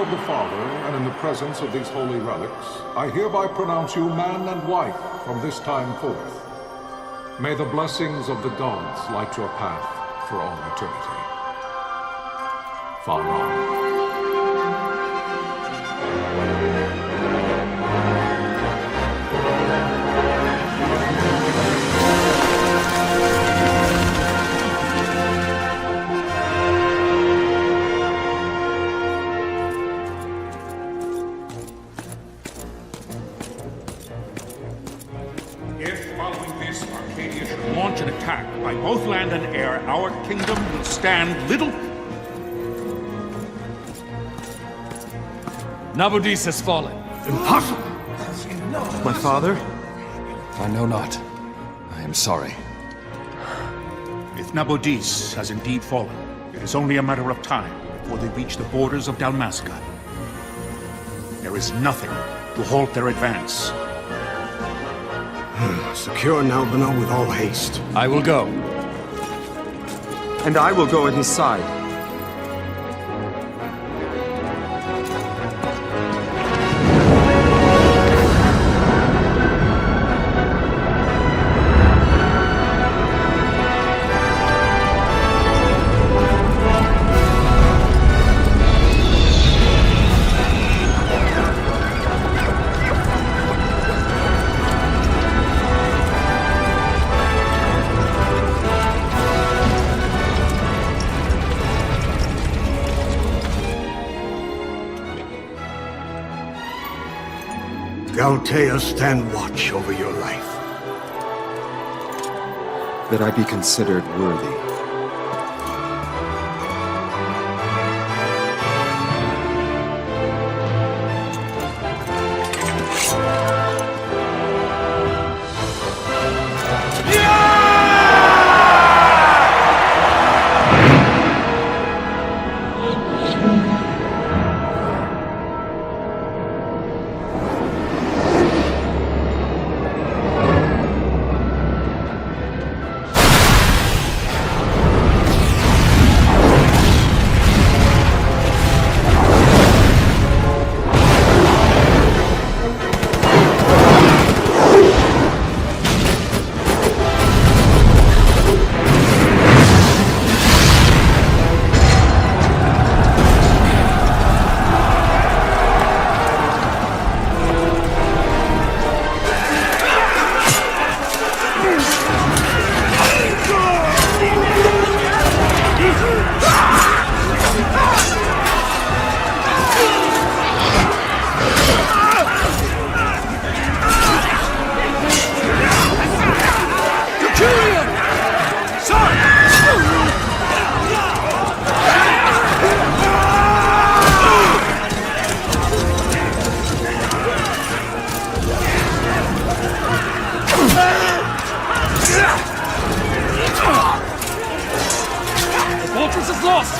of the Father, and in the presence of these holy relics, I hereby pronounce you man and wife from this time forth. May the blessings of the gods light your path for all eternity. Far on. Launch an attack by both land and air, our kingdom will stand little... Nabudis has fallen. Impossible! My father? I know not. I am sorry. If Nabudis has indeed fallen, it is only a matter of time before they reach the borders of Dalmasca. There is nothing to halt their advance. Secure Nalbina with all haste. I will go. And I will go at his side. Galtea, stand watch over your life. That I be considered worthy.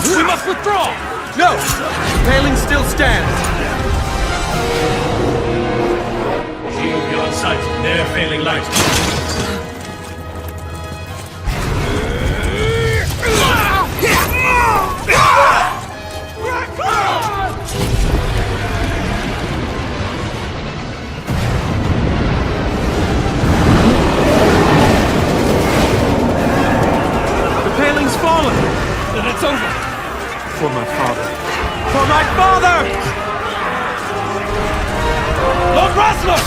We must withdraw! No! Paling still stands! Shield beyond sight, their failing light. The paling's fallen! Then it's over! For my father. For my father! Lord Rasler!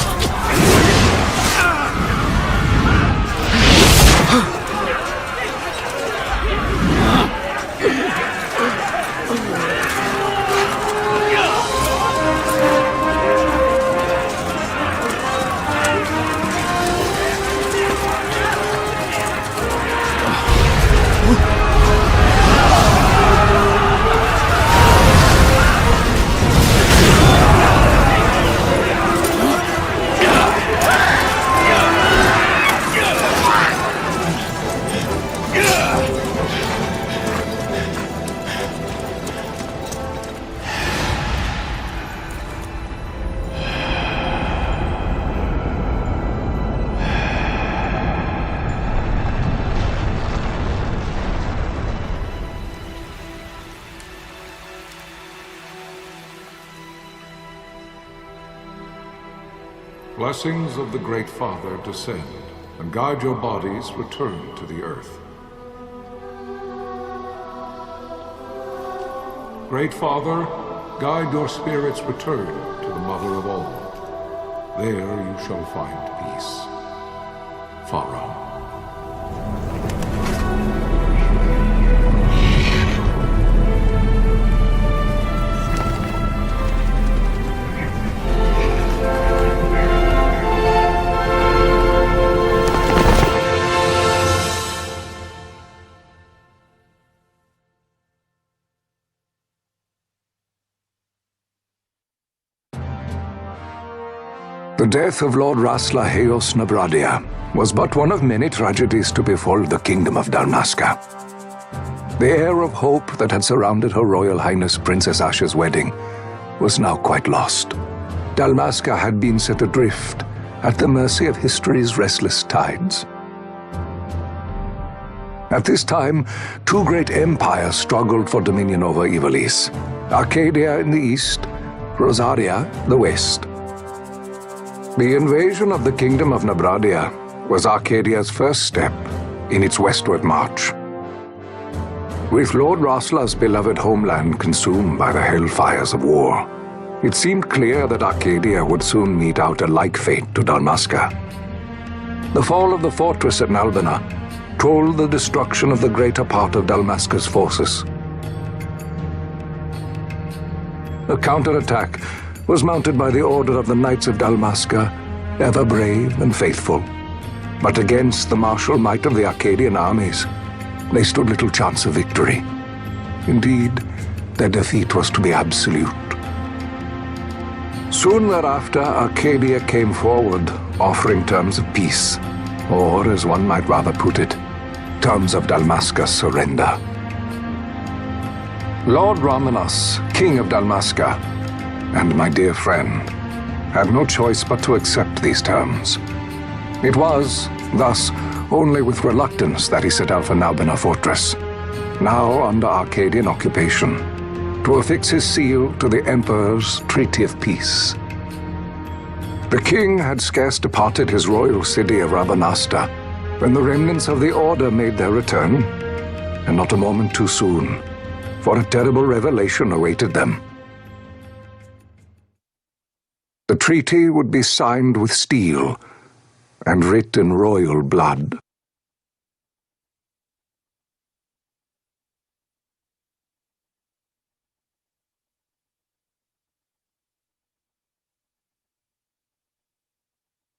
blessings of the Great Father descend, and guide your bodies return to the earth. Great Father, guide your spirits return to the Mother of all. There you shall find peace. Pharaoh. The death of Lord Rasla Heos Nabradia was but one of many tragedies to befall the kingdom of Dalmasca. The air of hope that had surrounded Her Royal Highness Princess Asha's wedding was now quite lost. Dalmasca had been set adrift at the mercy of history's restless tides. At this time, two great empires struggled for dominion over Ivalice: Arcadia in the east, Rosaria the west. The invasion of the Kingdom of Nabradia was Arcadia's first step in its westward march. With Lord Rasla's beloved homeland consumed by the hellfires of war, it seemed clear that Arcadia would soon mete out a like fate to Dalmasca. The fall of the fortress at Nalbina told the destruction of the greater part of Dalmasca's forces. A counterattack was mounted by the order of the Knights of Dalmasca, ever brave and faithful. But against the martial might of the Arcadian armies, they stood little chance of victory. Indeed, their defeat was to be absolute. Soon thereafter, Arcadia came forward, offering terms of peace, or, as one might rather put it, terms of Dalmasca's surrender. Lord Ramenas, King of Dalmasca, and my dear friend, had no choice but to accept these terms. It was, thus, only with reluctance that he set out for Nalbina Fortress, now under Arcadian occupation, to affix his seal to the Emperor's Treaty of Peace. The king had scarce departed his royal city of Rabanasta when the remnants of the Order made their return, and not a moment too soon, for a terrible revelation awaited them. The treaty would be signed with steel and writ in royal blood.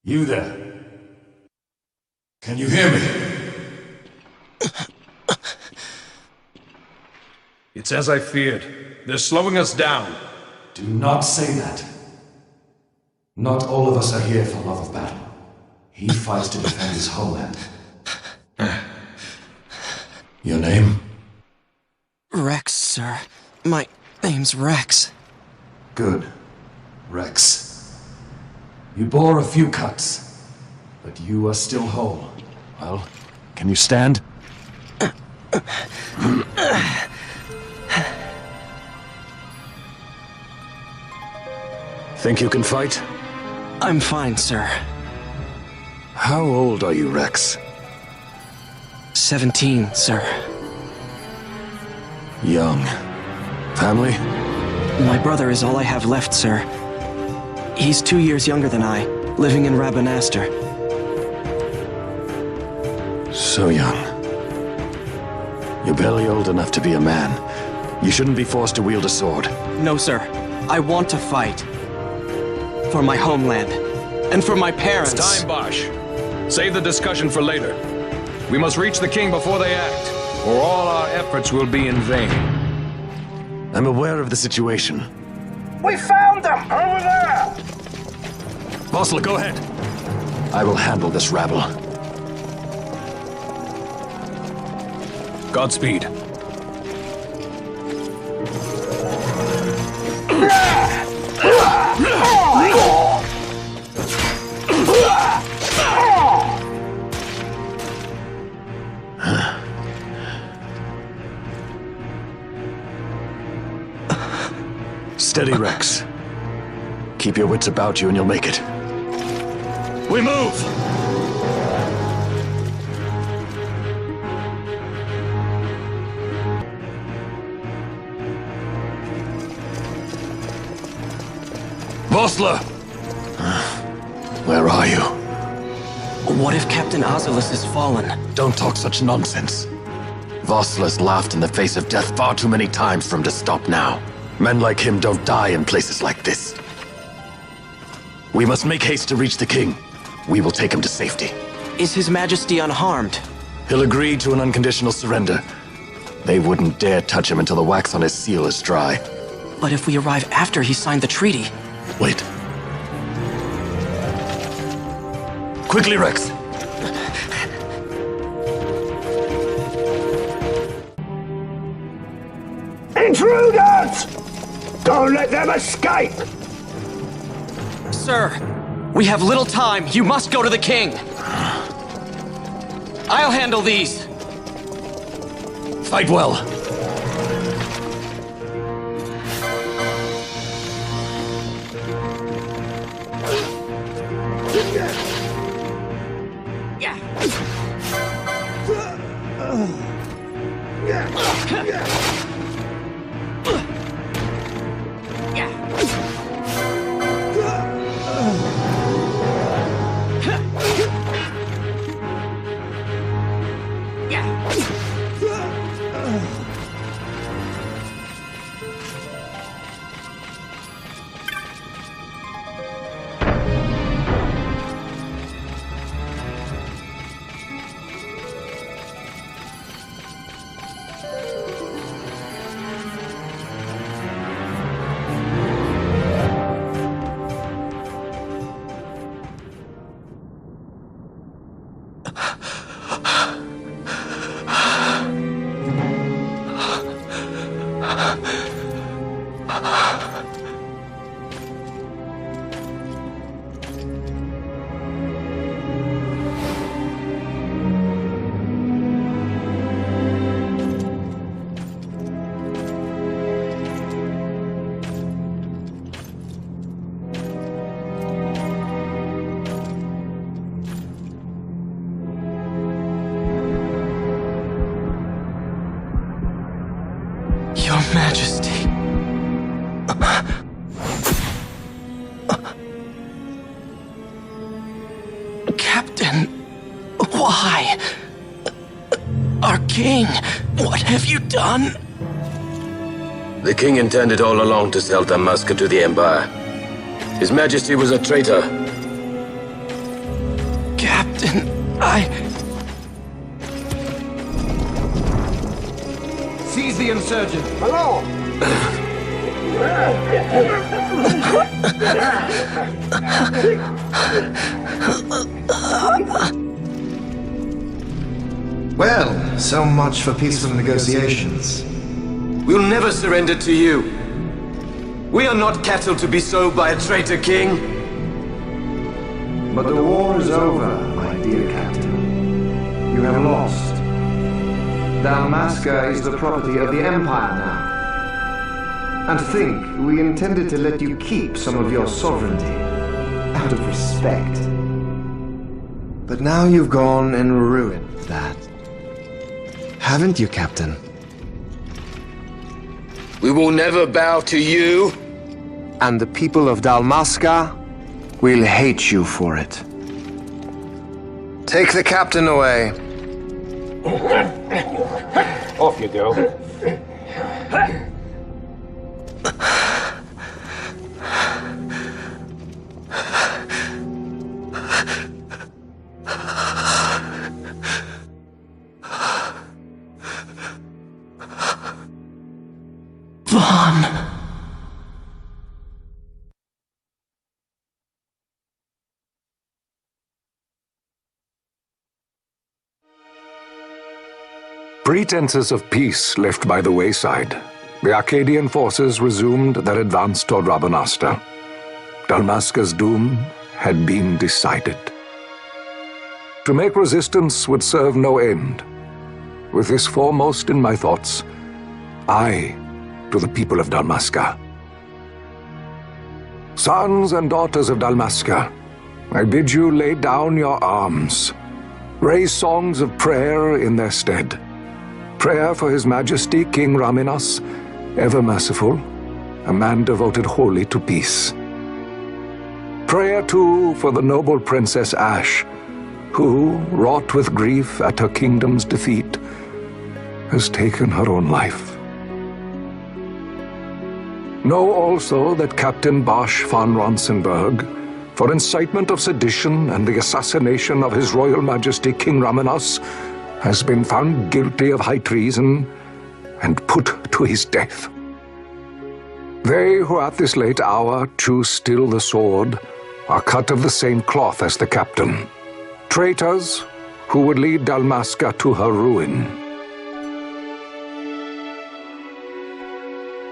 You there? Can you hear me? It's as I feared. They're slowing us down. Do not say that. Not all of us are here for love of battle. He fights to defend his homeland. Your name? Rex, sir. My name's Rex. Good. Rex. You bore a few cuts, but you are still whole. Well, can you stand? Think you can fight? I'm fine, sir. How old are you, Rex? 17, sir. Young. Family? My brother is all I have left, sir. He's 2 years younger than I, living in Rabanastre. So young. You're barely old enough to be a man. You shouldn't be forced to wield a sword. No, sir. I want to fight. For my homeland. And for my parents. It's time, Bosch. Save the discussion for later. We must reach the king before they act, or all our efforts will be in vain. I'm aware of the situation. We found them! Over there! Bosler, go ahead. I will handle this rabble. Godspeed. Steady, Rex. Keep your wits about you and you'll make it. We move! Vossler! Where are you? What if Captain Oculus has fallen? Don't talk such nonsense. Vossler's laughed in the face of death far too many times for him to stop now. Men like him don't die in places like this. We must make haste to reach the king. We will take him to safety. Is His Majesty unharmed? He'll agree to an unconditional surrender. They wouldn't dare touch him until the wax on his seal is dry. But if we arrive after he signed the treaty... Wait. Quickly, Rex! Intruders! Don't let them escape! Sir, we have little time. You must go to the king. I'll handle these. Fight well. Your Majesty. Captain, why? Our king, what have you done? The king intended all along to sell Dalmasca to the Empire. His Majesty was a traitor. Captain, Seize the insurgent! Hello! Well, so much for peaceful negotiations. We'll never surrender to you. We are not cattle to be sold by a traitor king. But the war is over, my dear captain. You have lost. Dalmasca is the property of the Empire now. And to think we intended to let you keep some of your sovereignty, out of respect. But now you've gone and ruined that. Haven't you, Captain? We will never bow to you. And the people of Dalmasca will hate you for it. Take the captain away. Off you go. Vaughn. Pretenses of peace left by the wayside, the Arcadian forces resumed their advance toward Rabanasta. Dalmasca's doom had been decided. To make resistance would serve no end. With this foremost in my thoughts, I to the people of Dalmasca. Sons and daughters of Dalmasca, I bid you lay down your arms. Raise songs of prayer in their stead. Prayer for His Majesty King Raminas, ever merciful, a man devoted wholly to peace. Prayer, too, for the noble Princess Ash, who, wrought with grief at her kingdom's defeat, has taken her own life. Know also that Captain Bosch von Ronsenberg, for incitement of sedition and the assassination of His Royal Majesty King Raminas, has been found guilty of high treason and put to his death. They who at this late hour choose still the sword are cut of the same cloth as the captain. Traitors who would lead Dalmasca to her ruin.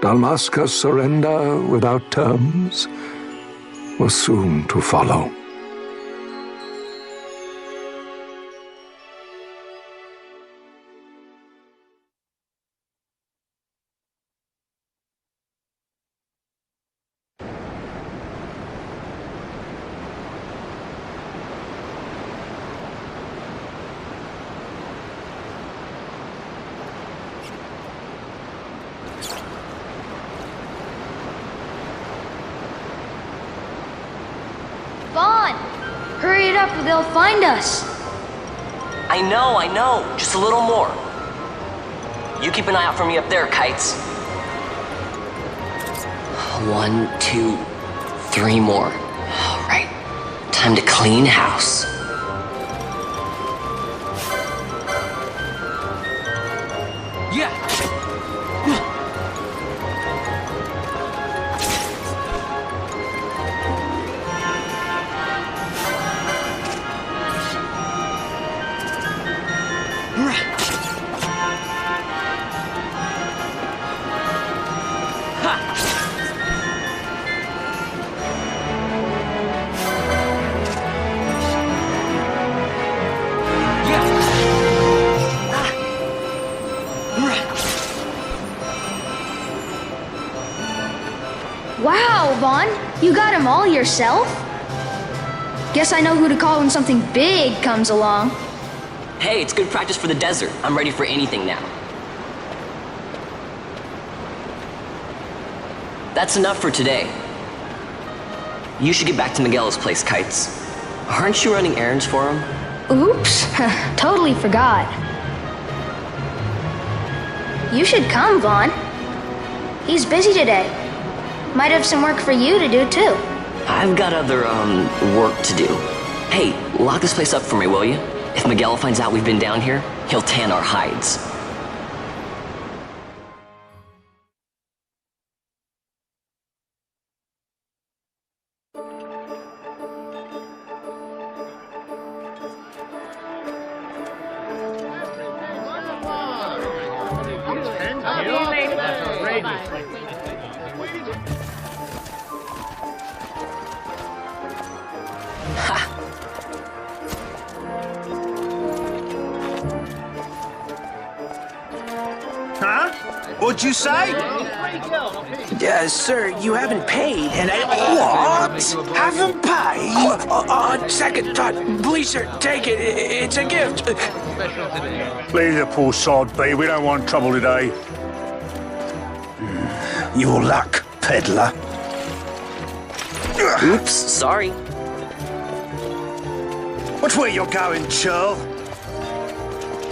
Dalmasca's surrender without terms was soon to follow. Vaughn! Hurry it up or they'll find us! I know. Just a little more. You keep an eye out for me up there, Kites. 1, 2, 3 more. All right. Time to clean house. Yeah! Wow, Vaughn! You got him all yourself? Guess I know who to call when something big comes along. Hey, it's good practice for the desert. I'm ready for anything now. That's enough for today. You should get back to Miguel's place, Kites. Aren't you running errands for him? Oops, totally forgot. You should come, Vaughn. He's busy today. Might have some work for you to do, too. I've got other, work to do. Hey, lock this place up for me, will you? If Miguel finds out we've been down here, he'll tan our hides. Huh? What'd you say? Sir, you haven't paid, and I... What? Haven't paid? On second thought, please, sir, take it. It's a gift. Leave the poor sod be. We don't want trouble today. Your luck, peddler. Oops, sorry. Watch where you're going, churl.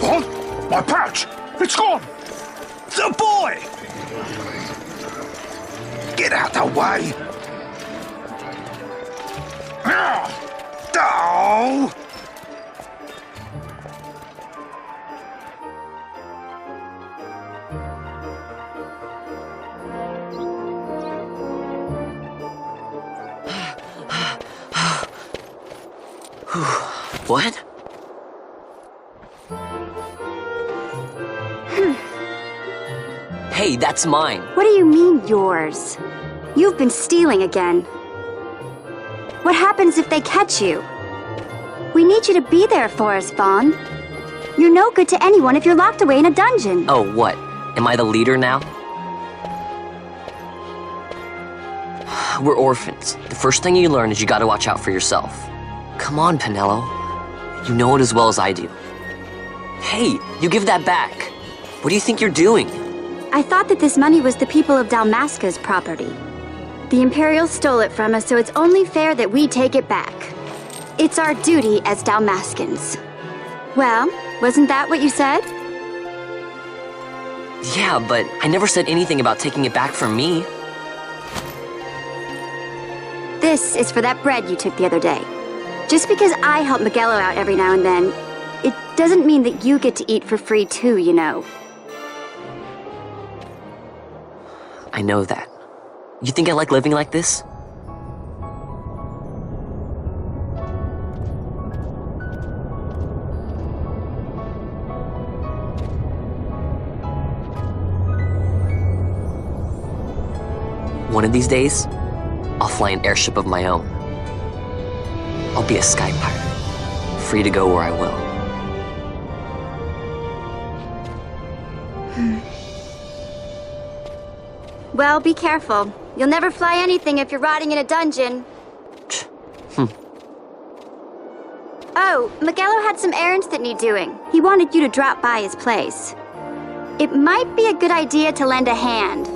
What? My pouch! It's gone! The boy! Get out the way! Oh! What? Hey, that's mine. What do you mean, yours? You've been stealing again. What happens if they catch you? We need you to be there for us, Vaughn. You're no good to anyone if you're locked away in a dungeon. Oh, what? Am I the leader now? We're orphans. The first thing you learn is you gotta watch out for yourself. Come on, Pinello. You know it as well as I do. Hey, you give that back. What do you think you're doing? I thought that this money was the people of Dalmasca's property. The Imperials stole it from us, so it's only fair that we take it back. It's our duty as Dalmascans. Well, wasn't that what you said? Yeah, but I never said anything about taking it back from me. This is for that bread you took the other day. Just because I help Miguelo out every now and then, it doesn't mean that you get to eat for free too, you know. I know that. You think I like living like this? One of these days, I'll fly an airship of my own. I'll be a sky pirate, free to go where I will. Well, be careful. You'll never fly anything if you're rotting in a dungeon. Oh, Miguelo had some errands that need doing. He wanted you to drop by his place. It might be a good idea to lend a hand.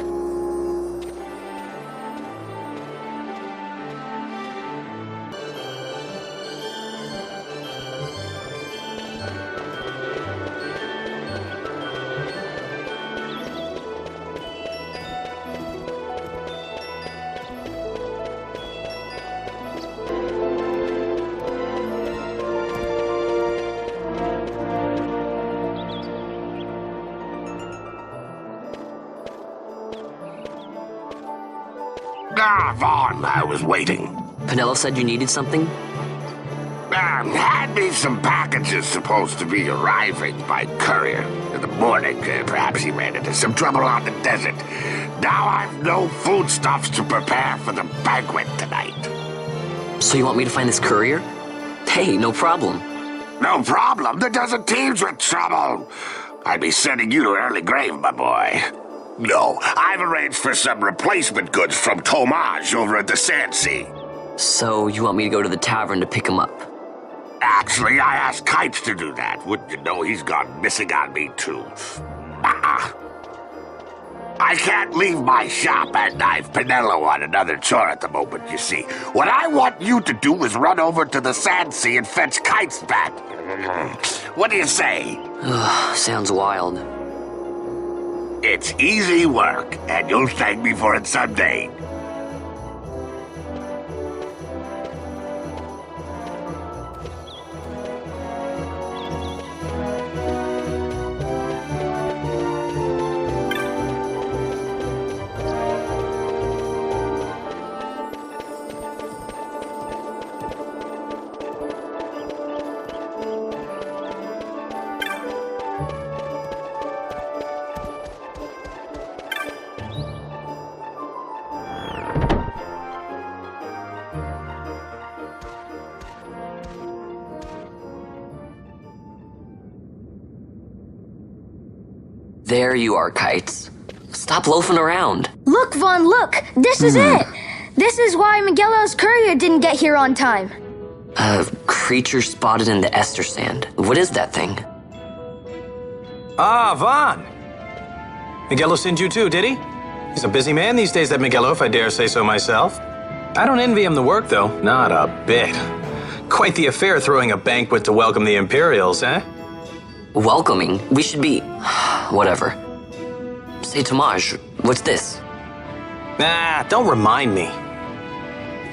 Ah, Vaughn, I was waiting. Pinello said you needed something? Had me some packages supposed to be arriving by courier in the morning. Perhaps he ran into some trouble on the desert. Now I've no foodstuffs to prepare for the banquet tonight. So you want me to find this courier? Hey, no problem. No problem? The desert teems with trouble. I'd be sending you to early grave, my boy. No, I've arranged for some replacement goods from Tomage over at the Sand Sea. So you want me to go to the tavern to pick him up? Actually, I asked Kites to do that. Wouldn't you know he's gone missing on me, too. I can't leave my shop, and I've Pinello on another chore at the moment, you see. What I want you to do is run over to the Sand Sea and fetch Kites back. What do you say? Sounds wild. It's easy work, and you'll thank me for it someday. There you are, Kites. Stop loafing around. Look, Vaughn, look! This is it! This is why Miguelo's courier didn't get here on time. A creature spotted in the Ester Sand. What is that thing? Ah, Vaughn! Miguelo sent you too, did he? He's a busy man these days, that Miguelo, if I dare say so myself. I don't envy him the work, though. Not a bit. Quite the affair throwing a banquet to welcome the Imperials, eh? Welcoming? We should be... whatever. Say, Tomage, what's this? Nah, don't remind me.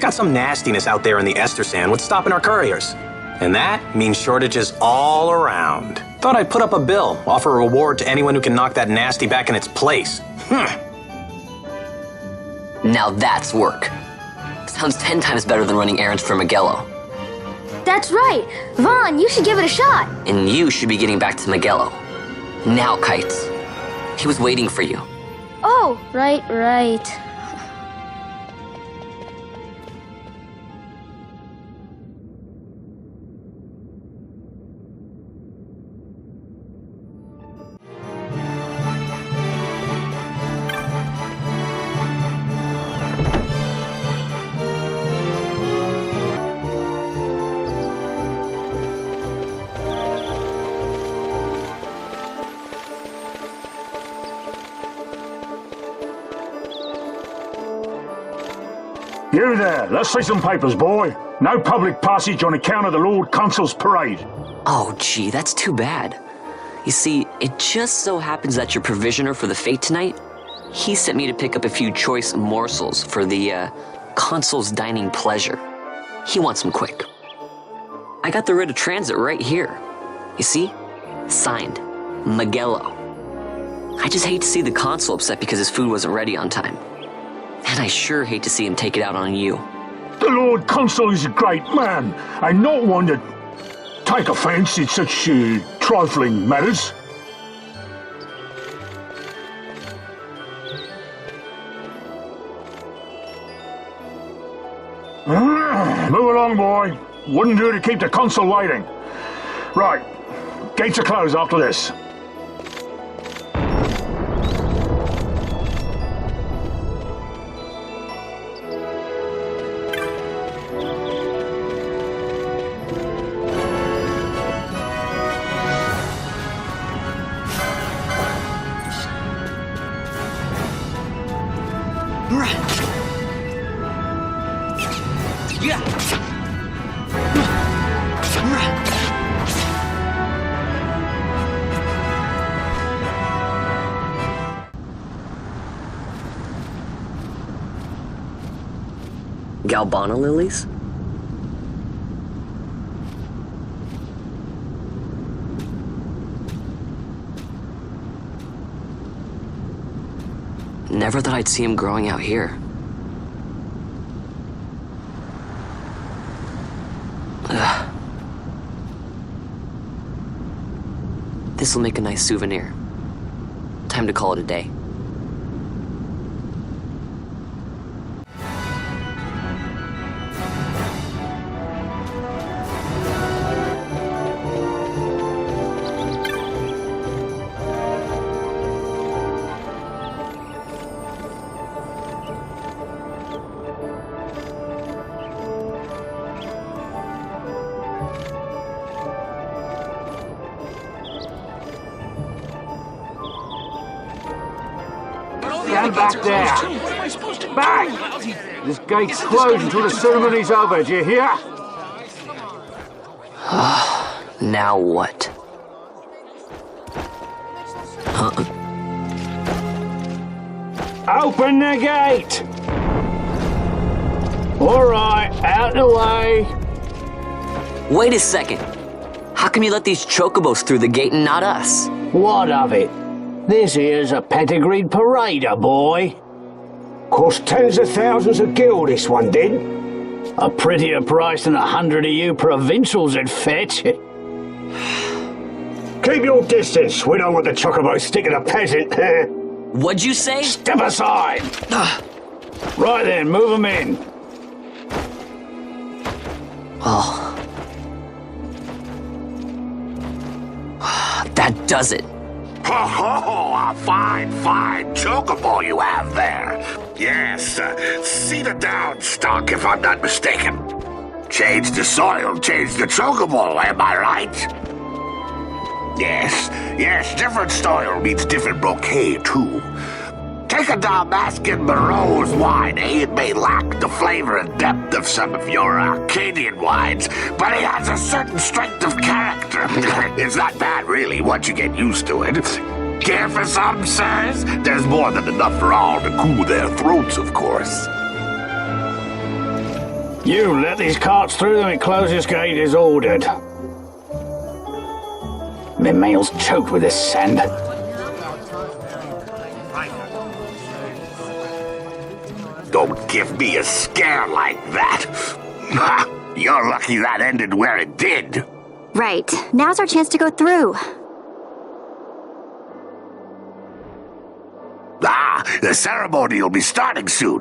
Got some nastiness out there in the Ester Sand. What's stopping our couriers? And that means shortages all around. Thought I'd put up a bill, offer a reward to anyone who can knock that nasty back in its place. Now that's work. Sounds 10 times better than running errands for Miguelo. That's right! Vaughn, you should give it a shot! And you should be getting back to Miguelo. Now, Kites. He was waiting for you. Oh, right. You there, let's see some papers, boy. No public passage on account of the Lord Consul's parade. Oh, gee, that's too bad. You see, it just so happens that your provisioner for the fete tonight, he sent me to pick up a few choice morsels for the, Consul's dining pleasure. He wants them quick. I got the writ of transit right here. You see? Signed, Magello. I just hate to see the Consul upset because his food wasn't ready on time. And I sure hate to see him take it out on you. The Lord Consul is a great man, and not one to take offence in such trifling matters. Move along, boy. Wouldn't do to keep the Consul waiting. Right. Gates are closed after this. Galbana lilies? Never thought I'd see him growing out here. Ugh. This'll make a nice souvenir. Time to call it a day. Stand back there! Back! This gate's closed until the ceremony's over, do you hear? Now what? Open the gate! Alright, out the way. Wait a second. How come you let these chocobos through the gate and not us? What of it? This here's a pedigreed parader, boy. Cost tens of thousands of gil, this one did. A prettier price than 100 of you provincials would fetch. Keep your distance. We don't want the chocobo sticking a peasant. What'd you say? Step aside. Right then, move them in. Oh. That does it. Oh, a fine chocobo you have there. Yes, cedar down stock, if I'm not mistaken. Change the soil, change the chocobo, am I right? Yes, different soil means different bouquet, too. Take a Dalmascan Barreau's wine, It may lack the flavor and depth of some of your Arcadian wines, but it has a certain strength of character. It's not bad, really, once you get used to it. Care for some, sirs? There's more than enough for all to cool their throats, of course. You let these carts through when closes gate is ordered. My mail's choked with this sand. Don't give me a scare like that. You're lucky that ended where it did. Right. Now's our chance to go through. The ceremony will be starting soon.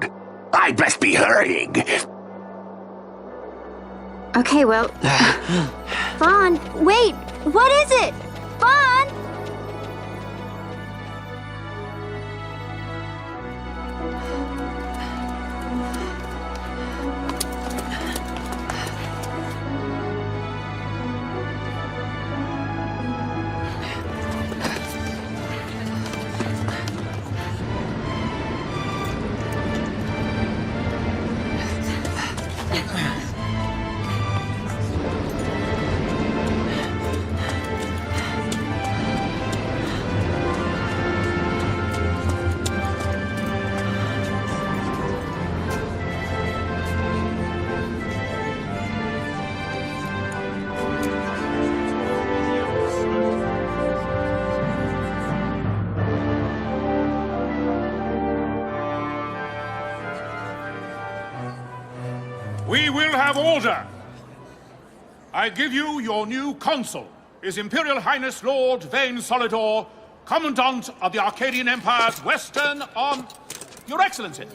I'd best be hurrying. Okay, well... Vaughn, wait! What is it? Vaughn! We will have order. I give you your new consul, His Imperial Highness Lord Vane Solidor, Commandant of the Arcadian Empire's Western on... Your Excellency.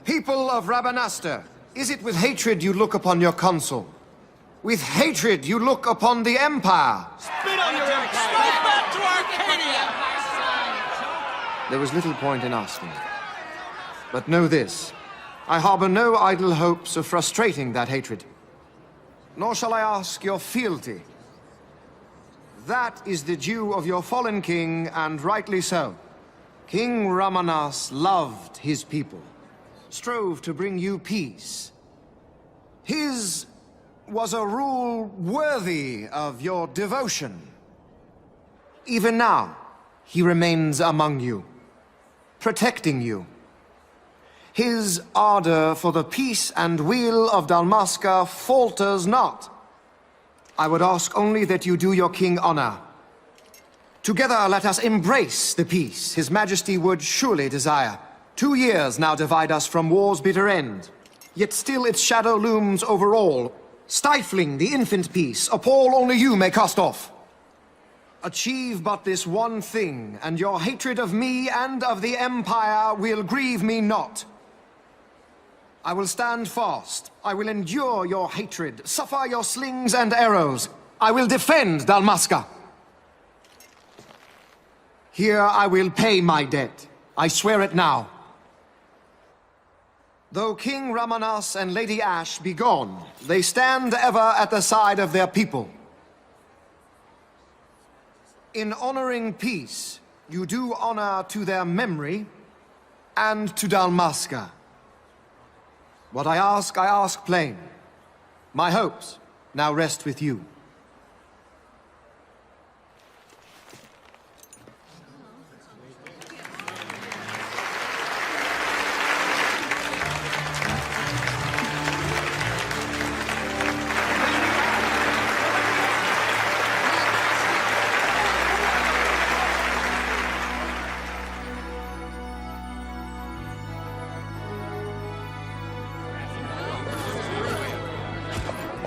People of Rabanastre, is it with hatred you look upon your consul? With hatred you look upon the Empire? Spit on your empire! Strike back to Arcadia! There was little point in asking. But know this, I harbor no idle hopes of frustrating that hatred. Nor shall I ask your fealty. That is the due of your fallen king, and rightly so. King Ramanas loved his people, strove to bring you peace. His was a rule worthy of your devotion. Even now, he remains among you, protecting you. His ardor for the peace and weal of Dalmasca falters not. I would ask only that you do your king honor. Together let us embrace the peace His Majesty would surely desire. 2 years now divide us from war's bitter end, yet still its shadow looms over all, stifling the infant peace a pall only you may cast off. Achieve but this one thing, and your hatred of me and of the Empire will grieve me not. I will stand fast. I will endure your hatred, suffer your slings and arrows. I will defend Dalmasca. Here I will pay my debt. I swear it now. Though King Ramanas and Lady Ash be gone, they stand ever at the side of their people. In honoring peace, you do honor to their memory and to Dalmasca. What I ask plain. My hopes now rest with you.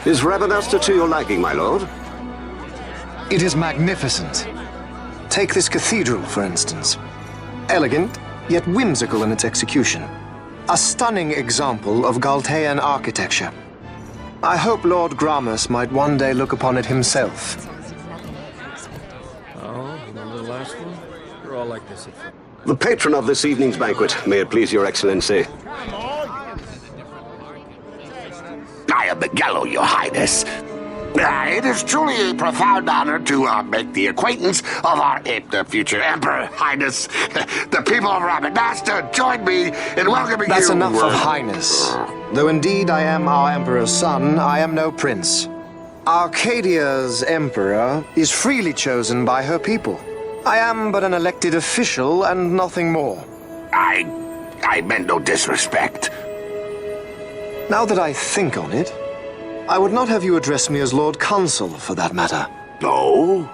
Is Rabanastre to your liking, my lord? It is magnificent. Take this cathedral, for instance. Elegant, yet whimsical in its execution. A stunning example of Galtean architecture. I hope Lord Gramus might one day look upon it himself. Oh, remember the last one? You're all like this. The patron of this evening's banquet, may it please your excellency. I am Miguelo, your highness. It is truly a profound honor to make the acquaintance of our future emperor, highness. The people of Rabanastre join me in welcoming you. That's enough of highness. Though indeed I am our emperor's son, I am no prince. Arcadia's emperor is freely chosen by her people. I am but an elected official and nothing more. I meant no disrespect. Now that I think on it, I would not have you address me as Lord Consul, for that matter. No?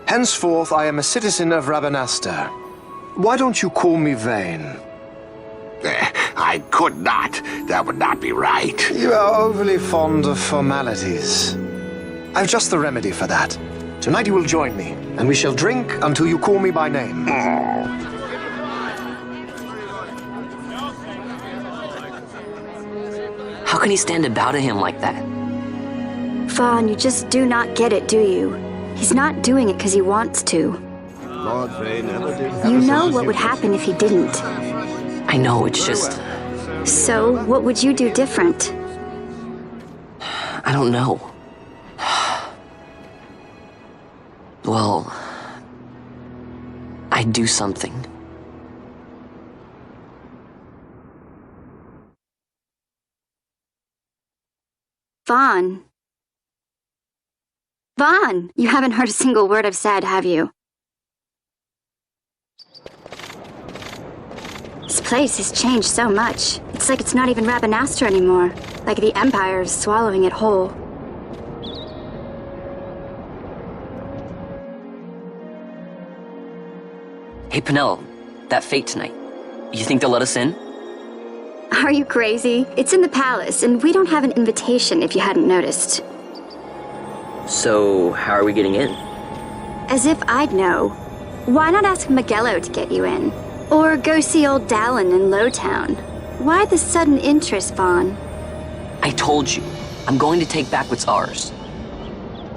Henceforth, I am a citizen of Rabanastre. Why don't you call me Vane? I could not. That would not be right. You are overly fond of formalities. I've just the remedy for that. Tonight you will join me, and we shall drink until you call me by name. How can he stand about to him like that? Vaughn, you just do not get it, do you? He's not doing it because he wants to. Lord Vane never did. You know what would happen if he didn't. I know, it's just... So, what would you do different? I don't know. Well... I'd do something. Vaughn. Vaughn! You haven't heard a single word I've said, have you? This place has changed so much. It's like it's not even Rabanastre anymore. Like the Empire's swallowing it whole. Hey, Penelo, that fate tonight. You think they'll let us in? Are you crazy? It's in the palace, and we don't have an invitation if you hadn't noticed. So, how are we getting in? As if I'd know. Why not ask Magello to get you in? Or go see old Dallin in Lowtown? Why the sudden interest, Vaughn? I told you, I'm going to take back what's ours.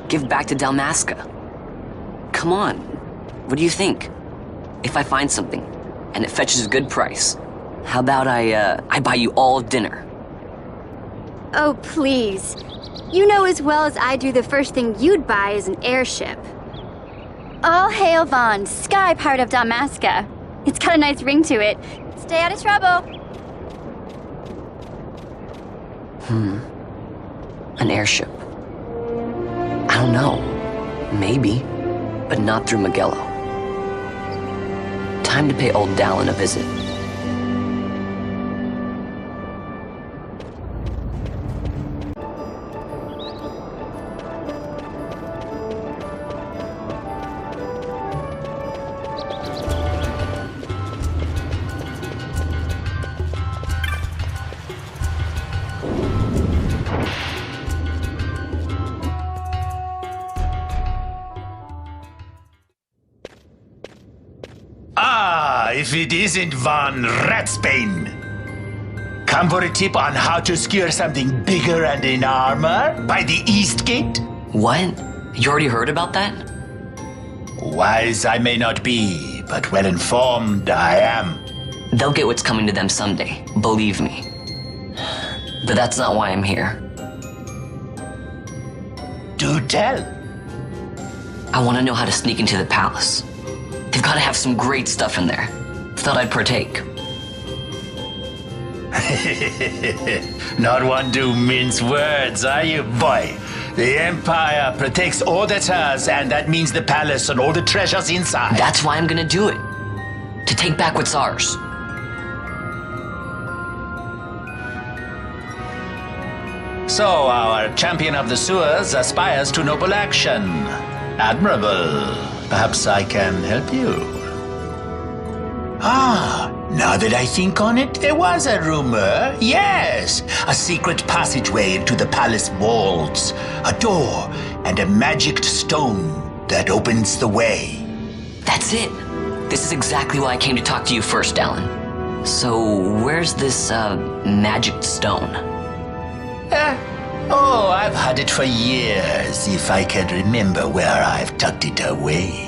Give back to Dalmasca. Come on, what do you think? If I find something, and it fetches a good price, how about I buy you all dinner? Oh, please. You know as well as I do the first thing you'd buy is an airship. All hail Vaughn, sky part of Dalmasca. It's got a nice ring to it. Stay out of trouble. An airship. I don't know. Maybe. But not through Magello. Time to pay old Dallin a visit. If it isn't Von Ratsbane. Come for a tip on how to secure something bigger and in armor by the East Gate? What? You already heard about that? Wise I may not be, but well informed I am. They'll get what's coming to them someday, believe me. But that's not why I'm here. Do tell. I want to know how to sneak into the palace. They've got to have some great stuff in there. Thought I'd partake. Not one to mince words, are you, boy? The Empire protects all that's ours, and that means the palace and all the treasures inside. That's why I'm gonna do it. To take back what's ours. So, our champion of the sewers aspires to noble action. Admirable. Perhaps I can help you. Now that I think on it, there was a rumor. Yes, a secret passageway into the palace walls, a door, and a magic stone that opens the way. That's it. This is exactly why I came to talk to you first, Dallin. So, where's this, magic stone? I've had it for years, if I can remember where I've tucked it away.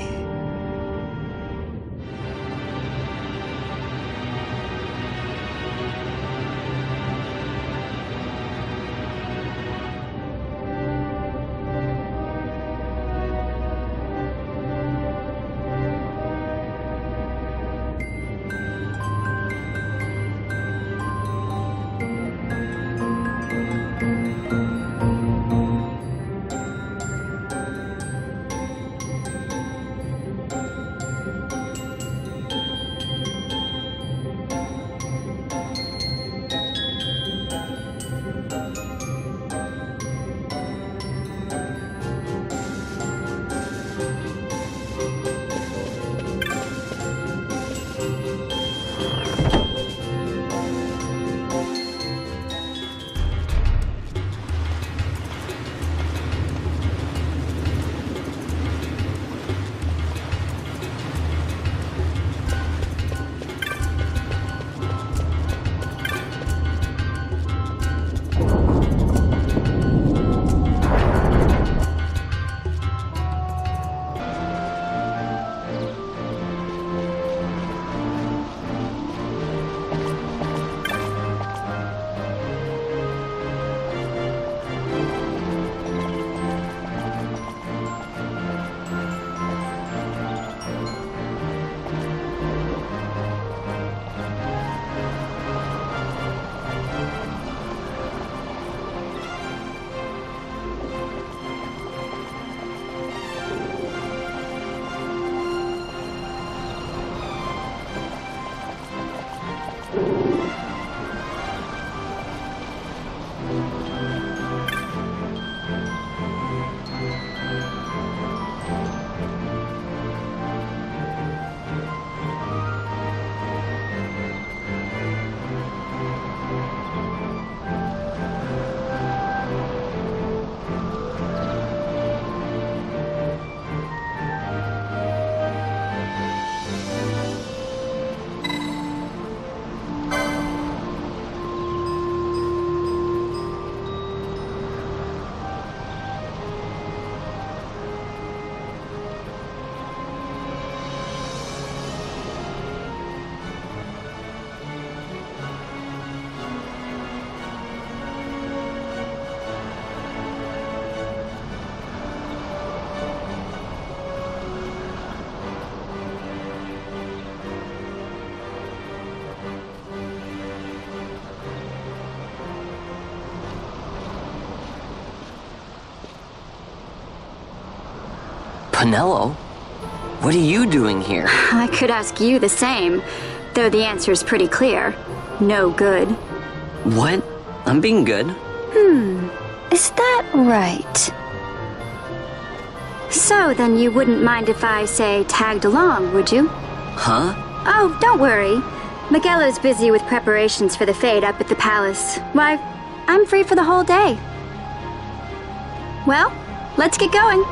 Pinello? What are you doing here? I could ask you the same, though the answer's pretty clear. No good. What? I'm being good. Is that right? So then you wouldn't mind if I, say, tagged along, would you? Huh? Oh, don't worry. Miguelo's busy with preparations for the fete up at the palace. Why, I'm free for the whole day. Well, let's get going.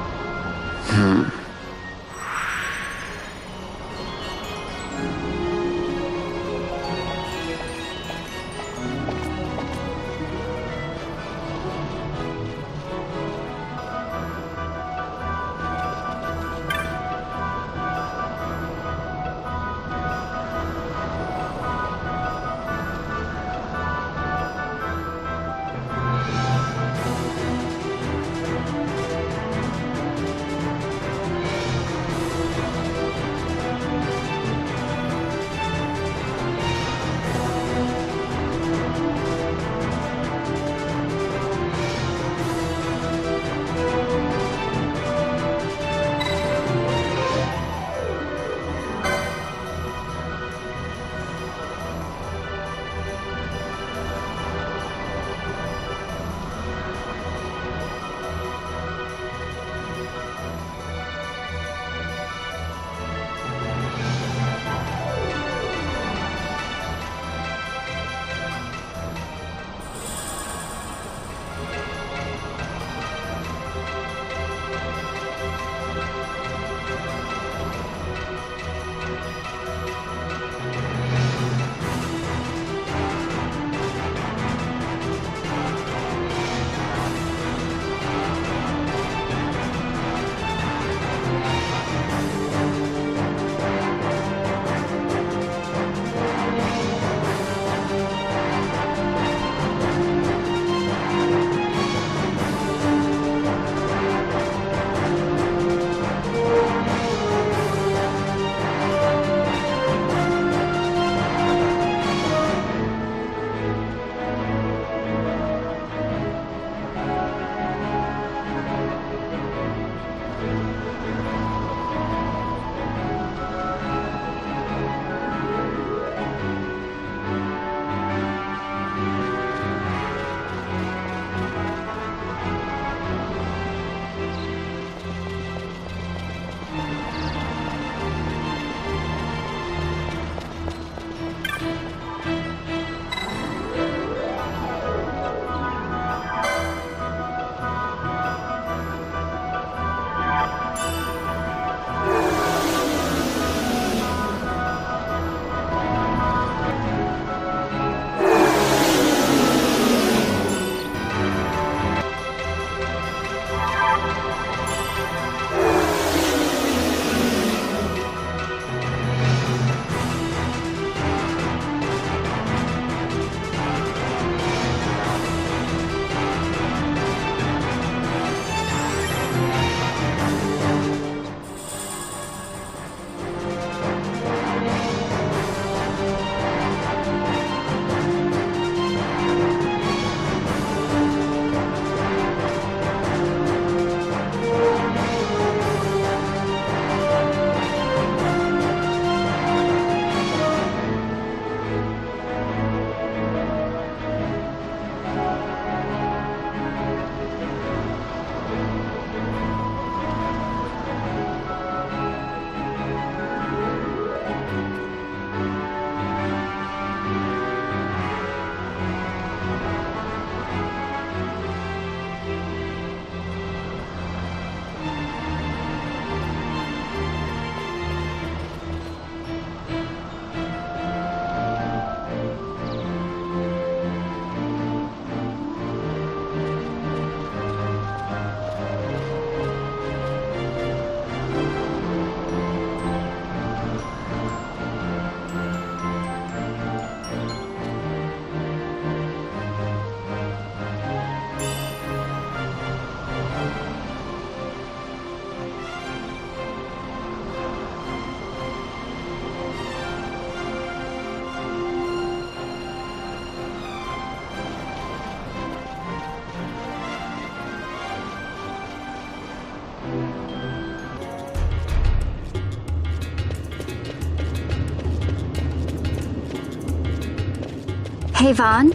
Hey, Vaughn.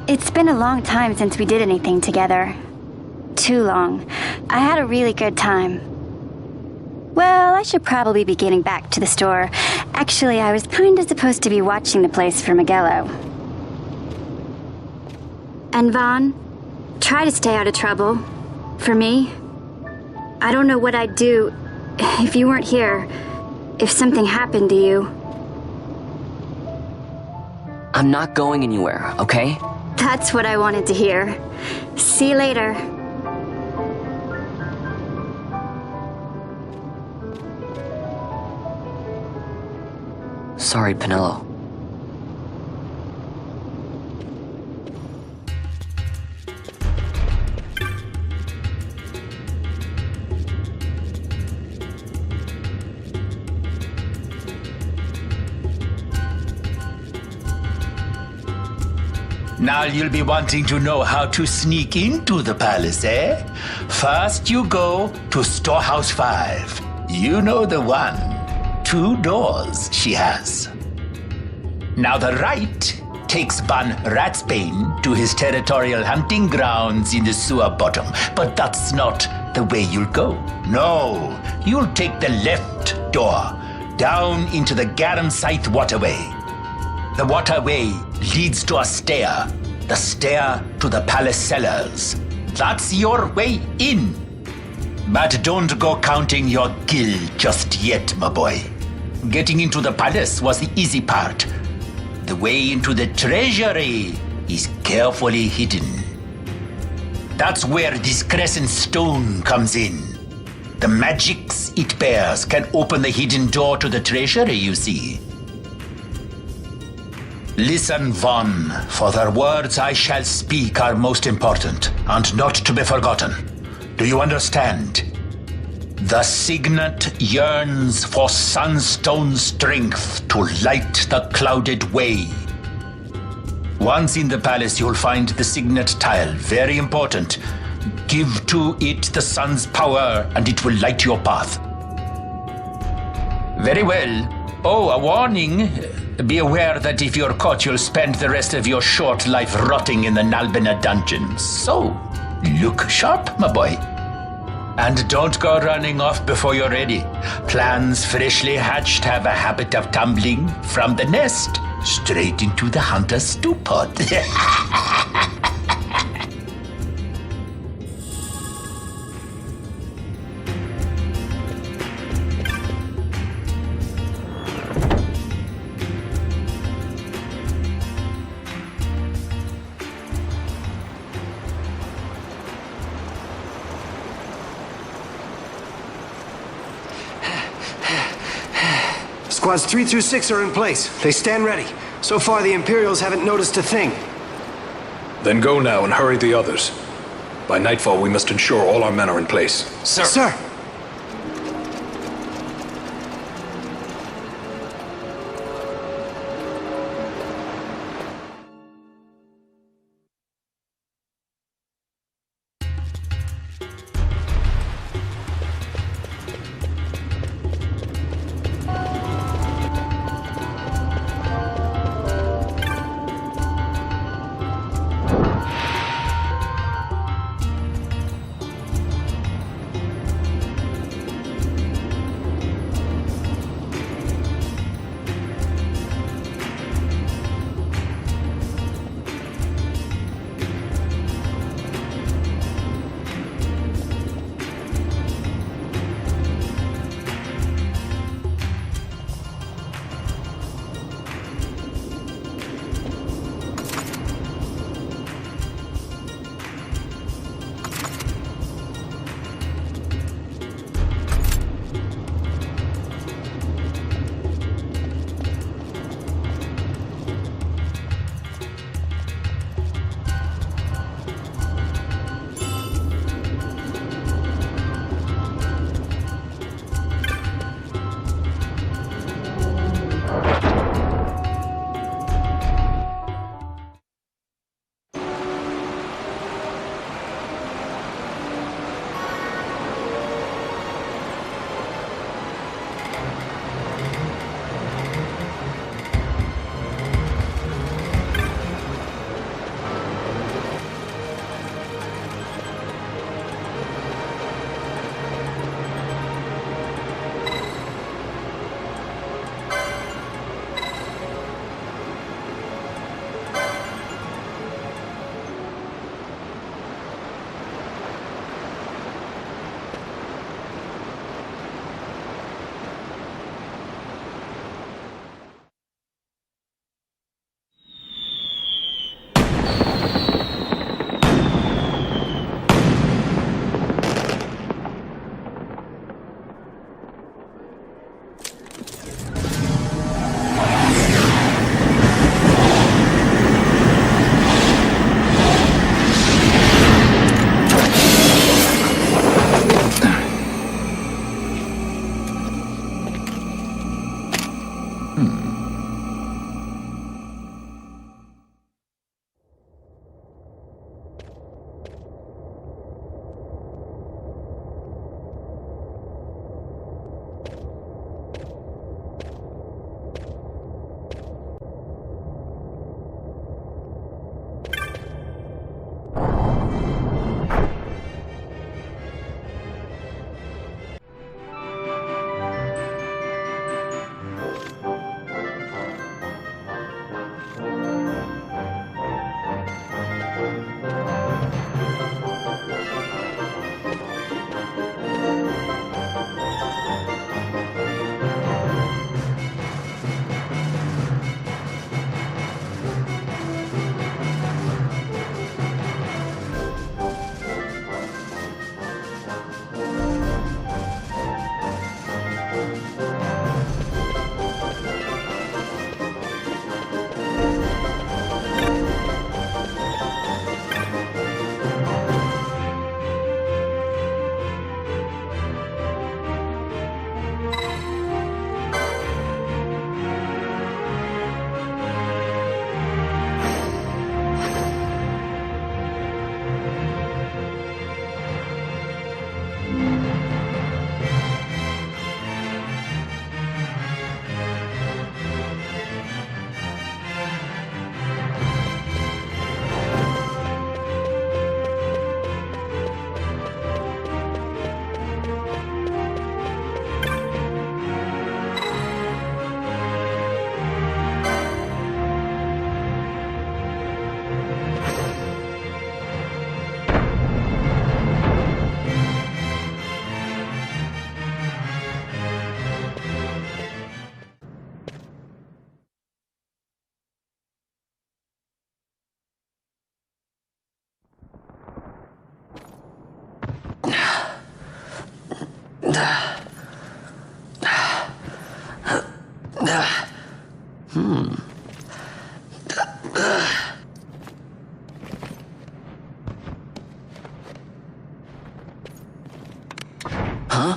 It's been a long time since we did anything together. Too long. I had a really good time. Well, I should probably be getting back to the store. Actually, I was kinda supposed to be watching the place for Miguelo. And Vaughn, try to stay out of trouble. For me. I don't know what I'd do if you weren't here. If something happened to you. I'm not going anywhere, okay? That's what I wanted to hear. See you later. Sorry, Penelo. Now you'll be wanting to know how to sneak into the palace, eh? First you go to Storehouse 5. You know the one. 2 doors she has. Now the right takes Ban Ratsbane to his territorial hunting grounds in the sewer bottom. But that's not the way you'll go. No, you'll take the left door, down into the Garum Scythe waterway. The waterway leads to a stair. The stair to the palace cellars. That's your way in. But don't go counting your gil just yet, my boy. Getting into the palace was the easy part. The way into the treasury is carefully hidden. That's where this crescent stone comes in. The magics it bears can open the hidden door to the treasury, you see. Listen, Vaughn, for the words I shall speak are most important, and not to be forgotten. Do you understand? The signet yearns for sunstone strength to light the clouded way. Once in the palace, you'll find the signet tile, very important. Give to it the sun's power, and it will light your path. Very well. Oh, a warning. Be aware that if you're caught, you'll spend the rest of your short life rotting in the Nalbina dungeons. So, look sharp, my boy. And don't go running off before you're ready. Plans freshly hatched have a habit of tumbling from the nest straight into the hunter's stew pot. Squads 3 through 6 are in place. They stand ready. So far, the Imperials haven't noticed a thing. Then go now and hurry the others. By nightfall, we must ensure all our men are in place. Sir! Sir! Huh?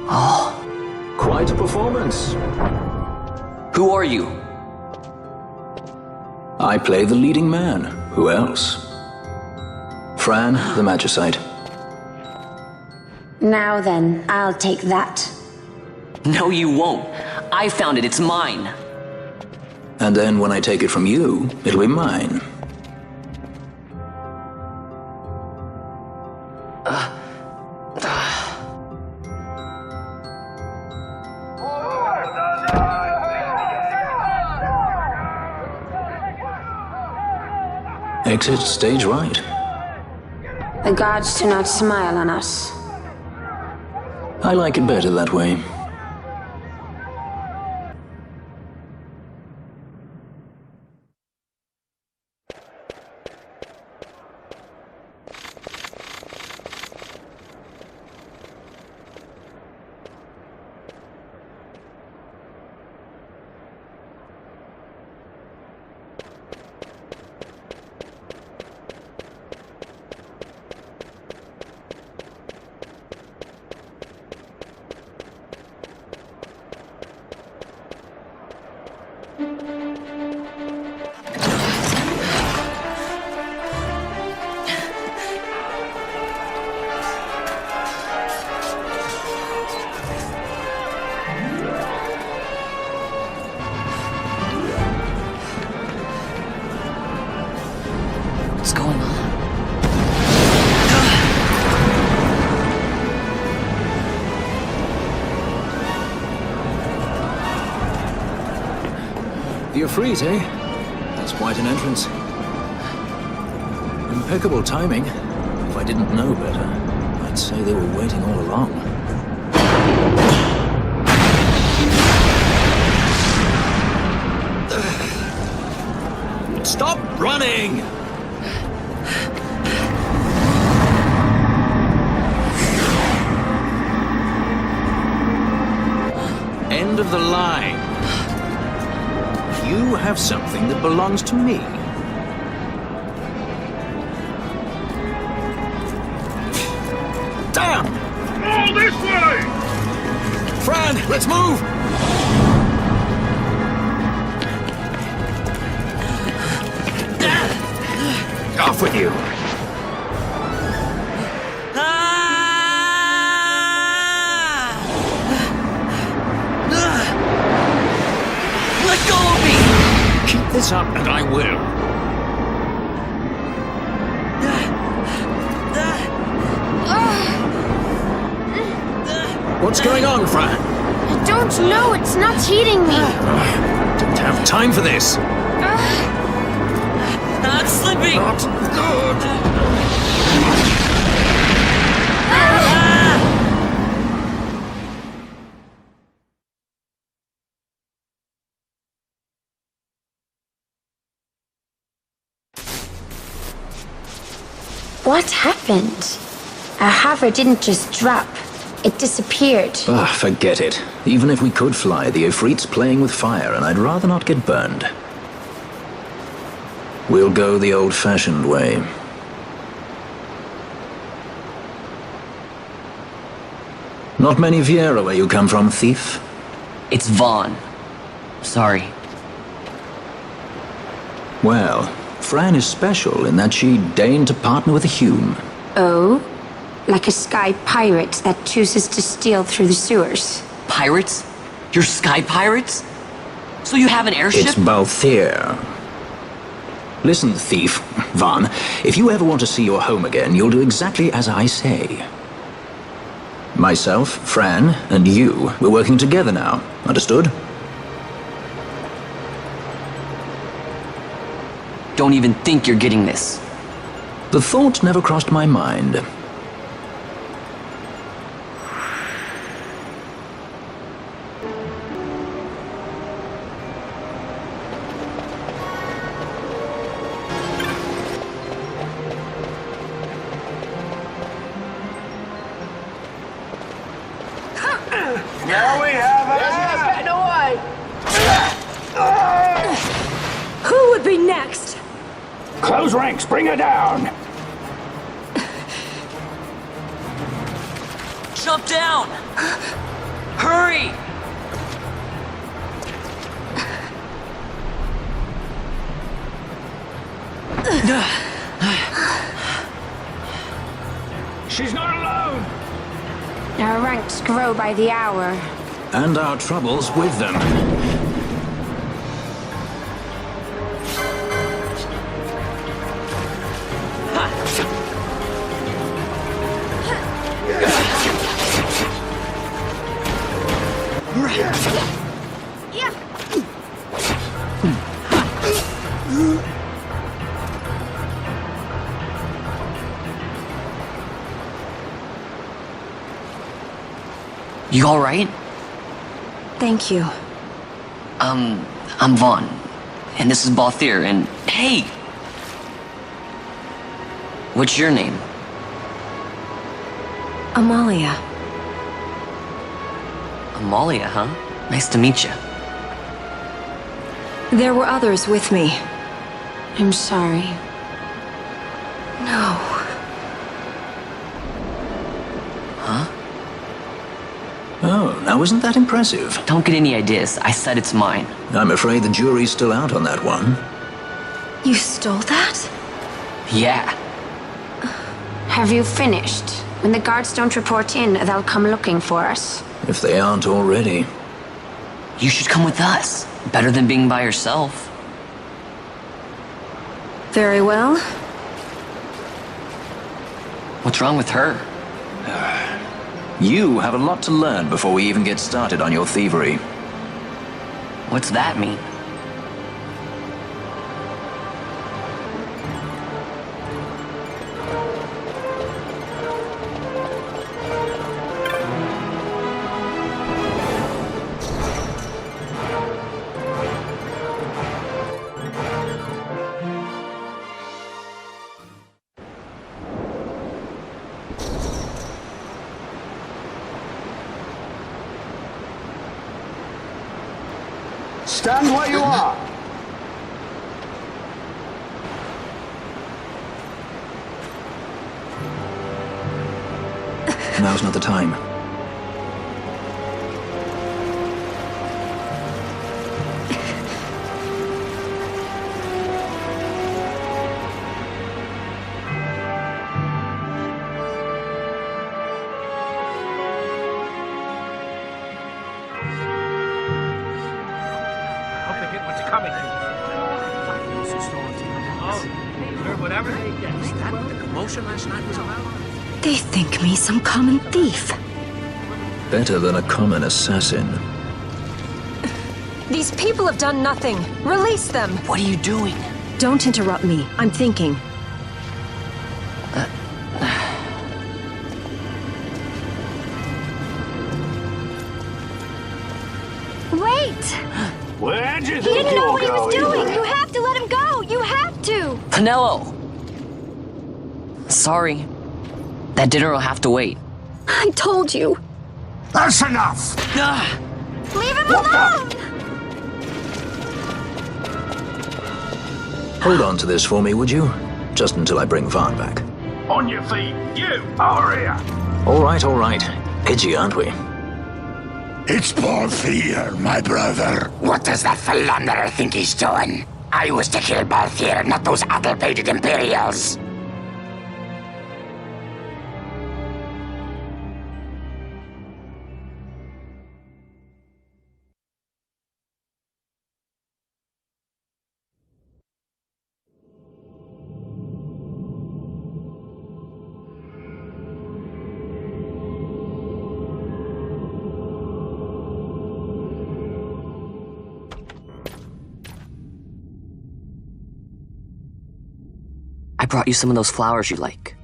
Oh. Quite a performance. Who are you? I play the leading man. Who else? Fran, the Magicite. Now then, I'll take that. No, you won't. I found it. It's mine. And then when I take it from you, it'll be mine. Exit stage right. The gods do not smile on us. I like it better that way. What's going on? The Ifrit, eh? That's quite an entrance. Impeccable timing. If I didn't know better, I'd say they were waiting all along. Stop running! End of the line. You have something that belongs to me. Damn! All this way! Fran, let's move! Off with you! Let go of me! Keep this up and I will. What's going on, Fran? I don't know, it's not heating me. Don't have time for this. I'm slipping! Not good. What happened? Our hover didn't just drop. It disappeared. Ah, forget it. Even if we could fly, the Ifrit's playing with fire, and I'd rather not get burned. We'll go the old-fashioned way. Not many Viera where you come from, thief? It's Vaughn. Sorry. Well, Fran is special in that she deigned to partner with a Hume. Oh? Like a sky pirate that chooses to steal through the sewers. Pirates? You're sky pirates? So you have an airship? It's Balthier. Listen, thief, Vaughn, if you ever want to see your home again, you'll do exactly as I say. Myself, Fran, and you, we're working together now. Understood? Don't even think you're getting this. The thought never crossed my mind. Close ranks, bring her down! Jump down! Hurry! She's not alone! Our ranks grow by the hour. And our troubles with them. You alright? Thank you. I'm Vaughn, and this is Balthier, and hey! What's your name? Amalia. Amalia, huh? Nice to meet you. There were others with me. I'm sorry. No. Huh? Oh, now isn't that impressive? Don't get any ideas. I said it's mine. I'm afraid the jury's still out on that one. You stole that? Yeah. Have you finished? When the guards don't report in, they'll come looking for us. If they aren't already. You should come with us. Better than being by yourself. Very well. What's wrong with her? You have a lot to learn before we even get started on your thievery. What's that mean? Stand where you are! Now's not the time. They think me some common thief. Better than a common assassin. These people have done nothing. Release them. What are you doing? Don't interrupt me. I'm thinking. Wait! Where'd you He think didn't you know were what he was going? doing! You have to let him go! You have to! Pinello! Sorry. That dinner will have to wait. I told you. That's enough! Leave him alone! Hold on to this for me, would you? Just until I bring Vaughn back. On your feet! You! Over here! All right. Edgy, aren't we? It's Balthier, my brother. What does that philanderer think he's doing? I was to kill Balthier, not those addle-pated Imperials. I brought you some of those flowers you like.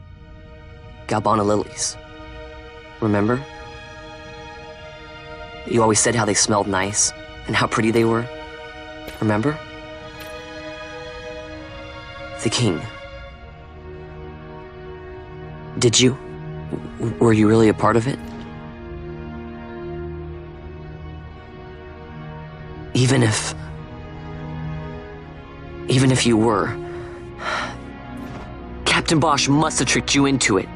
Galbana lilies. Remember? You always said how they smelled nice and how pretty they were. Remember? The king. Did you? Were you really a part of it? Even if you were, Captain Bosch must have tricked you into it.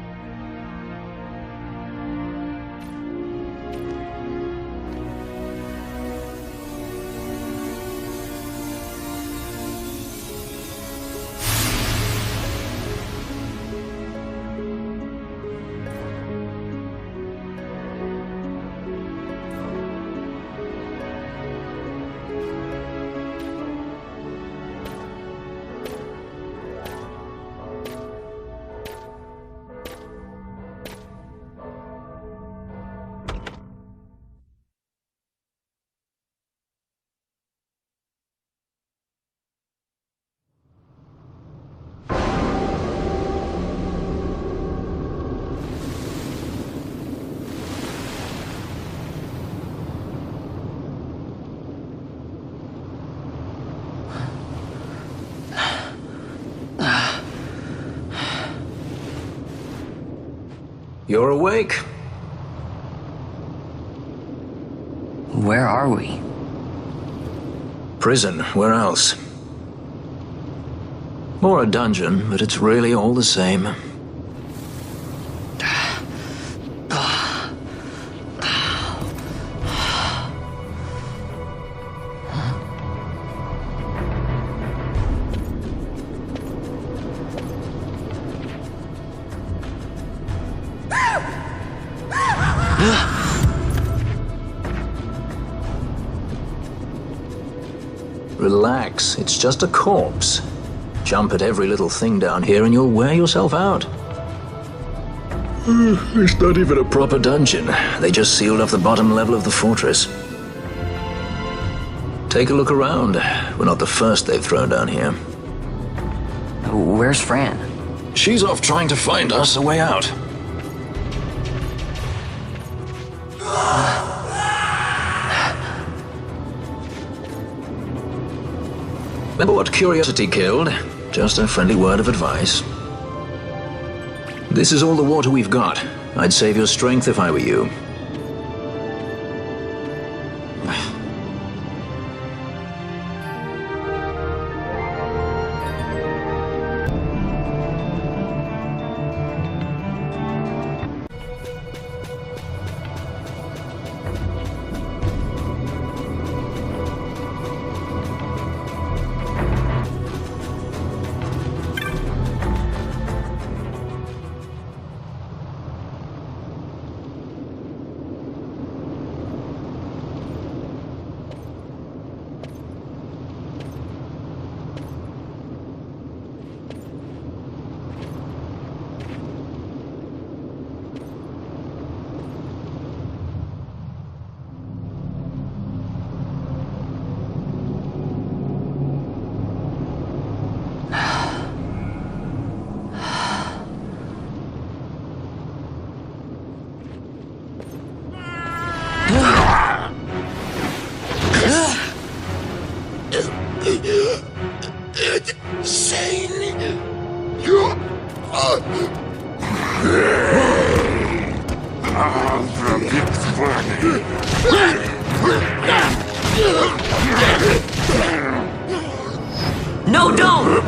You're awake? Where are we? Prison, where else? Or a dungeon, but it's really all the same. Relax, it's just a corpse. Jump at every little thing down here and you'll wear yourself out. It's not even a proper dungeon. They just sealed off the bottom level of the fortress. Take a look around. We're not the first they've thrown down here. Where's Fran? She's off trying to find us a way out. Remember what curiosity killed? Just a friendly word of advice. This is all the water we've got. I'd save your strength if I were you. No, don't!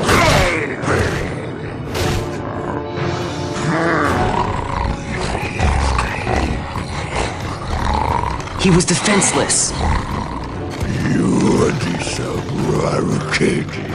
He was defenseless. You are disabrocated.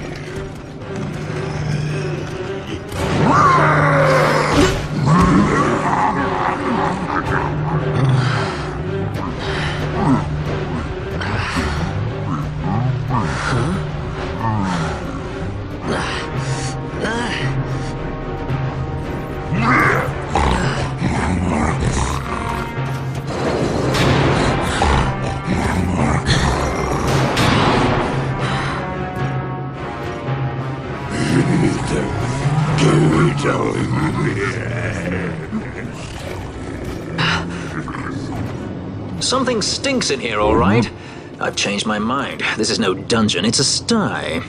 Something stinks in here, all right? I've changed my mind. This is no dungeon, it's a sty.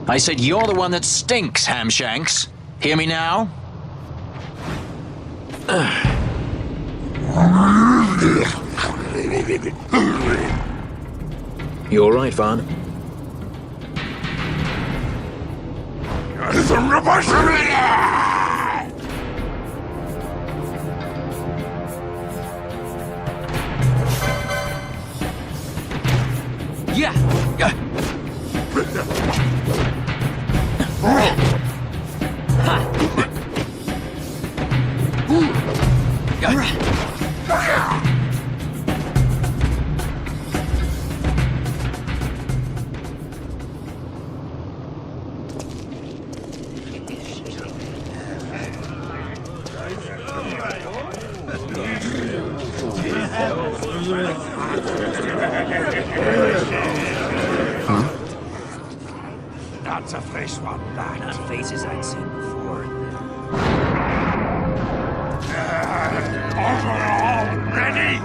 I said you're the one that stinks, Hamshanks. Hear me now? You all right, Vaughn? Yeah. That's a fresh one, lad. Not faces I'd seen before. Ready?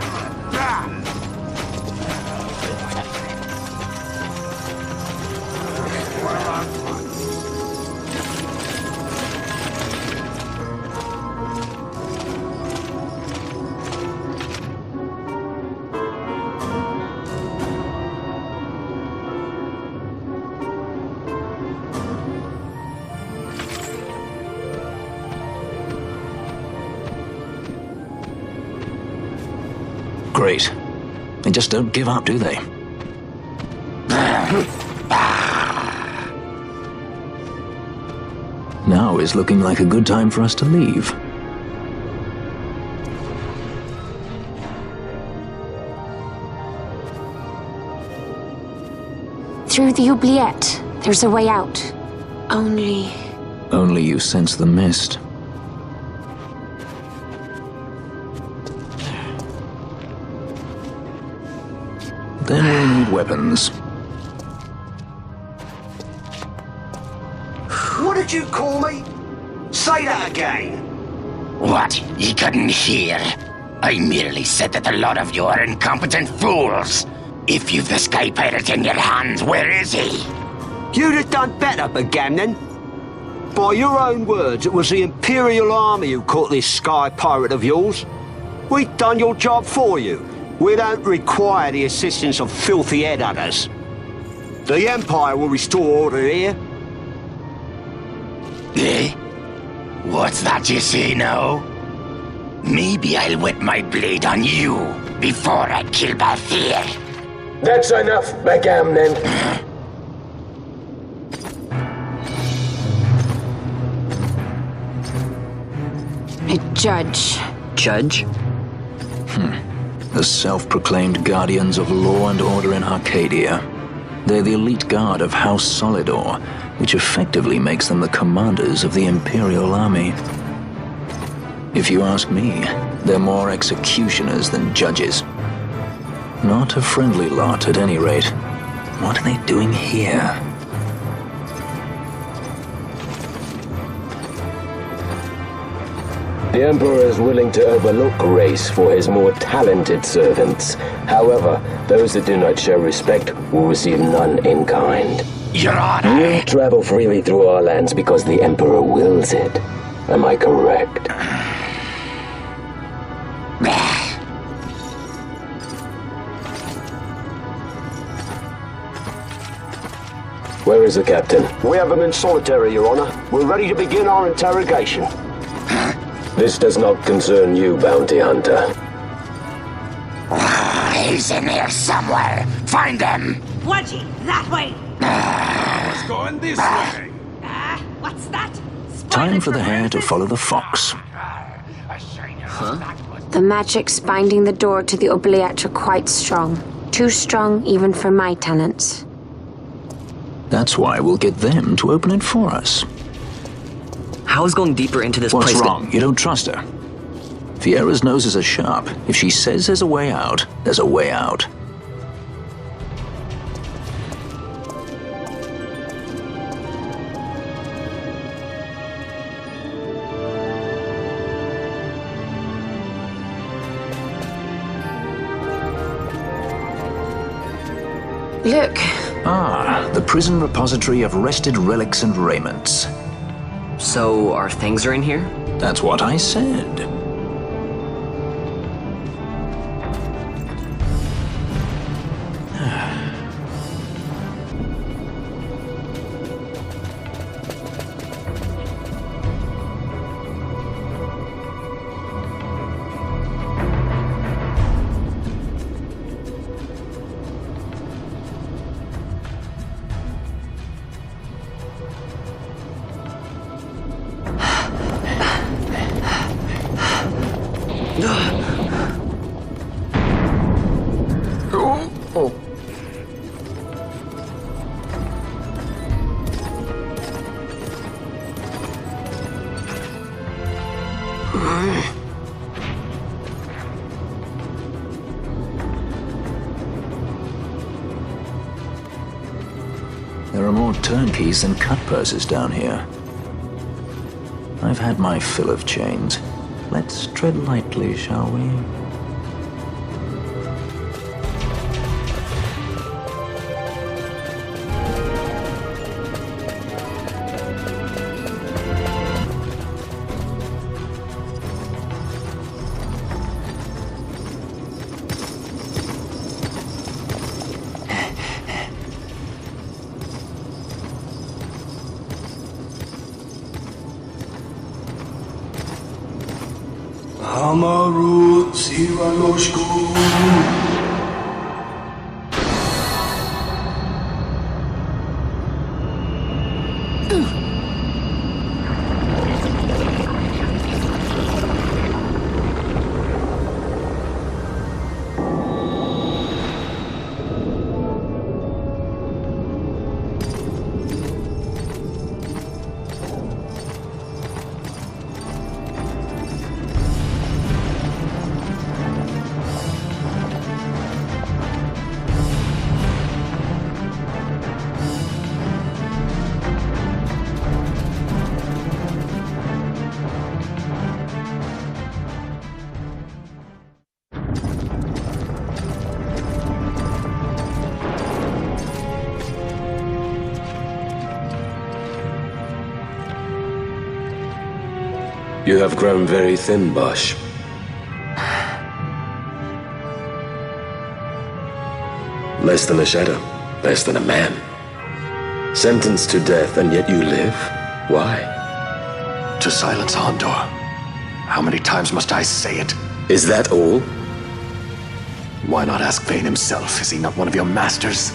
Great. They just don't give up, do they? Now is looking like a good time for us to leave. Through the oubliette, there's a way out. Only... Only you sense the mist. Then we'll need weapons. What did you call me? Say that again. What? You couldn't hear? I merely said that a lot of you are incompetent fools. If you've the Sky Pirate in your hands, where is he? You'd have done better, Bagamnon. By your own words, it was the Imperial Army who caught this Sky Pirate of yours. We've done your job for you. We don't require the assistance of filthy headhunters. The Empire will restore order here. Eh? What's that you say now? Maybe I'll wet my blade on you before I kill Balthier. That's enough, Bagamnon. a judge. Judge? The self-proclaimed guardians of law and order in Arcadia. They're the elite guard of House Solidor, which effectively makes them the commanders of the Imperial Army. If you ask me, they're more executioners than judges. Not a friendly lot, at any rate. What are they doing here? The Emperor is willing to overlook grace for his more talented servants. However, those that do not show respect will receive none in kind. Your Honor! You travel freely through our lands because the Emperor wills it. Am I correct? Where is the captain? We have him in solitary, Your Honor. We're ready to begin our interrogation. This does not concern you, bounty hunter. He's in here somewhere. Find him! Wedgie, that way! What's going this way? What's that? Time for the hare to follow the fox. The magics binding the door to the oubliette are quite strong. Too strong even for my tenants. That's why we'll get them to open it for us. How is going deeper into this place? What's wrong? You don't trust her? Fiera's noses are sharp. If she says there's a way out, there's a way out. Look. Ah, the prison repository of wrested relics and raiments. So, our things are in here? That's what I said. There are more turnkeys than cut purses down here. I've had my fill of chains. Let's tread lightly, shall we? Amaru Sivaloshku. You have grown very thin, Bosch. Less than a shadow, less than a man. Sentenced to death, and yet you live? Why? To silence Hondor. How many times must I say it? Is that all? Why not ask Vane himself? Is he not one of your masters?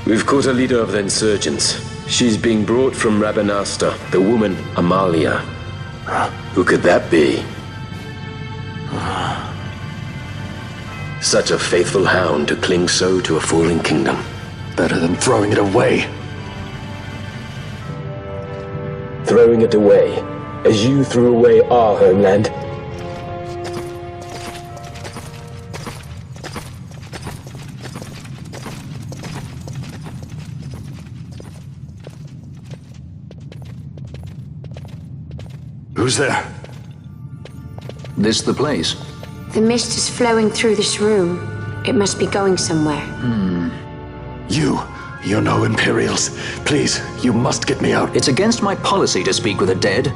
We've caught a leader of the insurgents. She's being brought from Rabanasta, the woman Amalia. Who could that be? Such a faithful hound to cling so to a falling kingdom. Better than throwing it away. Throwing it away, as you threw away our homeland. Who's there? This the place? The mist is flowing through this room. It must be going somewhere. You're no Imperials. Please, you must get me out. It's against my policy to speak with the dead,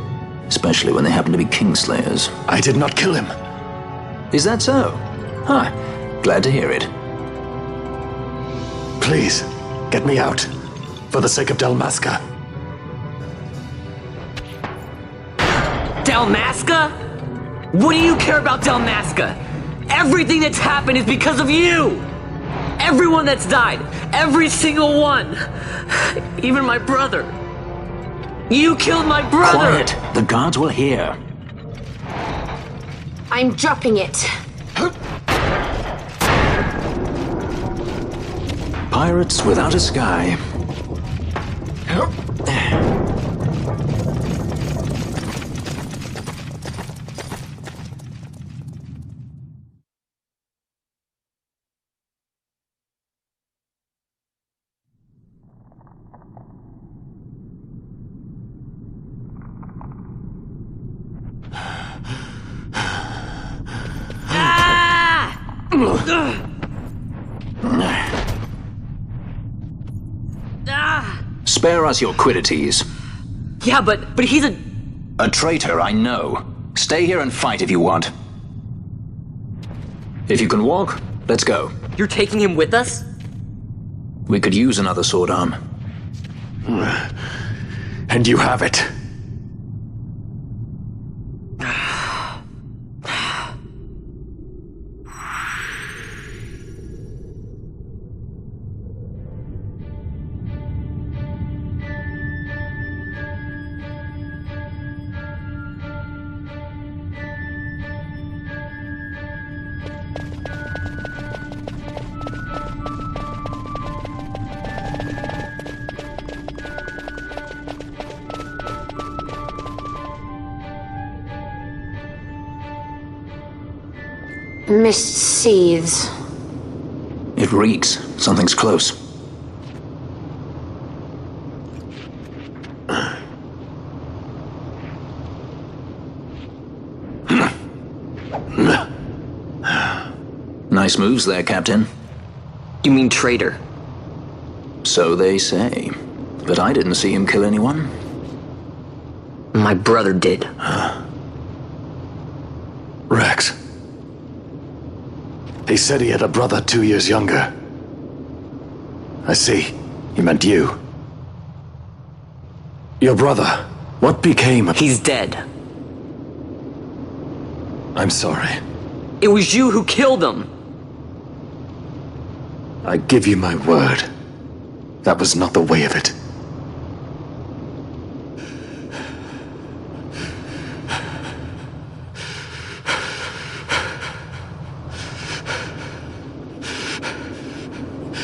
especially when they happen to be Kingslayers. I did not kill him. Is that so? Huh. Glad to hear it. Please, get me out. For the sake of Dalmasca. Dalmasca? What do you care about Dalmasca? Everything that's happened is because of you! Everyone that's died, every single one! Even my brother. You killed my brother! Quiet! The guards will hear. I'm dropping it. Pirates without a sky. Spare us your quiddities. Yeah, but he's a... A traitor, I know. Stay here and fight if you want. If you can walk, let's go. You're taking him with us? We could use another sword arm. And you have it. Mist seethes. It reeks. Something's close. Nice moves there, Captain. You mean traitor? So they say. But I didn't see him kill anyone. My brother did. Rex. He said he had a brother 2 years younger. I see. He meant you. Your brother. What became of... He's dead. I'm sorry. It was you who killed him. I give you my word. That was not the way of it.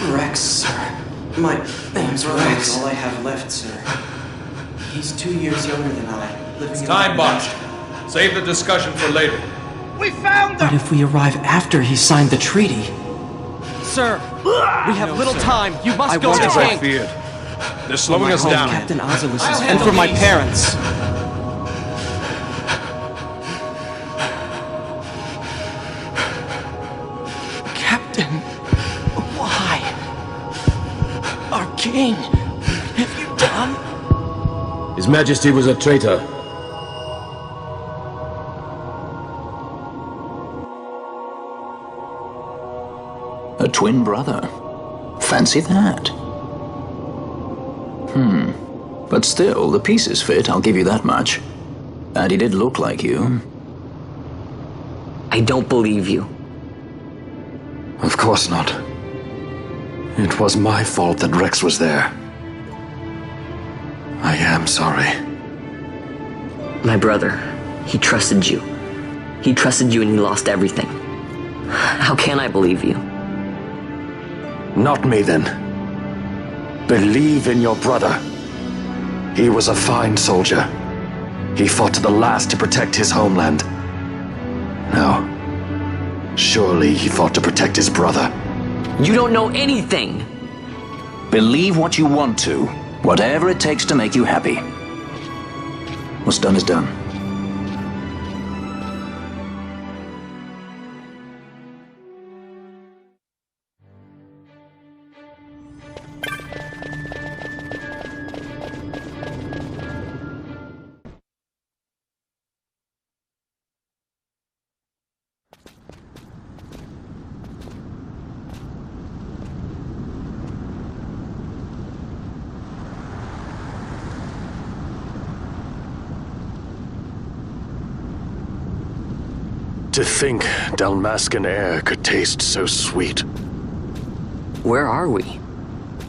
Rex, sir. My name's Rex. All I have left, sir. He's 2 years younger than I. Living in Time box. Save the discussion for later. We found him! But if we arrive after he signed the treaty... Sir, we have little time. You must go to As the I king. feared. They're slowing us down. Captain Ozilus's and for my parents. Captain, why? Our king, have you done? His Majesty was a traitor. A twin brother. Fancy that. But still, the pieces fit, I'll give you that much. And he did look like you. I don't believe you. Of course not. It was my fault that Rex was there. I am sorry. My brother, he trusted you. He trusted you and he lost everything. How can I believe you? Not me, then. Believe in your brother. He was a fine soldier. He fought to the last to protect his homeland. Now, surely he fought to protect his brother. You don't know anything! Believe what you want to, whatever it takes to make you happy. What's done is done. To think Dalmascan air could taste so sweet. Where are we?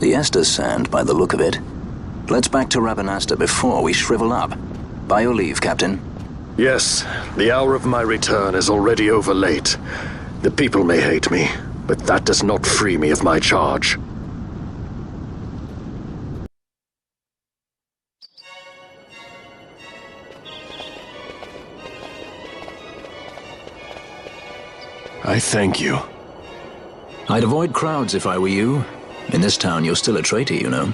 The Estes Sand, by the look of it. Let's back to Rabanasta before we shrivel up. By your leave, Captain. Yes, the hour of my return is already over late. The people may hate me, but that does not free me of my charge. I thank you. I'd avoid crowds if I were you. In this town, you're still a traitor, you know.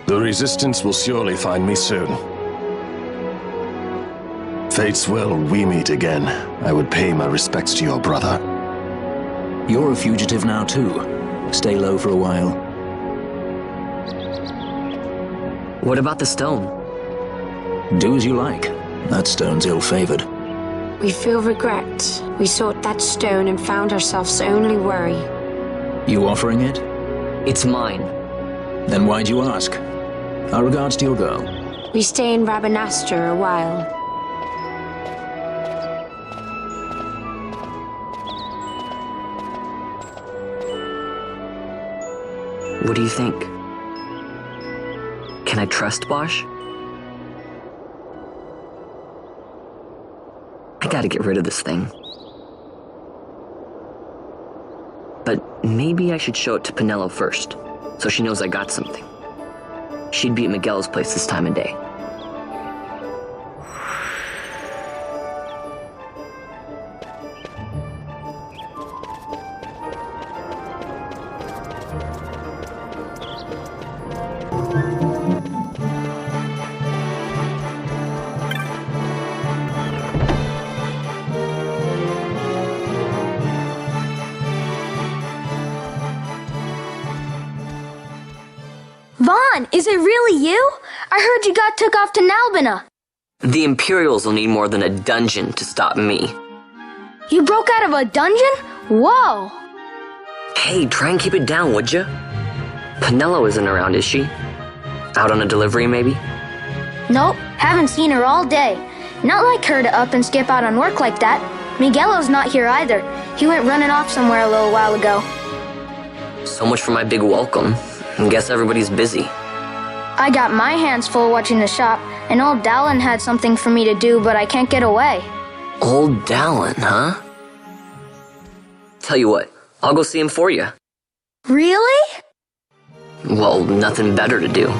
The Resistance will surely find me soon. Fate's will, we meet again. I would pay my respects to your brother. You're a fugitive now, too. Stay low for a while. What about the stone? Do as you like. That stone's ill-favored. We feel regret. We sought that stone and found ourselves only worry. You offering it? It's mine. Then why'd you ask? Our regards to your girl. We stay in Rabanasta a while. What do you think? Can I trust Bosch? I gotta get rid of this thing. But maybe I should show it to Pinello first, so she knows I got something. She'd be at Miguel's place this time of day. Vaughn, is it really you? I heard you got took off to Nalbina. The Imperials will need more than a dungeon to stop me. You broke out of a dungeon? Whoa! Hey, try and keep it down, would ya? Penelo isn't around, is she? Out on a delivery, maybe? Nope, haven't seen her all day. Not like her to up and skip out on work like that. Miguelo's not here either. He went running off somewhere a little while ago. So much for my big welcome. I guess everybody's busy. I got my hands full watching the shop, and old Dallin had something for me to do, but I can't get away. Old Dallin, huh? Tell you what, I'll go see him for you. Really? Well, nothing better to do.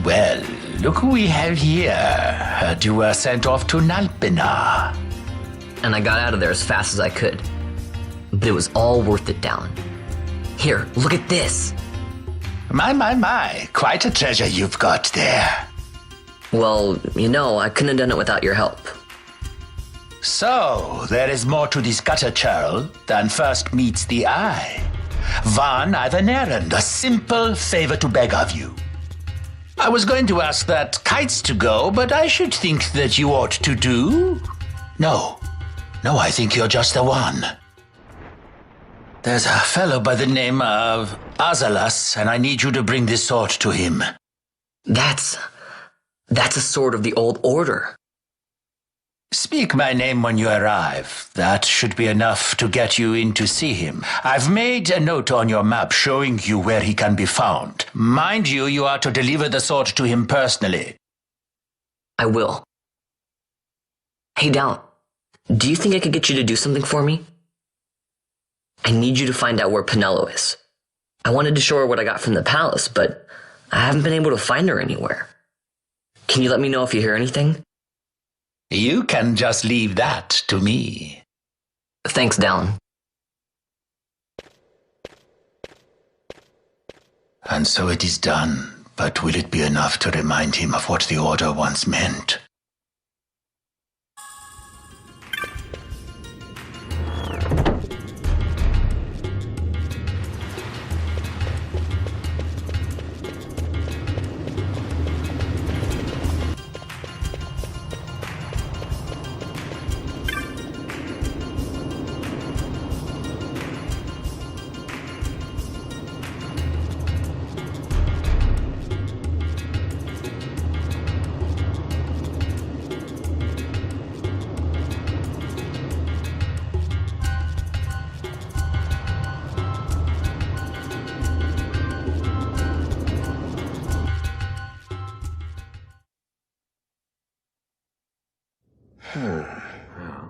Well, look who we have here. Heard you were sent off to Nalbina. And I got out of there as fast as I could. But it was all worth it, Dallin. Here, look at this. My. Quite a treasure you've got there. Well, you know, I couldn't have done it without your help. So, there is more to this gutter churl than first meets the eye. Vaughn, I've an errand, a simple favor to beg of you. I was going to ask that Kites to go, but I should think that you ought to do. No, I think you're just the one. There's a fellow by the name of Azalas, and I need you to bring this sword to him. That's a sword of the old order. Speak my name when you arrive. That should be enough to get you in to see him. I've made a note on your map showing you where he can be found. Mind you, you are to deliver the sword to him personally. I will. Hey, Dallin, do you think I could get you to do something for me? I need you to find out where Penelo is. I wanted to show her what I got from the palace, but I haven't been able to find her anywhere. Can you let me know if you hear anything? You can just leave that to me. Thanks, Dallin. And so it is done, but will it be enough to remind him of what the Order once meant?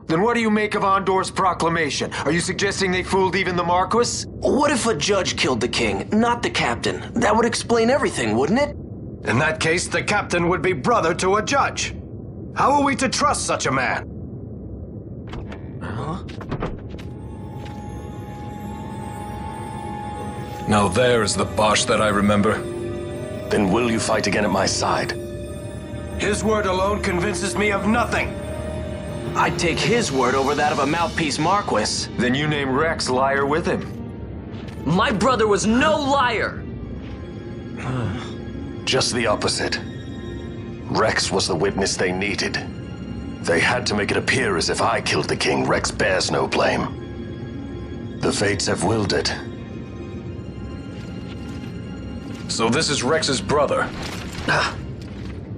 Then what do you make of Andor's proclamation? Are you suggesting they fooled even the Marquis? What if a judge killed the king, not the captain? That would explain everything, wouldn't it? In that case, the captain would be brother to a judge. How are we to trust such a man? Huh? Now there is the Bosch that I remember. Then will you fight again at my side? His word alone convinces me of nothing. I'd take his word over that of a mouthpiece Marquis. Then you name Rex liar with him. My brother was no liar! Just the opposite. Rex was the witness they needed. They had to make it appear as if I killed the king. Rex bears no blame. The fates have willed it. So this is Rex's brother.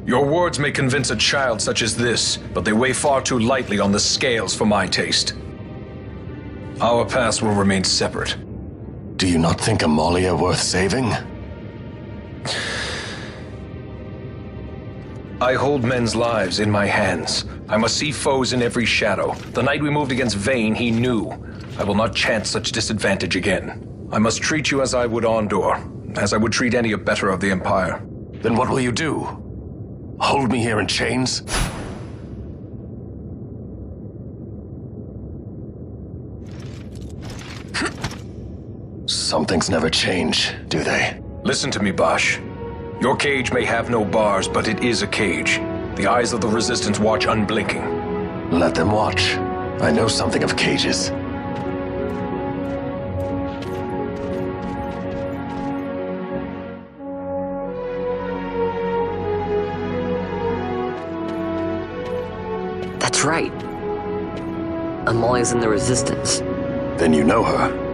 Your words may convince a child such as this, but they weigh far too lightly on the scales for my taste. Our past will remain separate. Do you not think Amalia worth saving? I hold men's lives in my hands. I must see foes in every shadow. The night we moved against Vayne, he knew. I will not chance such disadvantage again. I must treat you as I would Andor. as I would treat any abettor of the Empire. Then what will you do? Hold me here in chains? Some things never change, do they? Listen to me, Bosch. Your cage may have no bars, but it is a cage. The eyes of the Resistance watch unblinking. Let them watch. I know something of cages. That's right. Amalia's in the Resistance. Then you know her?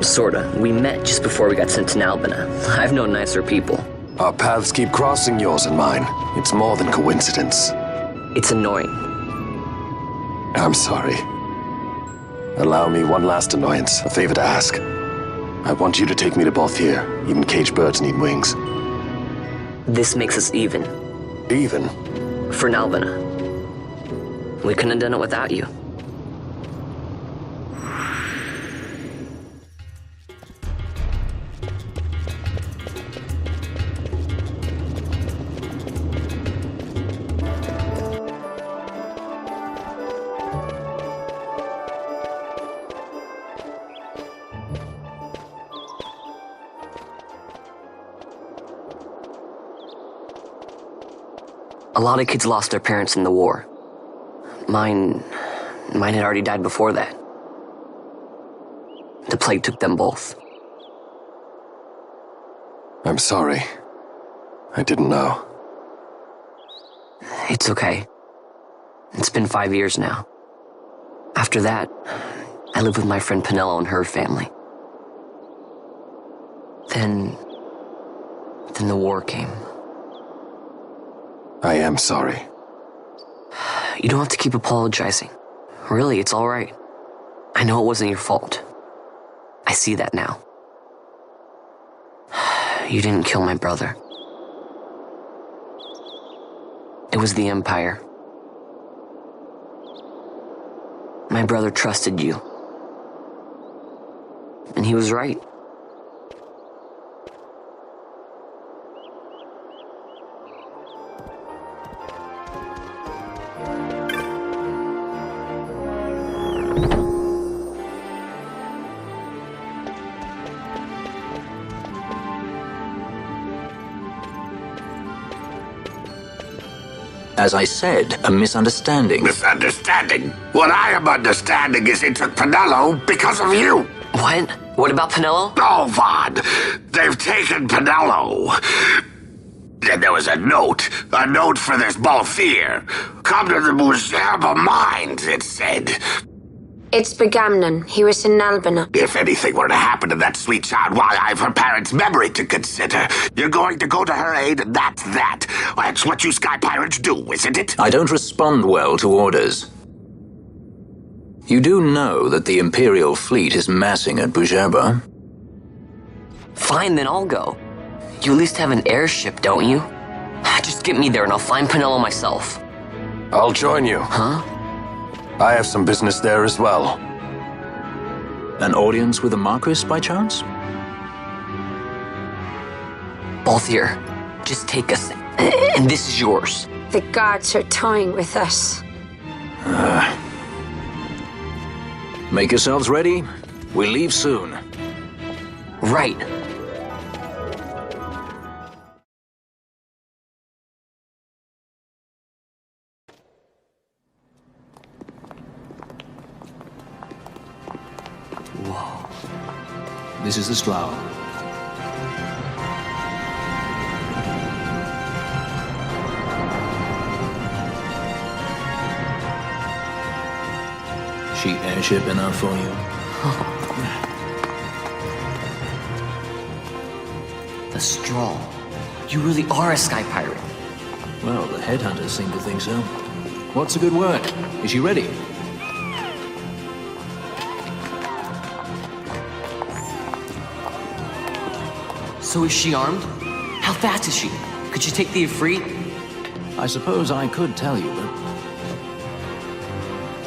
Sorta. We met just before we got sent to Nalbina. I've known nicer people. Our paths keep crossing, yours and mine. It's more than coincidence. It's annoying. I'm sorry. Allow me one last annoyance, a favor to ask. I want you to take me to Balthier. Even caged birds need wings. This makes us even. Even? For Nalbina. We couldn't have done it without you. A lot of kids lost their parents in the war. Mine had already died before that. The plague took them both. I'm sorry. I didn't know. It's okay. It's been 5 years now. After that, I lived with my friend Pinello and her family. Then the war came. I am sorry. You don't have to keep apologizing. Really, it's all right. I know it wasn't your fault. I see that now. You didn't kill my brother. It was the Empire. My brother trusted you. And he was right. As I said, a misunderstanding. Misunderstanding? What I am understanding is he took Pinello because of you. What? What about Pinello? Oh, Vaughn. They've taken Pinello. And there was a note for this Balthier. Come to the Muserba Mines, it said. It's Begamnon. He was in Nalbina. If anything were to happen to that sweet child while I've her parents' memory to consider, you're going to go to her aid, and that's that. That's what you sky pirates do, isn't it? I don't respond well to orders. You do know that the Imperial fleet is massing at Bujerba? Fine, then I'll go. You at least have an airship, don't you? Just get me there and I'll find Pinello myself. I'll join you. Huh? I have some business there as well. An audience with the Marquis, by chance? Balthier, just take us, and this is yours. The guards are toying with us. Make yourselves ready. We leave soon. Right. This is the Slough. She airship enough for you? The Straw. You really are a sky pirate. Well, the headhunters seem to think so. What's a good word? Is she ready? So is she armed? How fast is she? Could she take the Ifrit? I suppose I could tell you, but...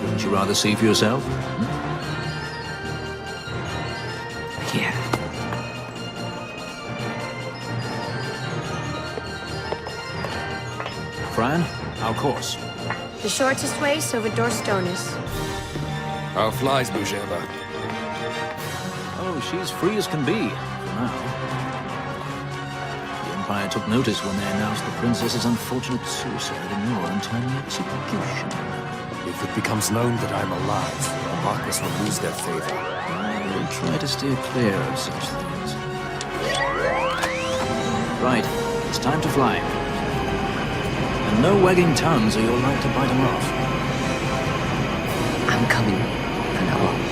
wouldn't you rather see for yourself? Yeah. Fran. Our course. The shortest way is over Dorstones. How flies Bujeva? Oh, she's free as can be, for now. The Empire took notice when they announced the princess's unfortunate suicide in your untimely execution. If it becomes known that I'm alive, the Marquis will lose their favor. We'll try to steer clear of such things. Right, it's time to fly. And no wagging tongues or you'll like to bite them off. I'm coming, Vanilla.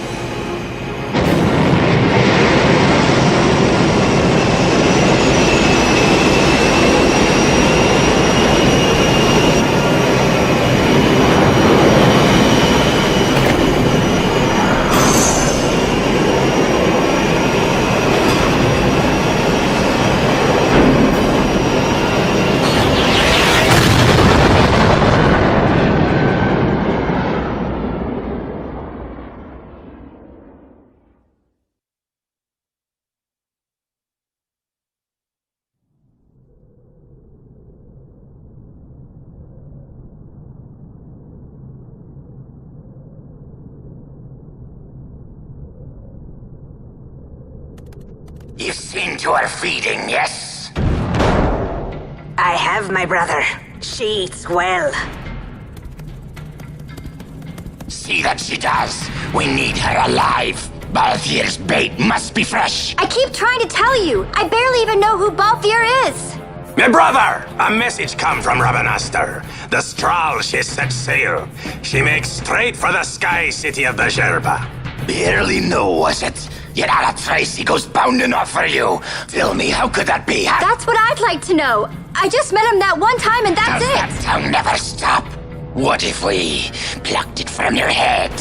You've seen to her feeding, yes? I have, my brother. She eats well. See that she does. We need her alive. Balthier's bait must be fresh. I keep trying to tell you. I barely even know who Balthier is. My brother! A message come from Rabanastor. The Strahl she set sail. She makes straight for the sky city of the Gerba. Barely know, was it? Yet Ala Tracy goes bounding off for you. Tell me, how could that be? That's what I'd like to know. I just met him that one time and that's Does it. that tongue never stop? What if we plucked it from your head?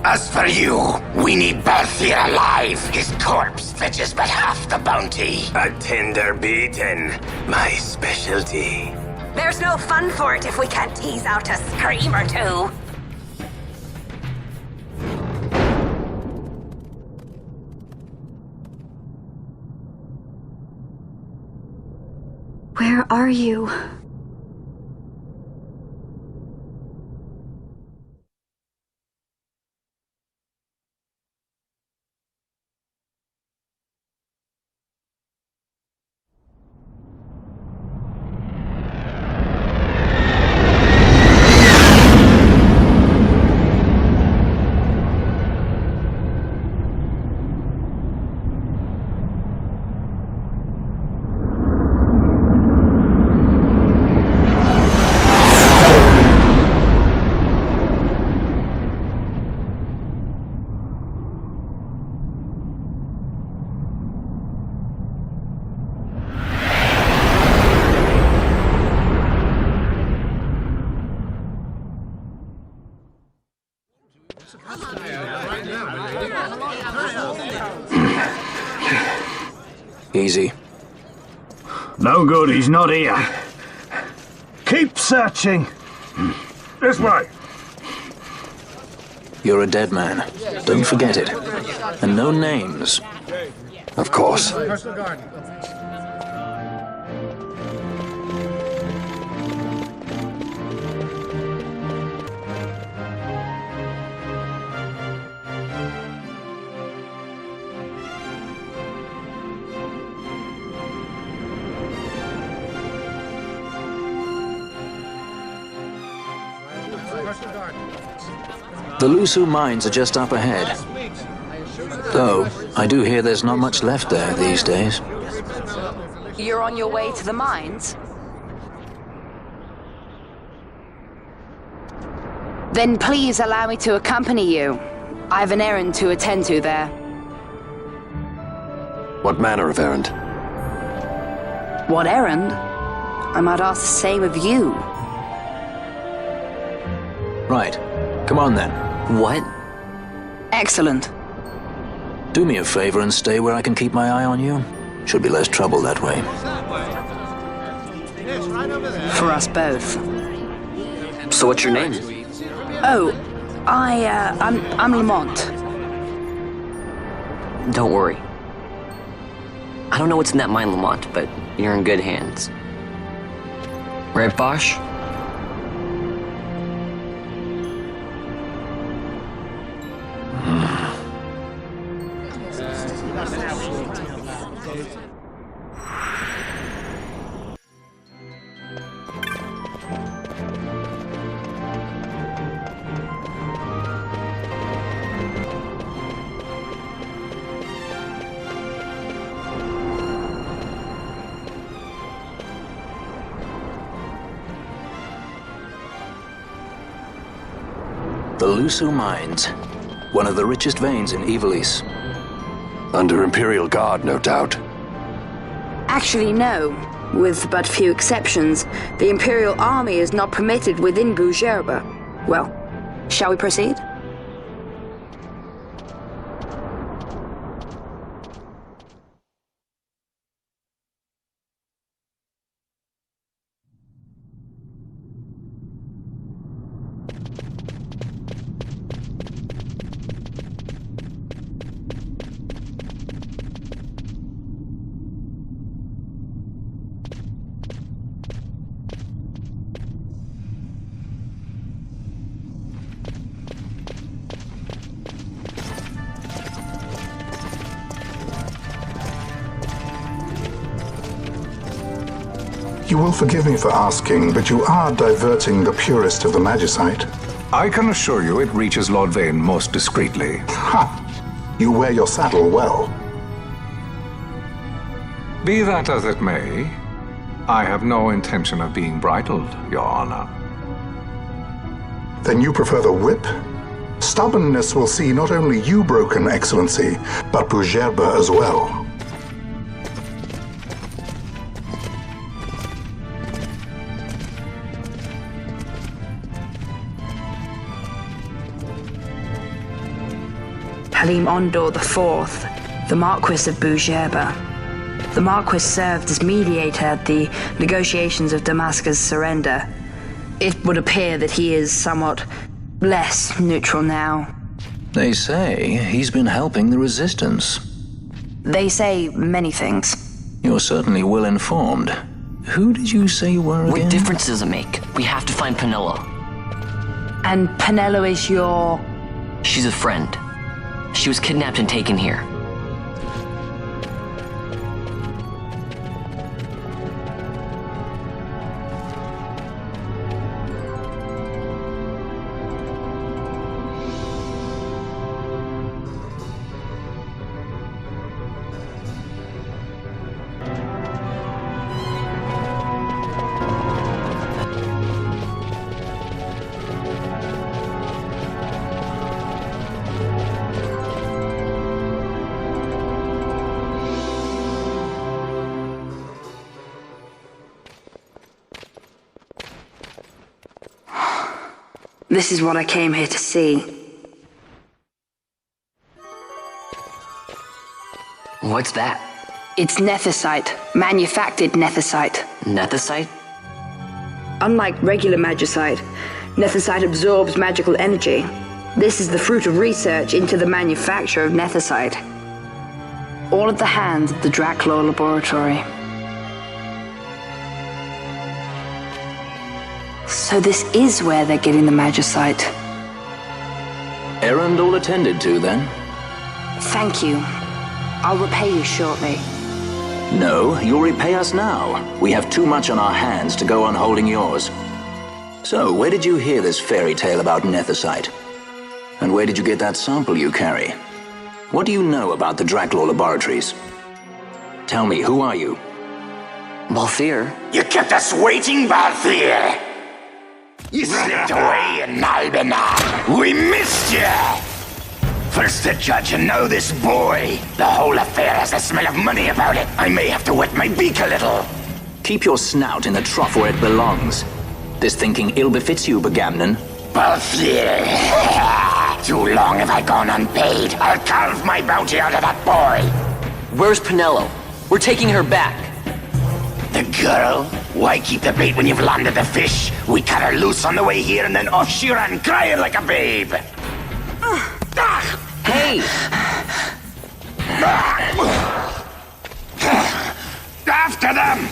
As for you, we need Balthier alive. His corpse fetches but half the bounty. A tender beaten, my specialty. There's no fun for it if we can't tease out a scream or two. Where are you? Easy. No good, he's not here. Keep searching. This way. You're a dead man. Don't forget it. And no names. Of course. The Lusu mines are just up ahead. Though, I do hear there's not much left there these days. You're on your way to the mines? Then please allow me to accompany you. I have an errand to attend to there. What manner of errand? What errand? I might ask the same of you. Right. Come on then. What? Excellent. Do me a favor and stay where I can keep my eye on you. Should be less trouble that way. For us both. So what's your name? Oh, I'm Lamont. Don't worry. I don't know what's in that mine, Lamont, but you're in good hands. Right, Bosch? The Lusu Mines, one of the richest veins in Ivalice. Under Imperial Guard, no doubt. Actually, no. With but few exceptions, the Imperial Army is not permitted within Bujerba. Well, shall we proceed? You will forgive me for asking, but you are diverting the purest of the Magicite. I can assure you it reaches Lord Vane most discreetly. Ha! You wear your saddle well. Be that as it may, I have no intention of being bridled, Your Honor. Then you prefer the whip? Stubbornness will see not only you broken, Excellency, but Bujerba as well. Halim Ondor IV, the Marquis of Bujerba. The Marquis served as mediator at the negotiations of Damascus' surrender. It would appear that he is somewhat less neutral now. They say he's been helping the Resistance. They say many things. You're certainly well informed. Who did you say you were again? What difference does it make? We have to find Penelo. And Penelo is your... She's a friend. She was kidnapped and taken here. This is what I came here to see. What's that? It's nethicite. Manufactured nethicite. Nethicite? Unlike regular magicite, nethicite absorbs magical energy. This is the fruit of research into the manufacture of nethicite. All at the hands of the Draclaw Laboratory. So this is where they're getting the magicite. Errand all attended to, then? Thank you. I'll repay you shortly. No, you'll repay us now. We have too much on our hands to go on holding yours. So, where did you hear this fairy tale about nethicite? And where did you get that sample you carry? What do you know about the Draclaw Laboratories? Tell me, who are you? Balthier. You kept us waiting, Balthier! You slipped away in Albenar. We missed you! First the judge and now this boy. The whole affair has a smell of money about it. I may have to wet my beak a little. Keep your snout in the trough where it belongs. This thinking ill befits you, Begamnon. Balthier. Too long have I gone unpaid. I'll carve my bounty out of that boy. Where's Penelo? We're taking her back. The girl? Why keep the bait when you've landed the fish? We cut her loose on the way here and then off she ran crying like a babe. Hey! After them!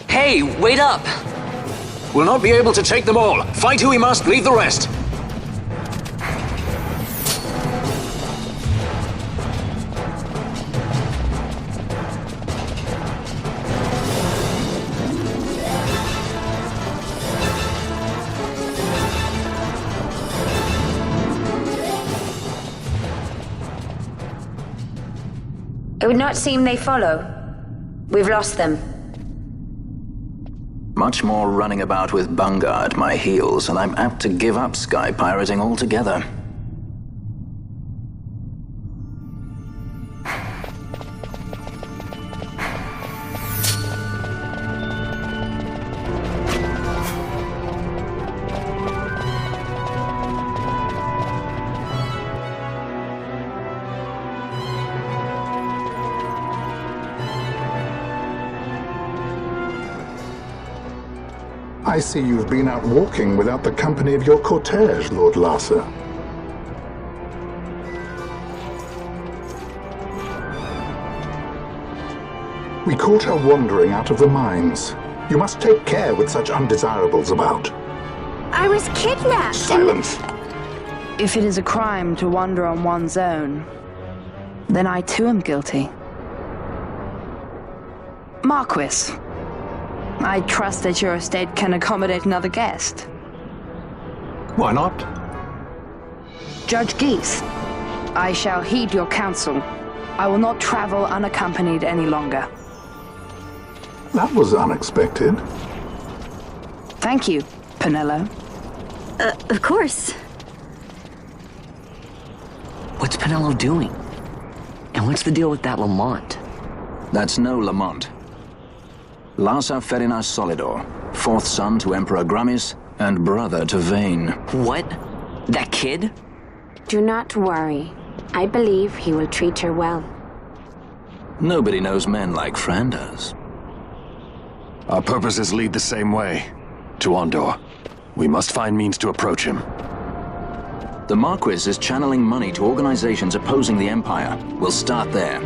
Hey, wait up! We'll not be able to take them all. Fight who we must, leave the rest. It would not seem they follow. We've lost them. Much more running about with Bunga at my heels, and I'm apt to give up sky pirating altogether. I see you've been out walking without the company of your cortege, Lord Larsa. We caught her wandering out of the mines. You must take care with such undesirables about. I was kidnapped. Silence. If it is a crime to wander on one's own, then I too am guilty. Marquis, I trust that your estate can accommodate another guest. Why not? Judge Geese, I shall heed your counsel. I will not travel unaccompanied any longer. That was unexpected. Thank you, Penelo. Of course. What's Penelo doing? And what's the deal with that Lamont? That's no Lamont. Larsa Ferinas Solidor, fourth son to Emperor Gramis and brother to Vane. What? That kid? Do not worry. I believe he will treat her well. Nobody knows men like Fran does. Our purposes lead the same way. To Ondor. We must find means to approach him. The Marquis is channeling money to organizations opposing the Empire. We'll start there.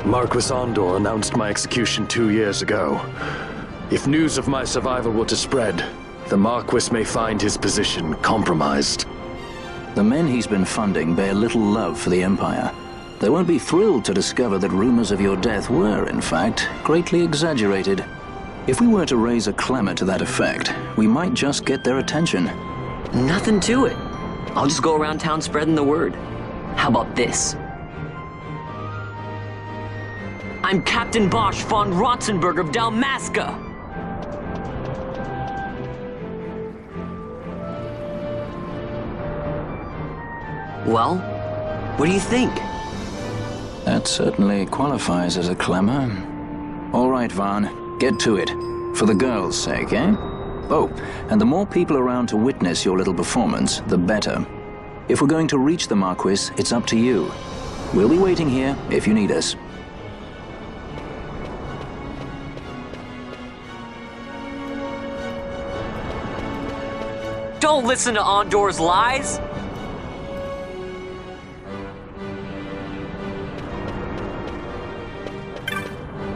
Marquis Ondor announced my execution 2 years ago. If news of my survival were to spread, the Marquis may find his position compromised. The men he's been funding bear little love for the Empire. They won't be thrilled to discover that rumors of your death were, in fact, greatly exaggerated. If we were to raise a clamor to that effect, we might just get their attention. Nothing to it. I'll just go around town spreading the word. How about this? I'm Captain Bosch von Rotzenberg of Dalmasca. Well, what do you think? That certainly qualifies as a clamor. All right, Van, get to it. For the girls' sake, eh? Oh, and the more people around to witness your little performance, the better. If we're going to reach the Marquis, it's up to you. We'll be waiting here if you need us. Don't listen to Ondor's lies!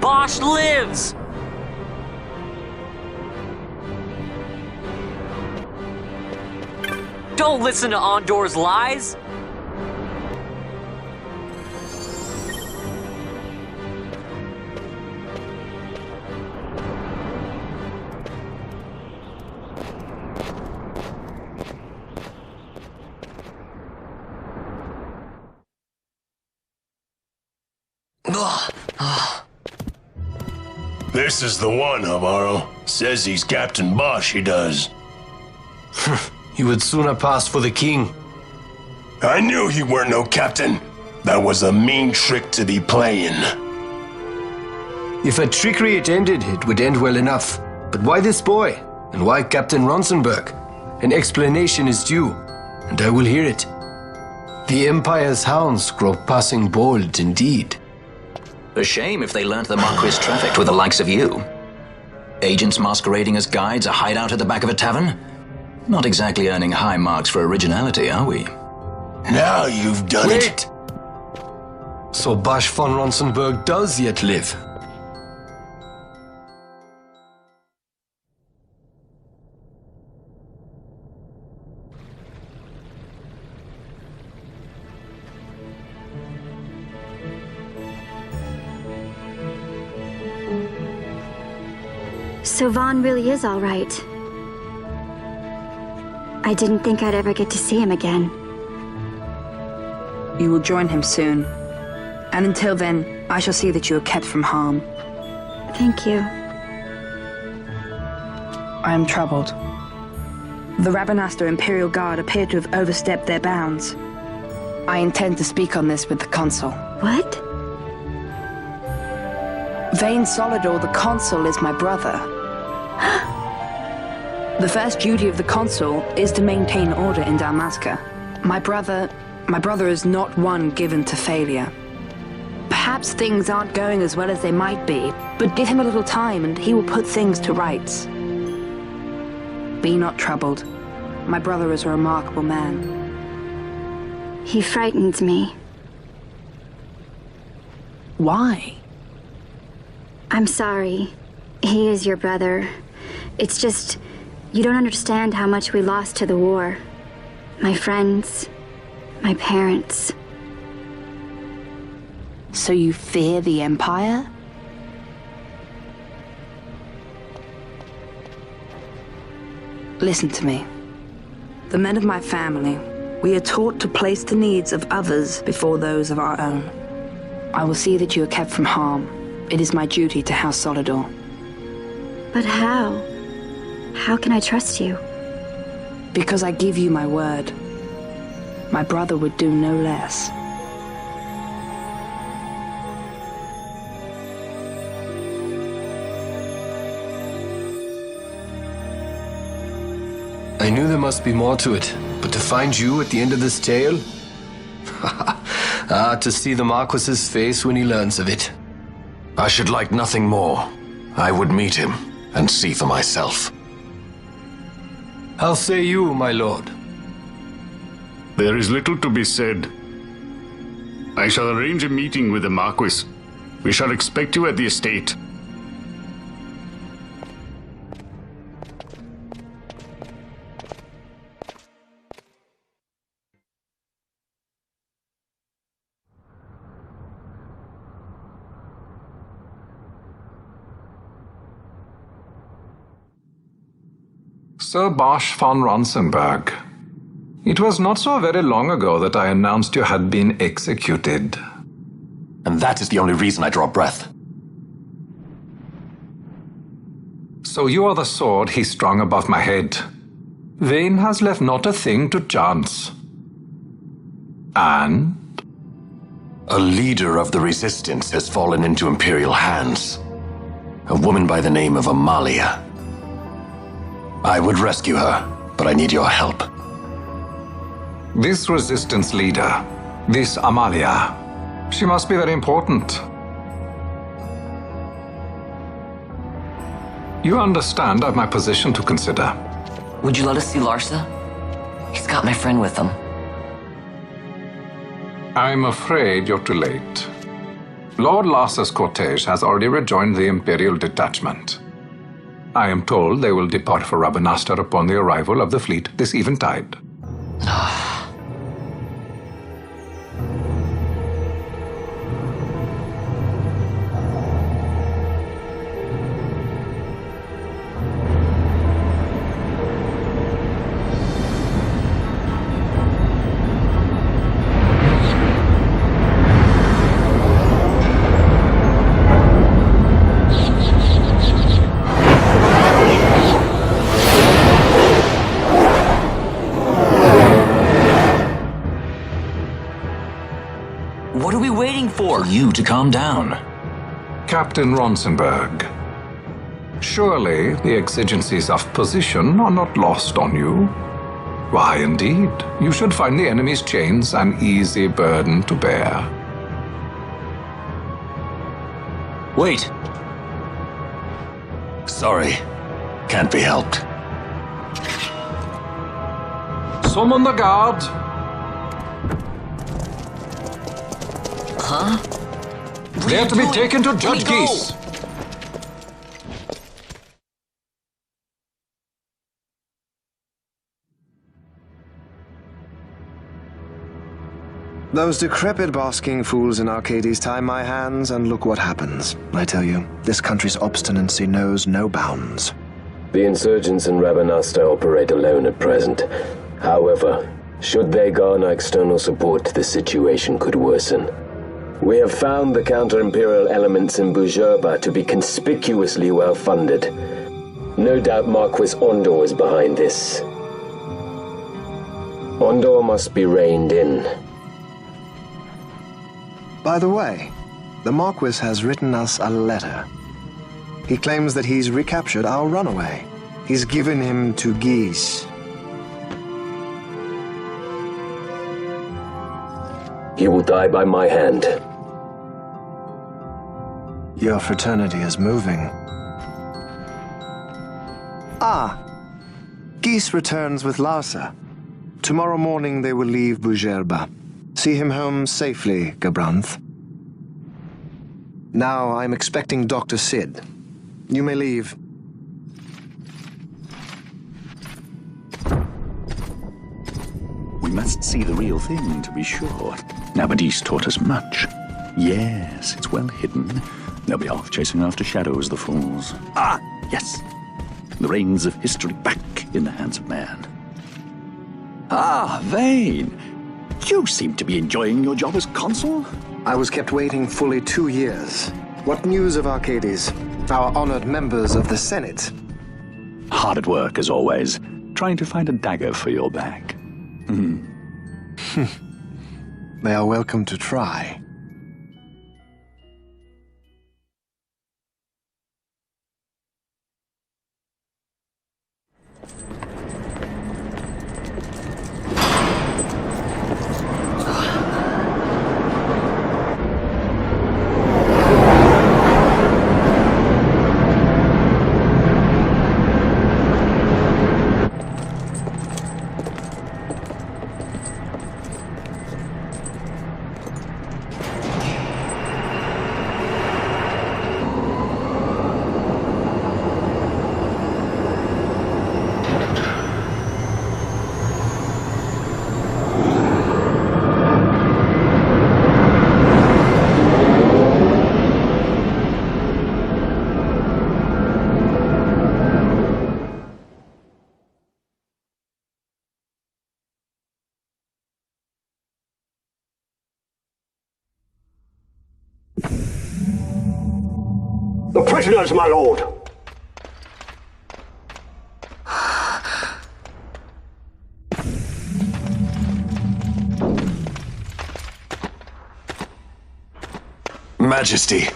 Bosch lives! Don't listen to Ondor's lies! This is the one, Amaro. Says he's Captain Bosch, he does. He would sooner pass for the king. I knew he weren't no captain. That was a mean trick to be playing. If a trickery it ended, it would end well enough. But why this boy? And why Captain Ronsenberg? An explanation is due, and I will hear it. The Empire's hounds grow passing bold indeed. A shame if they learnt the Marquis trafficked with the likes of you. Agents masquerading as guides, a hideout at the back of a tavern? Not exactly earning high marks for originality, are we? Now you've done it. Wait! So Basch von Ronsenberg does yet live? So Vaughn really is all right. I didn't think I'd ever get to see him again. You will join him soon. And until then, I shall see that you are kept from harm. Thank you. I am troubled. The Rabanastre Imperial Guard appear to have overstepped their bounds. I intend to speak on this with the Consul. What? Vane Solidor, the Consul, is my brother. The first duty of the Consul is to maintain order in Dalmasca. My brother is not one given to failure. Perhaps things aren't going as well as they might be, but give him a little time and he will put things to rights. Be not troubled. My brother is a remarkable man. He frightens me. Why? I'm sorry. He is your brother. It's just, you don't understand how much we lost to the war. My friends, my parents. So you fear the Empire? Listen to me. The men of my family, we are taught to place the needs of others before those of our own. I will see that you are kept from harm. It is my duty to House Solidor. But how? How can I trust you? Because I give you my word. My brother would do no less. I knew there must be more to it, but to find you at the end of this tale? To see the Marquis's face when he learns of it. I should like nothing more. I would meet him and see for myself. How say you, my lord? There is little to be said. I shall arrange a meeting with the Marquis. We shall expect you at the estate. Sir Basch von Ronsenberg. It was not so very long ago that I announced you had been executed. And that is the only reason I draw breath. So you are the sword he strung above my head. Vane has left not a thing to chance. And? A leader of the Resistance has fallen into Imperial hands. A woman by the name of Amalia. I would rescue her, but I need your help. This Resistance leader, this Amalia, she must be very important. You understand I've my position to consider. Would you let us see Larsa? He's got my friend with him. I'm afraid you're too late. Lord Larsa's cortege has already rejoined the Imperial detachment. I am told they will depart for Rabanastre upon the arrival of the fleet this eventide. What are we waiting for? For you to calm down. Captain Ronsenberg, surely the exigencies of position are not lost on you. Why, indeed, you should find the enemy's chains an easy burden to bear. Wait. Sorry. Can't be helped. Summon the guard. Huh? They are to be taken to Judge Geese. Those decrepit basking fools in Arcades tie my hands, and look what happens. I tell you, this country's obstinacy knows no bounds. The insurgents in Rabanasta operate alone at present. However, should they garner external support, the situation could worsen. We have found the counter-imperial elements in Bujerba to be conspicuously well-funded. No doubt Marquis Ondor is behind this. Ondor must be reined in. By the way, the Marquis has written us a letter. He claims that he's recaptured our runaway. He's given him to Geese. He will die by my hand. Your fraternity is moving. Ah, Geese returns with Larsa. Tomorrow morning they will leave Bujerba. See him home safely, Gabranth. Now I'm expecting Dr. Sid. You may leave. We must see the real thing, to be sure. Nabadis taught us much. Yes, it's well hidden. They'll be off chasing after shadows, the fools. Ah, yes. The reins of history back in the hands of man. Ah, Vane. You seem to be enjoying your job as consul? I was kept waiting fully 2 years. What news of Arcades? Our honored members of the Senate? Hard at work, as always, trying to find a dagger for your back. They are welcome to try. The prisoners, my lord! Majesty.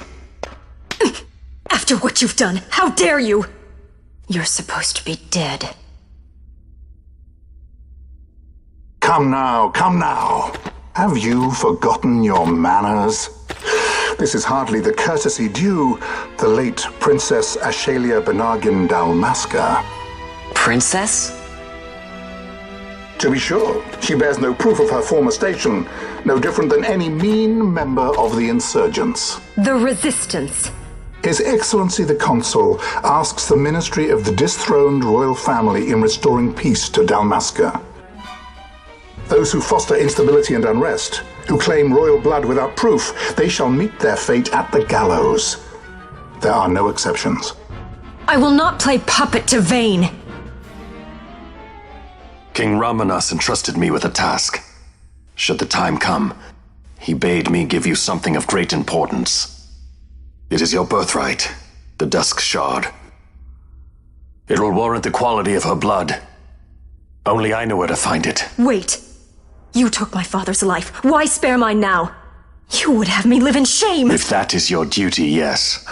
After what you've done, how dare you? You're supposed to be dead. Come now, come now. Have you forgotten your manners? This is hardly the courtesy due the late Princess Ashalia Benargin Dalmasca. Princess? To be sure, she bears no proof of her former station, no different than any mean member of the insurgents. The Resistance. His Excellency the Consul asks the ministry of the dethroned royal family in restoring peace to Dalmasca. Those who foster instability and unrest, who claim royal blood without proof, they shall meet their fate at the gallows. There are no exceptions. I will not play puppet to Vane. King Ramanas entrusted me with a task. Should the time come, he bade me give you something of great importance. It is your birthright, the Dusk Shard. It will warrant the quality of her blood. Only I know where to find it. Wait. You took my father's life. Why spare mine now? You would have me live in shame. If that is your duty, yes.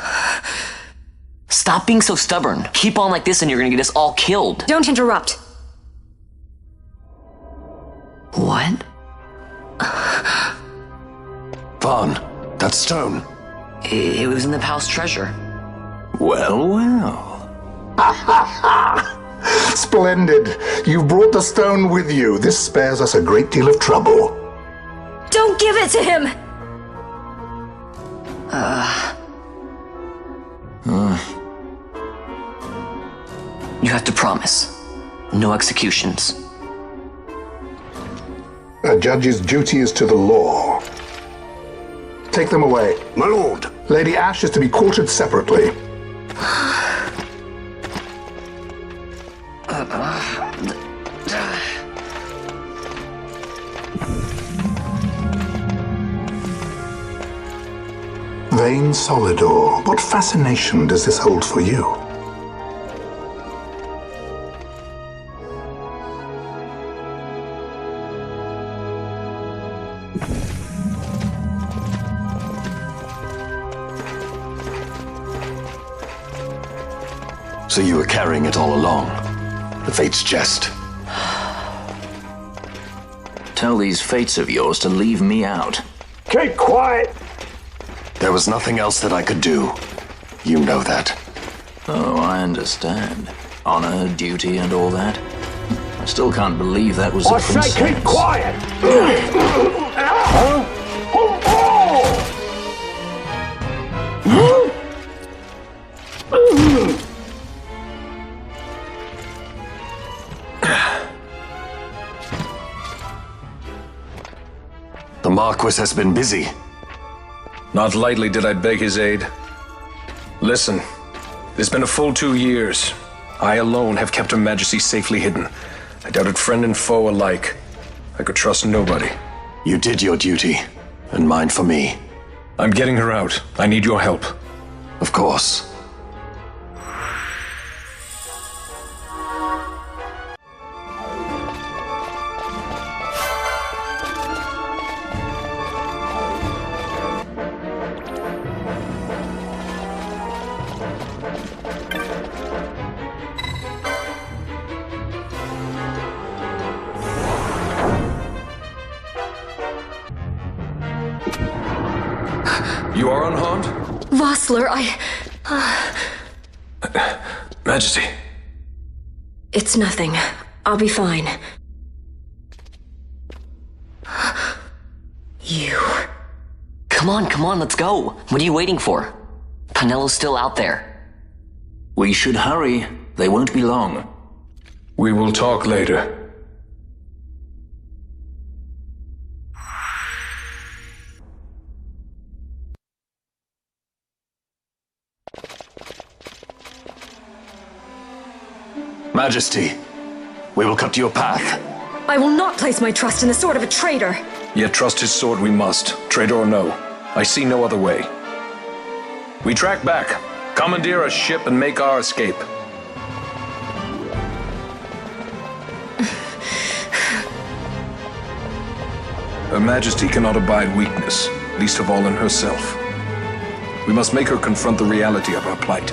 Stop being so stubborn. Keep on like this and you're gonna get us all killed. Don't interrupt. What? Vaughn, that stone. It was in the palace treasure. Well, well. Splendid. You've brought the stone with you. This spares us a great deal of trouble. Don't give it to him! You have to promise. No executions. A judge's duty is to the law. Take them away. My lord. Lady Ash is to be quartered separately. Vain Solidor, what fascination does this hold for you? So you were carrying it all along? The Fate's jest? Tell these fates of yours to leave me out. Keep quiet! There was nothing else that I could do. You know that. Oh, I understand. Honor, duty, and all that. I still can't believe that was a princess. I say keep quiet! The Marquis has been busy. Not lightly did I beg his aid. Listen, it's been a full 2 years. I alone have kept Her Majesty safely hidden. I doubted friend and foe alike. I could trust nobody. You did your duty, and mine for me. I'm getting her out. I need your help. Of course. You are unharmed? Vossler, Majesty. It's nothing. I'll be fine. You. Come on, let's go. What are you waiting for? Penello's still out there. We should hurry. They won't be long. We will talk later. Majesty, we will cut your path. I will not place my trust in the sword of a traitor. Yet trust his sword we must, traitor or no. I see no other way. We track back, commandeer a ship, and make our escape. Her Majesty cannot abide weakness, least of all in herself. We must make her confront the reality of our plight.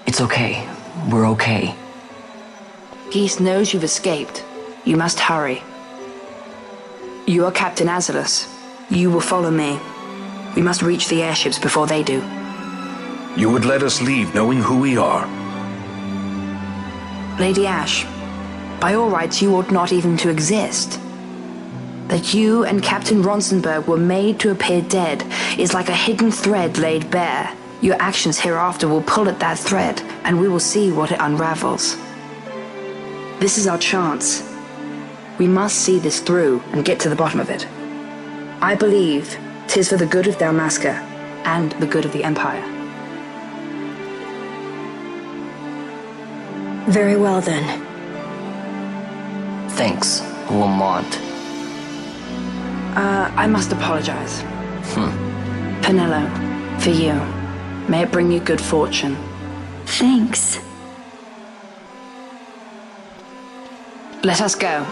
It's okay. We're okay. Geese knows you've escaped. You must hurry. You are Captain Azalus. You will follow me. We must reach the airships before they do. You would let us leave knowing who we are? Lady Ash, by all rights you ought not even to exist. That you and Captain Ronsenberg were made to appear dead is like a hidden thread laid bare. Your actions hereafter will pull at that thread, and we will see what it unravels. This is our chance. We must see this through and get to the bottom of it. I believe 'tis for the good of Dalmasca and the good of the Empire. Very well then. Thanks, Lamont. I must apologize. Penello, for you. May it bring you good fortune. Thanks. Let us go.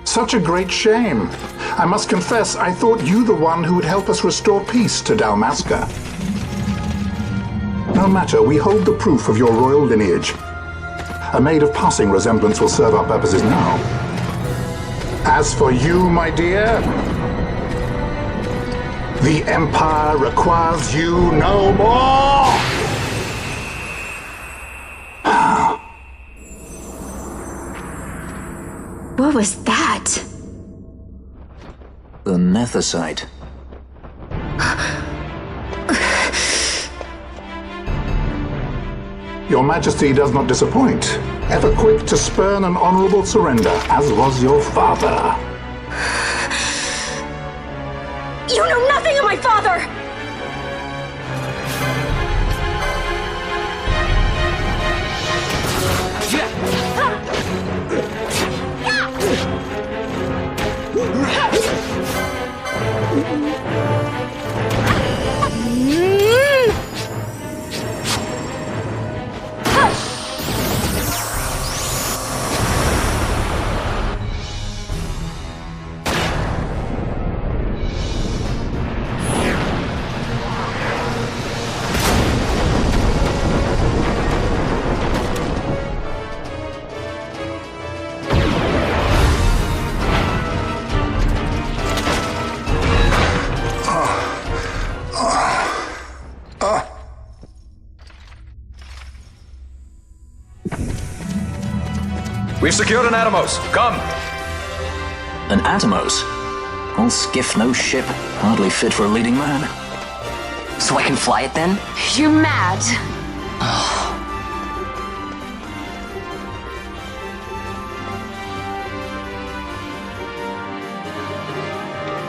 Such a great shame. I must confess, I thought you the one who would help us restore peace to Dalmasca. No matter, we hold the proof of your royal lineage. A maid of passing resemblance will serve our purposes now. As for you, my dear, the Empire requires you no more! What was that? The Nethicite. Your Majesty does not disappoint. Ever quick to spurn an honorable surrender, as was your father. You know nothing of my father! We've secured an Atomos. Come! An Atomos? All skiff, no ship. Hardly fit for a leading man. So I can fly it then? You're mad.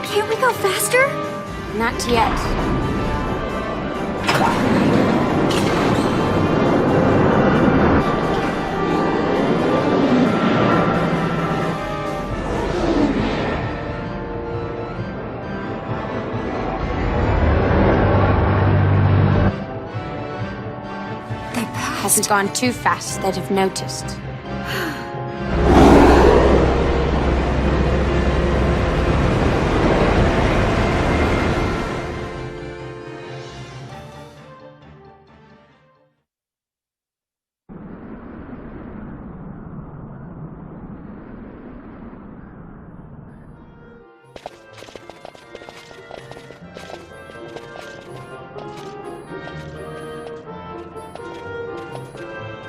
Can't we go faster? Not yet. Hasn't gone too fast, they'd have noticed.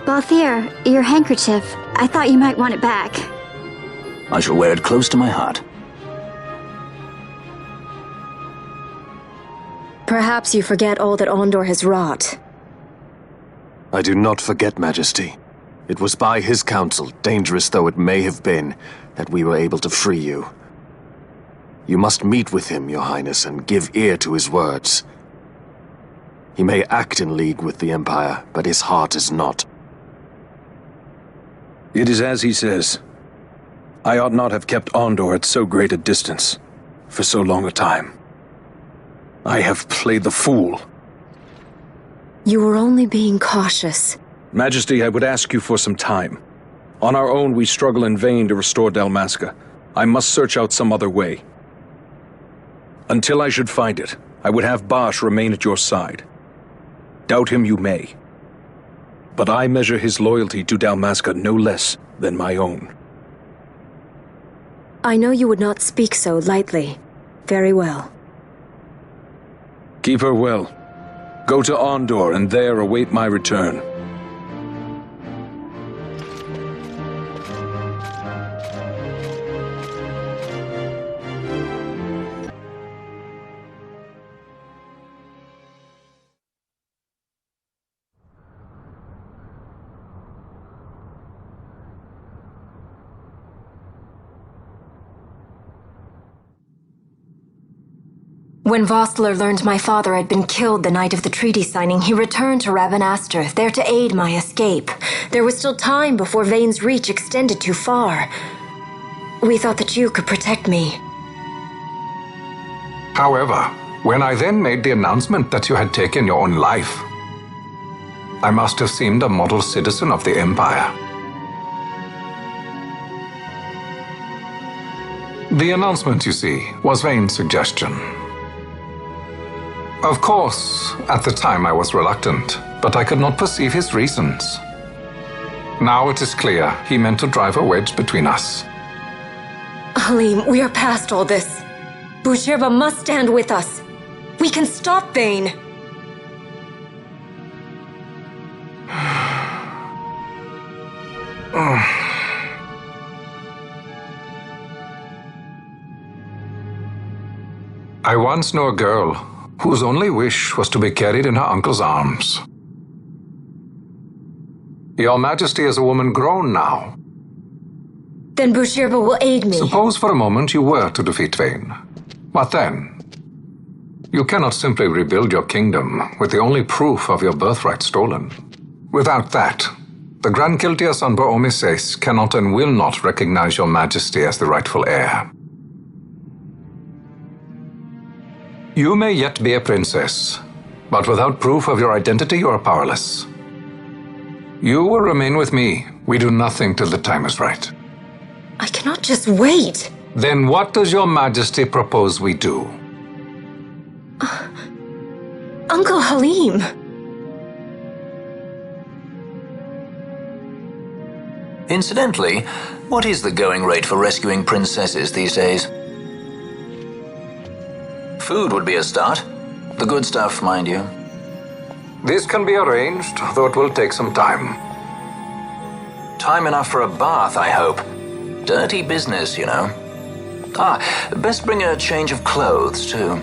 Balthier, your handkerchief. I thought you might want it back. I shall wear it close to my heart. Perhaps you forget all that Ondor has wrought. I do not forget, Majesty. It was by his counsel, dangerous though it may have been, that we were able to free you. You must meet with him, Your Highness, and give ear to his words. He may act in league with the Empire, but his heart is not. It is as he says. I ought not have kept Ondor at so great a distance, for so long a time. I have played the fool. You were only being cautious. Majesty, I would ask you for some time. On our own, we struggle in vain to restore Dalmasca. I must search out some other way. Until I should find it, I would have Bosch remain at your side. Doubt him you may. But I measure his loyalty to Dalmasca no less than my own. I know you would not speak so lightly. Very well. Keep her well. Go to Ondor and there await my return. When Vossler learned my father had been killed the night of the treaty signing, he returned to Rabanastre, there to aid my escape. There was still time before Vane's reach extended too far. We thought that you could protect me. However, when I then made the announcement that you had taken your own life, I must have seemed a model citizen of the Empire. The announcement, you see, was Vane's suggestion. Of course, at the time I was reluctant, but I could not perceive his reasons. Now it is clear he meant to drive a wedge between us. Halim, we are past all this. Boucherba must stand with us. We can stop Vane. I once knew a girl whose only wish was to be carried in her uncle's arms. Your Majesty is a woman grown now. Then Boucherba will aid me. Suppose for a moment you were to defeat Vane. What then? You cannot simply rebuild your kingdom with the only proof of your birthright stolen. Without that, the Grand Kiltias on Bo-Omises cannot and will not recognize your Majesty as the rightful heir. You may yet be a princess, but without proof of your identity, you are powerless. You will remain with me. We do nothing till the time is right. I cannot just wait. Then what does your Majesty propose we do? Uncle Halim. Incidentally, what is the going rate for rescuing princesses these days? Food would be a start. The good stuff, mind you. This can be arranged, though it will take some time. Time enough for a bath, I hope. Dirty business, you know. Best bring a change of clothes, too.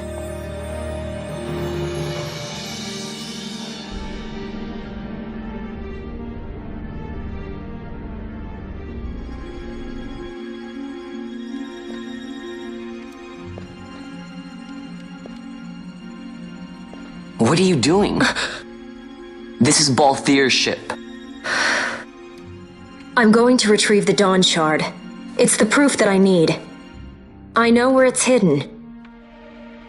What are you doing? This is Balthier's ship. I'm going to retrieve the Dawn Shard. It's the proof that I need. I know where it's hidden.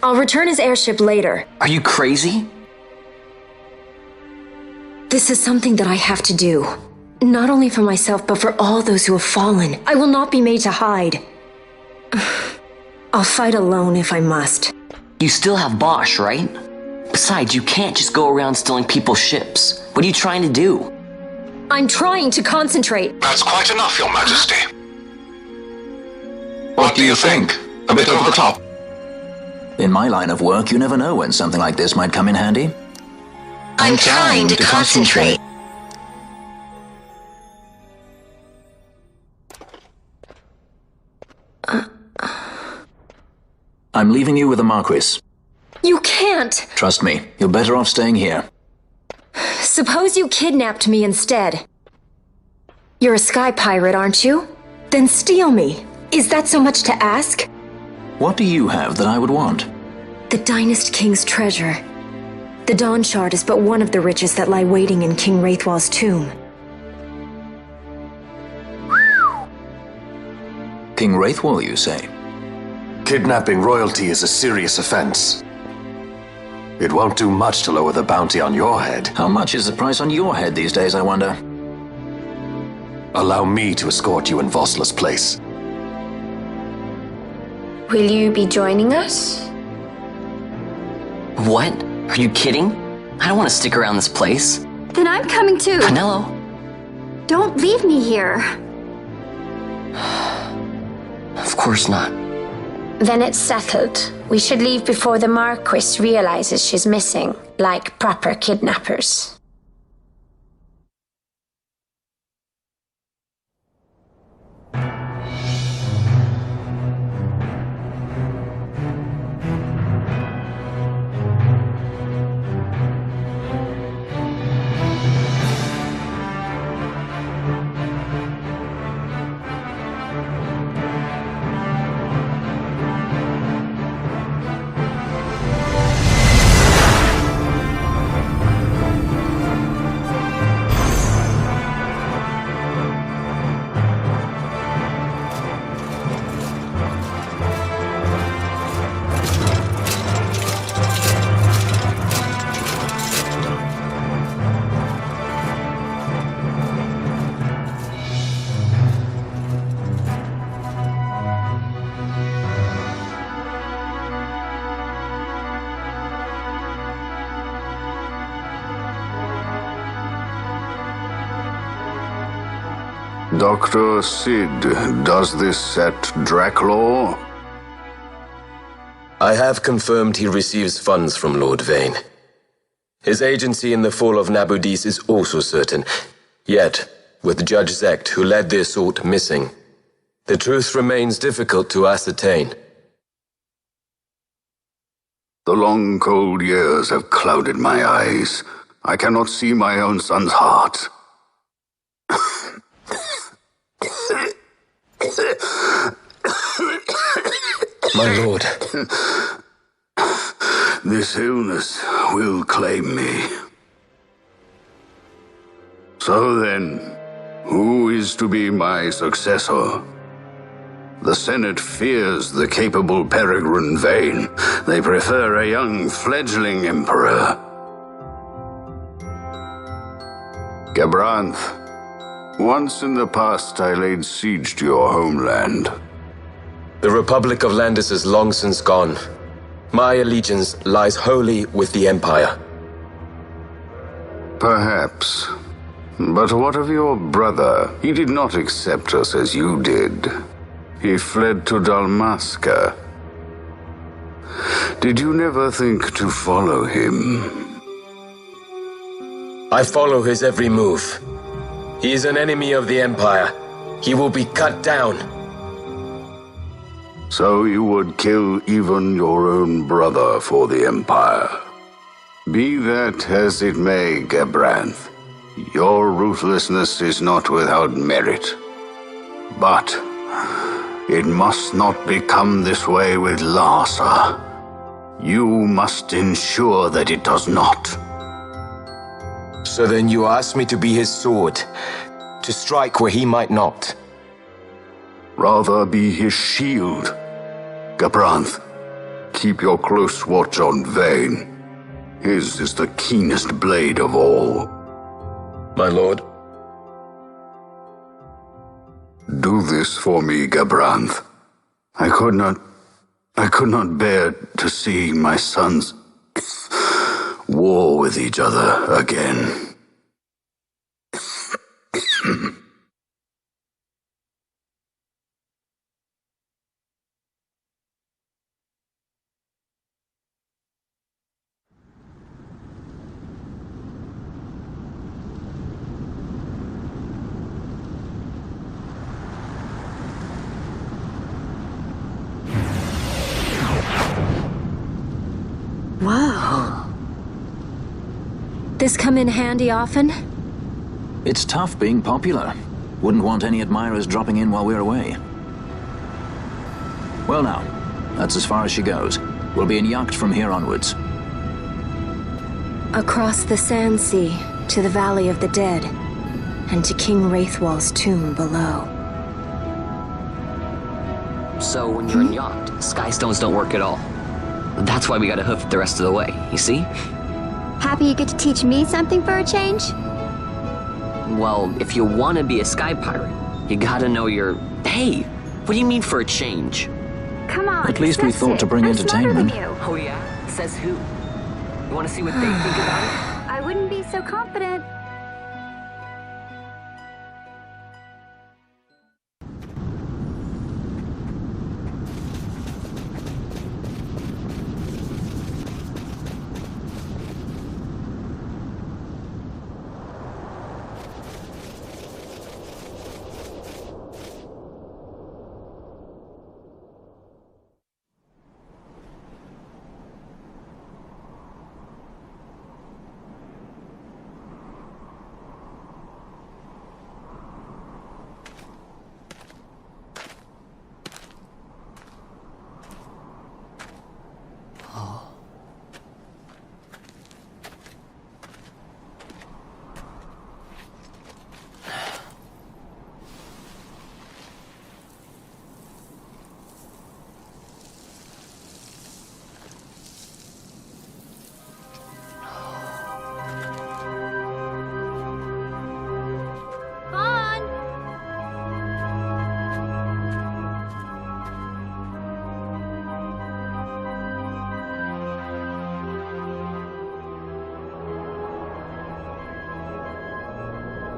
I'll return his airship later. Are you crazy? This is something that I have to do. Not only for myself, but for all those who have fallen. I will not be made to hide. I'll fight alone if I must. You still have Bosch, right? Besides, you can't just go around stealing people's ships. What are you trying to do? I'm trying to concentrate. That's quite enough, Your Majesty. What do you think? A bit over the top? In my line of work, you never know when something like this might come in handy. I'm trying to concentrate. I'm leaving you with the Marquis. You can't! Trust me, you're better off staying here. Suppose you kidnapped me instead. You're a sky pirate, aren't you? Then steal me. Is that so much to ask? What do you have that I would want? The Dynast King's treasure. The Dawn Shard is but one of the riches that lie waiting in King Wraithwall's tomb. King Wraithwall, you say? Kidnapping royalty is a serious offense. It won't do much to lower the bounty on your head. How much is the price on your head these days, I wonder? Allow me to escort you in Vossler's place. Will you be joining us? What? Are you kidding? I don't want to stick around this place. Then I'm coming too. Penelo? Don't leave me here. Of course not. Then it's settled. We should leave before the Marquis realizes she's missing, like proper kidnappers. Dr. Sid, does this set Draclaw? I have confirmed he receives funds from Lord Vane. His agency in the fall of Nabudis is also certain. Yet, with Judge Zecht, who led the assault, missing, the truth remains difficult to ascertain. The long, cold years have clouded my eyes. I cannot see my own son's heart. My lord. This illness will claim me. So then, who is to be my successor? The Senate fears the capable Peregrine Vane. They prefer a young fledgling emperor. Gabranth, once in the past I laid siege to your homeland. The Republic of Landis is long since gone. My allegiance lies wholly with the Empire. Perhaps. But what of your brother? He did not accept us as you did. He fled to Dalmasca. Did you never think to follow him? I follow his every move. He is an enemy of the Empire. He will be cut down. So you would kill even your own brother for the Empire. Be that as it may, Gabranth, your ruthlessness is not without merit. But it must not become this way with Larsa. You must ensure that it does not. So then you ask me to be his sword, to strike where he might not. Rather be his shield. Gabranth, keep your close watch on Vane. His is the keenest blade of all. My lord. Do this for me, Gabranth. I could not bear to see my sons war with each other again. Whoa. This come in handy often? It's tough being popular. Wouldn't want any admirers dropping in while we're away. Well now, that's as far as she goes. We'll be in yacht from here onwards. Across the Sand Sea, to the Valley of the Dead, and to King Wraithwall's tomb below. So when you're in yacht, skystones don't work at all. That's why we gotta hoof it the rest of the way, you see? Happy you get to teach me something for a change? Well, if you want to be a sky pirate, you gotta know your... Hey, what do you mean for a change? Come on, At least we thought to bring entertainment. Oh yeah? Says who? You want to see what they think about it? I wouldn't be so confident.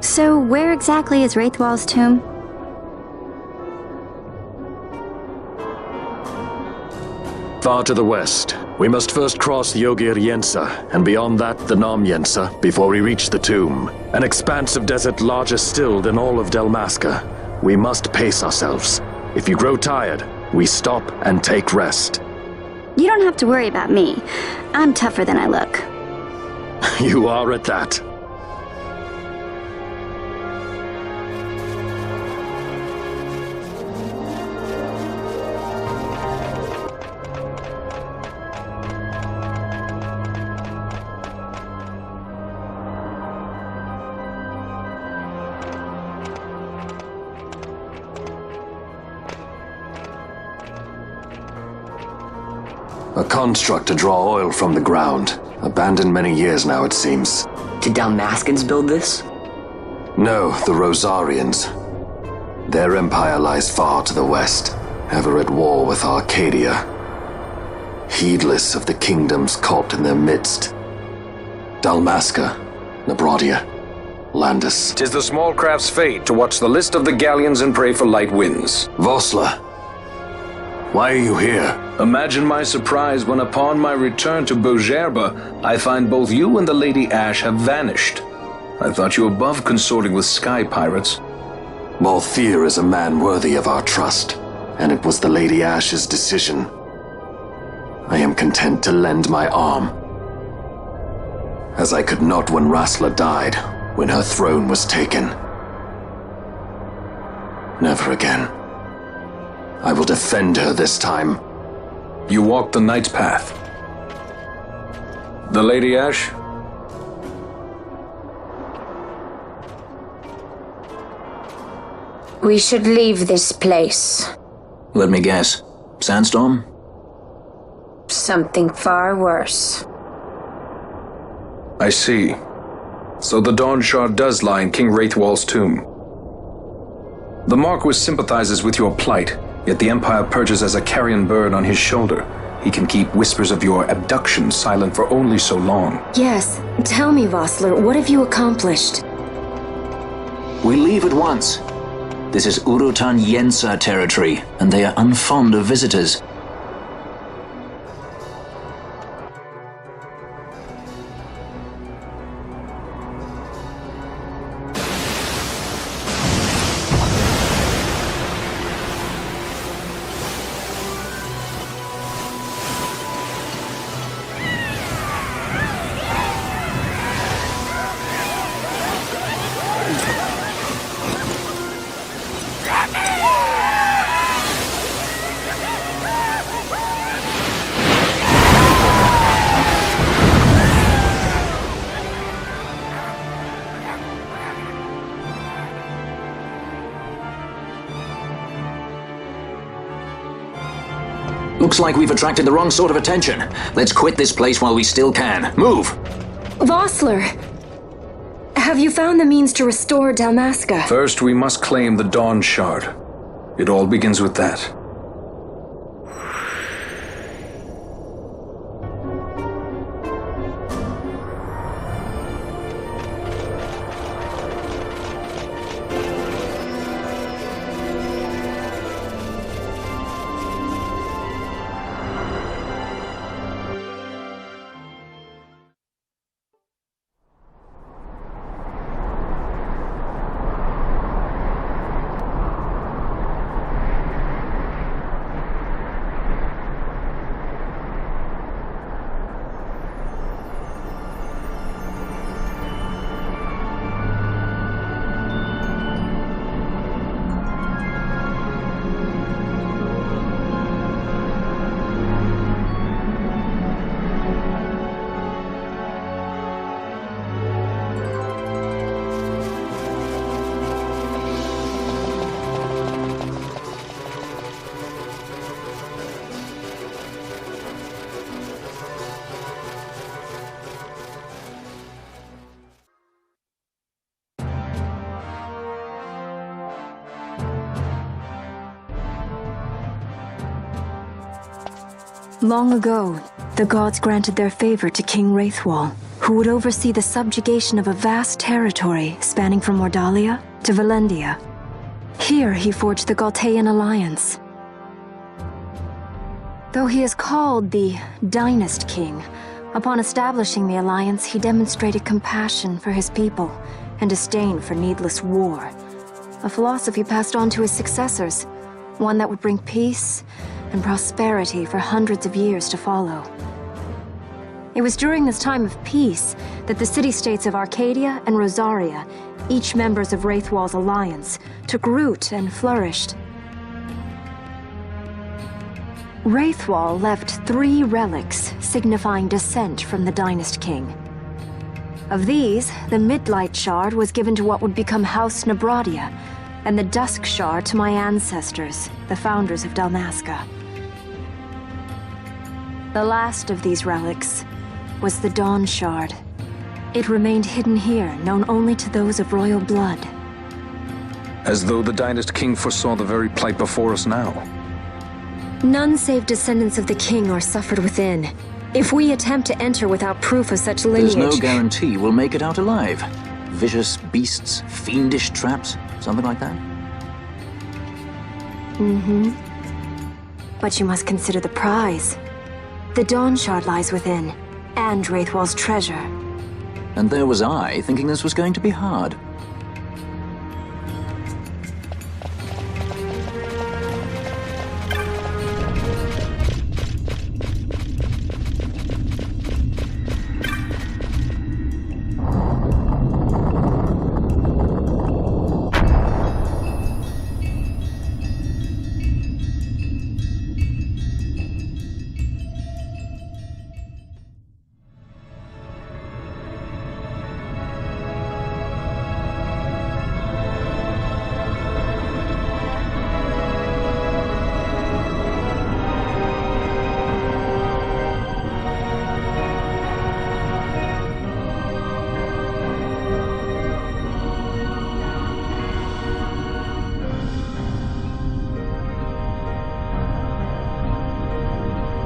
So where exactly is Wraithwall's tomb? Far to the west. We must first cross Yogir Yensa, and beyond that the Nam Yensa, before we reach the tomb. An expanse of desert larger still than all of Dalmasca. We must pace ourselves. If you grow tired, we stop and take rest. You don't have to worry about me. I'm tougher than I look. You are at that. A construct to draw oil from the ground. Abandoned many years now, it seems. Did Dalmascans build this? No, the Rosarians. Their empire lies far to the west, ever at war with Arcadia. Heedless of the kingdoms caught in their midst. Dalmasca, Nabradia, Landis. 'Tis the small craft's fate to watch the list of the galleons and pray for light winds. Vossler, why are you here? Imagine my surprise when upon my return to Bogerba, I find both you and the Lady Ash have vanished. I thought you above consorting with sky pirates. Balthier is a man worthy of our trust, and it was the Lady Ash's decision. I am content to lend my arm, as I could not when Rasla died, when her throne was taken. Never again. I will defend her this time. You walked the Knight's path. The Lady Ash? We should leave this place. Let me guess. Sandstorm? Something far worse. I see. So the Dawn Shard does lie in King Wraithwall's tomb. The Marquis sympathizes with your plight, yet the Empire perches as a carrion bird on his shoulder. He can keep whispers of your abduction silent for only so long. Yes. Tell me, Vossler, what have you accomplished? We leave at once. This is Urutan Yensa territory, and they are unfond of visitors. Looks like we've attracted the wrong sort of attention. Let's quit this place while we still can. Move! Vossler! Have you found the means to restore Dalmasca? First, we must claim the Dawn Shard. It all begins with that. Long ago, the gods granted their favor to King Wraithwall, who would oversee the subjugation of a vast territory spanning from Mordalia to Valendia. Here he forged the Galtean alliance. Though he is called the Dynast King, upon establishing the alliance, he demonstrated compassion for his people and disdain for needless war. A philosophy passed on to his successors, one that would bring peace and prosperity for hundreds of years to follow. It was during this time of peace that the city-states of Arcadia and Rosaria, each members of Wraithwall's alliance, took root and flourished. Wraithwall left 3 relics signifying descent from the Dynast King. Of these, the Midlight Shard was given to what would become House Nabradia, and the Dusk Shard to my ancestors, the founders of Dalmasca. The last of these relics was the Dawn Shard. It remained hidden here, known only to those of royal blood. As though the Dynast King foresaw the very plight before us now. None save descendants of the king are suffered within. If we attempt to enter without proof of such lineage... There's no guarantee we'll make it out alive. Vicious beasts, fiendish traps, something like that? Mm-hmm. But you must consider the prize. The Dawn Shard lies within, and Wraithwall's treasure. And there was I, thinking this was going to be hard.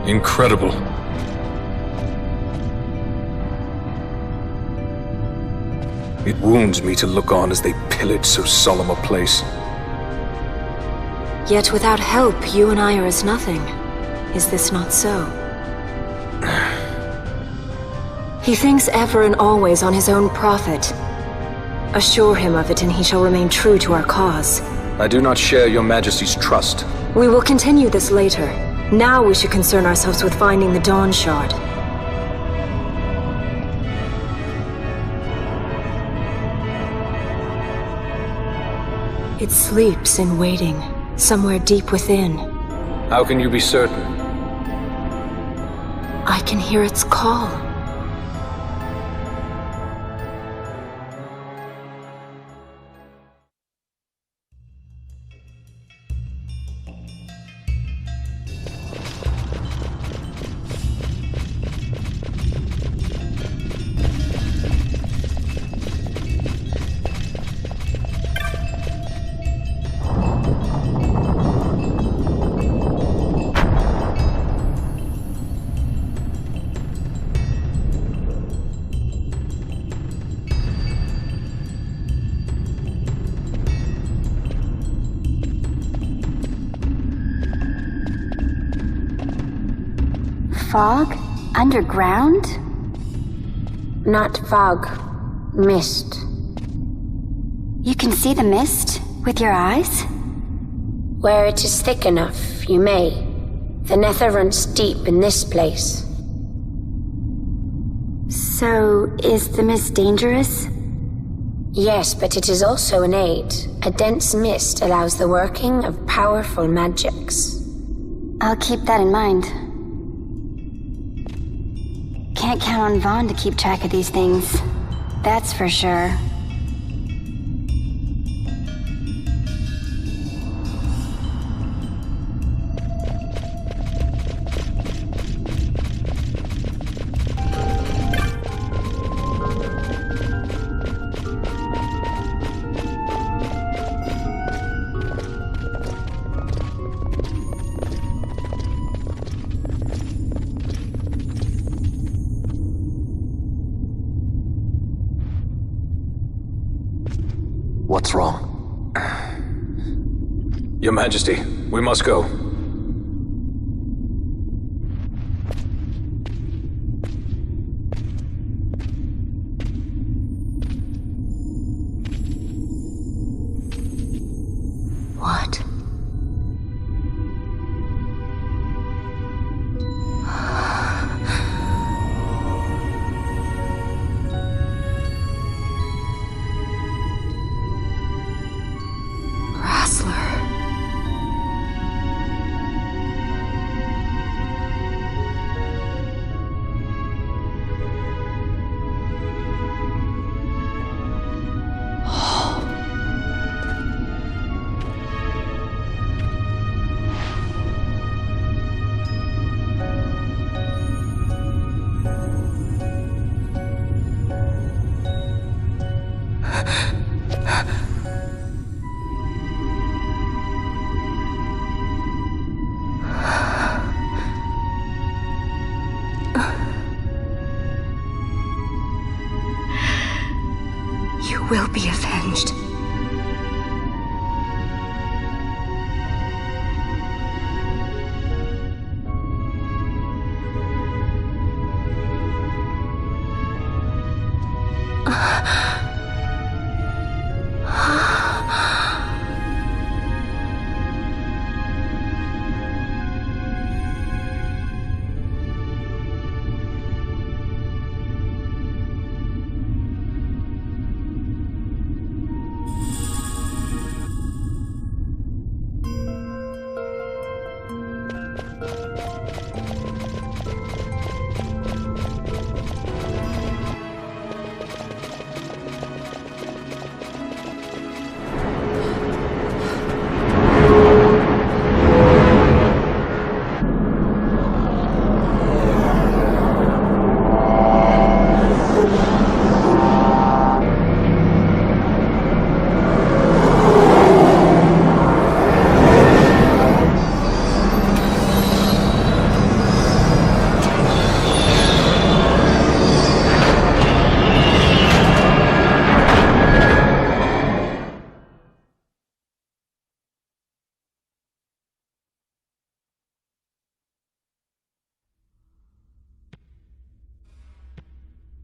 Incredible. It wounds me to look on as they pillage so solemn a place. Yet without help, you and I are as nothing. Is this not so? He thinks ever and always on his own profit. Assure him of it, and he shall remain true to our cause. I do not share your Majesty's trust. We will continue this later. Now we should concern ourselves with finding the Dawn Shard. It sleeps in waiting, somewhere deep within. How can you be certain? I can hear its call. Fog? Underground? Not fog. Mist. You can see the mist with your eyes? Where it is thick enough, you may. The nether runs deep in this place. So, is the mist dangerous? Yes, but it is also an aid. A dense mist allows the working of powerful magics. I'll keep that in mind. Can't count on Vaughn to keep track of these things. That's for sure. What's wrong? Your Majesty, we must go. will be avenged.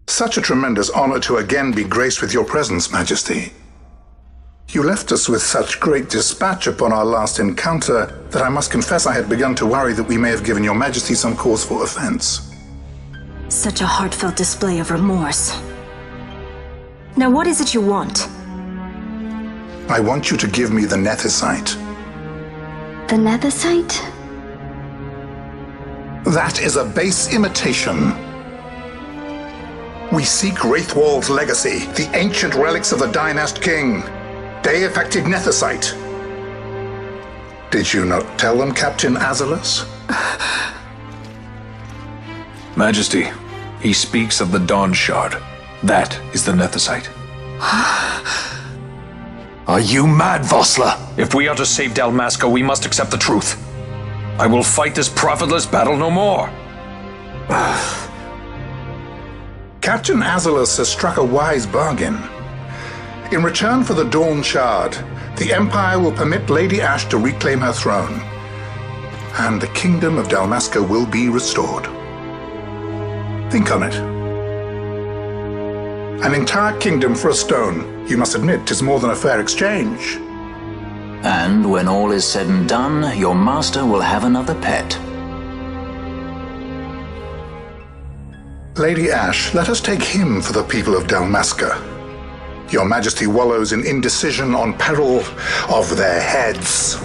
Such a tremendous honor to again be graced with your presence, Majesty. You left us with such great dispatch upon our last encounter that I must confess I had begun to worry that we may have given your Majesty some cause for offense. Such a heartfelt display of remorse. Now what is it you want? I want you to give me the Nethicite. The Nethicite? That is a base imitation. We seek Wraithwald's legacy, the ancient relics of the Dynast King. Day-affected Nethicite. Did you not tell them, Captain Azalus? Majesty, he speaks of the Dawn Shard. That is the Nethicite. Are you mad, Vossler? If we are to save Dalmasca, we must accept the truth. I will fight this profitless battle no more. Captain Azalus has struck a wise bargain. In return for the Dawn Shard, the Empire will permit Lady Ashe to reclaim her throne, and the Kingdom of Dalmasca will be restored. Think on it. An entire kingdom for a stone, you must admit, is more than a fair exchange. And when all is said and done, your master will have another pet. Lady Ashe, let us take him for the people of Dalmasca. Your Majesty wallows in indecision on peril of their heads.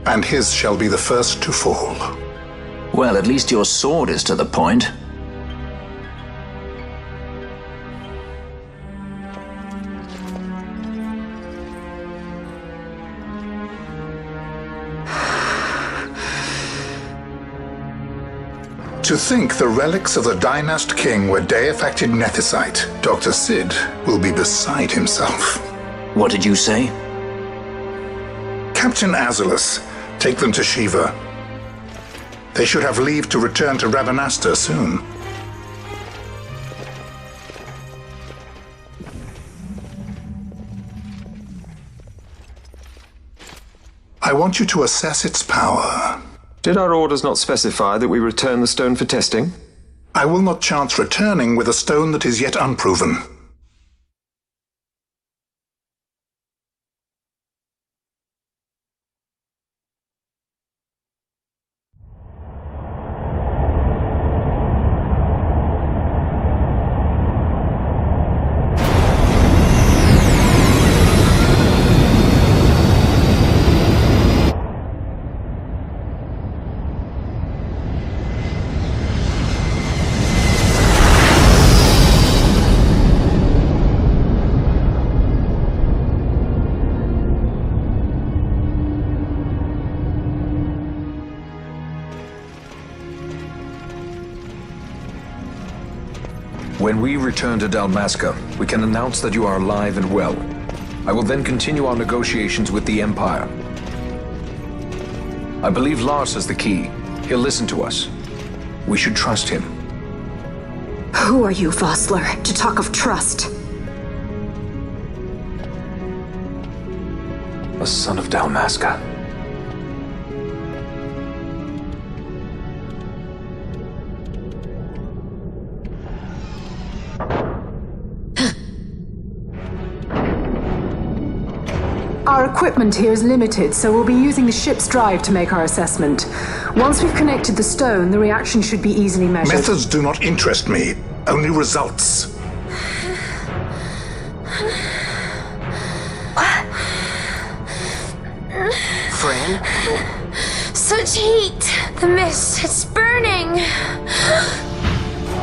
And his shall be the first to fall. Well, at least your sword is to the point. To think the relics of the Dynast King were day-affected Nethicite, Dr. Sid will be beside himself. What did you say? Captain Azalus, take them to Shiva. They should have leave to return to Rabanastre soon. I want you to assess its power. Did our orders not specify that we return the stone for testing? I will not chance returning with a stone that is yet unproven. When we return to Dalmasca, we can announce that you are alive and well. I will then continue our negotiations with the Empire. I believe Lars has the key. He'll listen to us. We should trust him. Who are you, Vossler, to talk of trust? a son of Dalmasca. Our equipment here is limited, so we'll be using the ship's drive to make our assessment. Once we've connected the stone, the reaction should be easily measured. Methods do not interest me, only results. Fran? Such heat! The mist, it's burning!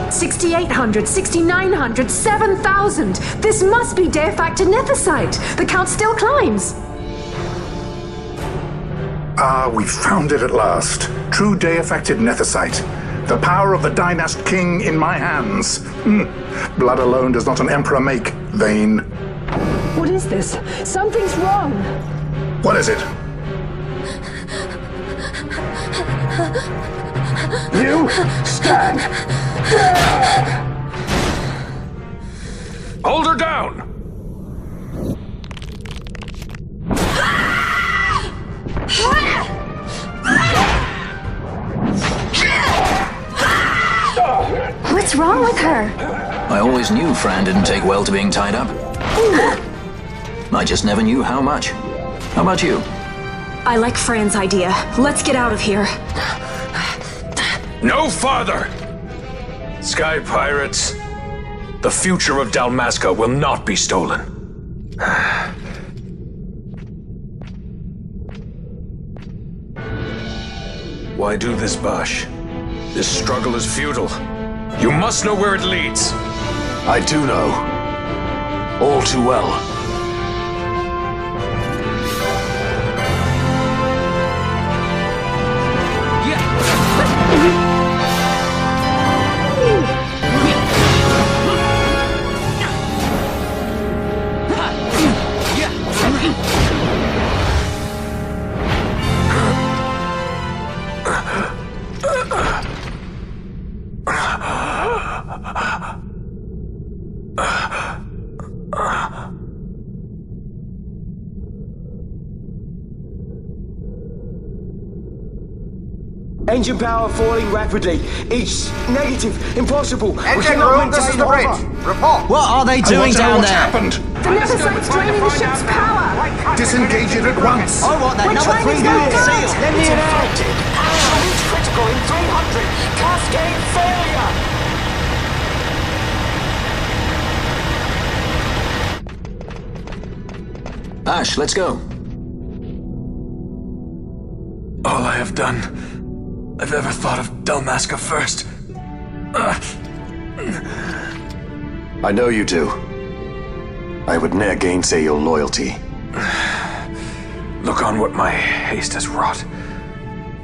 6,800, 6,900, 7,000! This must be deified nethicite! The count still climbs! Ah, we found it at last. True day-affected nethicite. The power of the Dynast King in my hands. Blood alone does not an emperor make, Vayne. What is this? Something's wrong! What is it? You stand dead! Hold her down! What's wrong with her? I always knew Fran didn't take well to being tied up. I just never knew how much. How about you? I like Fran's idea. Let's get out of here. No farther! Sky Pirates, the future of Dalmasca will not be stolen. Why do this, Bash? This struggle is futile. You must know where it leads. I do know. All too well. Engine power falling rapidly. It's negative. Impossible. Engine room, this is the bridge. Report. What are they doing down what's there? happened. The nethicite's draining the ship's power! Disengage it at once. I want that We're number trying to 3 go unit good. seal. Let me in out. Absolute critical in 300. Cascade failure. Ash, let's go. All I have done, I've ever thought of Dalmasca first. I know you do. I would ne'er gainsay your loyalty. Look on what my haste has wrought.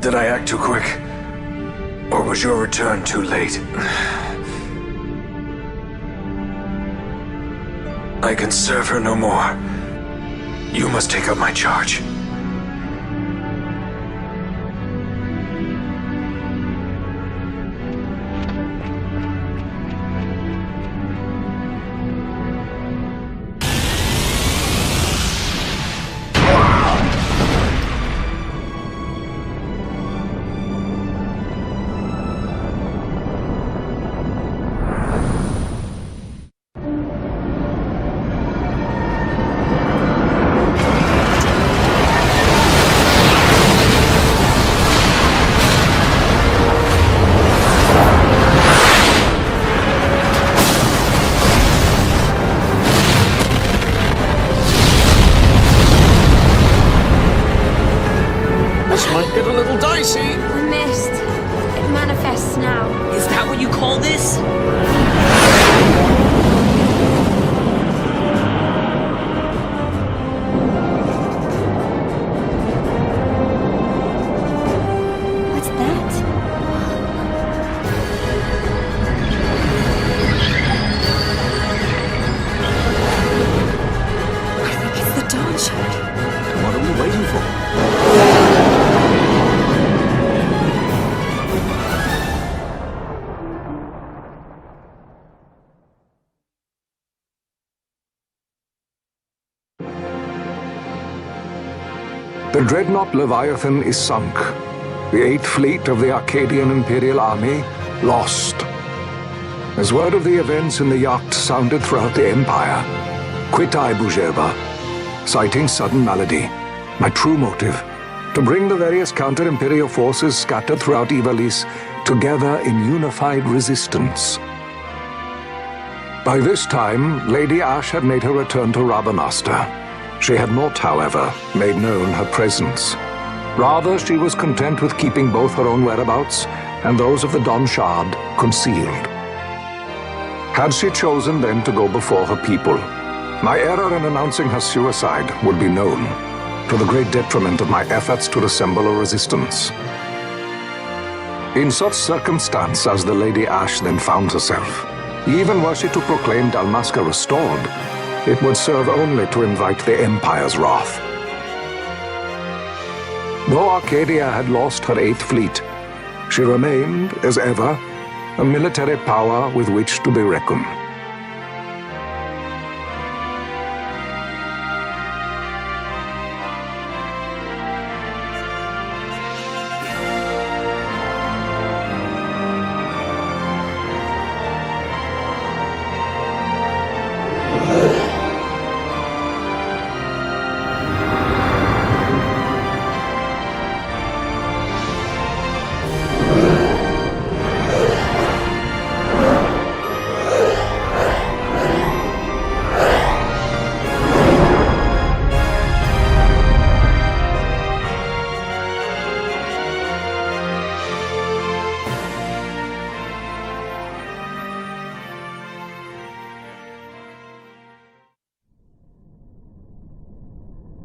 Did I act too quick? Or was your return too late? I can serve her no more. You must take up my charge. This might get a little dicey. The mist. It manifests now. Is that what you call this? What's that? I think it's the dawn shard. What are we waiting for? The dreadnought Leviathan is sunk. The 8th Fleet of the Arcadian Imperial Army lost. As word of the events in the yacht sounded throughout the Empire, quit I Bujerba, citing sudden malady. My true motive, to bring the various counter-imperial forces scattered throughout Ivalice together in unified resistance. By this time, Lady Ash had made her return to Rabanastre. She had not, however, made known her presence. Rather, she was content with keeping both her own whereabouts and those of the Don Shard concealed. Had she chosen then to go before her people, my error in announcing her suicide would be known, to the great detriment of my efforts to assemble a resistance. In such circumstance as the Lady Ash then found herself, even were she to proclaim Dalmasca restored, it would serve only to invite the Empire's wrath. Though Arcadia had lost her 8th Fleet, she remained, as ever, a military power with which to be reckoned.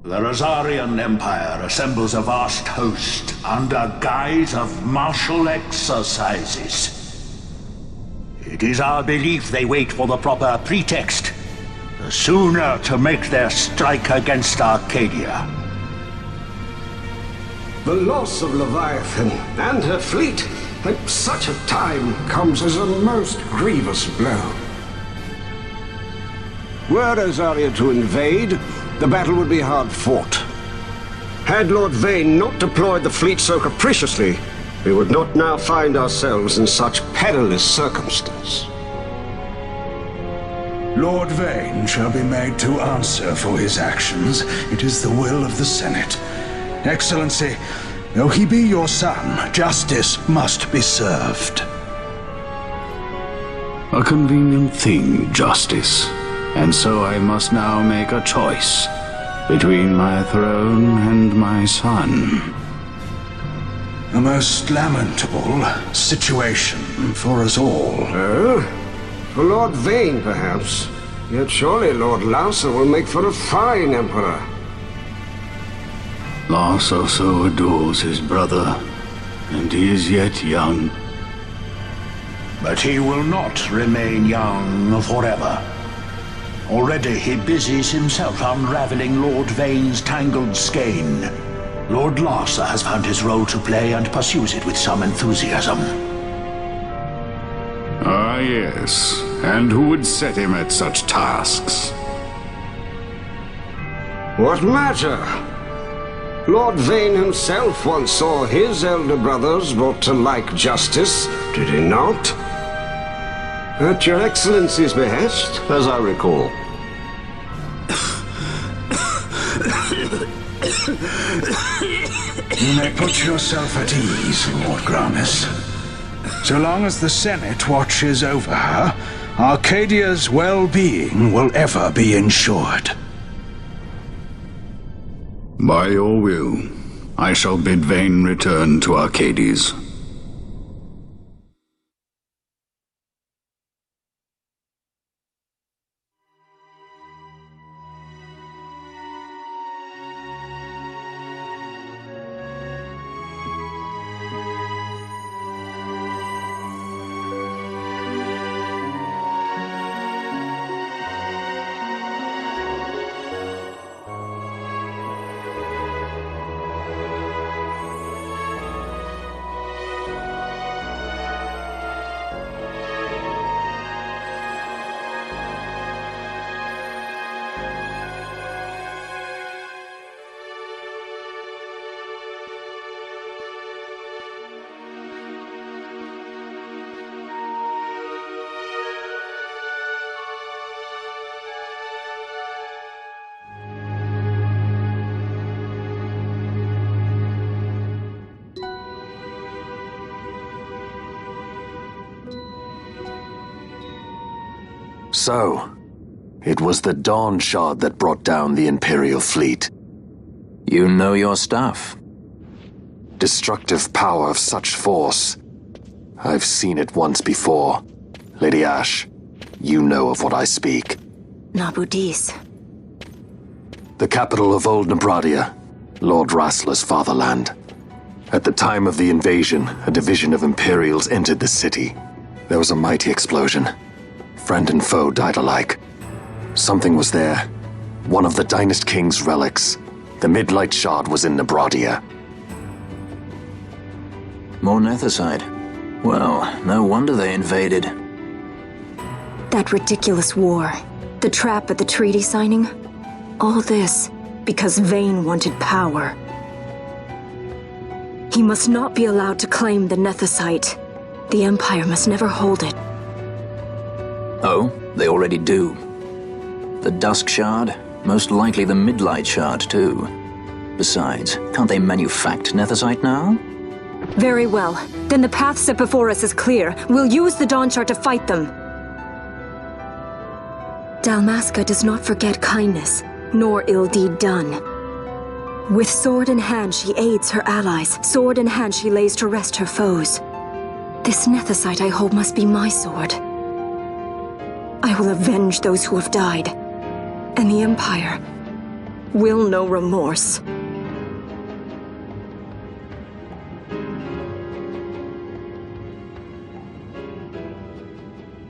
The Rosarian Empire assembles a vast host under guise of martial exercises. It is our belief they wait for the proper pretext, the sooner to make their strike against Arcadia. The loss of Leviathan and her fleet at such a time comes as a most grievous blow. Were Rosaria to invade, the battle would be hard fought. Had Lord Vane not deployed the fleet so capriciously, we would not now find ourselves in such perilous circumstance. Lord Vane shall be made to answer for his actions. It is the will of the Senate. Excellency, though he be your son, justice must be served. A convenient thing, justice. And so I must now make a choice between my throne and my son. A most lamentable situation for us all. Oh? For Lord Vane, perhaps. Yet surely Lord Lauser will make for a fine emperor. Lauser so adores his brother, and he is yet young. But he will not remain young forever. Already he busies himself unraveling Lord Vane's tangled skein. Lord Larsa has found his role to play and pursues it with some enthusiasm. Ah, yes. And who would set him at such tasks? What matter? Lord Vane himself once saw his elder brothers brought to like justice, did he not? At your Excellency's behest, as I recall. You may put yourself at ease, Lord Gramis. So long as the Senate watches over her, Arcadia's well-being will ever be ensured. By your will, I shall bid Vane return to Arcades. So, it was the Dawn Shard that brought down the Imperial fleet. You know your stuff. Destructive power of such force. I've seen it once before. Lady Ash, you know of what I speak. Nabudis. The capital of Old Nebradia, Lord Rassler's fatherland. At the time of the invasion, a division of Imperials entered the city. There was a mighty explosion. Friend and foe died alike. Something was there. One of the Dynast King's relics. The Midlight Shard was in Nebradia. More Nethicite. Well, no wonder they invaded. That ridiculous war. The trap at the treaty signing. All this because Vayne wanted power. He must not be allowed to claim the Nethicite. The Empire must never hold it. Oh, they already do. The Dusk Shard, most likely the Midlight Shard too. Besides, can't they manufacture Nethicite now? Very well. Then the path set before us is clear. We'll use the Dawn Shard to fight them. Dalmasca does not forget kindness, nor ill deed done. With sword in hand, she aids her allies. Sword in hand, she lays to rest her foes. This Nethicite I hold must be my sword. I will avenge those who have died, and the Empire will know remorse.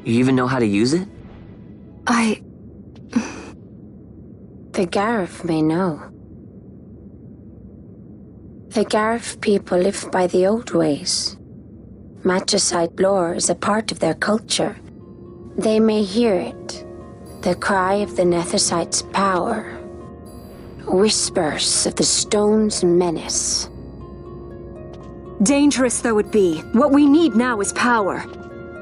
You even know how to use it? The Garif may know. The Garif people live by the old ways. Magicite lore is a part of their culture. They may hear it, the cry of the Nethicite's power, whispers of the stone's menace. Dangerous though it be, what we need now is power.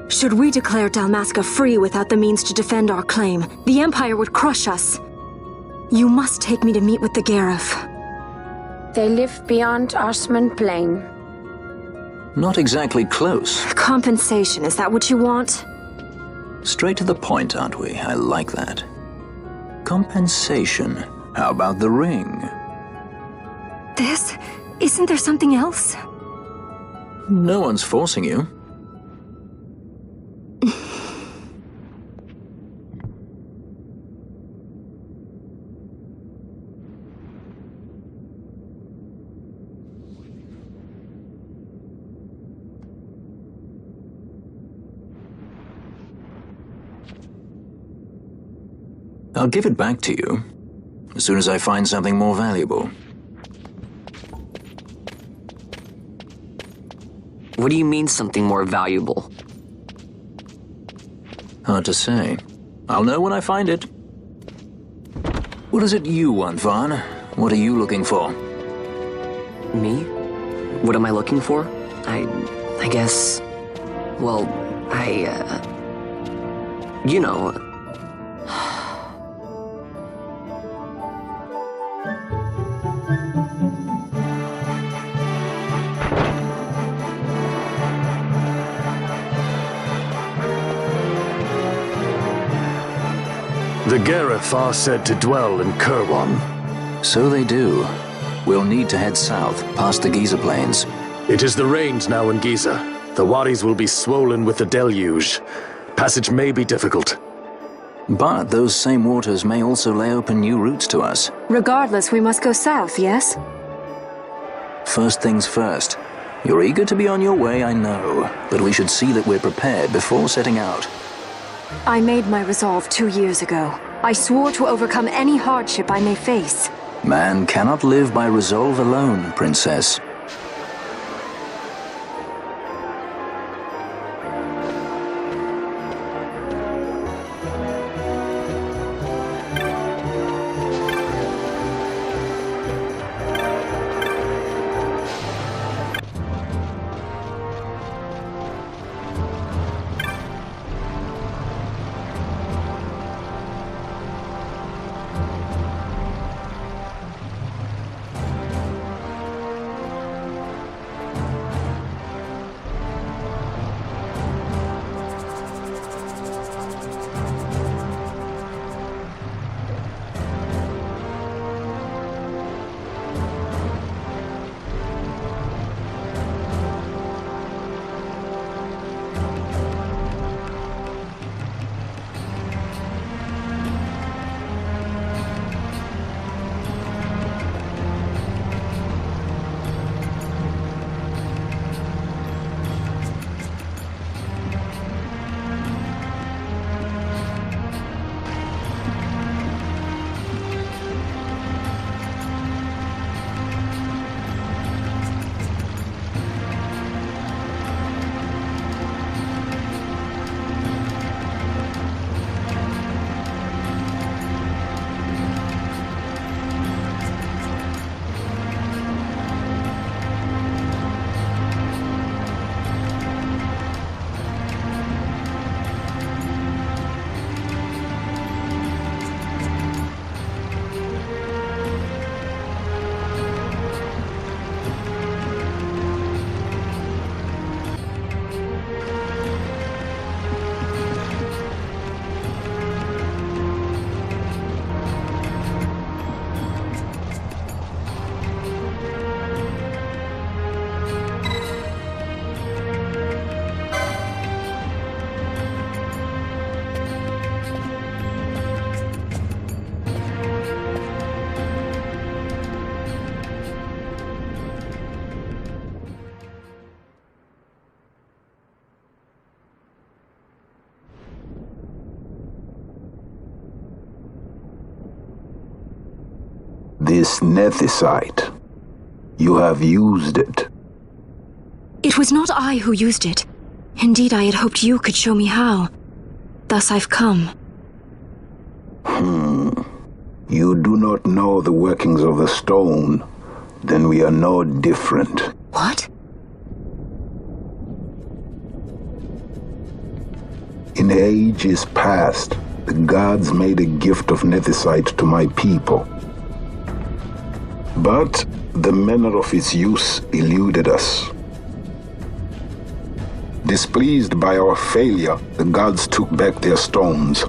Should we declare Dalmasca free without the means to defend our claim, the Empire would crush us. You must take me to meet with the Garif. They live beyond Osman Plain. Not exactly close. Compensation, is that what you want? Straight to the point, aren't we? I like that. Compensation. How about the ring? This? Isn't there something else? No one's forcing you. I'll give it back to you as soon as I find something more valuable. What do you mean something more valuable? Hard to say. I'll know when I find it. What is it you want, Vaughn? What are you looking for? Me? What am I looking for? I guess... Well, you know... The Garif are said to dwell in Kirwan. So they do. We'll need to head south, past the Giza Plains. It is the rains now in Giza. The wadis will be swollen with the deluge. Passage may be difficult. But those same waters may also lay open new routes to us. Regardless, we must go south, yes? First things first. You're eager to be on your way, I know. But we should see that we're prepared before setting out. I made my resolve 2 years ago. I swore to overcome any hardship I may face. Man cannot live by resolve alone, Princess. This nethicite. You have used it. It was not I who used it. Indeed, I had hoped you could show me how. Thus I've come. You do not know the workings of the stone. Then we are no different. What? In ages past, the gods made a gift of nethicite to my people. But the manner of its use eluded us. Displeased by our failure, the gods took back their stones.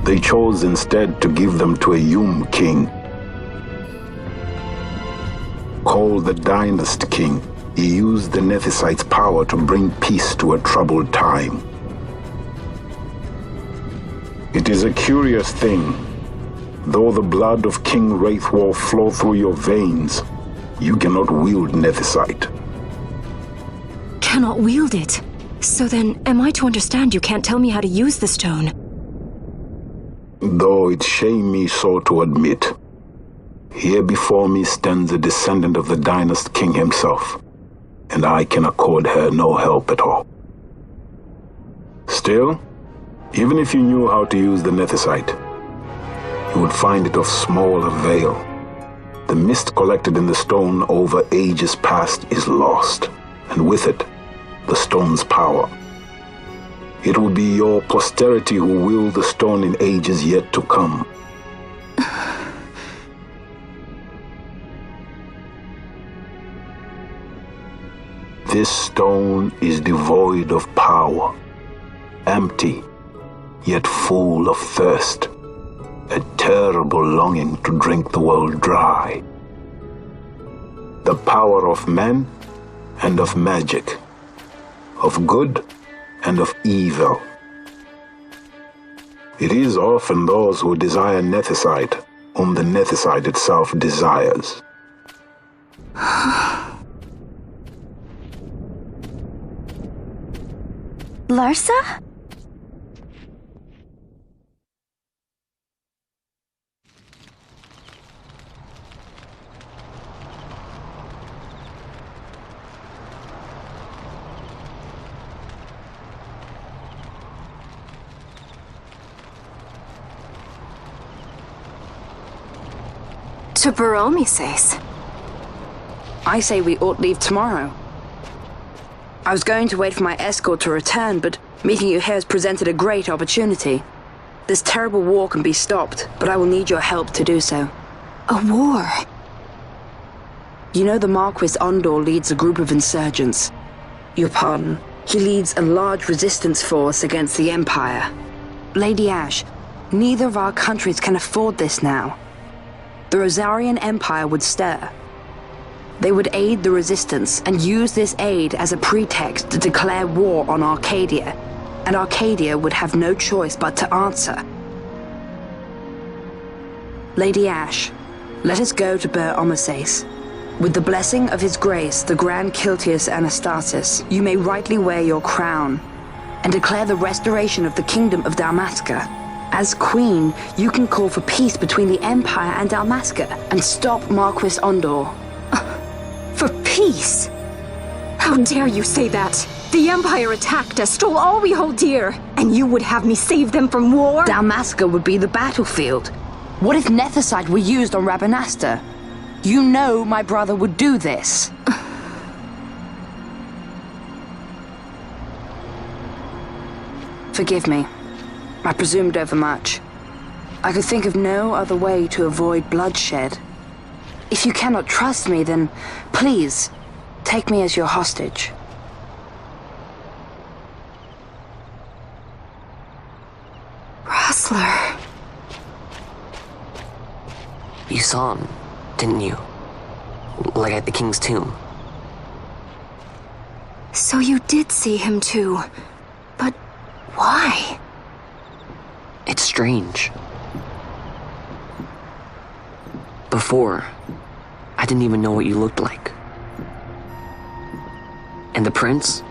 They chose instead to give them to a Yum king. Called the Dynast King, he used the nethicite's power to bring peace to a troubled time. It is a curious thing. Though the blood of King Wraithwolf flow through your veins, you cannot wield nethicite. Cannot wield it? So then, am I to understand you can't tell me how to use the stone? Though it shame me so to admit, here before me stands a descendant of the Dynast King himself, and I can accord her no help at all. Still, even if you knew how to use the nethicite, you would find it of small avail. The mist collected in the stone over ages past is lost, and with it, the stone's power. It will be your posterity who wield the stone in ages yet to come. This stone is devoid of power, empty, yet full of thirst, a terrible longing to drink the world dry. The power of men and of magic, of good and of evil. It is often those who desire nethicite whom the nethicite itself desires. Larsa? To Baromi says. I say we ought leave tomorrow. I was going to wait for my escort to return, but meeting you here has presented a great opportunity. This terrible war can be stopped, but I will need your help to do so. A war? You know the Marquis Ondor leads a group of insurgents. Your pardon. He leads a large resistance force against the Empire. Lady Ash, neither of our countries can afford this now. The Rosarian Empire would stir. They would aid the resistance and use this aid as a pretext to declare war on Arcadia, and Arcadia would have no choice but to answer. Lady Ash, let us go to Ber Omases. With the blessing of His Grace, the Grand Kiltius Anastasis, you may rightly wear your crown and declare the restoration of the Kingdom of Dalmasca. As Queen, you can call for peace between the Empire and Dalmasca and stop Marquis Ondor. For peace? How dare you say that? The Empire attacked us, stole all we hold dear, and you would have me save them from war? Dalmasca would be the battlefield. What if nethicite were used on Rabanastre? You know my brother would do this. Forgive me. I presumed overmuch. I could think of no other way to avoid bloodshed. If you cannot trust me, then please, take me as your hostage. Rustler. You saw him, didn't you? Like at the King's tomb. So you did see him too. But why? It's strange. Before, I didn't even know what you looked like. And the prince?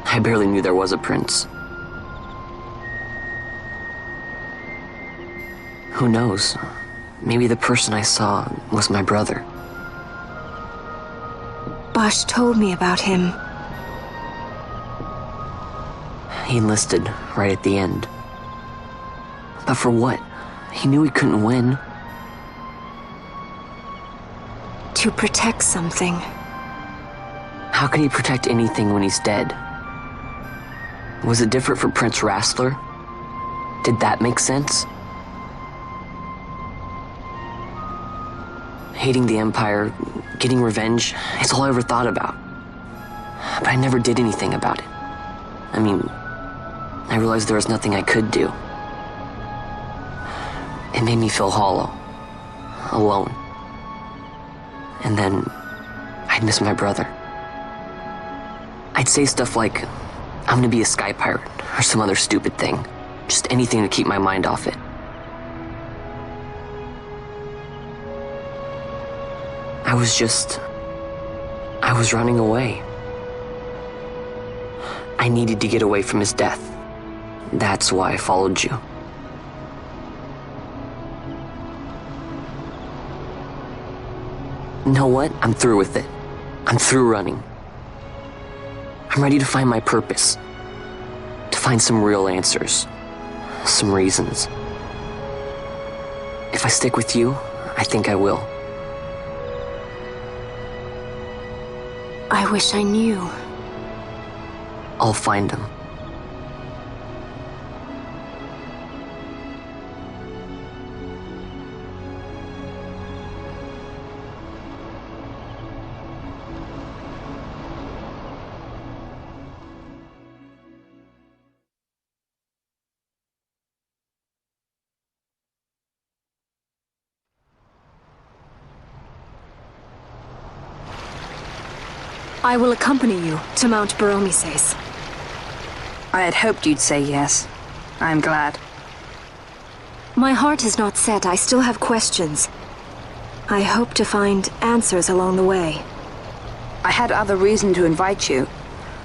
I barely knew there was a prince. Who knows? maybe the person I saw was my brother. Bosch told me about him. He enlisted right at the end. But for what? He knew he couldn't win. To protect something. How can he protect anything when he's dead? Was it different for Prince Rastler? Did that make sense? Hating the Empire, getting revenge, it's all I ever thought about. But I never did anything about it. I mean, I realized there was nothing I could do. It made me feel hollow, alone. And then I'd miss my brother. I'd say stuff like, I'm gonna be a sky pirate, or some other stupid thing. Just anything to keep my mind off it. I was running away. I needed to get away from his death. That's why I followed you. You know what? I'm through with it. I'm through running. I'm ready to find my purpose. To find some real answers. Some reasons. If I stick with you, I think I will. I wish I knew. I'll find him. I will accompany you to Mount Baromises. I had hoped you'd say yes. I'm glad. My heart is not set. I still have questions. I hope to find answers along the way. I had other reason to invite you.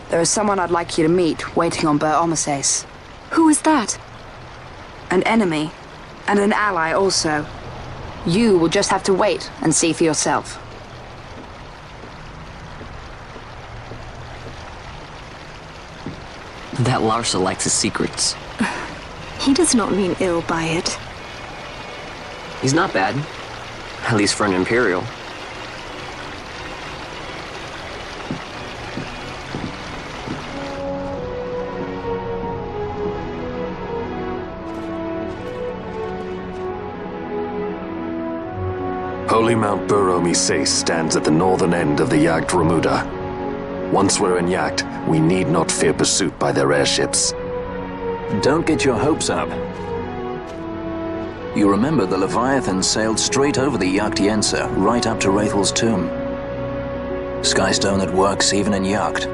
There is someone I'd like you to meet, waiting on Baromises. Who is that? An enemy, and an ally also. You will just have to wait and see for yourself. That Larsa likes his secrets. He does not mean ill by it. He's not bad. At least for an Imperial. Holy Mount Baromises stands at the northern end of the Jagd Remuda. Once we're in Jagd, we need not fear pursuit by their airships. Don't get your hopes up. You remember the Leviathan sailed straight over the Jagd Yensa, right up to Wraithel's tomb. Skystone that works even in Jagd.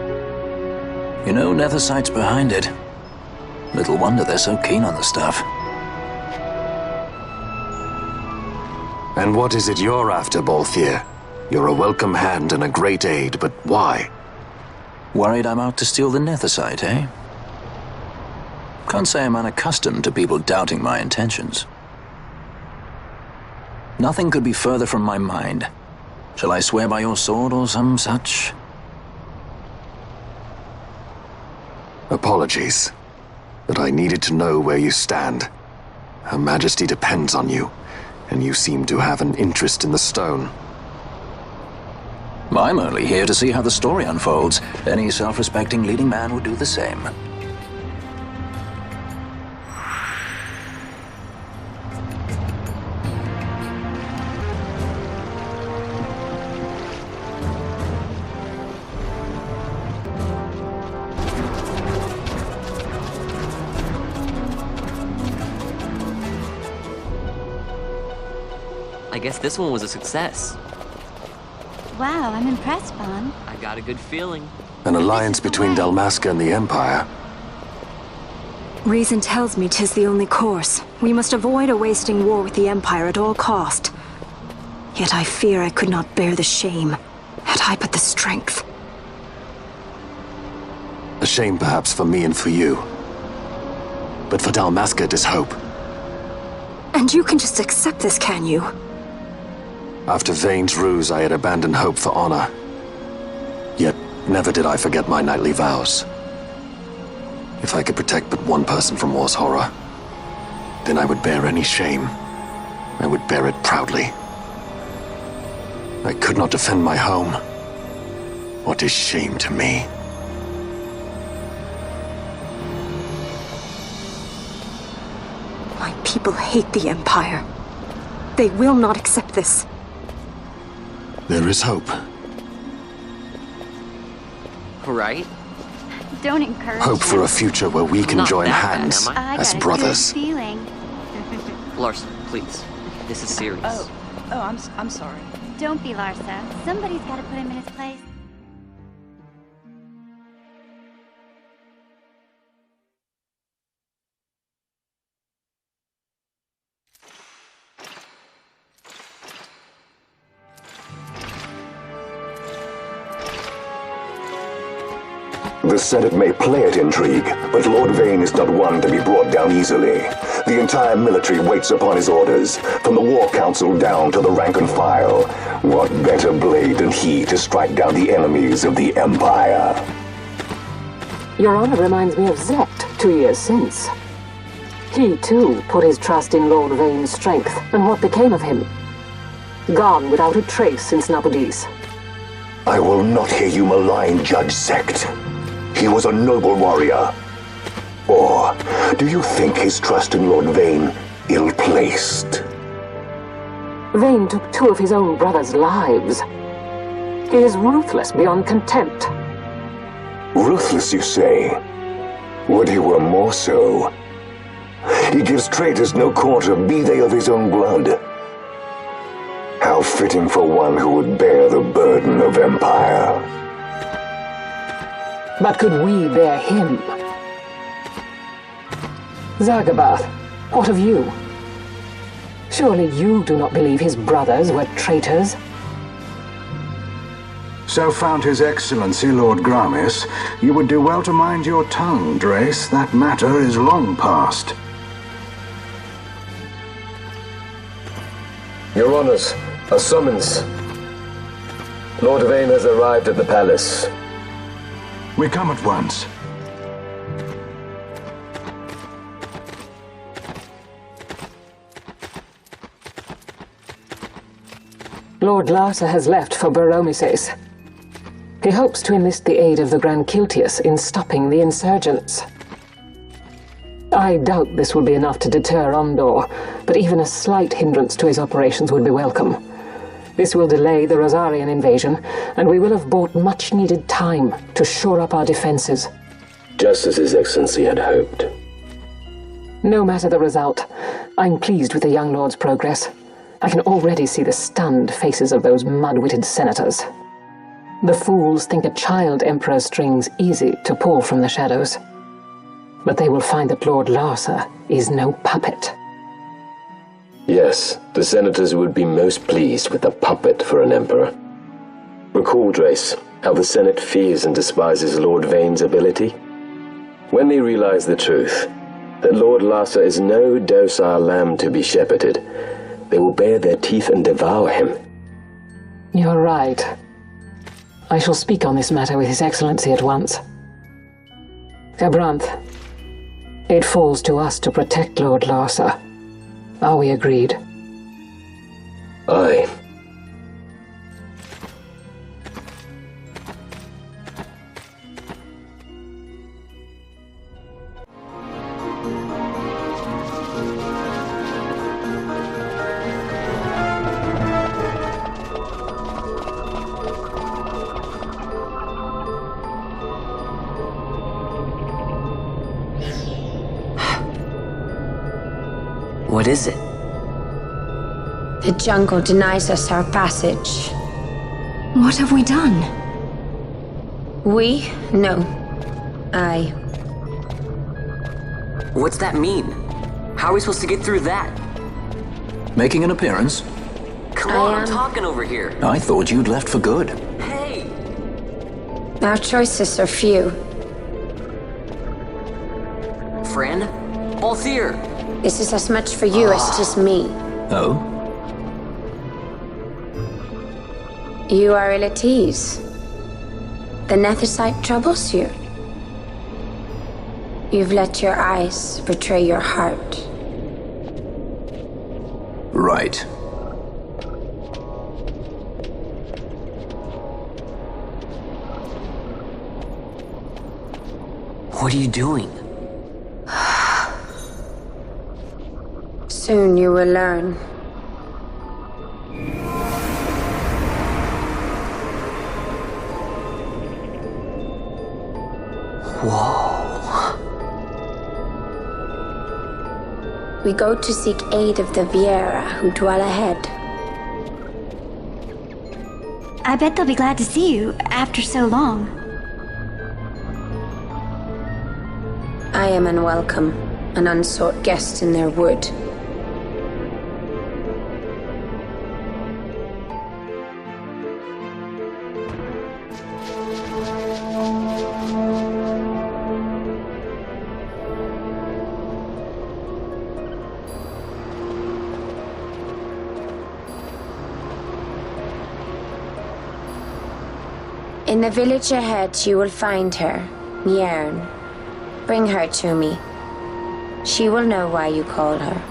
You know Nethersight's behind it. Little wonder they're so keen on the stuff. And what is it you're after, Balthier? You're a welcome hand and a great aid, but why? Worried I'm out to steal the Nethersight, eh? Can't say I'm unaccustomed to people doubting my intentions. Nothing could be further from my mind. Shall I swear by your sword or some such? Apologies, but I needed to know where you stand. Her Majesty depends on you, and you seem to have an interest in the stone. I'm only here to see how the story unfolds. Any self-respecting leading man would do the same. I guess this one was a success. Wow, I'm impressed, Vaughn. I got a good feeling. An alliance between Dalmasca and the Empire. Reason tells me 'tis the only course. We must avoid a wasting war with the Empire at all cost. Yet I fear I could not bear the shame, had I but the strength. A shame perhaps for me and for you. But for Dalmasca, 'tis hope. And you can just accept this, can you? After Vane's ruse, I had abandoned hope for honor. Yet, never did I forget my knightly vows. If I could protect but one person from war's horror, then I would bear any shame. I would bear it proudly. I could not defend my home. What is shame to me? My people hate the Empire. They will not accept this. There is hope. Right? Don't encourage Hope for a future where we can Not join that bad, hands am I? as brothers. Larson, please. This is serious. I'm sorry. Don't be, Larsa. Somebody's got to put him in his place. The Senate may play at intrigue, but Lord Vane is not one to be brought down easily. The entire military waits upon his orders, from the War Council down to the rank and file. What better blade than he to strike down the enemies of the Empire? Your Honor reminds me of Zect 2 years since. He, too, put his trust in Lord Vane's strength, and what became of him? Gone without a trace since Nabudis. I will not hear you malign Judge Zect. He was a noble warrior. Or do you think his trust in Lord Vane ill-placed? Vane took 2 of his own brothers' lives. He is ruthless beyond contempt. Ruthless, you say? Would he were more so. He gives traitors no quarter, be they of his own blood. How fitting for one who would bear the burden of empire. But could we bear him? Zagabath, what of you? Surely you do not believe his brothers were traitors? So found His Excellency Lord Gramis. You would do well to mind your tongue, Drace. That matter is long past. Your Honors, a summons. Lord Vane has arrived at the palace. We come at once. Lord Larsa has left for Baromises. He hopes to enlist the aid of the Grand Kiltius in stopping the insurgents. I doubt this will be enough to deter Ondor, but even a slight hindrance to his operations would be welcome. This will delay the Rosarian invasion, and we will have bought much-needed time to shore up our defenses. Just as His Excellency had hoped. No matter the result, I'm pleased with the young lord's progress. I can already see the stunned faces of those mud-witted senators. The fools think a child emperor's strings easy to pull from the shadows. But they will find that Lord Larsa is no puppet. Yes, the senators would be most pleased with a puppet for an emperor. Recall, Drace, how the Senate fears and despises Lord Vane's ability. When they realize the truth, that Lord Larsa is no docile lamb to be shepherded, they will bare their teeth and devour him. You're right. I shall speak on this matter with His Excellency at once. Gabranth, it falls to us to protect Lord Larsa. Are we agreed? Aye. What is it? The jungle denies us our passage. What have we done? We? No. I. What's that mean? How are we supposed to get through that? Making an appearance? Come on, I'm talking over here. I thought you'd left for good. Hey! Our choices are few. Friend? Balthier! This is as much for you as it is me. Oh? You are ill at ease. The Nethersite troubles you. You've let your eyes betray your heart. Right. What are you doing? Soon you will learn. Whoa. We go to seek aid of the Viera who dwell ahead. I bet they'll be glad to see you after so long. I am unwelcome, an unsought guest in their wood. In the village ahead, you will find her, Mjern. Bring her to me. She will know why you call her.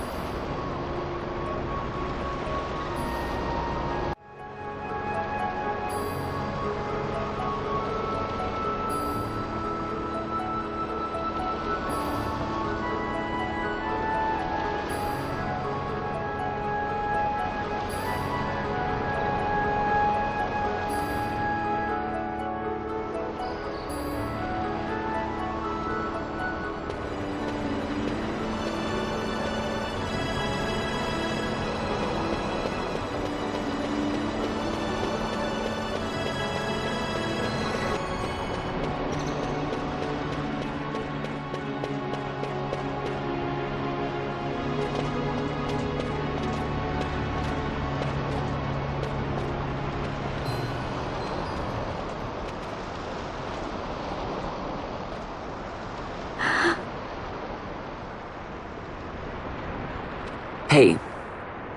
Hey,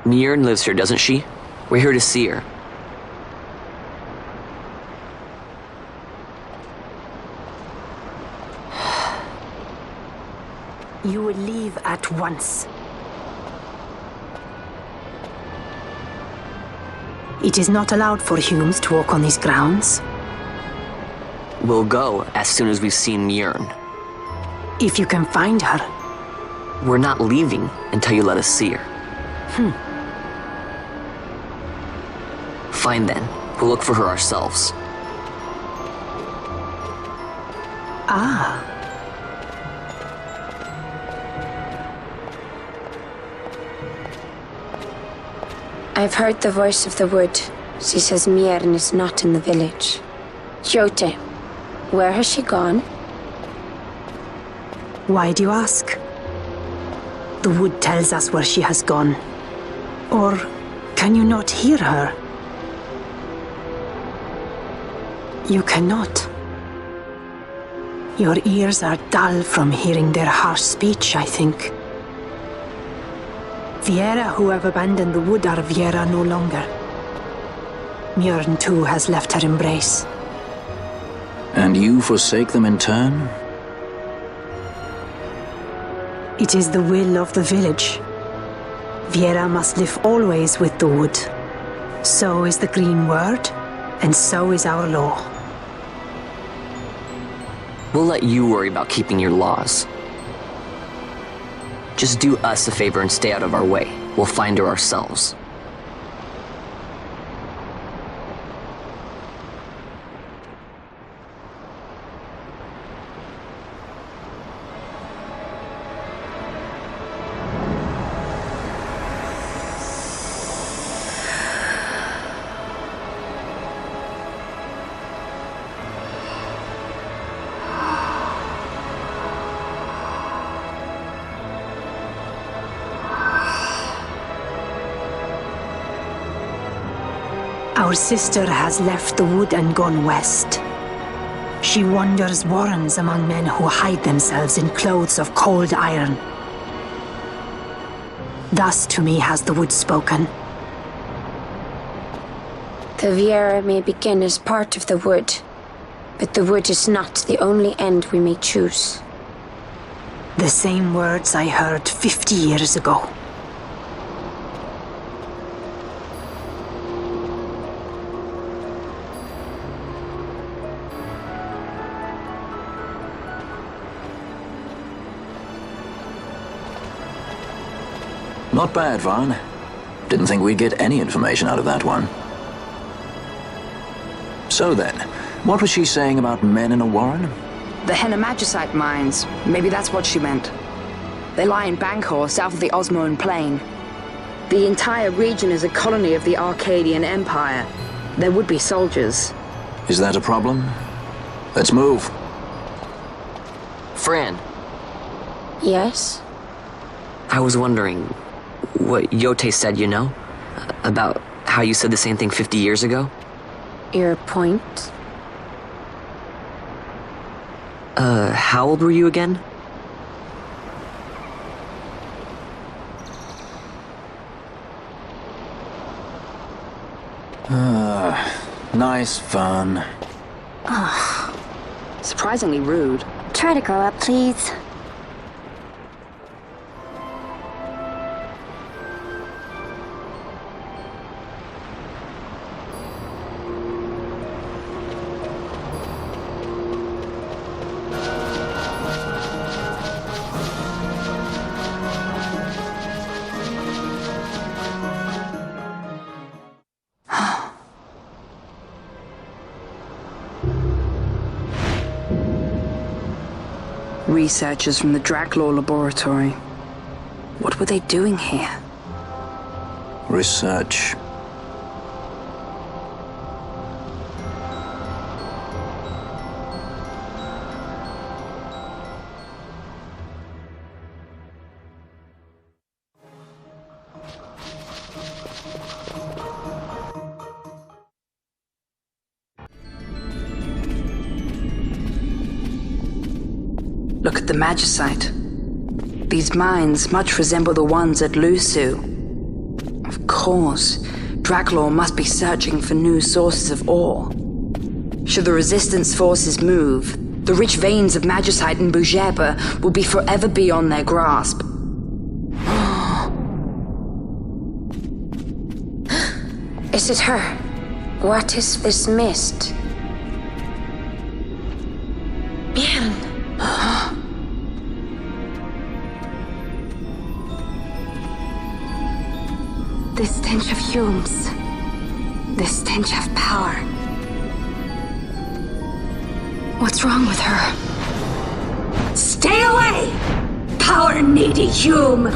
Mjern lives here, doesn't she? We're here to see her. You will leave at once. It is not allowed for humans to walk on these grounds. We'll go as soon as we've seen Mjern. If you can find her. We're not leaving until you let us see her. Fine then. We'll look for her ourselves. Ah. I've heard the voice of the wood. She says Mjern is not in the village. Jote, where has she gone? Why do you ask? The wood tells us where she has gone. Or can you not hear her? You cannot. Your ears are dull from hearing their harsh speech, I think. Viera who have abandoned the wood are Viera no longer. Mjern too has left her embrace. And you forsake them in turn? It is the will of the village. Viera must live always with the wood. So is the green word, and so is our law. We'll let you worry about keeping your laws. Just do us a favor and stay out of our way. We'll find her ourselves. Our sister has left the wood and gone west. She wanders warrens among men who hide themselves in clothes of cold iron. Thus to me has the wood spoken. The Viera may begin as part of the wood, but the wood is not the only end we may choose. The same words I heard 50 years ago. Not bad, Vaughn. Didn't think we'd get any information out of that one. So then, what was she saying about men in a warren? The Henna Magicite mines. Maybe that's what she meant. They lie in Bangkor, south of the Osmoan Plain. The entire region is a colony of the Arcadian Empire. There would be soldiers. Is that a problem? Let's move. Fran. Yes? I was wondering what Yote said, you know? About how you said the same thing 50 years ago? Your point? How old were you again? Nice fun. Surprisingly rude. Try to grow up, please. Researchers from the Draclaw laboratory. What were they doing here? Research. Look at the Magicite. These mines much resemble the ones at Lusu. Of course, Draclaw must be searching for new sources of ore. Should the Resistance forces move, the rich veins of Magicite in Bujerba will be forever beyond their grasp. Is it her? What is this mist? Bien. The stench of fumes. The stench of power. What's wrong with her? Stay away! Power-needy Hume!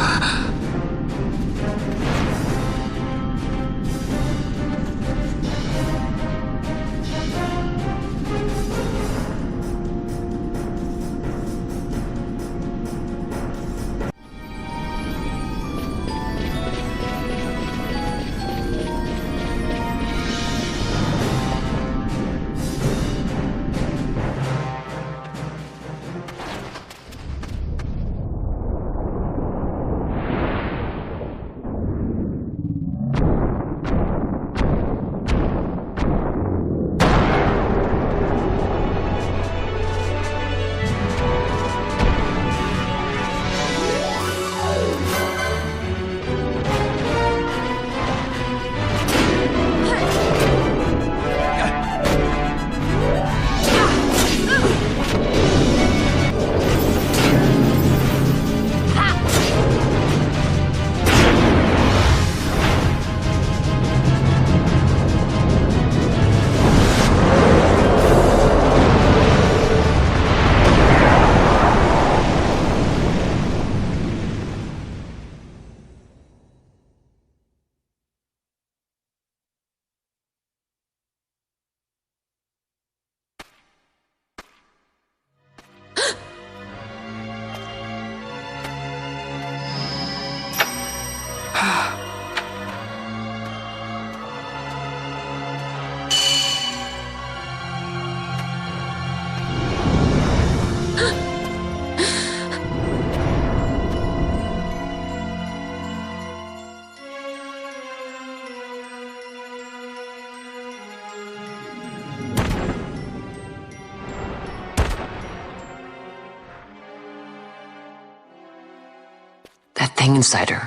thing inside her,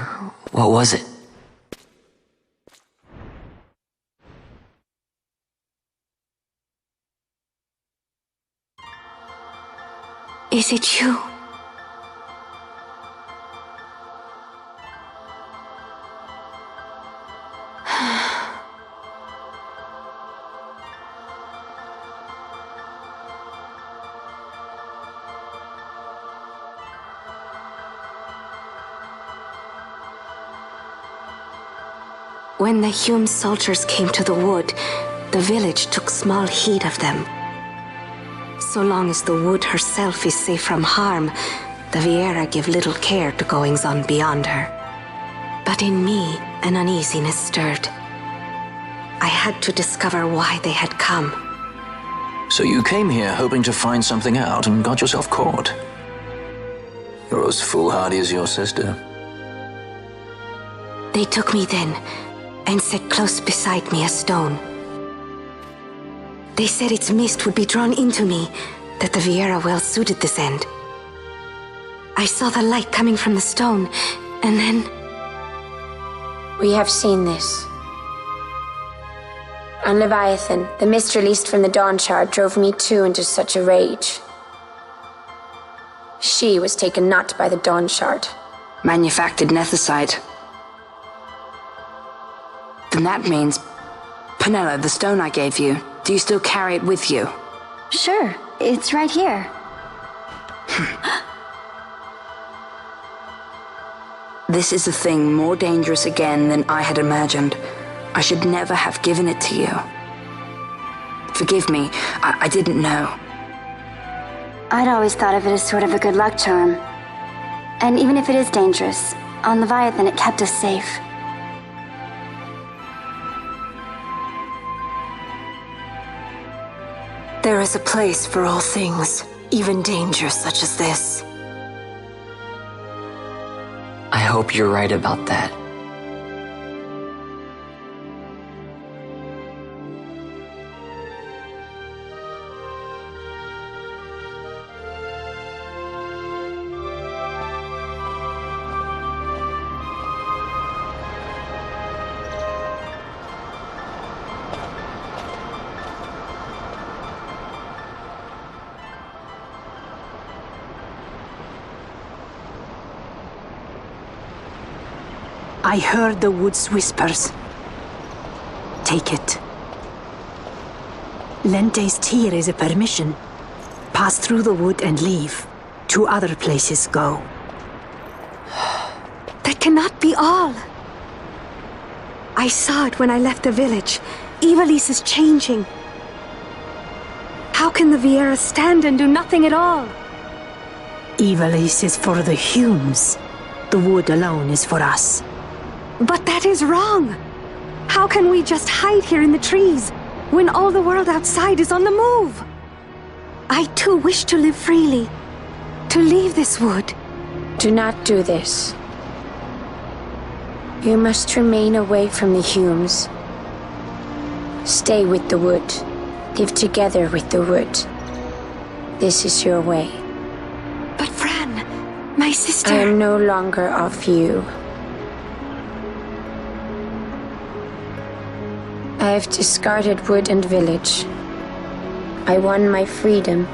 what was it? Is it you? When the Hume soldiers came to the wood, the village took small heed of them. So long as the wood herself is safe from harm, the Viera give little care to goings-on beyond her. But in me, an uneasiness stirred. I had to discover why they had come. So you came here hoping to find something out and got yourself caught. You're as foolhardy as your sister. They took me then and set close beside me a stone. They said its mist would be drawn into me, that the Viera well suited this end. I saw the light coming from the stone, and then... We have seen this. On Leviathan, the mist released from the Dawn Shard drove me too into such a rage. She was taken not by the Dawn Shard. Manufactured nethicite. Then that means... Penella, the stone I gave you, do you still carry it with you? Sure, it's right here. This is a thing more dangerous again than I had imagined. I should never have given it to you. Forgive me, I didn't know. I'd always thought of it as sort of a good luck charm. And even if it is dangerous, on Leviathan it kept us safe. There is a place for all things, even danger such as this. I hope you're right about that. I heard the wood's whispers. Take it. Lente's tear is a permission. Pass through the wood and leave. To other places go. That cannot be all. I saw it when I left the village. Ivalice is changing. How can the Viera stand and do nothing at all? Ivalice is for the Humes. The wood alone is for us. But that is wrong. How can we just hide here in the trees when all the world outside is on the move? I too wish to live freely, to leave this wood. Do not do this. You must remain away from the Humes. Stay with the wood. Live together with the wood. This is your way. But Fran, my sister... I am no longer of you. I have discarded wood and village. I won my freedom,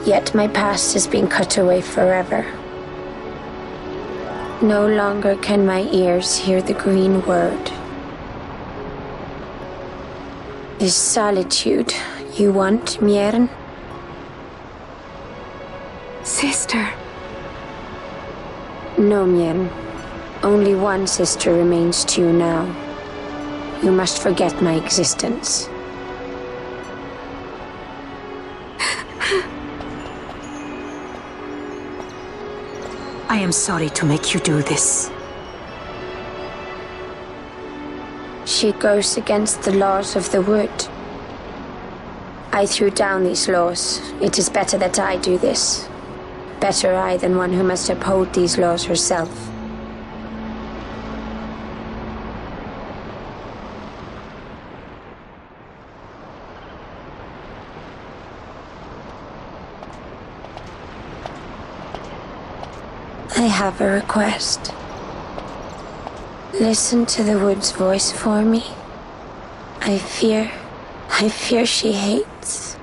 yet my past has been cut away forever. No longer can my ears hear the green word. Is solitude you want, Miern? Sister. No, Miern. Only one sister remains to you now. You must forget my existence. I am sorry to make you do this. She goes against the laws of the wood. I threw down these laws. It is better that I do this. Better I than one who must uphold these laws herself. I have a request. Listen to the wood's voice for me. I fear she hates.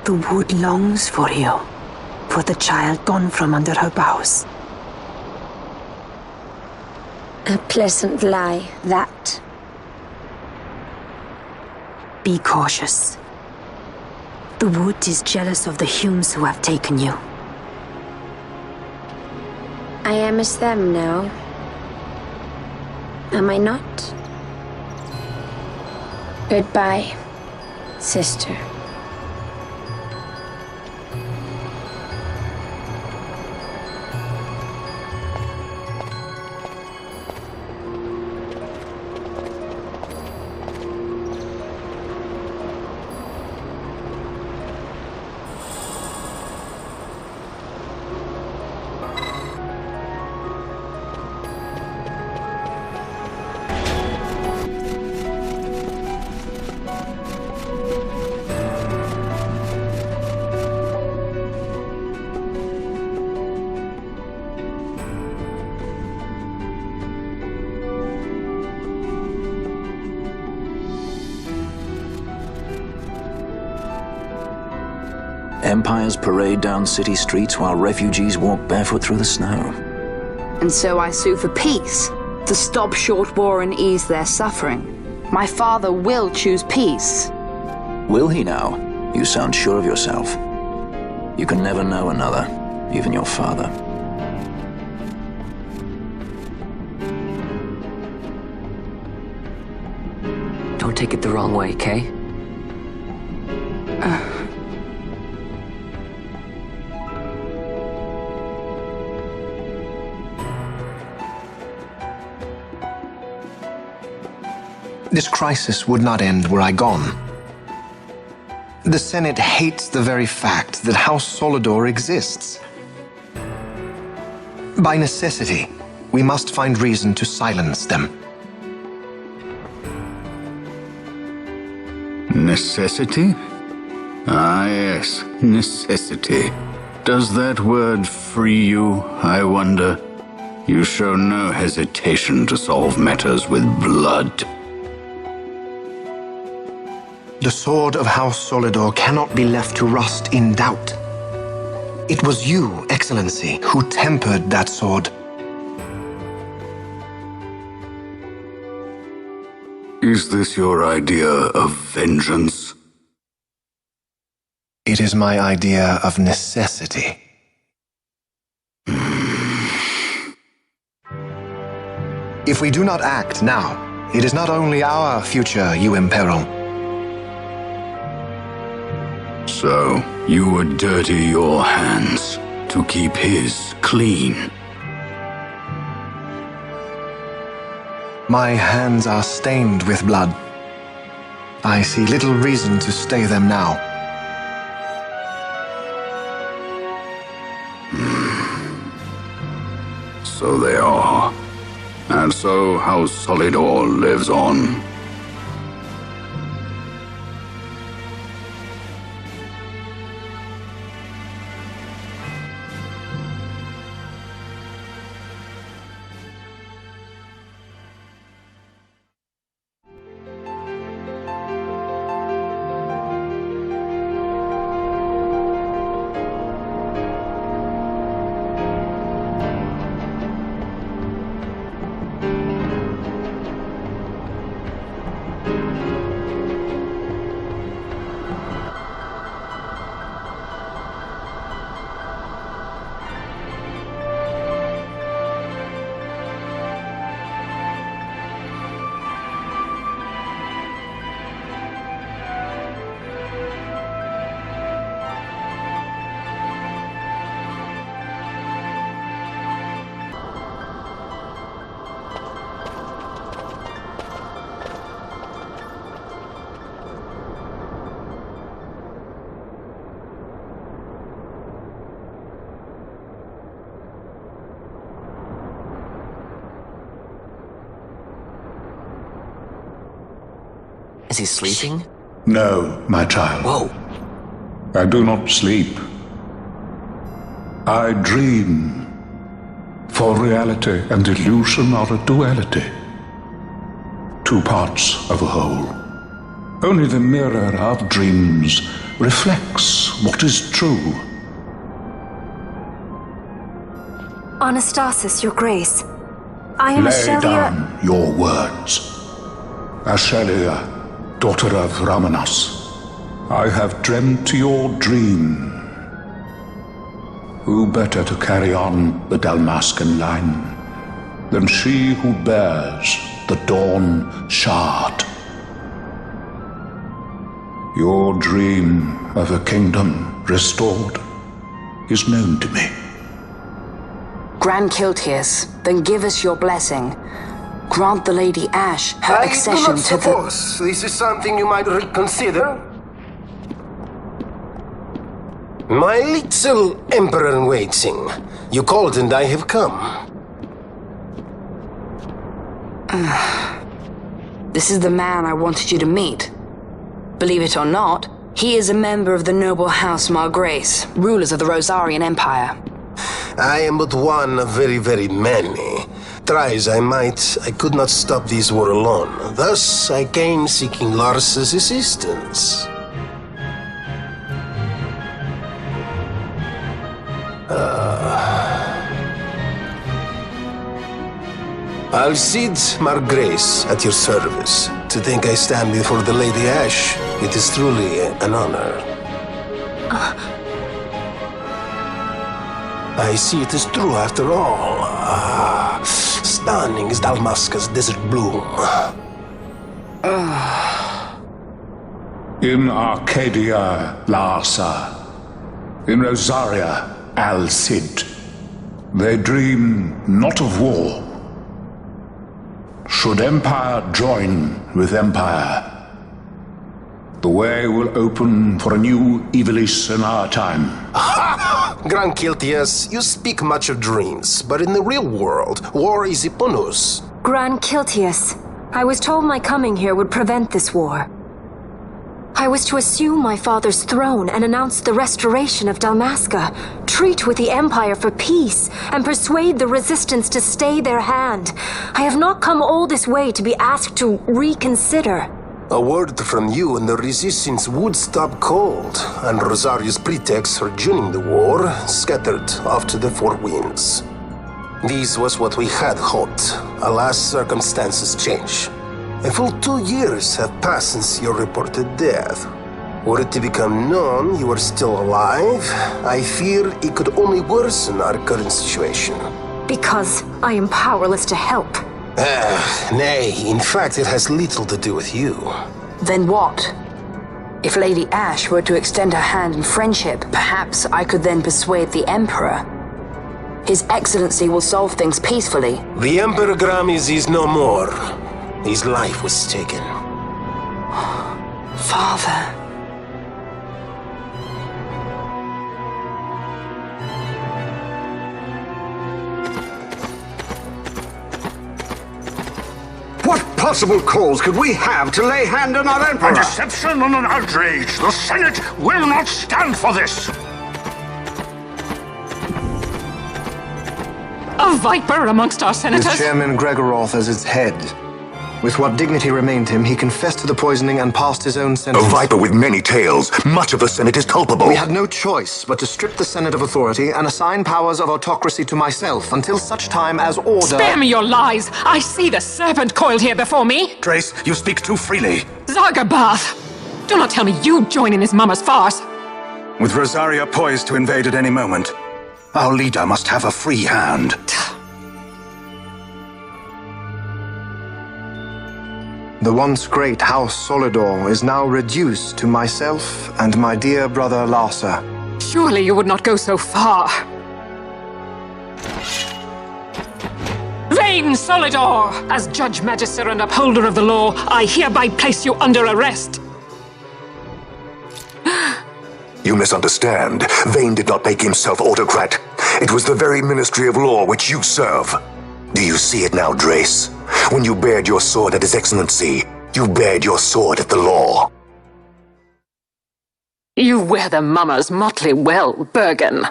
The wood longs for you, for the child gone from under her boughs. A pleasant lie, that. Be cautious. The wood is jealous of the Humes who have taken you. I am as them now. Am I not? Goodbye, sister. Empires parade down city streets while refugees walk barefoot through the snow. And so I sue for peace, to stop short war and ease their suffering. My father will choose peace. Will he now? You sound sure of yourself. You can never know another, even your father. Don't take it the wrong way, Kay? This crisis would not end were I gone. The Senate hates the very fact that House Solidor exists. By necessity, we must find reason to silence them. Necessity? Ah, yes, necessity. Does that word free you, I wonder? You show no hesitation to solve matters with blood. The sword of House Solidor cannot be left to rust in doubt. It was you, Excellency, who tempered that sword. Is this your idea of vengeance? It is my idea of necessity. If we do not act now, it is not only our future you imperil. So, you would dirty your hands to keep his clean. My hands are stained with blood. I see little reason to stay them now. So they are. And so House Solidor lives on. Is he sleeping? No, my child. Whoa. I do not sleep. I dream. For reality and illusion are a duality. Two parts of a whole. Only the mirror of dreams reflects what is true. Anastasis, Your Grace. I am Lay Ashelia. down your words. Ashelia, daughter of Ramanas, I have dreamt your dream. Who better to carry on the Dalmascan line than she who bears the Dawn Shard? Your dream of a kingdom restored is known to me. Grand Kiltias, then give us your blessing. Grant the Lady Ash her accession to the... I do not suppose this is something you might reconsider. My little Emperor-in-waiting. You called and I have come. This is the man I wanted you to meet. Believe it or not, he is a member of the noble house Margrace, rulers of the Rosarian Empire. I am but one of very, very many. Try as I might, I could not stop this war alone. Thus, I came seeking Lars's assistance. Alcide Margrace at your service. To think I stand before the Lady Ash, it is truly an honor. I see it is true after all. Stunning is Dalmasca's desert bloom. In Arcadia, Larsa. In Rosaria, Alcid. They dream not of war. Should empire join with empire, the way will open for a new Evilis in our time. Grand Kiltias, you speak much of dreams, but in the real world, war is upon us. Grand Kiltias, I was told my coming here would prevent this war. I was to assume my father's throne and announce the restoration of Dalmasca, treat with the Empire for peace, and persuade the Resistance to stay their hand. I have not come all this way to be asked to reconsider. A word from you and the Resistance would stop cold, and Rosaria's pretext for joining the war scattered off to the four winds. This was what we had hoped. Alas, circumstances change. A full 2 years have passed since your reported death. Were it to become known you are still alive, I fear it could only worsen our current situation. Because I am powerless to help. Nay, in fact it has little to do with you. Then what? If Lady Ash were to extend her hand in friendship, perhaps I could then persuade the Emperor. His Excellency will solve things peacefully. The Emperor Gramis is no more. His life was taken. Father. What possible cause could we have to lay hand on our Emperor? A deception and an outrage! The Senate will not stand for this! A viper amongst our senators? With Chairman Gregoroth as its head. With what dignity remained him, he confessed to the poisoning and passed his own sentence. A viper with many tails. Much of the Senate is culpable. We had no choice but to strip the Senate of authority and assign powers of autocracy to myself until such time as order... Spare me your lies! I see the serpent coiled here before me! Trace, you speak too freely. Zargabath! Do not tell me you join in this mama's farce! With Rosaria poised to invade at any moment, our leader must have a free hand. The once great House Solidor is now reduced to myself and my dear brother Larsa. Surely you would not go so far. Vayne Solidor! As Judge Magister and upholder of the law, I hereby place you under arrest. You misunderstand. Vayne did not make himself autocrat. It was the very Ministry of Law which you serve. Do you see it now, Drace? When you bared your sword at His Excellency, You bared your sword at the law. You wear the mummers motley well, Bergen.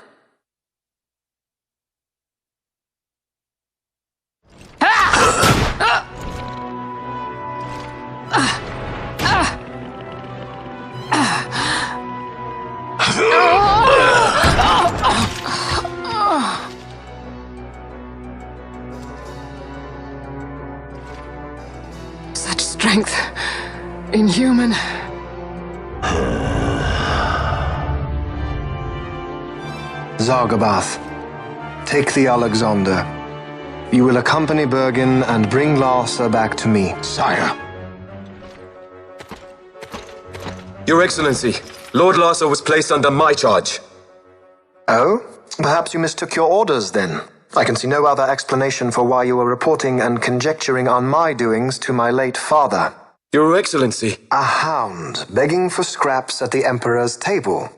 Such strength. Inhuman. Zargabath, take the Alexander. You will accompany Bergen and bring Larsa back to me. Sire. Your Excellency, Lord Larsa was placed under my charge. Oh? Perhaps you mistook your orders then. I can see no other explanation for why you were reporting and conjecturing on my doings to my late father. Your Excellency. A hound begging for scraps at the Emperor's table.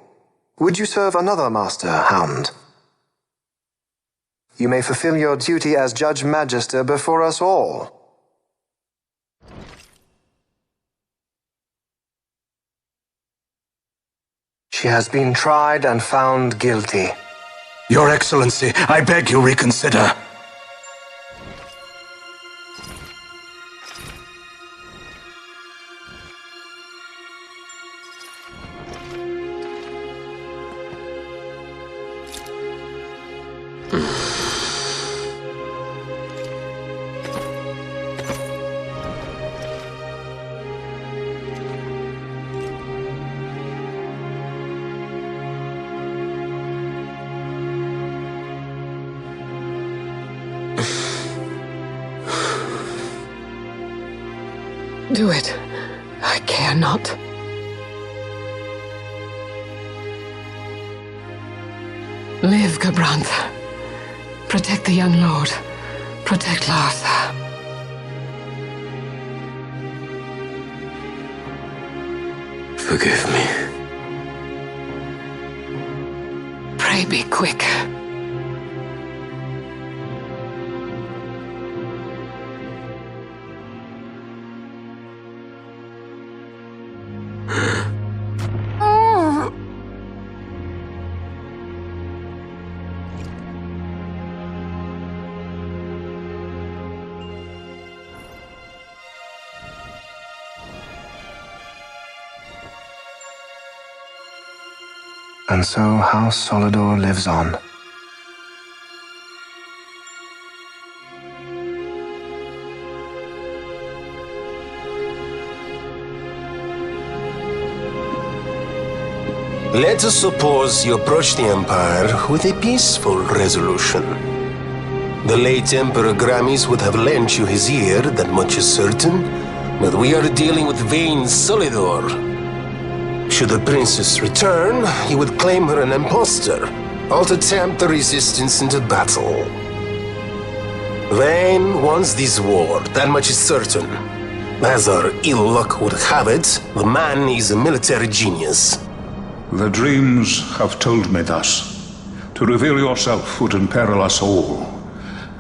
Would you serve another master, Hound? You may fulfill your duty as Judge Magister before us all. She has been tried and found guilty. Your Excellency, I beg you reconsider. Do it. I care not. Live, Gabranth. Protect the young lord. Protect Larsa. Forgive me. Pray be quick. And so House Solidor lives on. Let us suppose you approach the Empire with a peaceful resolution. The late Emperor Gramis would have lent you his ear, that much is certain, but we are dealing with Vayne Solidor. Should the princess return, he would claim her an impostor, or to tempt the resistance into battle. Vayne wants this war, that much is certain. As our ill luck would have it, the man is a military genius. The dreams have told me thus. To reveal yourself would imperil us all.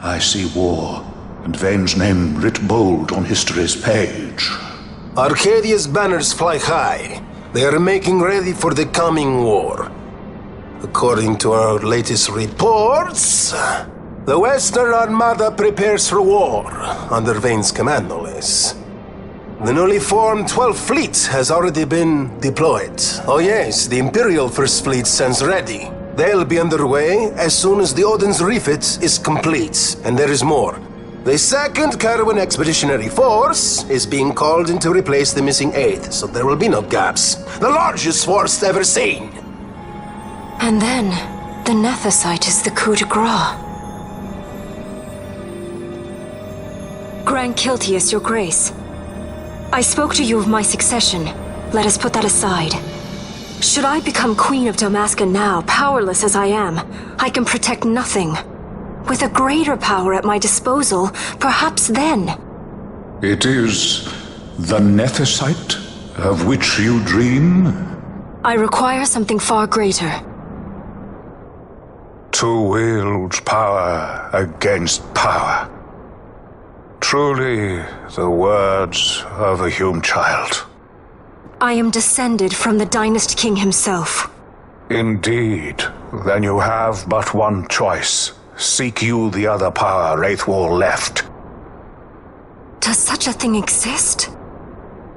I see war, and Vayne's name writ bold on history's page. Arcadia's banners fly high. They are making ready for the coming war. According to our latest reports, the Western Armada prepares for war, under Vayne's command, no less. The newly formed 12th Fleet has already been deployed. Oh yes, the Imperial First Fleet stands ready. They'll be underway as soon as the Odin's refit is complete, and there is more. The 2nd Caravan Expeditionary Force is being called in to replace the missing 8th, so there will be no gaps. The largest force ever seen! And then, the Nethicite is the coup de grace. Grand Kiltius, your grace. I spoke to you of my succession. Let us put that aside. Should I become Queen of Dalmasca now, powerless as I am, I can protect nothing. With a greater power at my disposal, perhaps then. It is the Nethicite of which you dream? I require something far greater. To wield power against power. Truly, the words of a human child. I am descended from the Dynast King himself. Indeed. Then you have but one choice. Seek you the other power Wraithwall left. Does such a thing exist?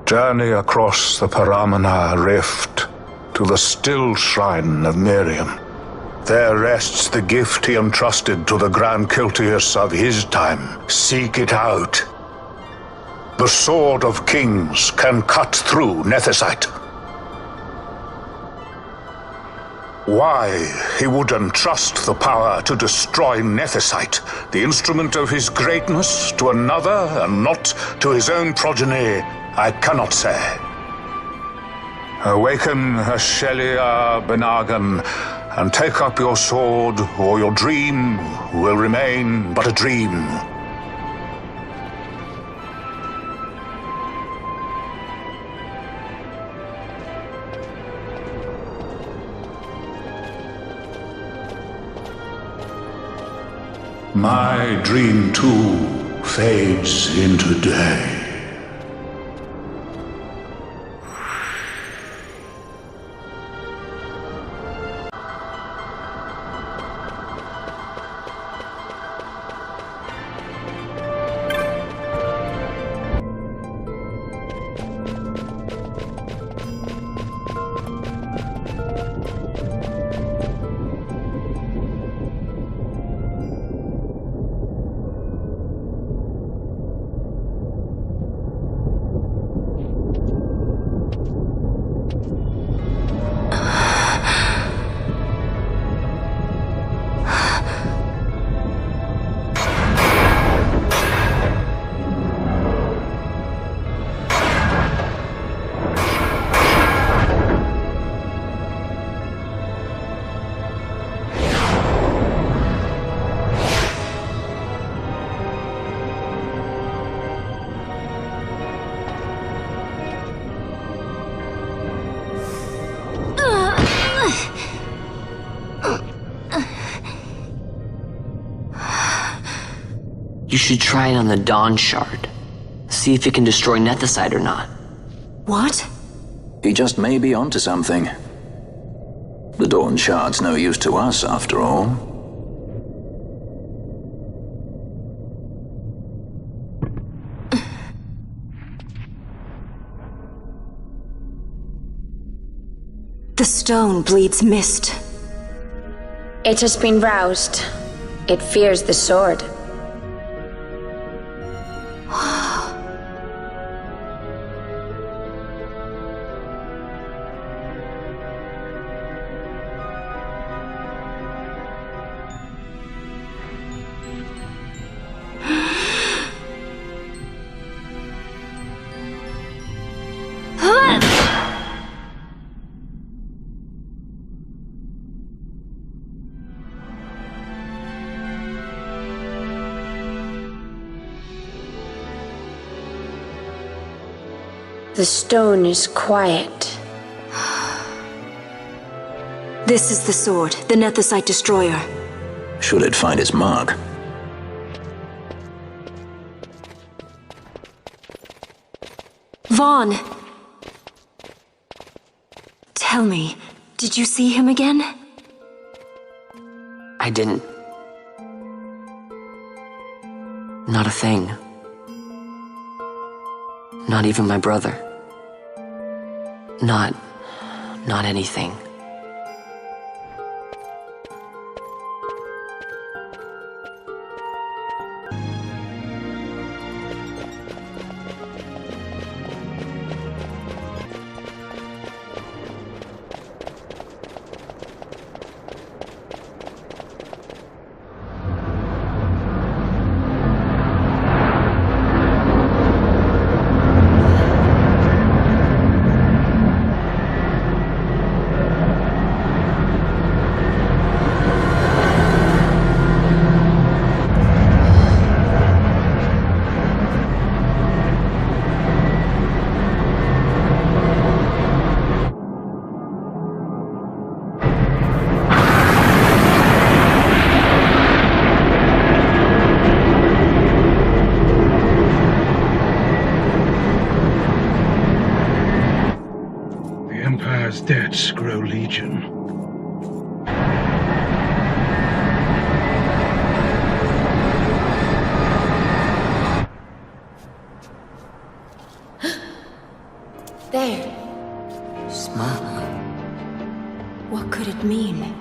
Journey across the Paramana Rift to the still shrine of Miriam. There rests the gift he entrusted to the Grand Kiltius of his time. Seek it out. The Sword of Kings can cut through Nethicite. Why he would entrust the power to destroy Nethicite, the instrument of his greatness, to another and not to his own progeny, I cannot say. Awaken Ashelia Benagan, and take up your sword, or your dream will remain but a dream. My dream too fades into day. You should try it on the Dawn Shard. See if it can destroy Nethicite or not. What? He just may be onto something. The Dawn Shard's no use to us, after all. The stone bleeds mist. It has been roused. It fears the sword. The stone is quiet. This is the sword, the Nethicite destroyer. Should it find its mark? Vaughn! Tell me, did you see him again? I didn't. Not a thing. Not even my brother. Not anything. Empire's debts grow legion. There. Smoke. What could it mean?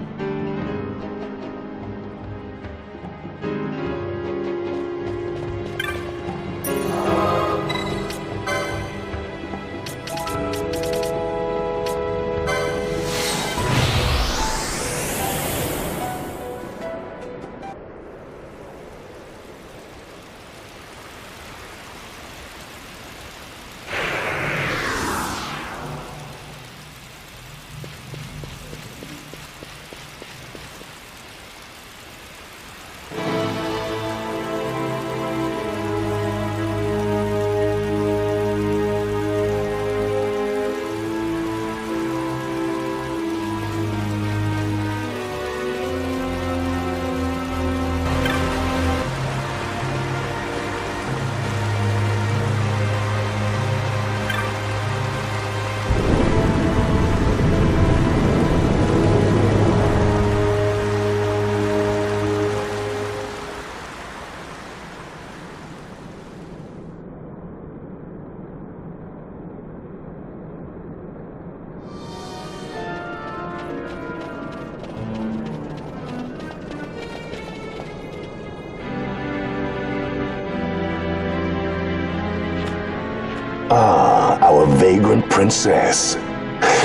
Ah, our vagrant princess.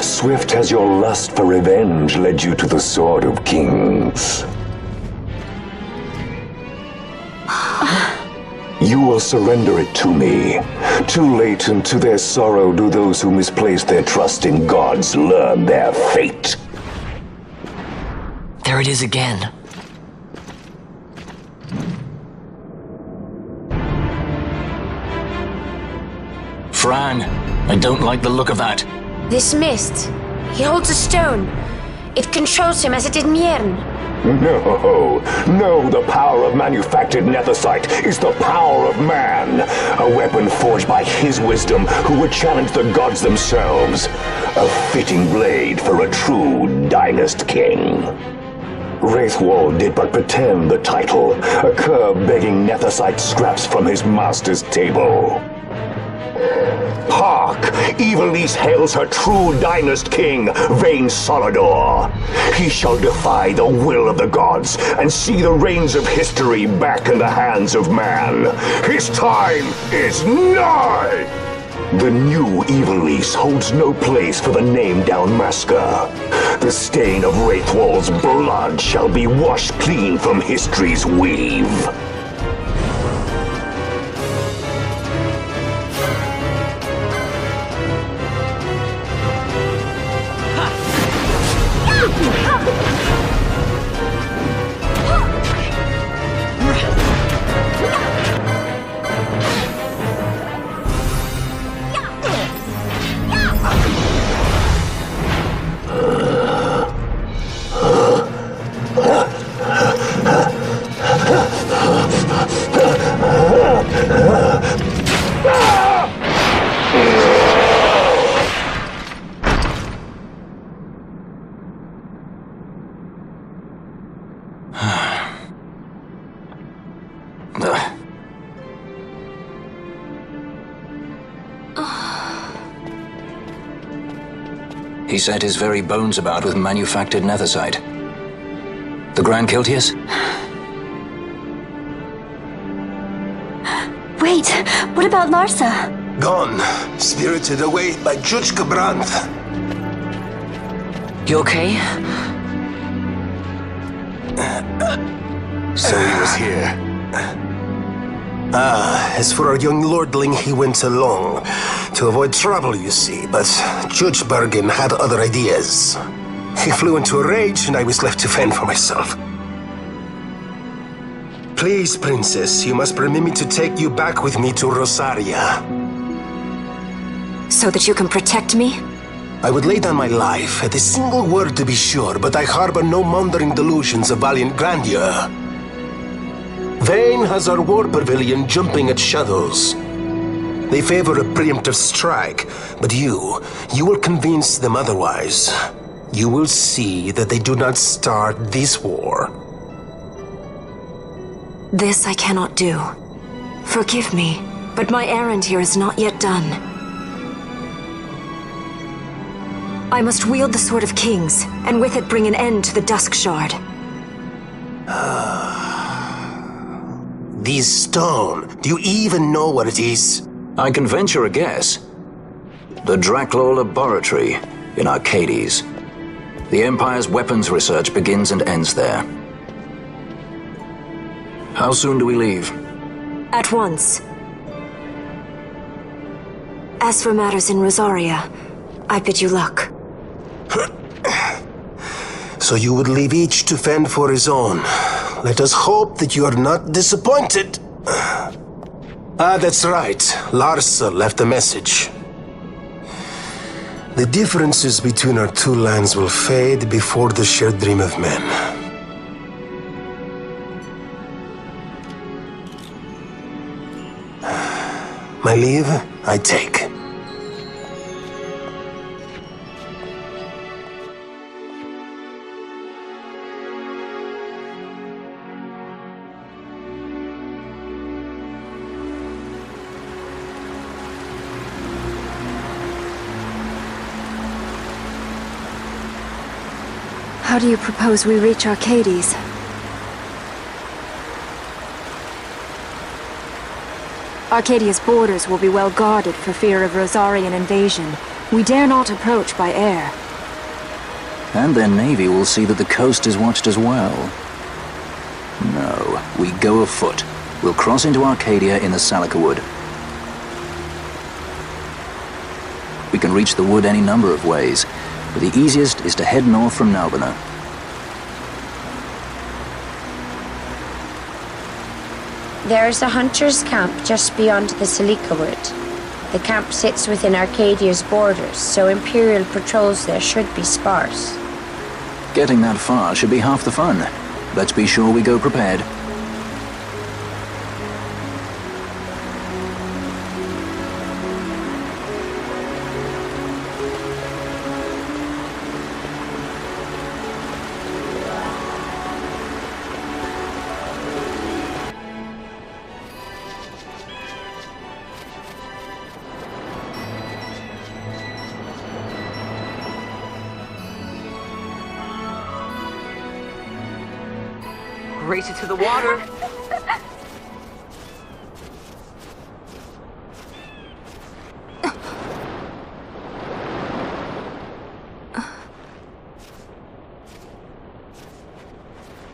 Swift has your lust for revenge led you to the Sword of Kings. You will surrender it to me. Too late, and to their sorrow do those who misplace their trust in gods learn their fate. There it is again. Fran, I don't like the look of that. This mist. He holds a stone. It controls him as it did Miern. No, the power of manufactured nethicite is the power of man. A weapon forged by his wisdom who would challenge the gods themselves. A fitting blade for a true dynast king. Wraithwall did but pretend the title, a cur begging nethicite scraps from his master's table. Hark! Evilise hails her true dynast king, Vayne Solidor. He shall defy the will of the gods and see the reins of history back in the hands of man. His time is nigh! The new Evilise holds no place for the name Downmasker. The stain of Wraithwall's blood shall be washed clean from history's weave. He set his very bones about with manufactured nethicite. The Grand Kiltius? Wait, what about Larsa? Gone. Spirited away by Judge Brandt. You okay? So he was here. As for our young lordling, he went along. To avoid trouble, you see, but Judge Bergen had other ideas. He flew into a rage, and I was left to fend for myself. Please, Princess, you must permit me to take you back with me to Rosaria. So that you can protect me? I would lay down my life, at a single word to be sure, but I harbor no mundane delusions of valiant grandeur. Vayne has our war pavilion jumping at shadows. They favor a preemptive strike, but you will convince them otherwise. You will see that they do not start this war. This I cannot do. Forgive me, but my errand here is not yet done. I must wield the Sword of Kings, and with it bring an end to the Dusk Shard. This stone, do you even know what it is? I can venture a guess. The Draclaw Laboratory in Arcades. The Empire's weapons research begins and ends there. How soon do we leave? At once. As for matters in Rosaria, I bid you luck. So you would leave each to fend for his own. Let us hope that you are not disappointed. That's right. Larsa left a message. The differences between our two lands will fade before the shared dream of men. My leave, I take. How do you propose we reach Arcades? Arcadia's borders will be well guarded for fear of Rosarian invasion. We dare not approach by air. And their navy will see that the coast is watched as well. No, we go afoot. We'll cross into Arcadia in the Salika Wood. We can reach the wood any number of ways, but the easiest is to head north from Nalbina. There is a hunter's camp just beyond the Salika Wood. The camp sits within Arcadia's borders, so Imperial patrols there should be sparse. Getting that far should be half the fun. Let's be sure we go prepared. Race it to the water.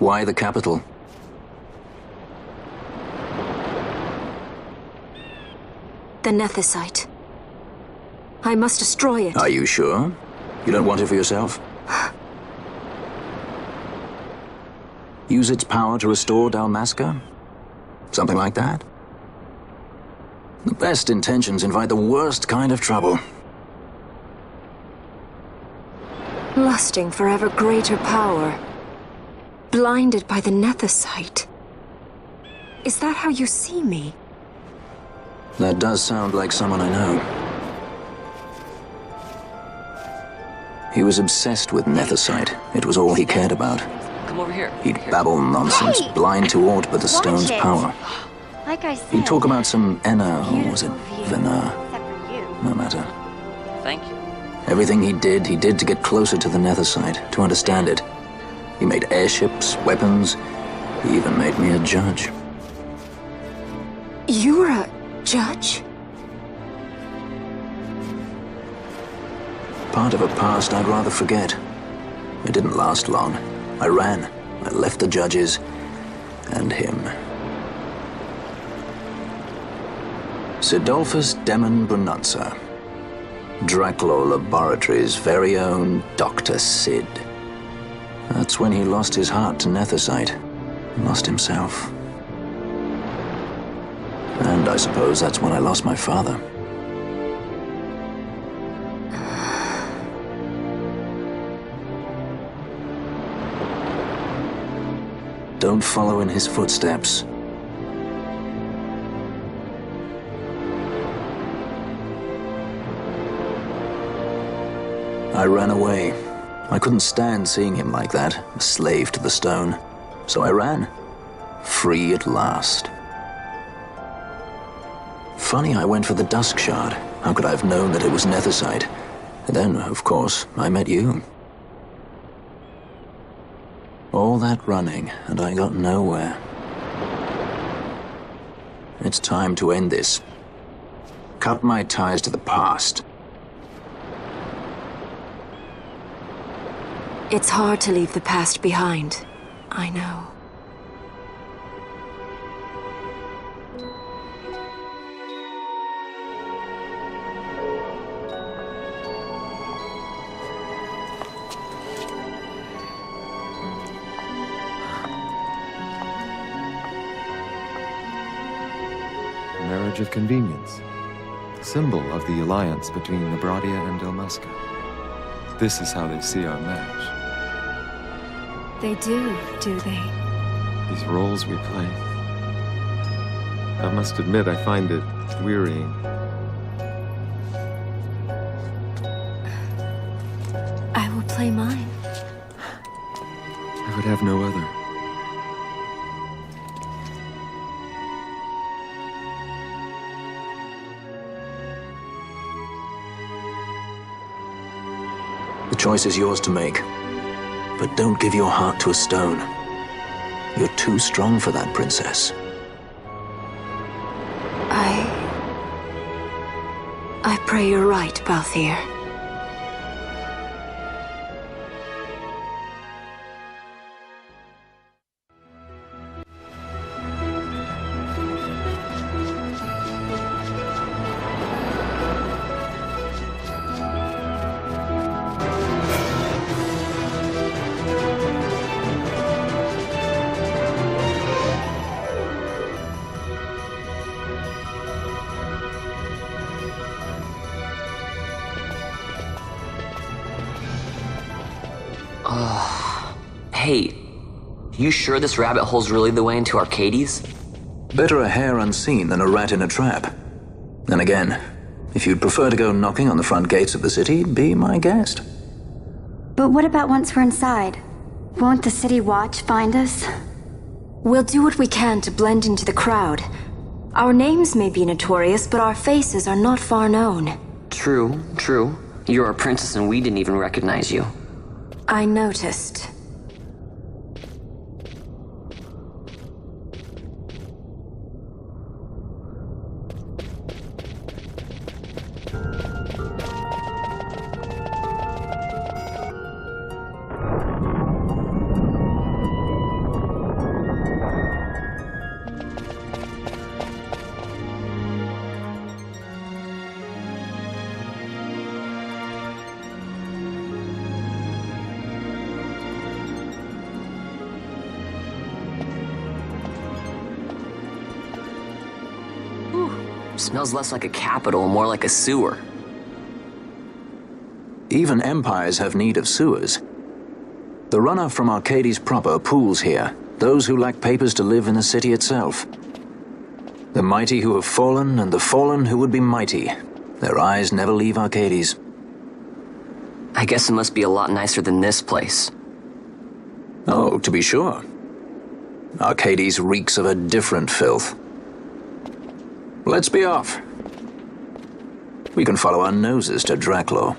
Why the capital? The Nethicite. I must destroy it. Are you sure? You don't want it for yourself? Use its power to restore Dalmasca? Something like that? The best intentions invite the worst kind of trouble. Lusting for ever greater power. Blinded by the Nethicite. Is that how you see me? That does sound like someone I know. He was obsessed with Nethicite. It was all he cared about. Come over here. He'd babble nonsense, blind to aught but the stone's power. Like I said, He'd talk about some Enna, or was it Vena? No matter. Thank you. Everything he did to get closer to the Nethicite, to understand it. He made airships, weapons. He even made me a judge. You were a judge? Part of a past I'd rather forget. It didn't last long. I ran. I left the judges and him. Sidolphus Demon Bonanza. Draclaw Laboratory's very own Dr. Sid. That's when he lost his heart to Nethicite. Lost himself. And I suppose that's when I lost my father. Don't follow in his footsteps. I ran away. I couldn't stand seeing him like that, a slave to the stone. So I ran. Free at last. Funny I went for the Dusk Shard. How could I have known that it was Nethersite? And then, of course, I met you. All that running, and I got nowhere. It's time to end this. Cut my ties to the past. It's hard to leave the past behind. I know. Marriage of convenience. Symbol of the alliance between Nebradia and Delmasca. This is how they see our match. They do they? These roles we play. I must admit, I find it wearying. I will play mine. I would have no other. The choice is yours to make. But don't give your heart to a stone. You're too strong for that, princess. I pray you're right, Balthier. Hey, you sure this rabbit hole's really the way into Arcades? Better a hare unseen than a rat in a trap. Then again, if you'd prefer to go knocking on the front gates of the city, be my guest. But what about once we're inside? Won't the city watch find us? We'll do what we can to blend into the crowd. Our names may be notorious, but our faces are not far known. True. You're a princess and we didn't even recognize you. I noticed. Smells less like a capital, more like a sewer. Even empires have need of sewers. The runoff from Arcades proper pools here, those who lack papers to live in the city itself. The mighty who have fallen, and the fallen who would be mighty. Their eyes never leave Arcades. I guess it must be a lot nicer than this place. Oh, to be sure. Arcades reeks of a different filth. Let's be off. We can follow our noses to Draclaw.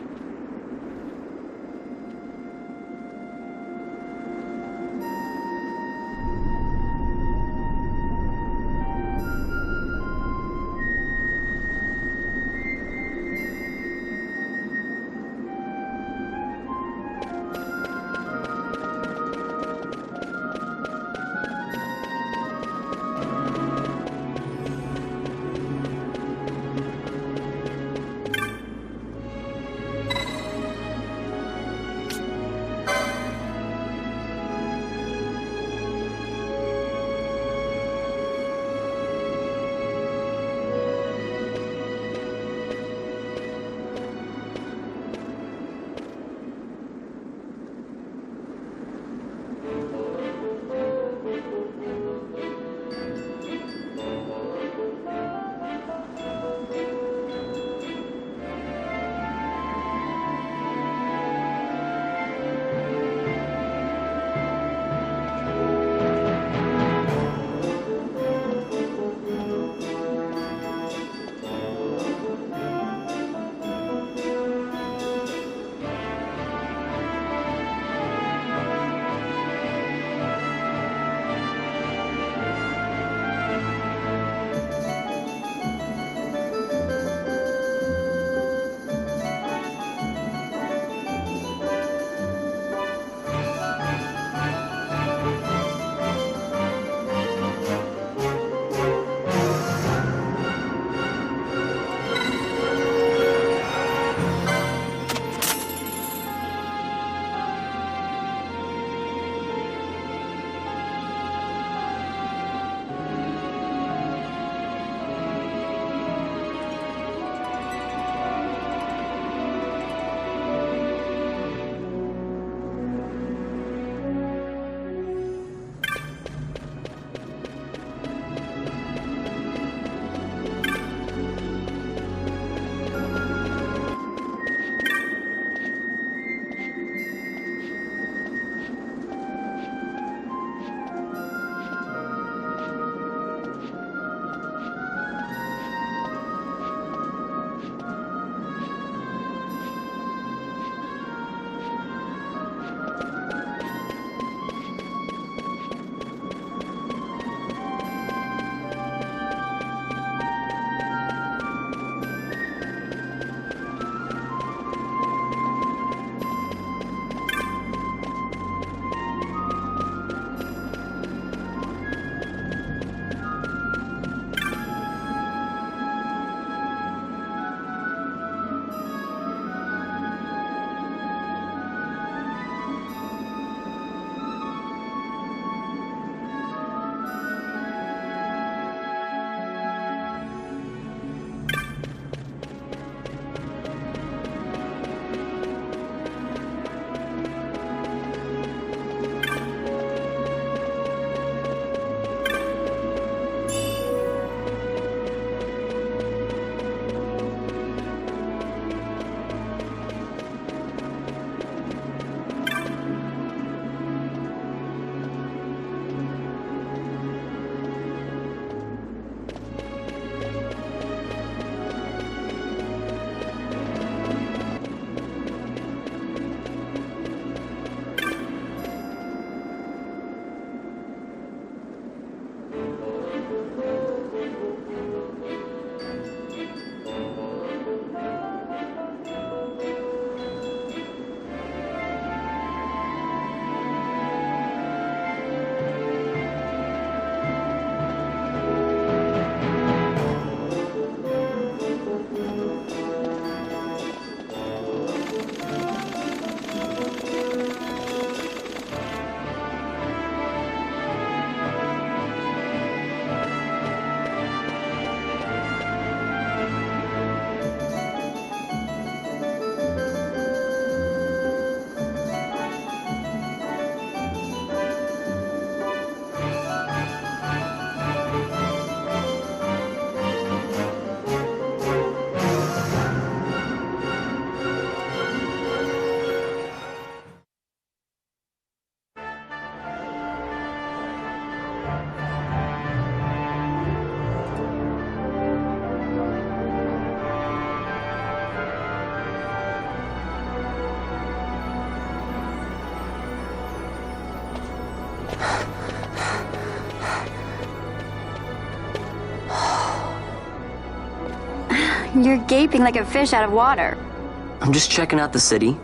You're gaping like a fish out of water. I'm just checking out the city.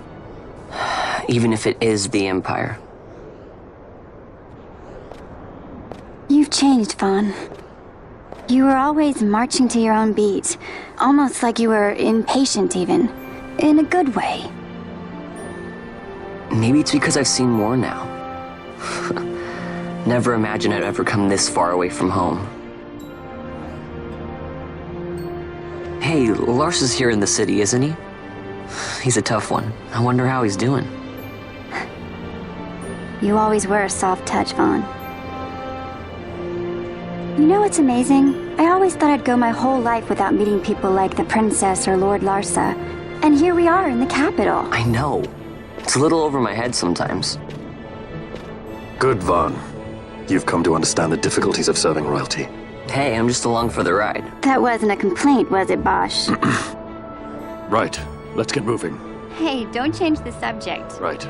Even if it is the Empire. You've changed, Vaughn. You were always marching to your own beat. Almost like you were impatient, even. In a good way. Maybe it's because I've seen war now. Never imagined I'd ever come this far away from home. Hey, Lars is here in the city, isn't he? He's a tough one. I wonder how he's doing. You always were a soft touch, Vaughn. You know what's amazing? I always thought I'd go my whole life without meeting people like the Princess or Lord Larsa. And here we are in the capital. I know. It's a little over my head sometimes. Good, Vaughn. You've come to understand the difficulties of serving royalty. Hey, I'm just along for the ride. That wasn't a complaint, was it, Bosch? Right. Let's get moving. Hey, don't change the subject. Right.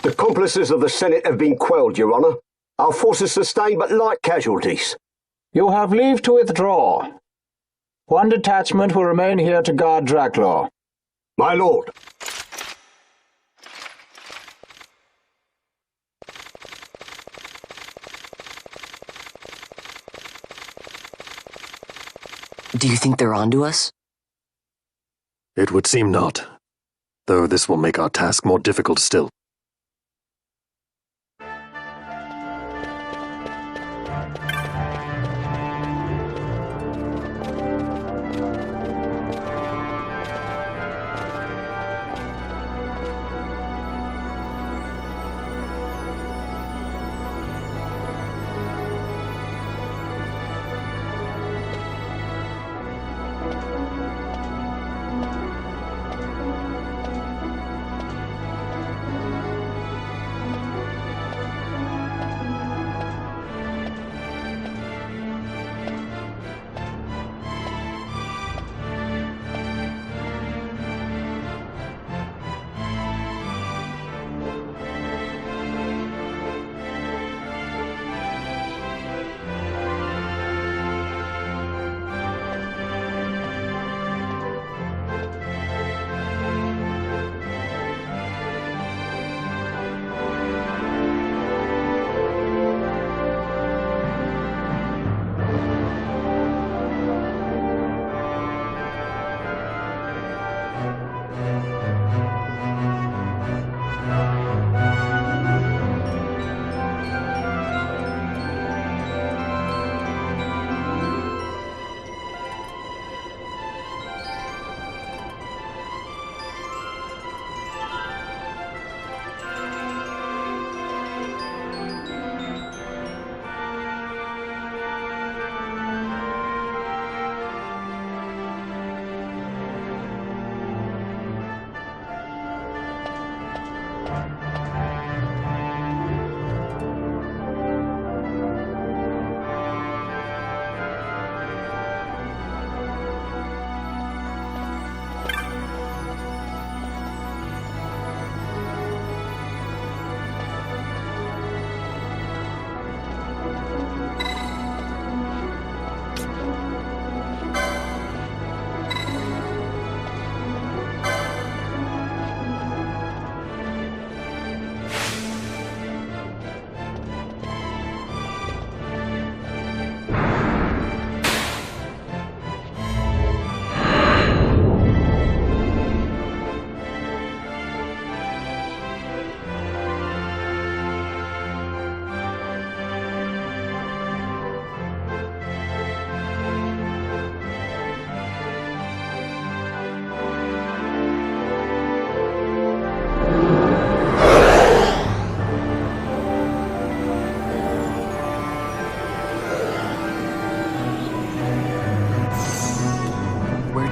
The accomplices of the Senate have been quelled, Your Honor. Our forces sustained but light casualties. You have leave to withdraw. One detachment will remain here to guard Draclaw. My lord. Do you think they're onto us? It would seem not, though this will make our task more difficult still.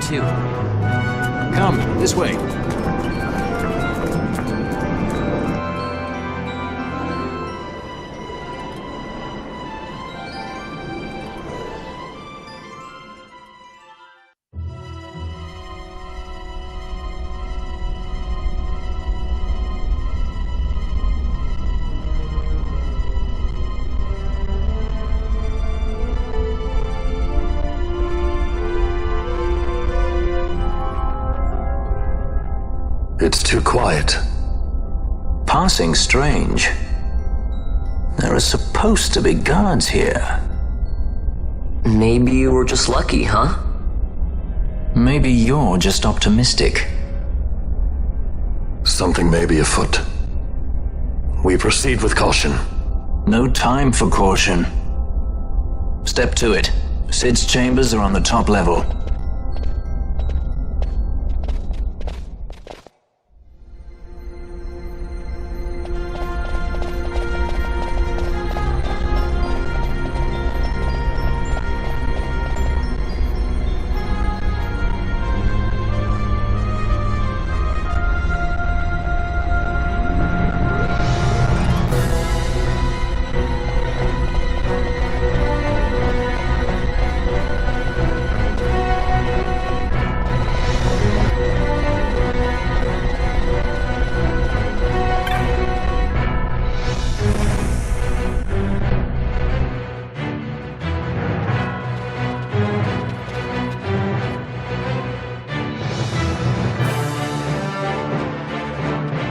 too. Come, this way. It's too quiet. Passing strange. There are supposed to be guards here. Maybe you were just lucky, huh? Maybe you're just optimistic. Something may be afoot. We proceed with caution. No time for caution. Step to it. Sid's chambers are on the top level.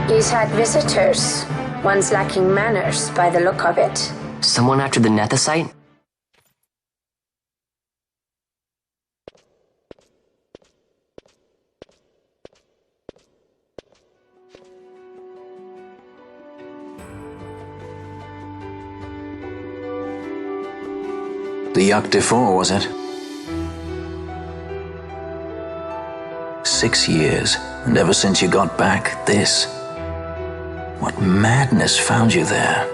He's had visitors. One's lacking manners by the look of it. Someone after the Nethicite? The Yuck-4, was it? 6 years, and ever since you got back, this. What madness found you there?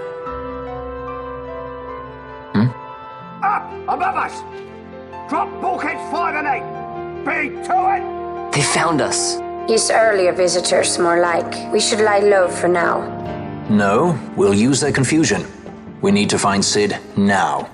Up above us! Drop bulkheads 5 and 8! Be to it! They found us. He's earlier visitors, more like. We should lie low for now. No, we'll use their confusion. We need to find Sid now.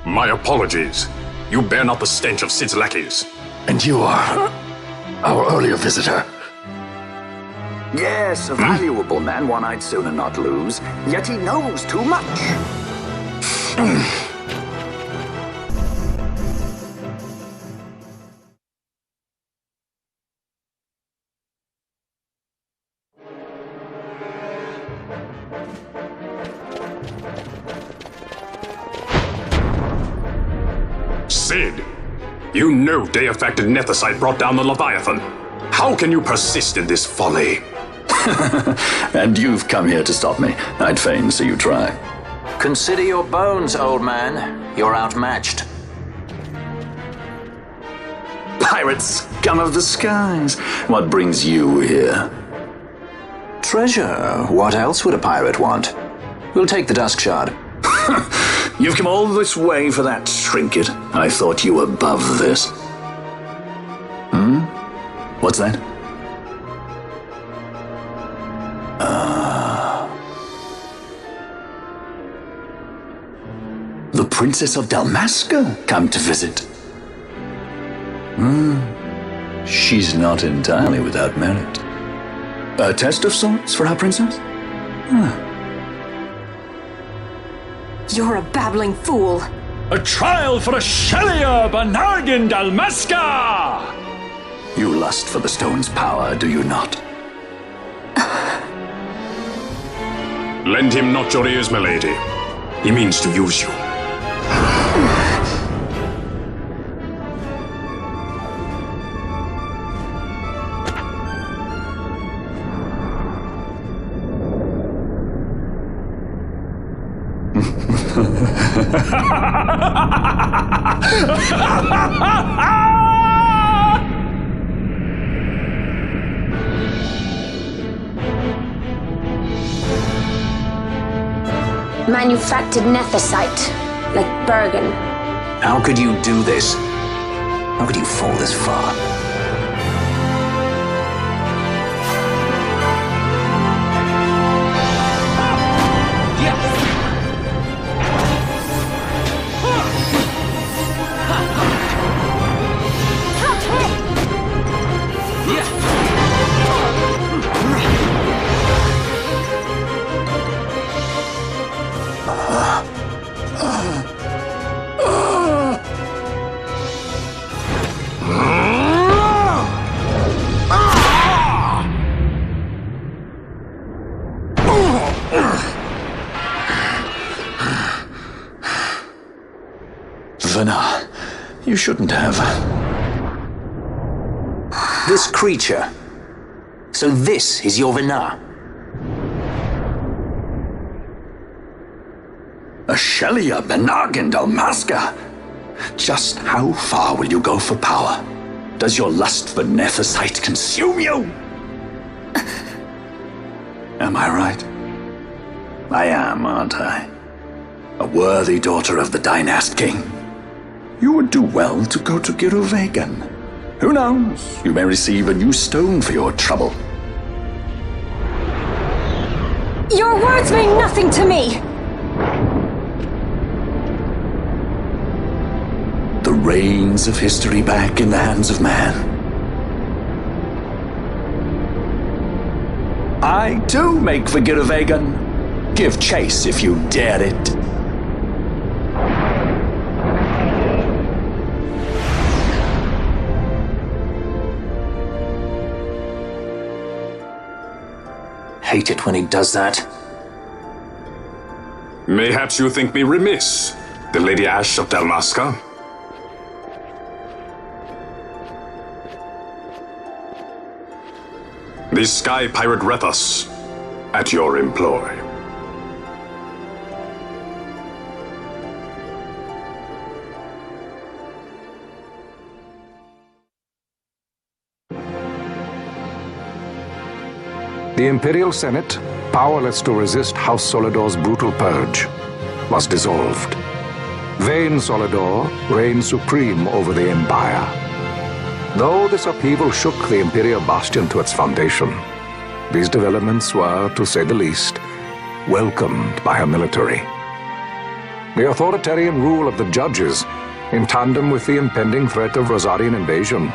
My apologies. You bear not the stench of Sid's lackeys. And you are our earlier visitor. Yes, a valuable man, one I'd sooner not lose. Yet he knows too much. Sid, you know Day-affected Nethicite brought down the Leviathan. How can you persist in this folly? And you've come here to stop me. I'd fain see you try. Consider your bones, old man. You're outmatched. Pirates, scum of the skies. What brings you here? Treasure. What else would a pirate want? We'll take the Dusk Shard. You've come all this way for that trinket. I thought you were above this. What's that? The Princess of Dalmasca come to visit. She's not entirely without merit. A test of sorts for our princess? You're a babbling fool. A trial for Ashelia Banargin Dalmasca! You lust for the stone's power, do you not? Lend him not your ears, my lady. He means to use you. Manufactured nethicite, like Bergen. How could you do this? How could you fall this far? Vana, you shouldn't have. This creature. So this is your Vana? Ashelia Banargin Dalmasca! Just how far will you go for power? Does your lust for nethicite consume you? Am I right? I am, aren't I? A worthy daughter of the Dynast King. You would do well to go to Giruvegan. Who knows? You may receive a new stone for your trouble. Your words mean nothing to me! The reins of history back in the hands of man. I too make for Giruvegan. Give chase if you dare it. Hate it when he does that. Mayhaps you think me remiss, the Lady Ash of Dalmasca? The Sky Pirate Rethus, at your employ. The Imperial Senate, powerless to resist House Solidor's brutal purge, was dissolved. Vayne Solidor reigned supreme over the Empire. Though this upheaval shook the Imperial Bastion to its foundation, these developments were, to say the least, welcomed by her military. The authoritarian rule of the judges, in tandem with the impending threat of Rosarian invasion,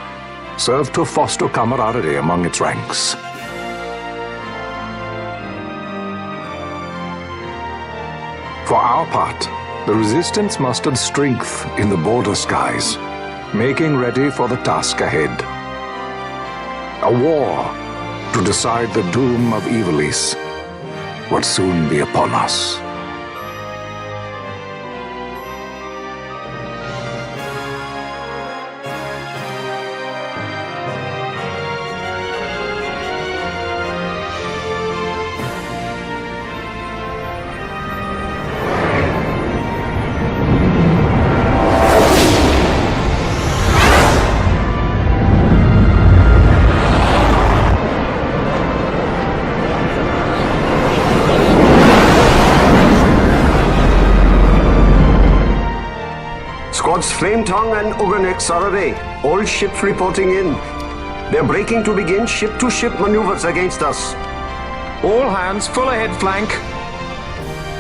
served to foster camaraderie among its ranks. For our part, the Resistance mustered strength in the border skies, making ready for the task ahead. A war to decide the doom of Ivalice would soon be upon us. Squads Flametongue and Uganex are away. All ships reporting in. They're breaking to begin ship-to-ship maneuvers against us. All hands, full ahead flank.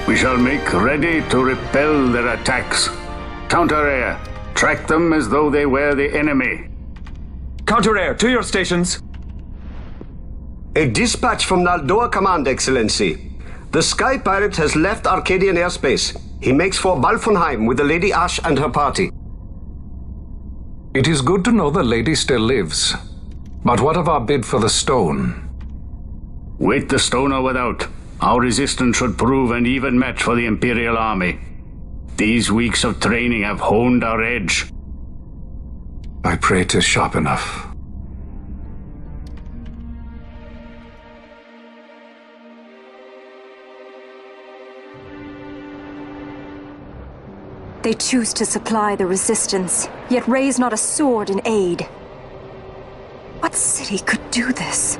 We shall make ready to repel their attacks. Counter-air. Track them as though they were the enemy. Counter-air, to your stations. A dispatch from Naldoa Command, Excellency. The Sky Pirate has left Arcadian airspace. He makes for Balfonheim with the Lady Ash and her party. It is good to know the lady still lives. But what of our bid for the stone? With the stone or without, our resistance should prove an even match for the Imperial army. These weeks of training have honed our edge. I pray 'tis sharp enough. They choose to supply the resistance, yet raise not a sword in aid. What city could do this?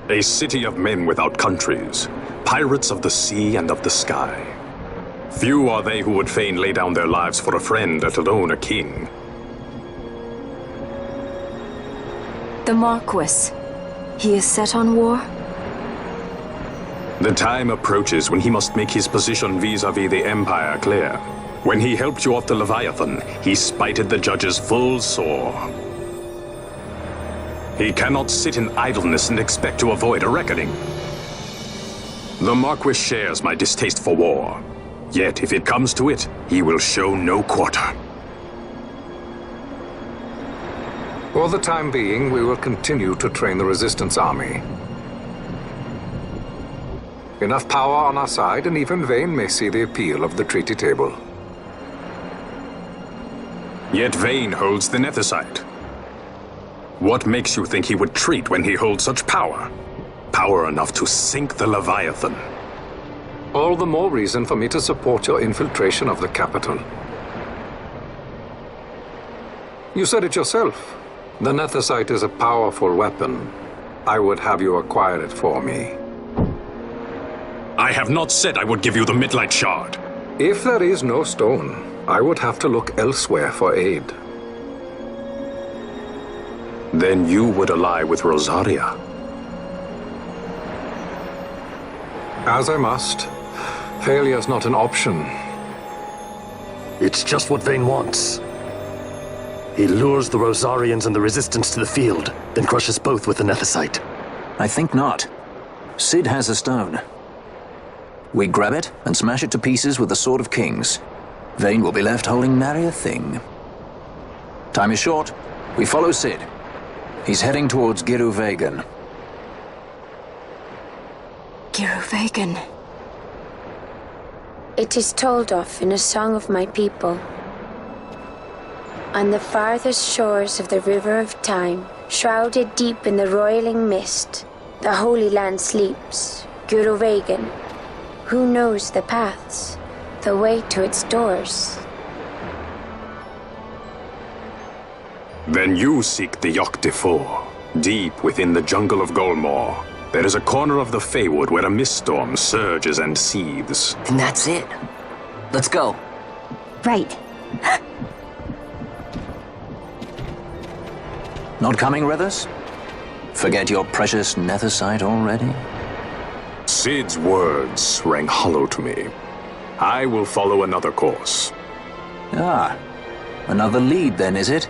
A city of men without countries, pirates of the sea and of the sky. Few are they who would fain lay down their lives for a friend, let alone a king. The Marquis. He is set on war? The time approaches when he must make his position vis-à-vis the Empire clear. When he helped you off the Leviathan, he spited the judges full sore. He cannot sit in idleness and expect to avoid a reckoning. The Marquis shares my distaste for war. Yet, if it comes to it, he will show no quarter. For the time being, we will continue to train the Resistance Army. Enough power on our side, and even Vane may see the appeal of the treaty table. Yet Vane holds the Nethicite. What makes you think he would treat when he holds such power? Power enough to sink the Leviathan. All the more reason for me to support your infiltration of the capital. You said it yourself. The Nethicite is a powerful weapon. I would have you acquire it for me. I have not said I would give you the Midlight Shard. If there is no stone, I would have to look elsewhere for aid. Then you would ally with Rosaria. As I must. Failure's not an option. It's just what Vane wants. He lures the Rosarians and the Resistance to the field, then crushes both with the Nethicite. I think not. Cid has a stone. We grab it and smash it to pieces with the Sword of Kings. Vane will be left holding nary a thing. Time is short. We follow Cid. He's heading towards Giruvegan. Giruvegan. It is told of in a song of my people. On the farthest shores of the river of time, shrouded deep in the roiling mist, the Holy Land sleeps, Giruvegan. Who knows the paths, the way to its doors? Then you seek the Yok Defour. Deep within the jungle of Golmore, there is a corner of the Feywood where a mist storm surges and seethes. And that's it. Let's go. Right. Not coming with us? Forget your precious Nethicite already? Cid's words rang hollow to me. I will follow another course. Ah, another lead then, is it?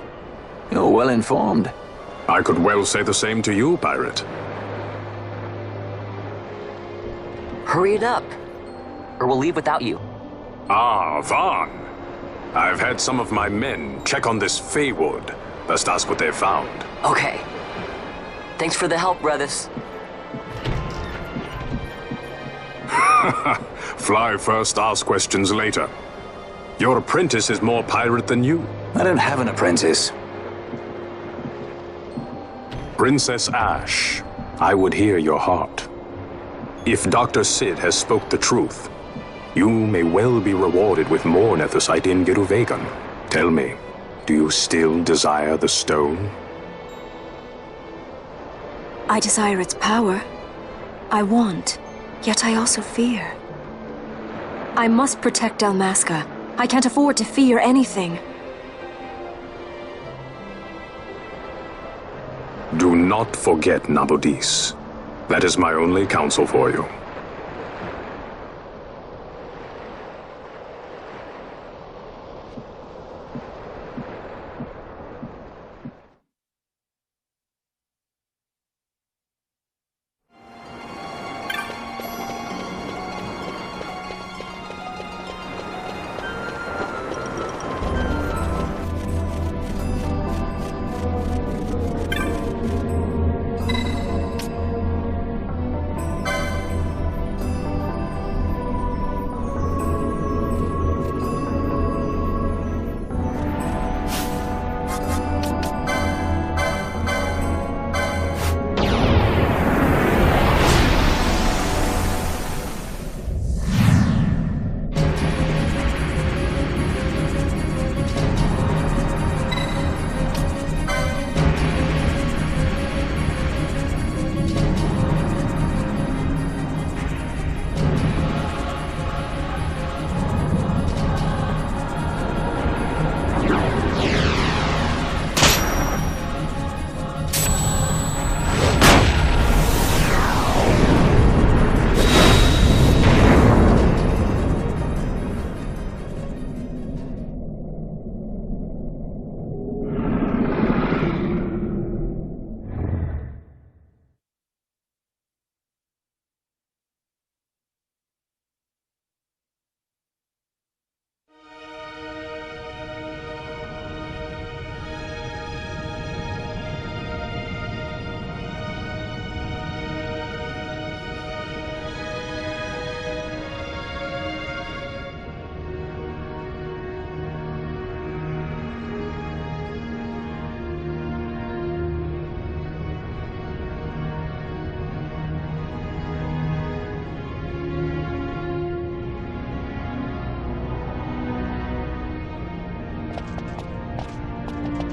You're well informed. I could well say the same to you, pirate. Hurry it up, or we'll leave without you. Ah, Vaughn. I've had some of my men check on this Feywood. Best ask what they've found. Okay. Thanks for the help, brothers. Fly first, ask questions later. Your apprentice is more pirate than you. I don't have an apprentice. Princess Ash, I would hear your heart. If Dr. Cid has spoke the truth, you may well be rewarded with more Nethicite in Giruvegan. Tell me, do you still desire the stone? I desire its power. I want, yet I also fear. I must protect Dalmasca. I can't afford to fear anything. Do not forget Nabudis. That is my only counsel for you.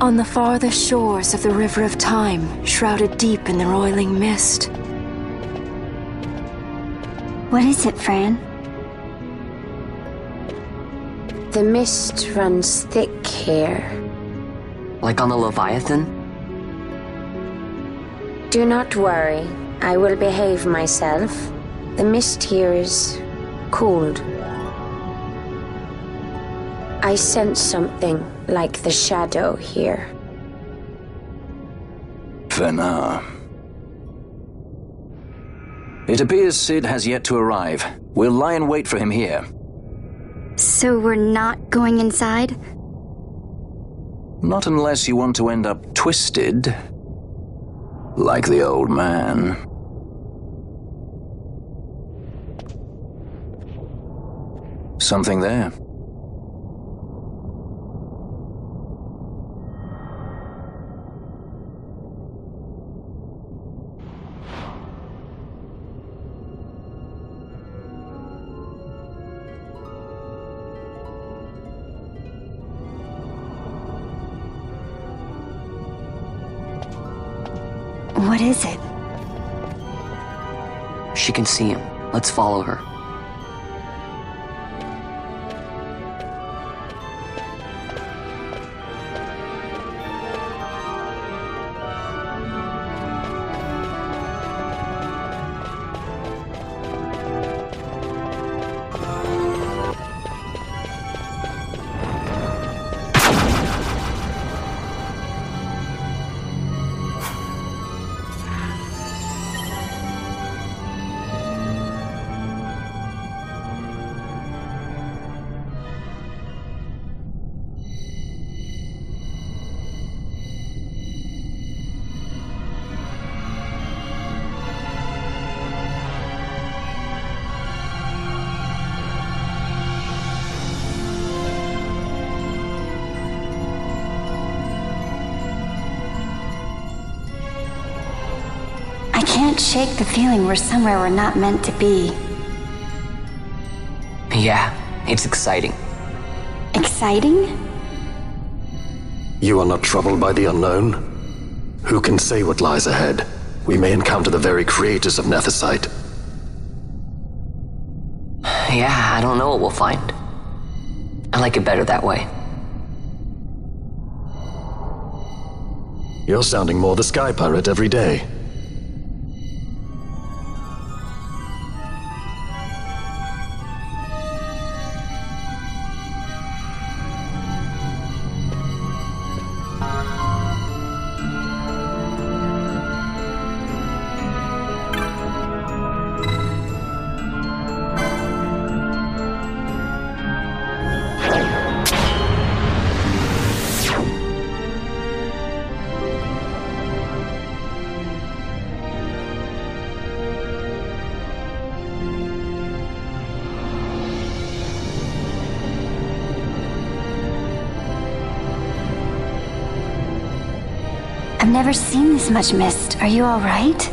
On the farthest shores of the River of Time, shrouded deep in the roiling mist. What is it, Fran? The mist runs thick here. Like on the Leviathan? Do not worry. I will behave myself. The mist here is cold. I sense something like the shadow here. Fenar. It appears Sid has yet to arrive. We'll lie in wait for him here. So we're not going inside? Not unless you want to end up twisted. Like the old man. Something there. What is it? She can see him. Let's follow her. I can't shake the feeling we're somewhere we're not meant to be. Yeah, it's exciting. Exciting? You are not troubled by the unknown? Who can say what lies ahead? We may encounter the very creators of Nethicite. Yeah, I don't know what we'll find. I like it better that way. You're sounding more the Sky Pirate every day. I've never seen this much mist. Are you all right?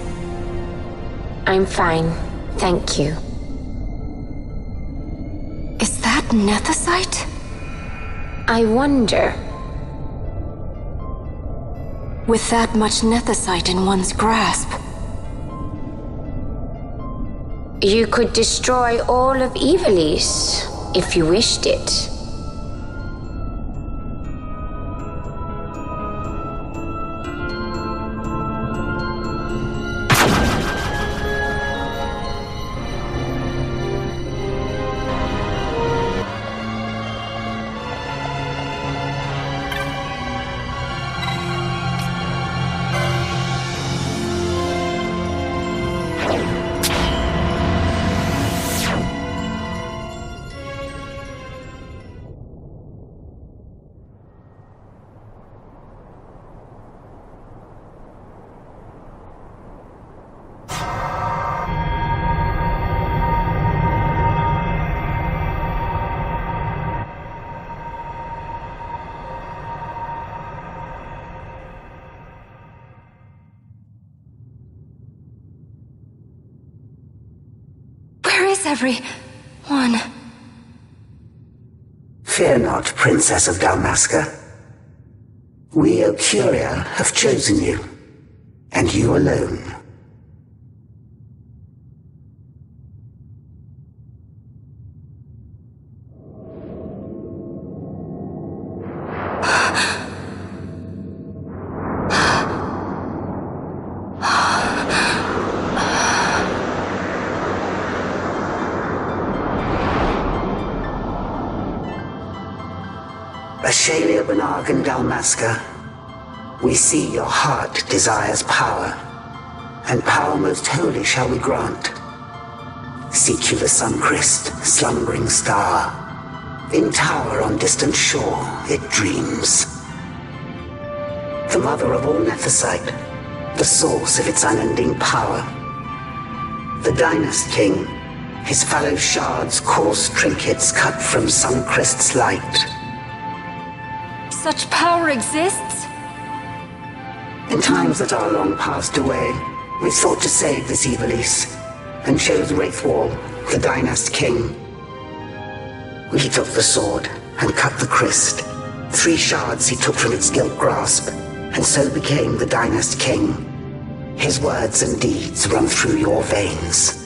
I'm fine, thank you. Is that Nethicite? I wonder. With that much Nethicite in one's grasp. You could destroy all of Evilise, if you wished it. Everyone. Fear not, Princess of Dalmasca. We Ocuria have chosen you, and you alone. Ashalia Benarg and Dalmasca, we see your heart desires power, and power most holy shall we grant. Seek you the sun-crest, slumbering star. In tower on distant shore it dreams. The mother of all Nephesite, the source of its unending power. The Dynast King, his fallow shards coarse trinkets cut from sun-crest's light. Such power exists? In times that are long passed away, we sought to save this Evilise, and chose Wraithwall, the Dynast King. He took the sword and cut the crest. 3 shards he took from its gilt grasp, and so became the Dynast King. His words and deeds run through your veins.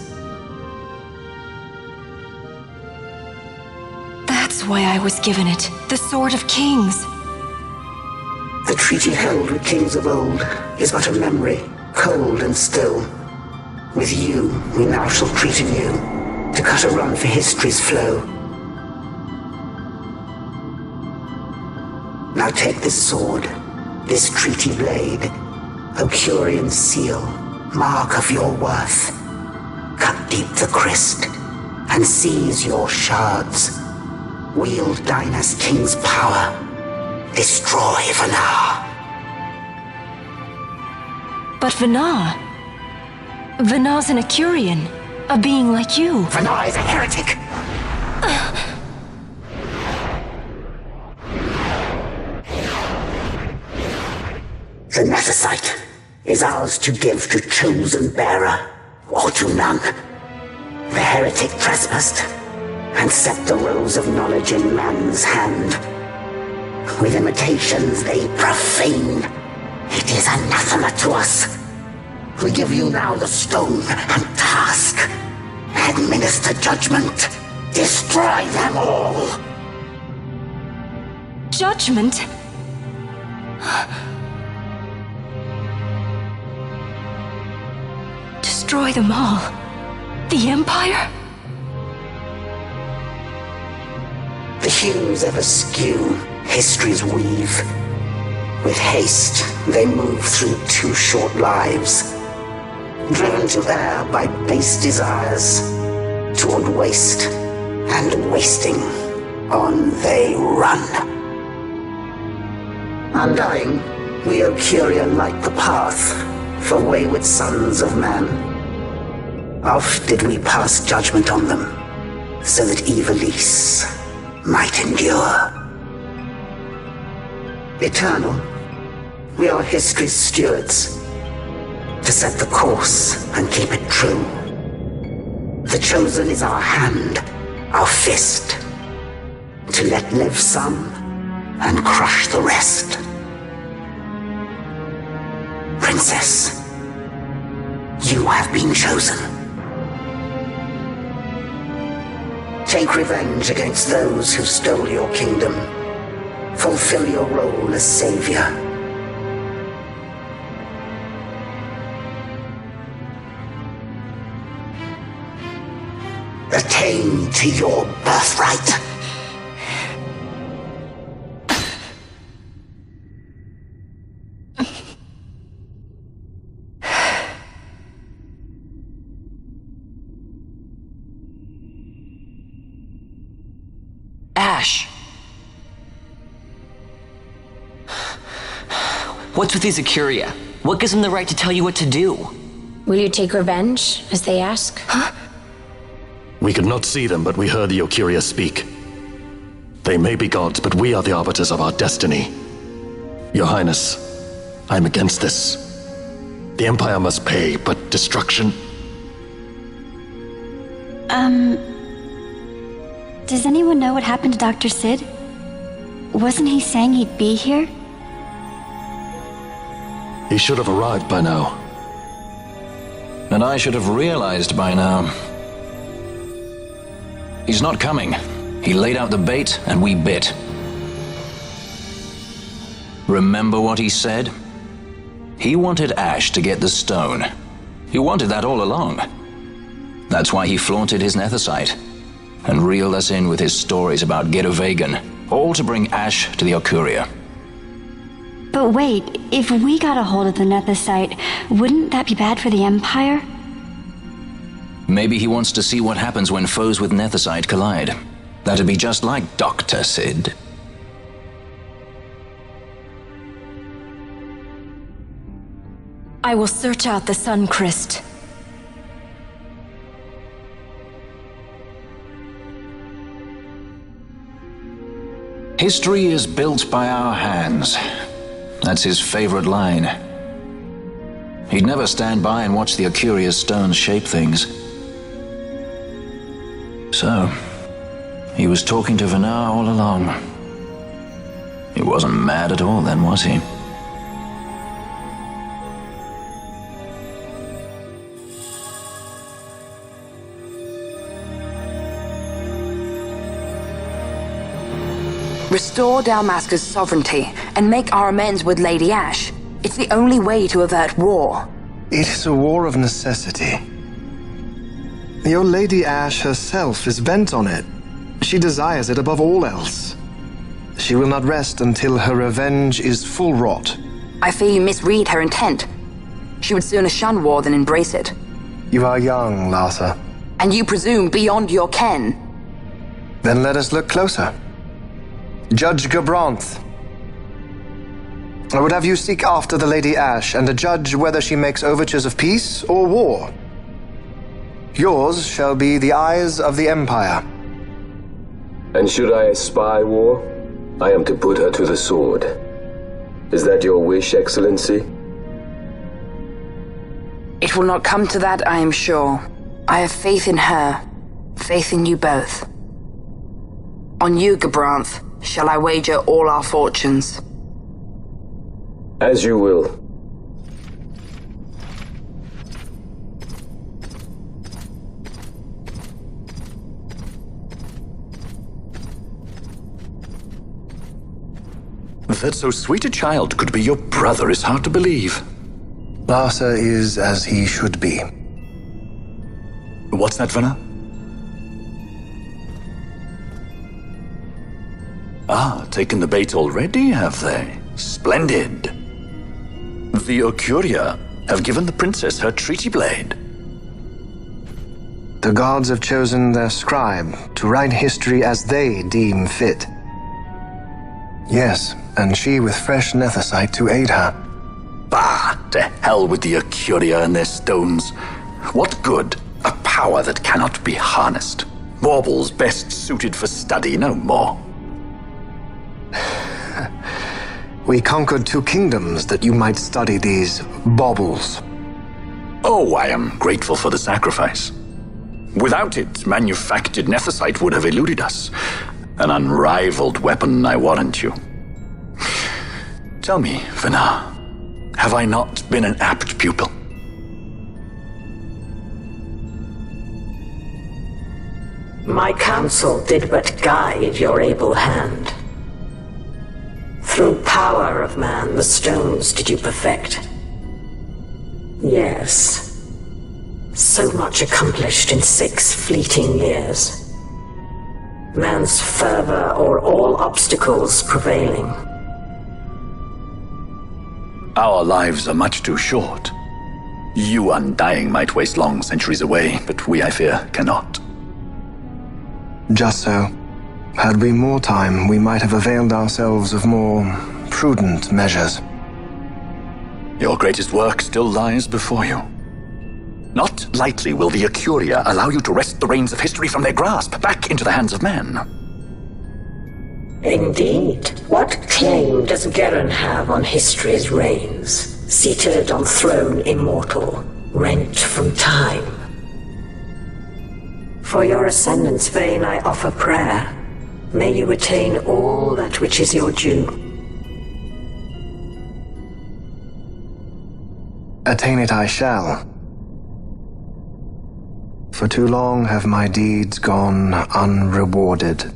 That's why I was given it, the Sword of Kings. The treaty held with kings of old is but a memory, cold and still. With you, we now shall treat anew, to cut a run for history's flow. Now take this sword, this treaty blade, Ocurian seal, mark of your worth. Cut deep the crest, and seize your shards. Wield Dynast King's power. Destroy Vanar. But Vanar... Vanar's an Ocurian, a being like you. Vanar is a heretic! The Nephesite is ours to give to chosen bearer, or to none. The heretic trespassed, and set the rose of knowledge in man's hand. With imitations they profane. It is anathema to us. We give you now the stone and task. Administer judgment. Destroy them all. Judgment? Destroy them all? The Empire? The hues ever skew history's weave. With haste, they move through 2 short lives. Driven to err by base desires, toward waste, and wasting, on they run. Undying, we Ocuria light the path for wayward sons of man. Oft did we pass judgment on them, so that Evilise might endure. Eternal, we are history's stewards, to set the course and keep it true. The chosen is our hand, our fist, to let live some and crush the rest. Princess, you have been chosen. Take revenge against those who stole your kingdom. Fulfill your role as savior. Attain to your birthright. Ash! What's with these Ocuria? What gives them the right to tell you what to do? Will you take revenge, as they ask? Huh? We could not see them, but we heard the Ocuria speak. They may be gods, but we are the arbiters of our destiny. Your Highness, I'm against this. The Empire must pay, but destruction... Does anyone know what happened to Dr. Sid? Wasn't he saying he'd be here? He should have arrived by now. And I should have realized by now. He's not coming. He laid out the bait, and we bit. Remember what he said? He wanted Ash to get the stone. He wanted that all along. That's why he flaunted his nethicite, and reeled us in with his stories about Gedovagan, all to bring Ash to the Okuria. But wait, if we got a hold of the nethicite, wouldn't that be bad for the Empire? Maybe he wants to see what happens when foes with nethicite collide. That'd be just like Dr. Sid. I will search out the Sun Crest. History is built by our hands. That's his favorite line. He'd never stand by and watch the Okuria's stones shape things. So, he was talking to Vanar all along. He wasn't mad at all then, was he? Restore Dalmasca's sovereignty and make our amends with Lady Ash. It's the only way to avert war. It is a war of necessity. Your Lady Ash herself is bent on it. She desires it above all else. She will not rest until her revenge is full wrought. I fear you misread her intent. She would sooner shun war than embrace it. You are young, Larsa. And you presume beyond your ken. Then let us look closer. Judge Gabranth. I would have you seek after the Lady Ash and judge whether she makes overtures of peace or war. Yours shall be the eyes of the Empire. And should I espy war, I am to put her to the sword. Is that your wish, Excellency? It will not come to that, I am sure. I have faith in her, faith in you both. On you, Gabranth, shall I wager all our fortunes? As you will. That so sweet a child could be your brother is hard to believe. Larsa is as he should be. What's that, Vanar? Ah, taken the bait already, have they? Splendid. The Okuria have given the princess her treaty blade. The gods have chosen their scribe to write history as they deem fit. Yes, and she with fresh nethicite to aid her. Bah, to hell with the Okuria and their stones. What good? A power that cannot be harnessed. Baubles best suited for study, no more. We conquered 2 kingdoms that you might study these baubles. Oh, I am grateful for the sacrifice. Without it, manufactured nethicite would have eluded us. An unrivaled weapon, I warrant you. Tell me, Vanar, have I not been an apt pupil? My counsel did but guide your able hand. Through power of man, the stones did you perfect. Yes. So much accomplished in 6 fleeting years. Man's fervor o'er all obstacles prevailing. Our lives are much too short. You undying might waste long centuries away, but we, I fear, cannot. Just so. Had we more time, we might have availed ourselves of more prudent measures. Your greatest work still lies before you. Not lightly will the Okuria allow you to wrest the reins of history from their grasp, back into the hands of men. Indeed. What claim does Geren have on history's reins, seated on throne immortal, rent from time? For your ascendant's vein I offer prayer. May you attain all that which is your due. attain it I shall. For too long have my deeds gone unrewarded.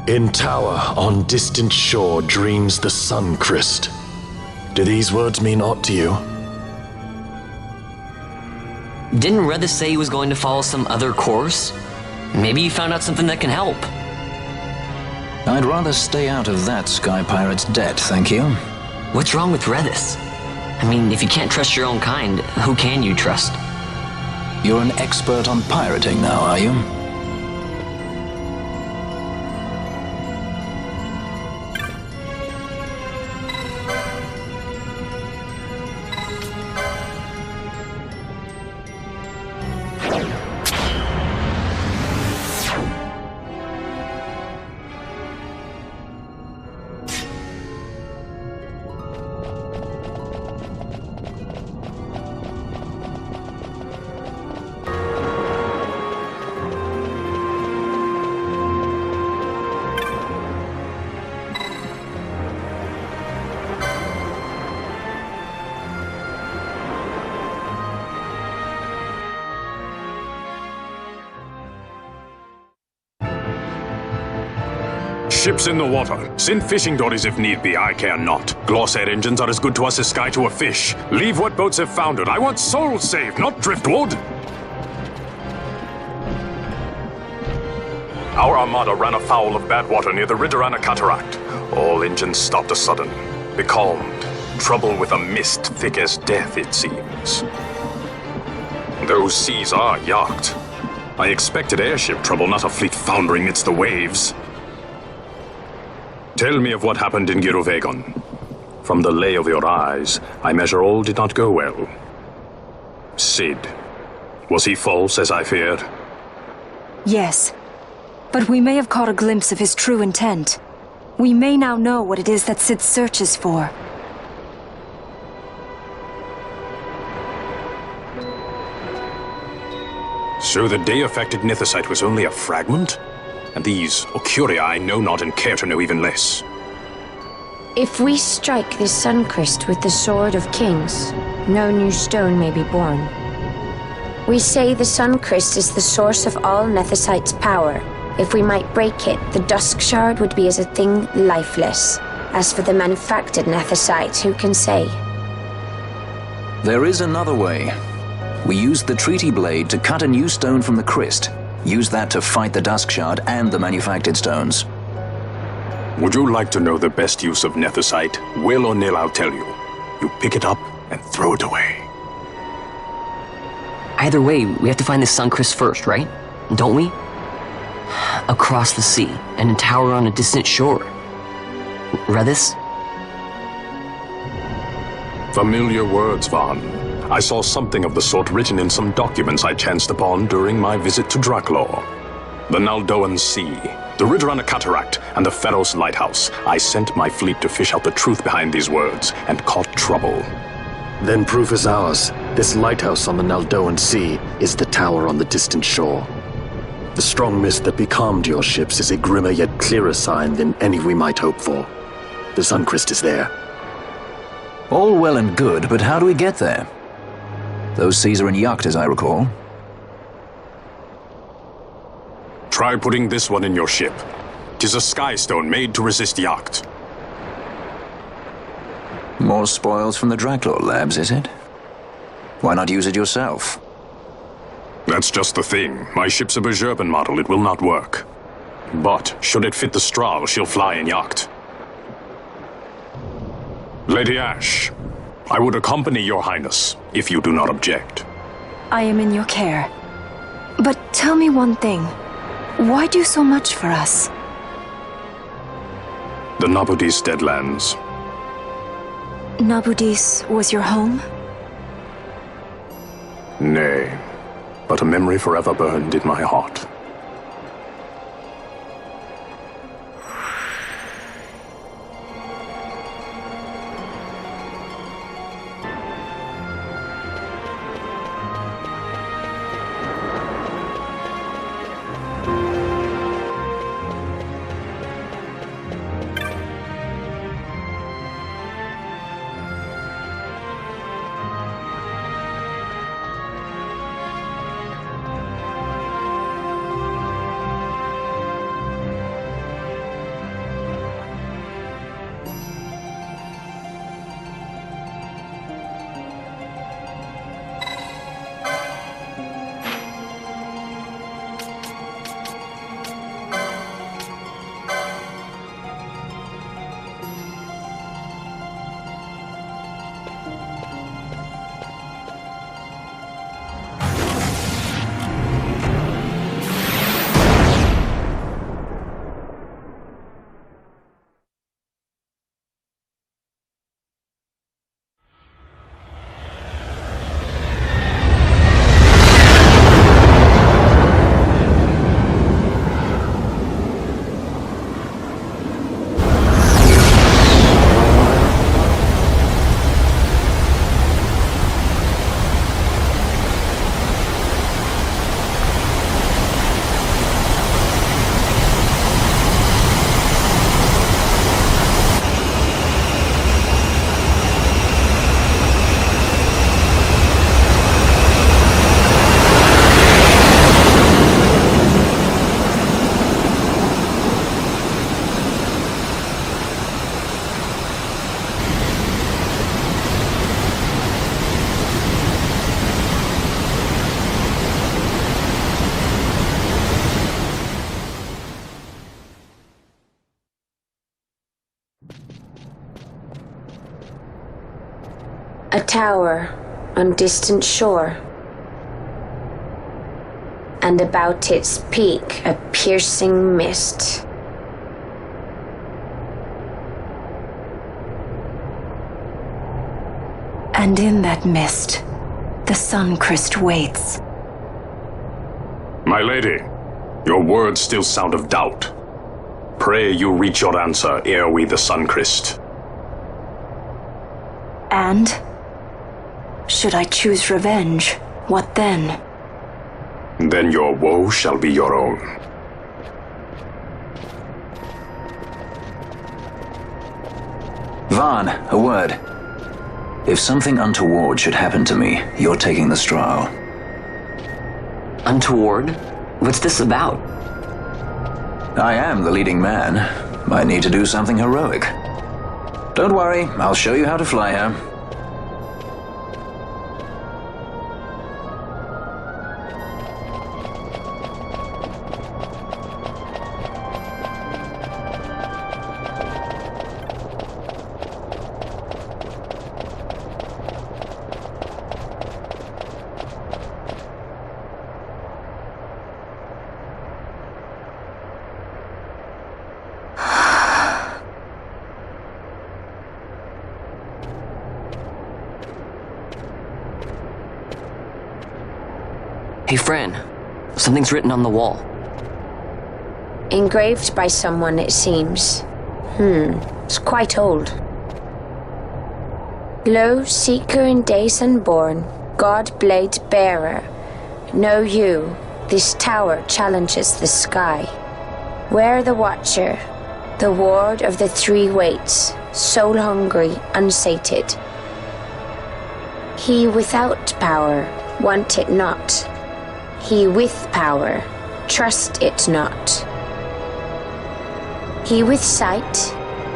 In tower on distant shore dreams the sun Christ. Do these words mean aught to you? Didn't Redis say he was going to follow some other course? Maybe you found out something that can help. I'd rather stay out of that Sky Pirate's debt, thank you. What's wrong with Redis? I mean, if you can't trust your own kind, who can you trust? You're an expert on pirating now, are you? Ships in the water. Send fishing dories if need be, I care not. Glossair engines are as good to us as sky to a fish. Leave what boats have foundered. I want souls saved, not driftwood. Our armada ran afoul of bad water near the Ridorana Cataract. All engines stopped a sudden. Becalmed. Trouble with a mist thick as death, it seems. Those seas are yacht. I expected airship trouble, not a fleet foundering amidst the waves. Tell me of what happened in Giruvegon. From the lay of your eyes, I measure all did not go well. Cid. Was he false, as I feared? Yes. But we may have caught a glimpse of his true intent. We may now know what it is that Cid searches for. So the day-affected Nithosite was only a fragment? And these Ocuria I know not and care to know even less. If we strike this Suncrest with the Sword of Kings, no new stone may be born. We say the Suncrest is the source of all Nethosite's power. If we might break it, the Dusk Shard would be as a thing lifeless. As for the manufactured Nethosite, who can say? There is another way. We used the Treaty Blade to cut a new stone from the Crest. Use that to fight the Dusk Shard and the manufactured stones. Would you like to know the best use of Nethosite? Will or nil, I'll tell you. You pick it up and throw it away. Either way, we have to find the Suncrest first, right? Don't we? Across the sea, and a tower on a distant shore. Redis? Familiar words, Vaughn. I saw something of the sort written in some documents I chanced upon during my visit to Draklor. The Naldoan Sea, the Ridorana Cataract, and the Pharos Lighthouse. I sent my fleet to fish out the truth behind these words, and caught trouble. Then proof is ours. This lighthouse on the Naldoan Sea is the tower on the distant shore. The strong mist that becalmed your ships is a grimmer yet clearer sign than any we might hope for. The Suncrest is there. All well and good, but how do we get there? Those seas are in yacht, as I recall. Try putting this one in your ship. 'Tis a sky stone made to resist yacht. More spoils from the Draklor labs, is it? Why not use it yourself? That's just the thing. My ship's a Bergerben model. It will not work. But, should it fit the Strahl, she'll fly in yacht. Lady Ash, I would accompany your highness, if you do not object. I am in your care. But tell me one thing. Why do so much for us? The Nabudis Deadlands. Nabudis was your home? Nay, but a memory forever burned in my heart. A tower on distant shore. And about its peak, a piercing mist. And in that mist, the Sunchrist waits. My lady, your words still sound of doubt. Pray you reach your answer ere we the Sunchrist. And? Should I choose revenge, what then? Then your woe shall be your own. Vaughn, a word. If something untoward should happen to me, you're taking the straw. Untoward? What's this about? I am the leading man. Might need to do something heroic. Don't worry, I'll show you how to fly her. Hey, Fran. Something's written on the wall. Engraved by someone, it seems. It's quite old. Lo, seeker in days unborn, God blade bearer. Know you, this tower challenges the sky. Where the watcher, the ward of the three waits, soul hungry, unsated. He without power, want it not. He with power, trust it not. He with sight,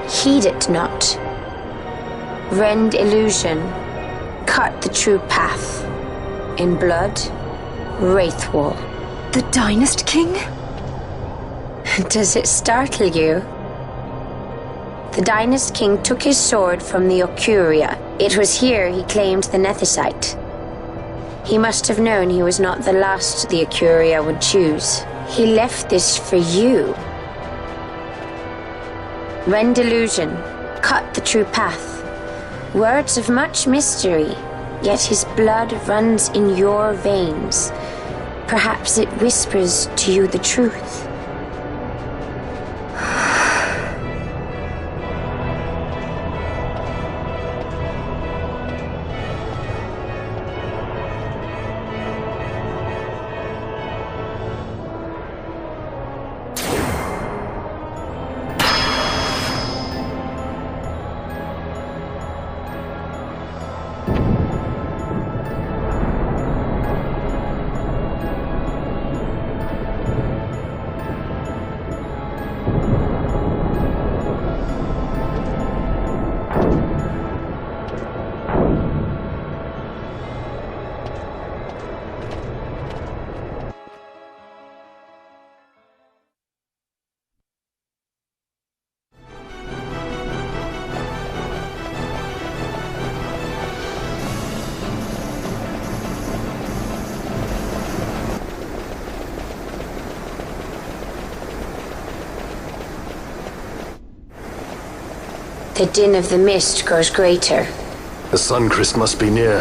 heed it not. Rend illusion, cut the true path. In blood, Wraithwall. The Dynast King? Does it startle you? The Dynast King took his sword from the Ocuria. It was here he claimed the Nethicite. He must have known he was not the last the Ocuria would choose. He left this for you. Rend illusion, cut the true path. Words of much mystery, yet his blood runs in your veins. Perhaps it whispers to you the truth. The din of the mist grows greater. The Sunchrist must be near.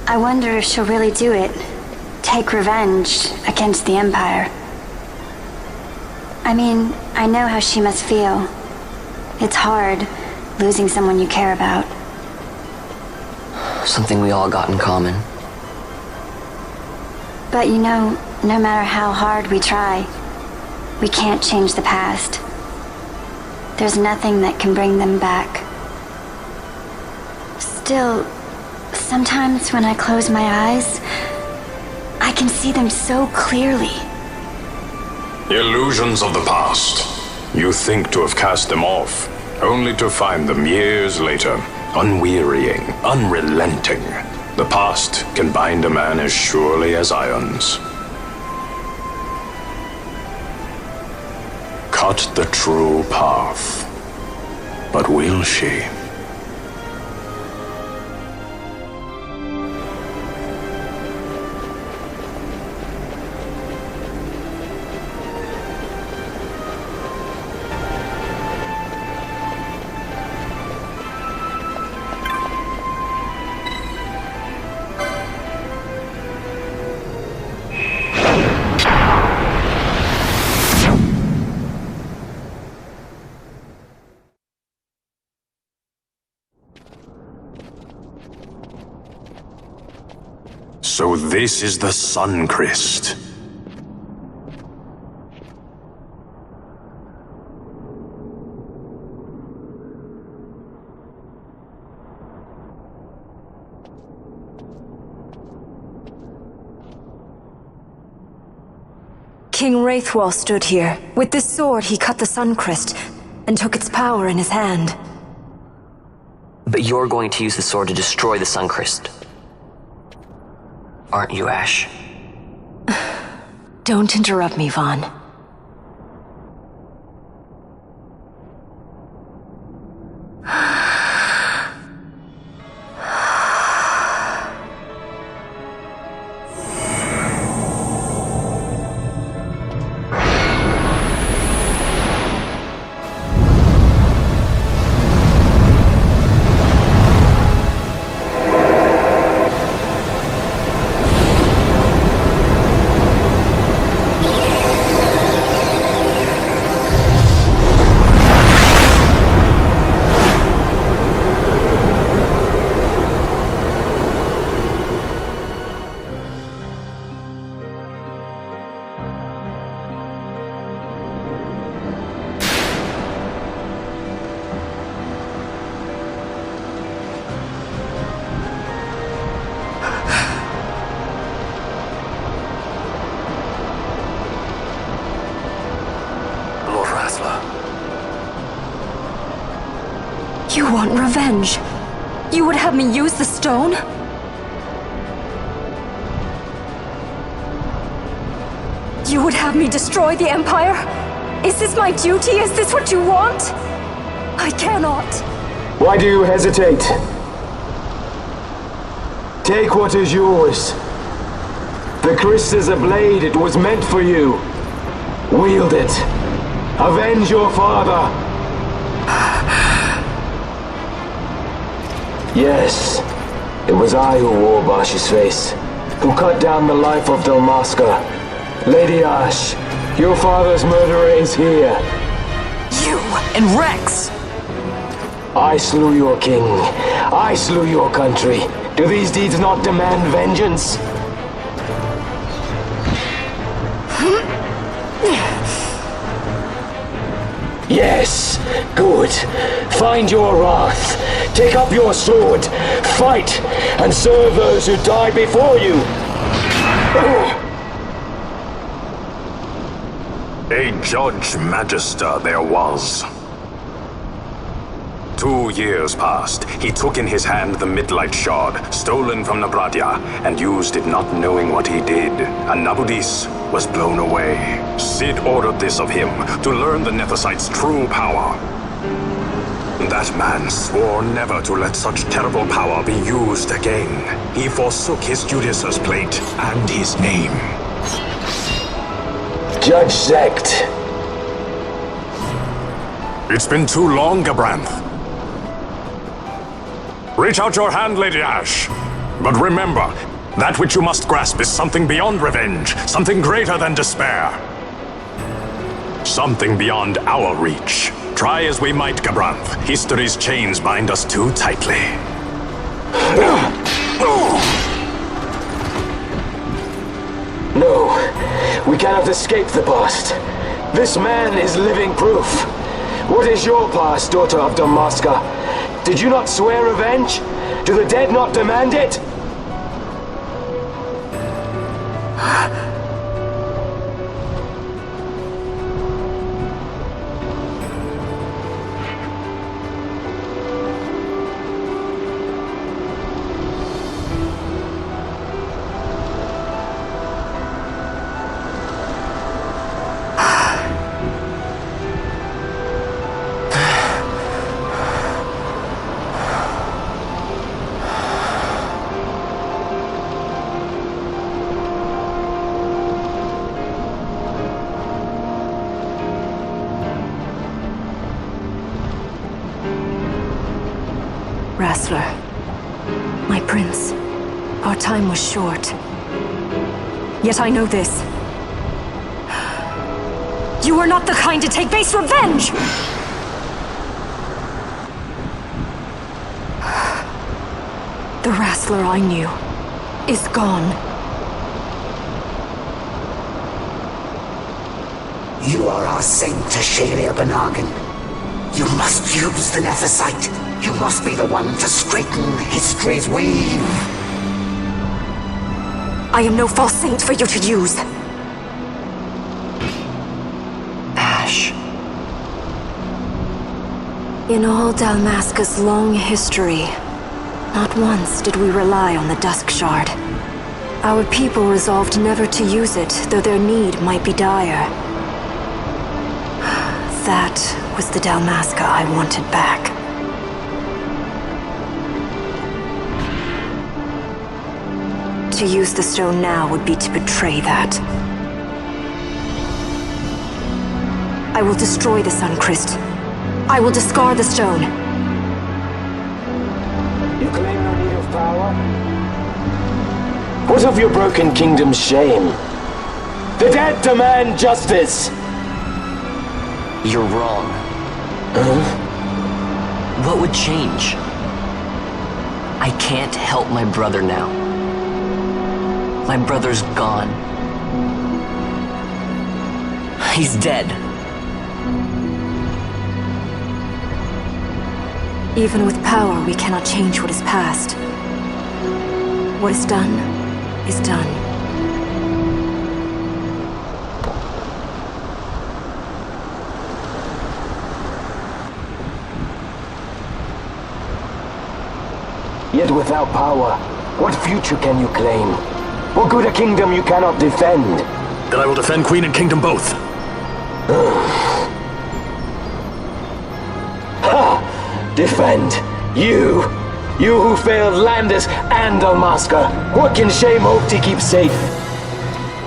I wonder if she'll really do it. Take revenge against the Empire. I mean, I know how she must feel. It's hard, losing someone you care about. Something we all got in common. But you know, no matter how hard we try, we can't change the past. There's nothing that can bring them back. Still, sometimes when I close my eyes, I can see them so clearly. Illusions of the past. You think to have cast them off, only to find them years later, unwearying, unrelenting. The past can bind a man as surely as irons. cut the true path. But will she? So this is the Sun Crest. King Wraithwall stood here. With this sword, he cut the Sun Crest and took its power in his hand. But you're going to use the sword to destroy the Sun Crest. Aren't you, Ash? Don't interrupt me, Vaughn. You want revenge? You would have me use the stone? You would have me destroy the Empire? Is this my duty? Is this what you want? I cannot. Why do you hesitate? Take what is yours. The Christ is a blade. It was meant for you. Wield it. Avenge your father. Yes, it was I who wore Bash's face, who cut down the life of Dalmasca. Lady Ash, your father's murderer is here. You and Rex! I slew your king. I slew your country. Do these deeds not demand vengeance? Yes, good. Find your wrath. Take up your sword. Fight, and serve those who died before you. A Judge Magister there was. 2 years passed. He took in his hand the Midlight Shard, stolen from Nabradia, and used it not knowing what he did. And Nabudis was blown away. Sid ordered this of him, to learn the Nethicite's true power. That man swore never to let such terrible power be used again. He forsook his Judicer's plate and his name. Judge Zect. It's been too long, Gabranth. Reach out your hand, Lady Ash. But remember, that which you must grasp is something beyond revenge, something greater than despair. Something beyond our reach. Try as we might, Gabranth, history's chains bind us too tightly. No, we cannot escape the past. This man is living proof. What is your past, daughter of Dalmasca? Did you not swear revenge? Do the dead not demand it? My prince, our time was short. Yet I know this. You are not the kind to take base revenge! The wrestler I knew is gone. You are our saint, Ashalia Banagin. You must use the Nephesite. You must be the one to straighten history's weave. I am no false saint for you to use. Ash. In all Dalmasca's long history, not once did we rely on the Dusk Shard. Our people resolved never to use it, though their need might be dire. That was the Dalmasca I wanted back. To use the stone now would be to betray that. I will destroy the Sun Christ. I will discard the stone. You claim no need of power? What of your broken kingdom's shame? The dead demand justice! You're wrong. What would change? I can't help my brother now. My brother's gone. He's dead. Even with power, we cannot change what is past. What is done, is done. Yet without power, what future can you claim? What good a kingdom you cannot defend? Then I will defend Queen and Kingdom both. Ha! Defend? You? You who failed Landis and Dalmasca. What can shame hope to keep safe?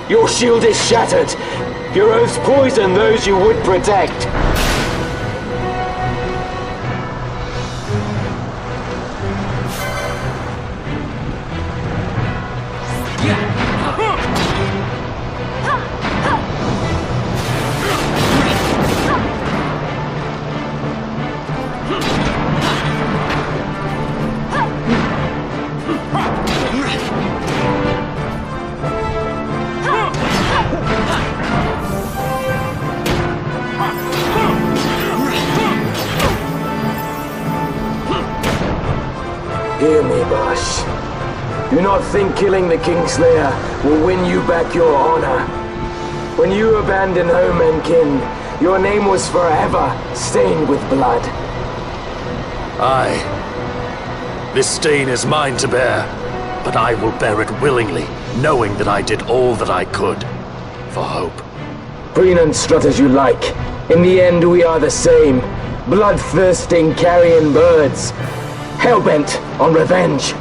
Your shield is shattered. Your oaths poison those you would protect. Hear me, Bash. Do not think killing the Kingslayer will win you back your honor. When you abandoned home and kin, your name was forever stained with blood. Aye. This stain is mine to bear, but I will bear it willingly, knowing that I did all that I could for hope. Preen and strut as you like. In the end, we are the same. Bloodthirsting carrion birds. Hellbent on revenge.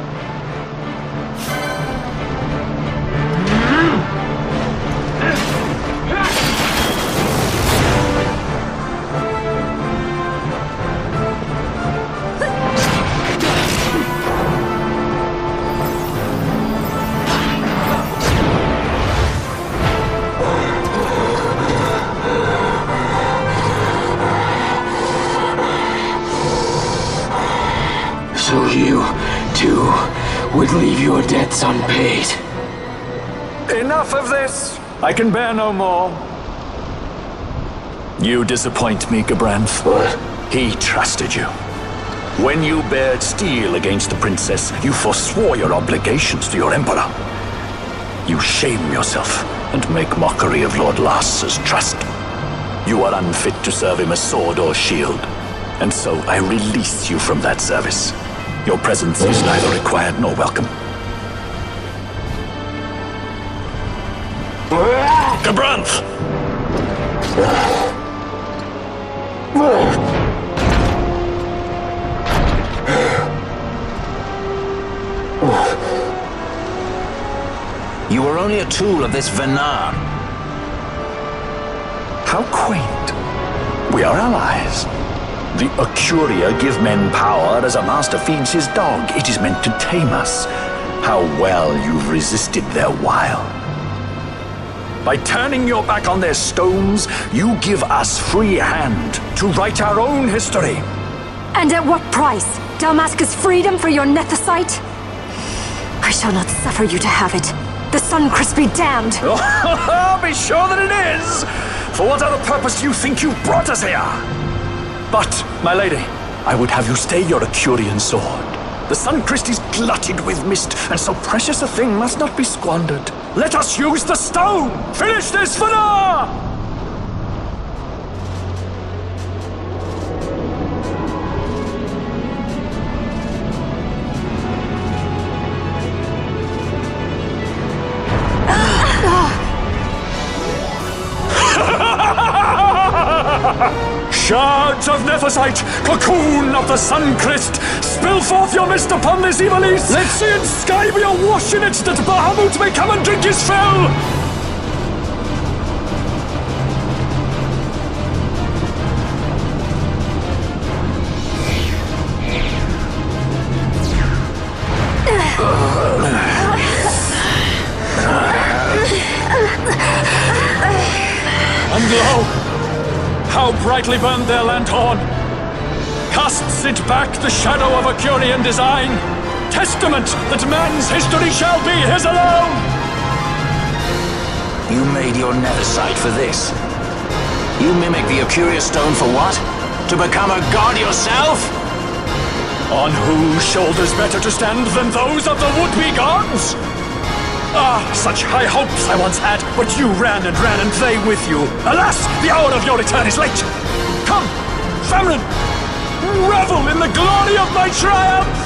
So you, too, would leave your debts unpaid. Enough of this! I can bear no more. You disappoint me, Gabranth. What? He trusted you. When you bared steel against the princess, you forswore your obligations to your emperor. You shame yourself and make mockery of Lord Lars's trust. You are unfit to serve him as sword or shield, and so I release you from that service. Your presence is neither required nor welcome. Gabranth! You are only a tool of this Venar. How quaint. We are allies. The Ocuria give men power as a master feeds his dog. It is meant to tame us. How well you've resisted their wile. By turning your back on their stones, you give us free hand to write our own history. And at what price? Dalmasca's freedom for your Nethicite? I shall not suffer you to have it. The Suncrest be damned! Be sure that it is! For what other purpose do you think you brought us here? But, my lady, I would have you stay your Acurian sword. The Suncrest is glutted with mist, and so precious a thing must not be squandered. Let us use the stone! Finish this for now! Shards of Nethicite, cocoon of the Suncrest, spill forth your mist upon this evil east! Let sea and sky be awash in it, that Bahamut may come and drink his fill! And lo! How brightly burned their lanthorn! Casts it back the shadow of a Curian design, testament that man's history shall be his alone! You made your Nethicite for this? You mimic the Ocuria stone for what? To become a god yourself? On whose shoulders better to stand than those of the would-be gods? Ah, such high hopes I once had, but you ran and they with you. Alas, the hour of your return is late. Come, famine, revel in the glory of my triumph!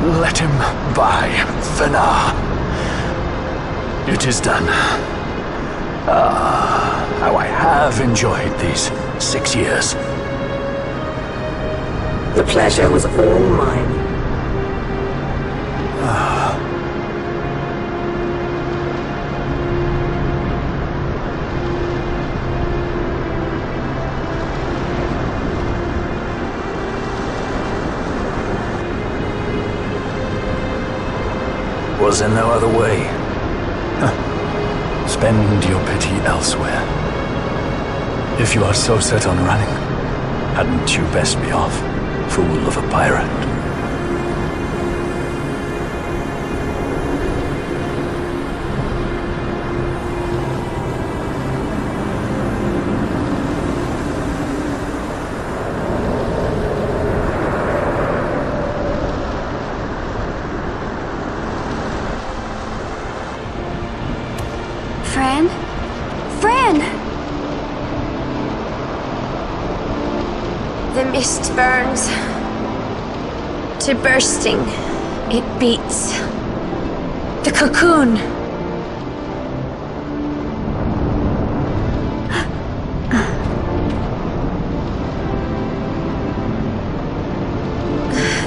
Let him by, Fenar. It is done. How I have enjoyed these 6 years. The pleasure was all mine. Was there no other way? Spend your pity elsewhere. If you are so set on running, hadn't you best be off, fool of a pirate? Fran? Fran! The mist burns to bursting. It beats. The cocoon.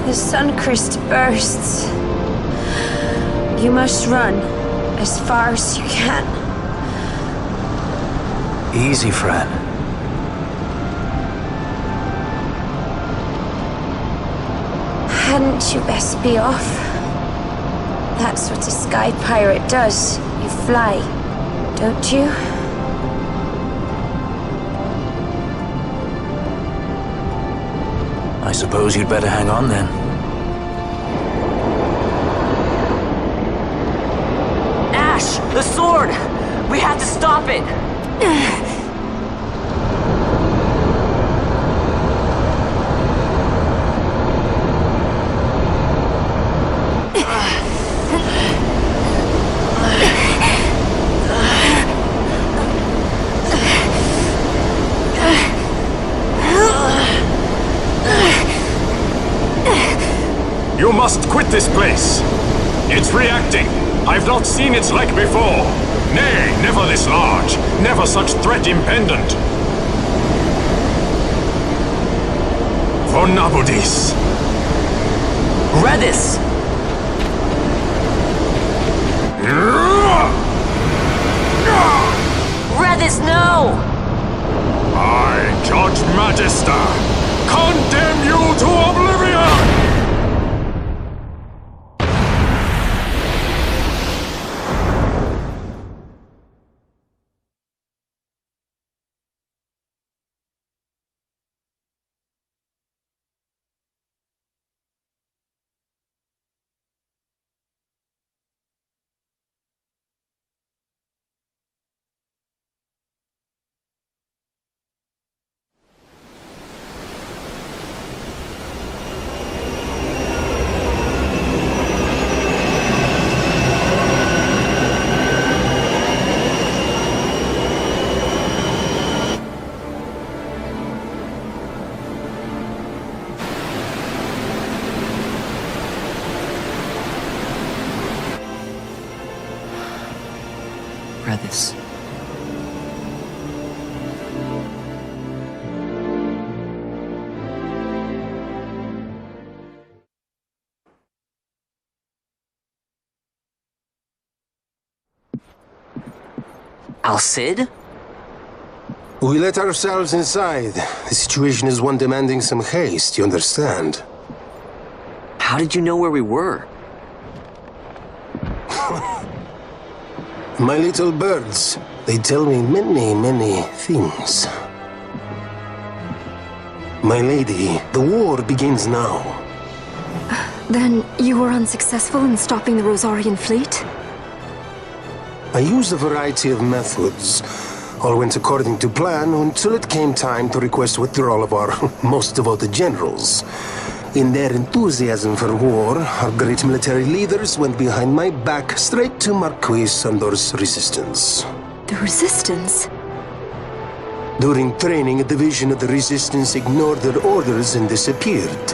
The Suncrest bursts. You must run as far as you can. Easy, Fran. Hadn't you best be off? That's what a sky pirate does. You fly, don't you? I suppose you'd better hang on then. Ash! The sword! We have to stop it! You must quit this place. It's reacting. I've not seen its like before. Nay, never this large. Never such threat impendent. Vonabudis. Redis! Redis, no! I, Judge Magister, condemn you to oblivion! Redis. Al-Cid? We let ourselves inside. The situation is one demanding some haste, you understand? How did you know where we were? My little birds, they tell me many, many things. My lady, the war begins now. Then you were unsuccessful in stopping the Rosarian fleet? I used a variety of methods. All went according to plan until it came time to request withdrawal of our most devoted generals. In their enthusiasm for war, our great military leaders went behind my back straight to Marquis Sandor's resistance. The Resistance? During training, a division of the Resistance ignored their orders and disappeared.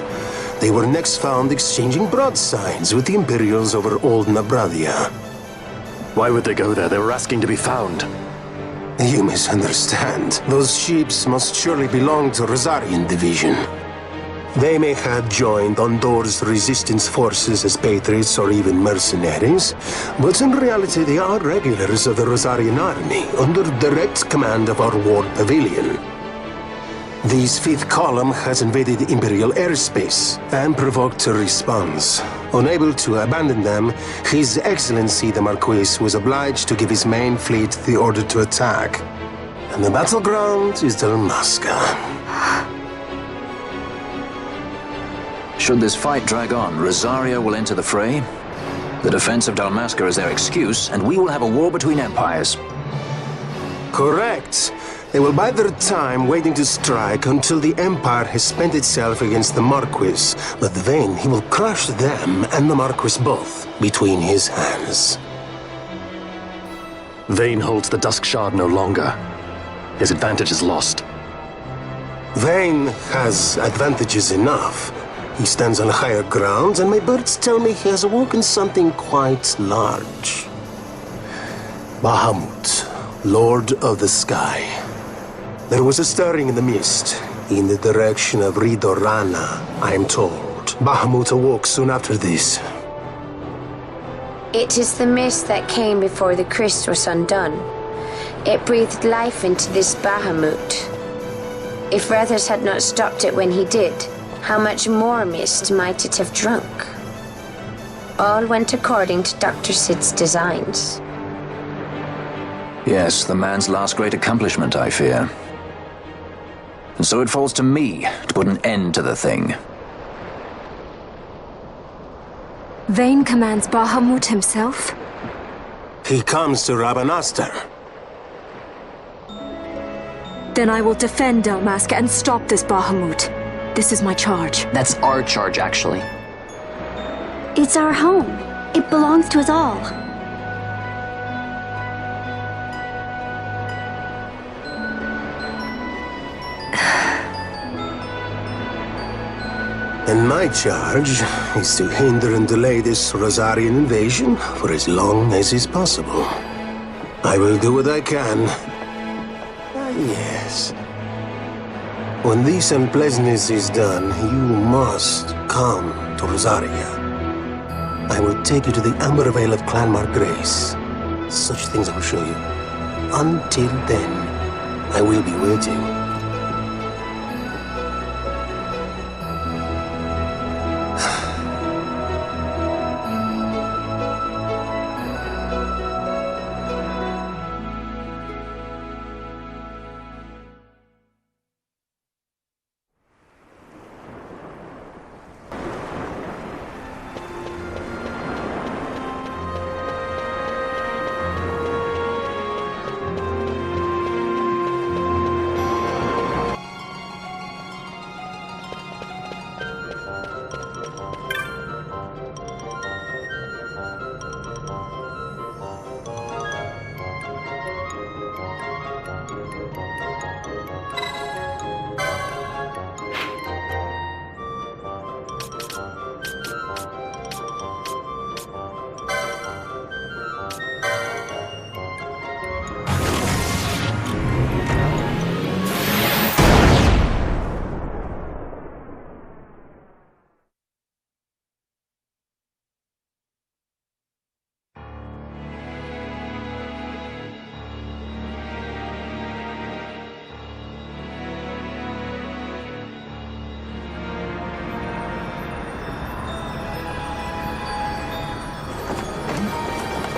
They were next found exchanging broadsides with the Imperials over Old Nabradia. Why would they go there? They were asking to be found. You misunderstand. Those ships must surely belong to Rosarian Division. They may have joined Ondor's resistance forces as patriots or even mercenaries, but in reality they are regulars of the Rosarian army, under direct command of our war pavilion. This fifth column has invaded Imperial airspace and provoked a response. Unable to abandon them, His Excellency the Marquis was obliged to give his main fleet the order to attack. And the battleground is Dalmasca. Should this fight drag on, Rosaria will enter the fray. The defense of Dalmasca is their excuse, and we will have a war between empires. Correct. They will bide their time waiting to strike until the Empire has spent itself against the Marquis. But then he will crush them and the Marquis both between his hands. Vayne holds the Dusk Shard no longer. His advantage is lost. Vayne has advantages enough. He stands on higher ground, and my birds tell me he has awoken something quite large. Bahamut, Lord of the Sky. There was a stirring in the mist, in the direction of Ridorana, I am told. Bahamut awoke soon after this. It is the mist that came before the Christ was undone. It breathed life into this Bahamut. If Rethers had not stopped it when he did, how much more mist might it have drunk? All went according to Dr. Sid's designs. Yes, the man's last great accomplishment, I fear. And so it falls to me to put an end to the thing. Vayne commands Bahamut himself? He comes to Rabanastar. Then I will defend Dalmasca and stop this Bahamut. This is my charge. That's our charge, actually. It's our home. It belongs to us all. And my charge is to hinder and delay this Rosarian invasion for as long as is possible. I will do what I can. Yes. When this unpleasantness is done, you must come to Rosaria. I will take you to the Amber Veil of Clanmar Grace. Such things I will show you. Until then, I will be waiting.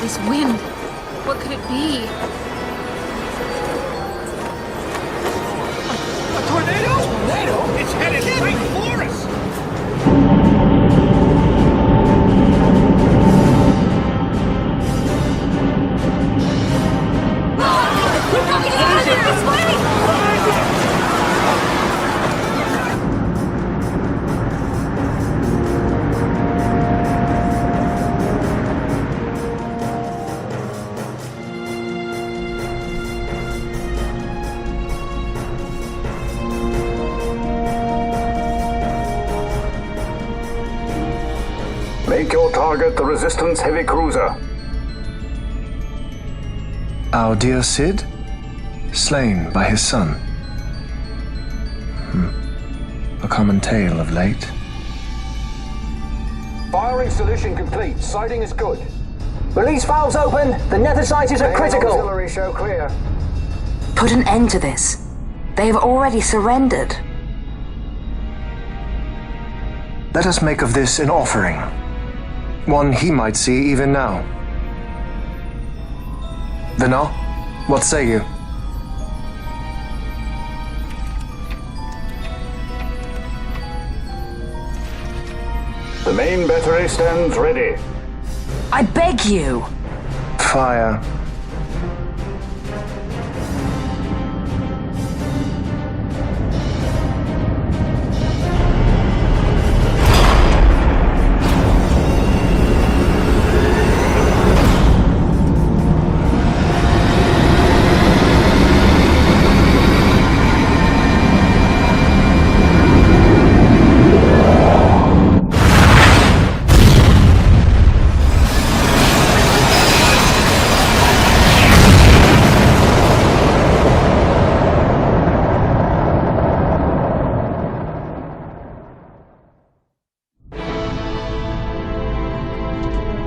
This wind, what could it be? A tornado? Tornado? It's headed straight for us! We're coming out of there! This way! Make your target the Resistance heavy cruiser. Our dear Cid, slain by his son. A common tale of late. Firing solution complete. Sighting is good. Release valves open. The nethersites are critical. Auxiliary show clear. Put an end to this. They have already surrendered. Let us make of this an offering. One he might see even now. Venal, what say you? The main battery stands ready. I beg you! Fire.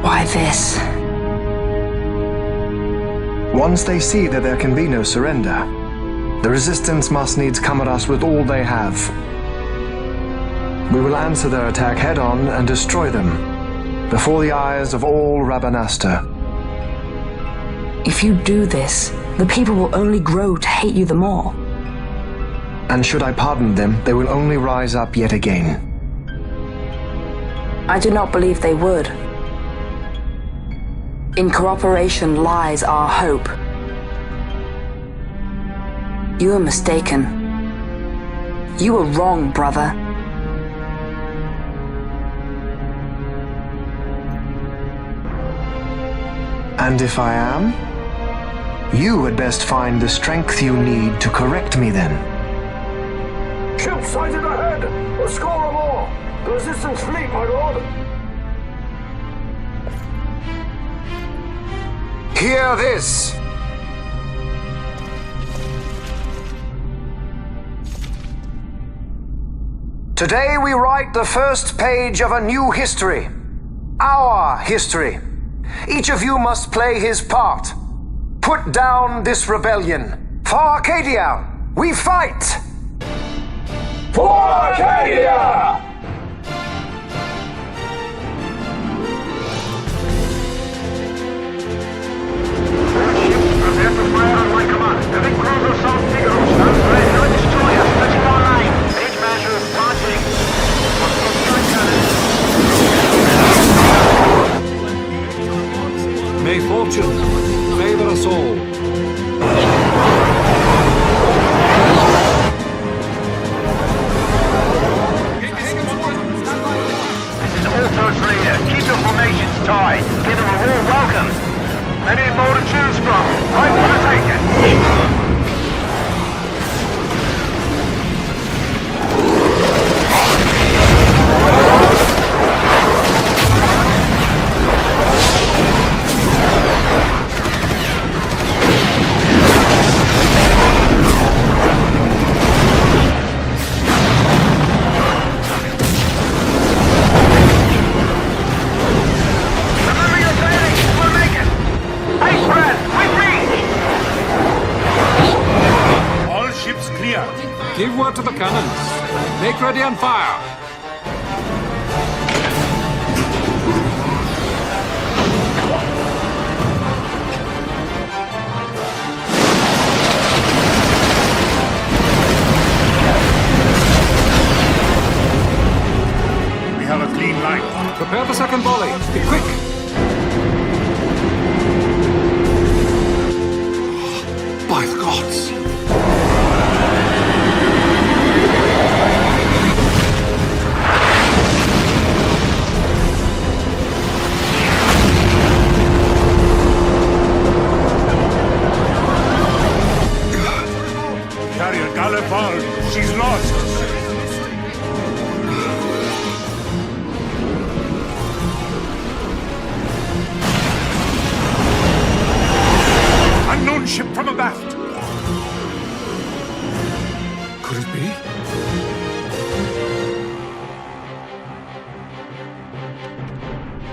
Why this? Once they see that there can be no surrender, the Resistance must needs come at us with all they have. We will answer their attack head-on and destroy them, before the eyes of all Rabanastre. If you do this, the people will only grow to hate you the more. And should I pardon them, they will only rise up yet again. I do not believe they would. In cooperation lies our hope. You are mistaken. You are wrong, brother. And if I am? You had best find the strength you need to correct me then. Ship sighted ahead! A score or more! The Resistance fleet, my lord! Hear this! Today we write the first page of a new history. Our history. Each of you must play his part. Put down this rebellion. For Arcadia, we fight! For Arcadia! Prepare for fire on my command. Heavy cruiser South Figaro stands ready to destroy us. Touching our line. Page measure launching. May fortune favor us all. This is All-Force Leader. Keep your formations tight. Give them a warm welcome. Plenty more to choose from. I want to take it. Give word to the cannons. Make ready and fire. We have a clean line. Prepare the second volley. Be quick. By the gods. She's lost. Unknown ship from abaft. Could it be?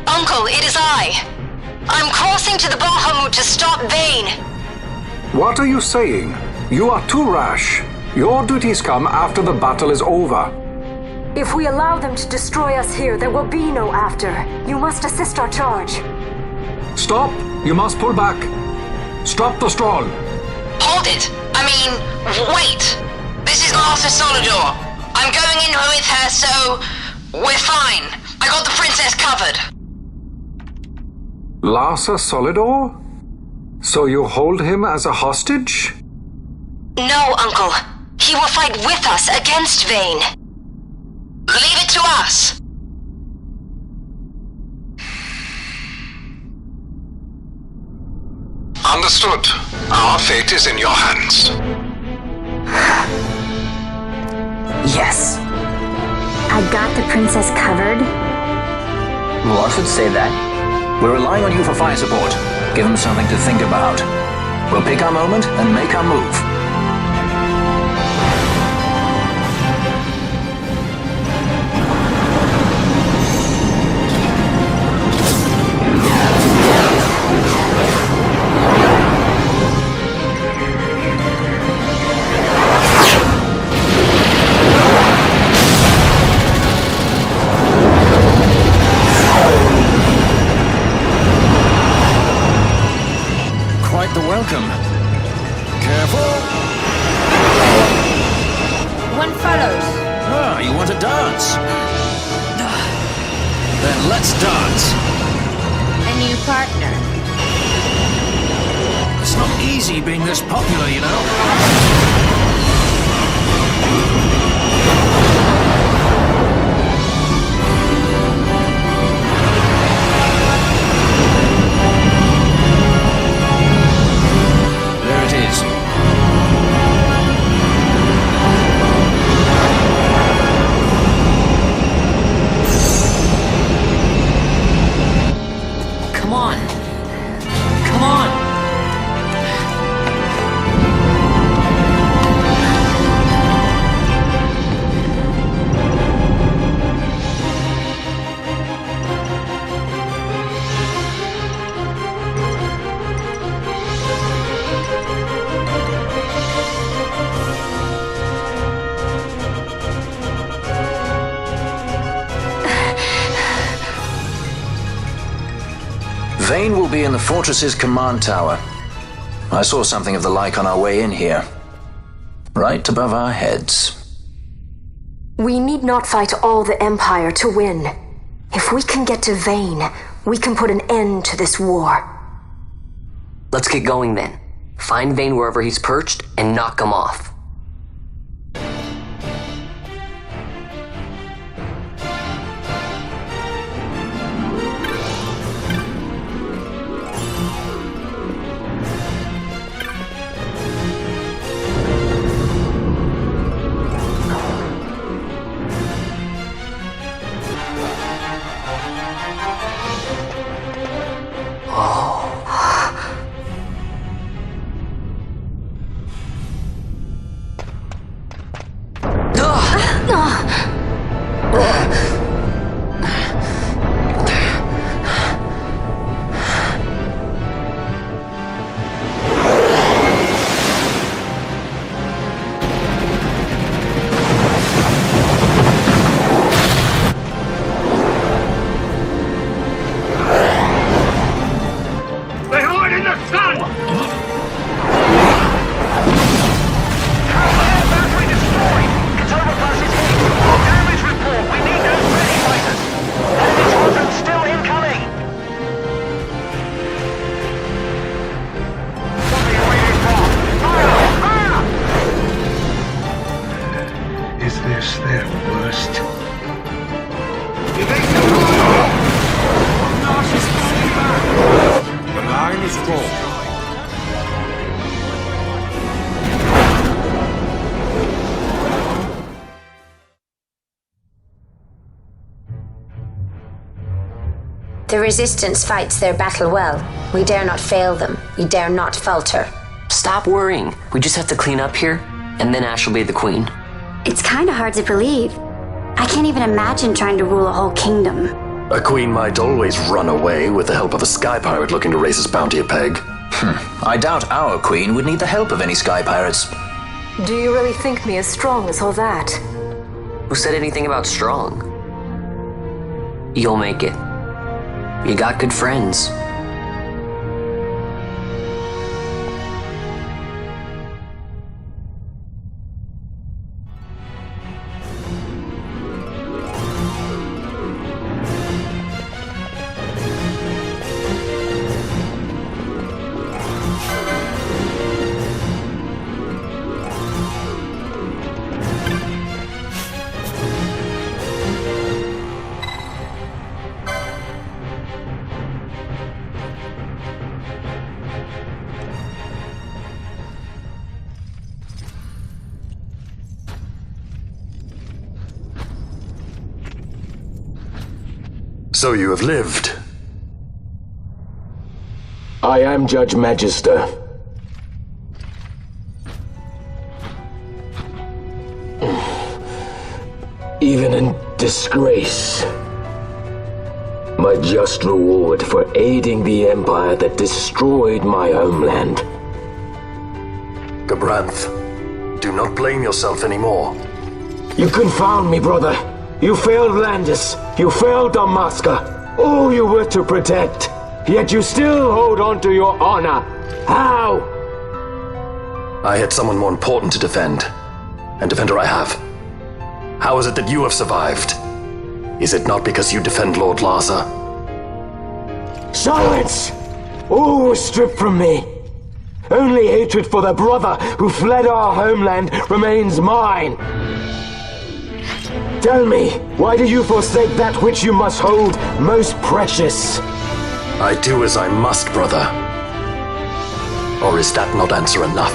Uncle, it is I. I'm crossing to the Bahamut to stop Vane. What are you saying? You are too rash. Your duties come after the battle is over. If we allow them to destroy us here, there will be no after. You must assist our charge. Stop! You must pull back. Stop the stroll. Hold it! Wait! This is Master Solidor. I'm going in with her, so we're fine. I got the princess covered. Larsa Solidor? So you hold him as a hostage? No, Uncle. He will fight with us against Vane. Leave it to us. Understood. Our fate is in your hands. Yes. I got the princess covered? Well, I should say that. We're relying on you for fire support. Give them something to think about. We'll pick our moment and make our move. Quite the welcome. Careful! One follows. Ah, you want to dance? Then let's dance. A new partner. It's not easy being this popular, you know. There it is. Vane will be in the fortress's command tower. I saw something of the like on our way in here. Right above our heads. We need not fight all the Empire to win. If we can get to Vane, we can put an end to this war. Let's get going then. Find Vane wherever he's perched and knock him off. The Resistance fights their battle well. We dare not fail them. We dare not falter. Stop worrying. We just have to clean up here, and then Ash will be the queen. It's kinda hard to believe. I can't even imagine trying to rule a whole kingdom. A queen might always run away with the help of a sky pirate looking to raise his bounty a peg. I doubt our queen would need the help of any sky pirates. Do you really think me as strong as all that? Who said anything about strong? You'll make it. You got good friends. So you have lived. I am Judge Magister. Even in disgrace, my just reward for aiding the Empire that destroyed my homeland. Gabranth, do not blame yourself anymore. You confound me, brother. You failed Landis. You failed Damaska. All you were to protect. Yet you still hold on to your honor. How? I had someone more important to defend. And defender I have. How is it that you have survived? Is it not because you defend Lord Larsa? Silence! All was stripped from me. Only hatred for the brother who fled our homeland remains mine. Tell me, why do you forsake that which you must hold most precious? I do as I must, brother. Or is that not answer enough?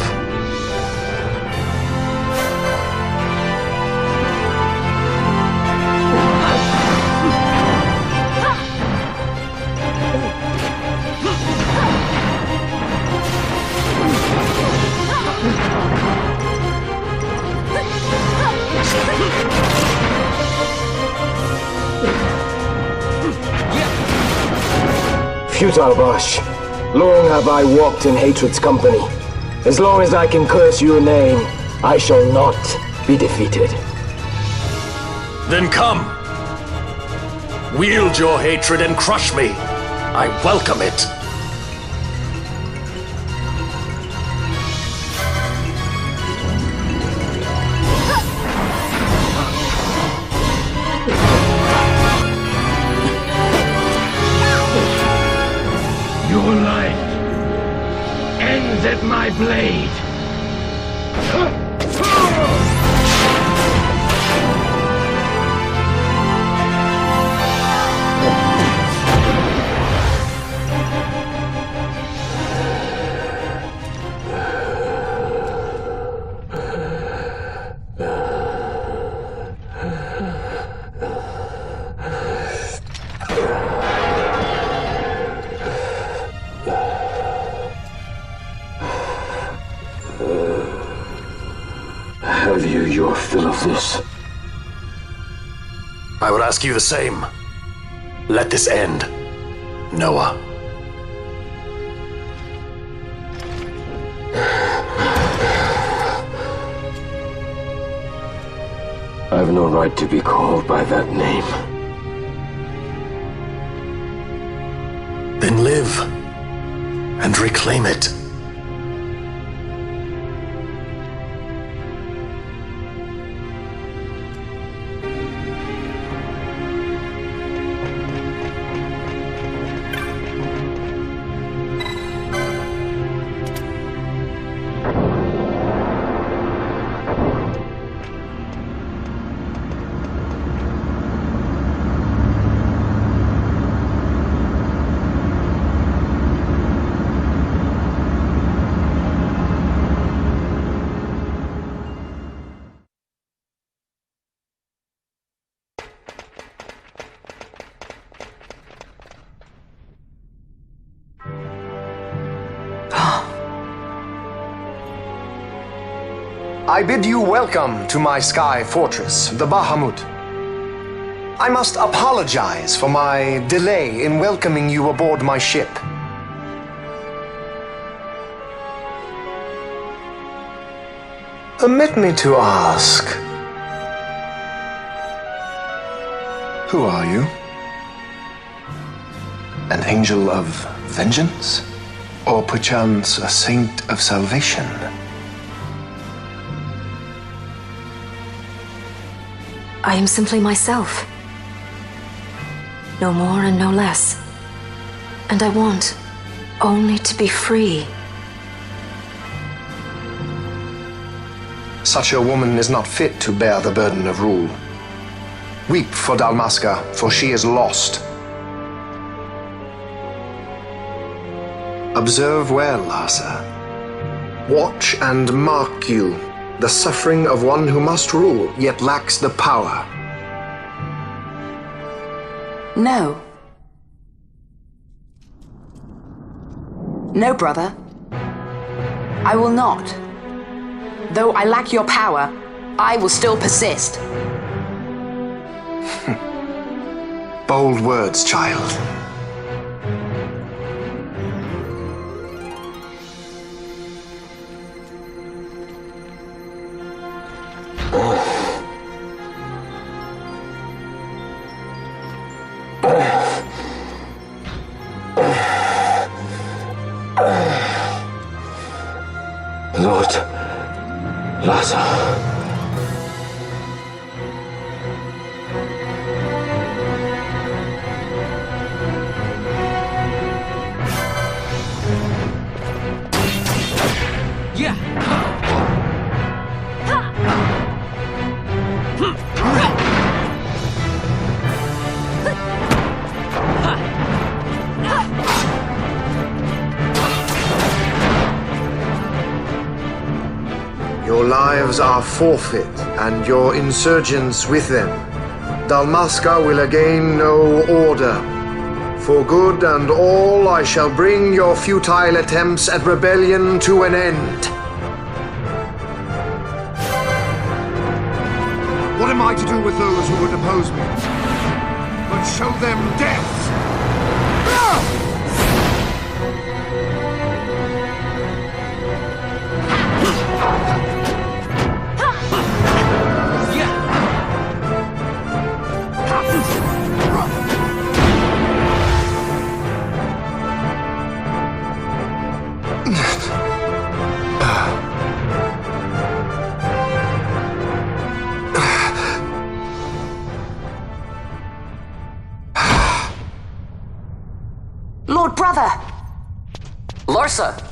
Futile, Bosch. Long have I walked in hatred's company. As long as I can curse your name, I shall not be defeated. Then come! Wield your hatred and crush me! I welcome it. Your life ends at my blade. Have you your fill of this? I would ask you the same. Let this end, Noah. I've no right to be called by that name. Then live and reclaim it. I bid you welcome to my sky fortress, the Bahamut. I must apologize for my delay in welcoming you aboard my ship. Permit me to ask, who are you? An angel of vengeance? Or perchance a saint of salvation? I am simply myself. No more and no less. And I want only to be free. Such a woman is not fit to bear the burden of rule. Weep for Dalmasca, for she is lost. Observe well, Asa. Watch and mark you the suffering of one who must rule, yet lacks the power. No. No, brother. I will not. Though I lack your power, I will still persist. Bold words, child. Lord Lazar. Your lives are forfeit, and your insurgents with them. Dalmasca will again know order. For good and all, I shall bring your futile attempts at rebellion to an end. What am I to do with those who would oppose me? But show them death! Lord Brother! Larsa!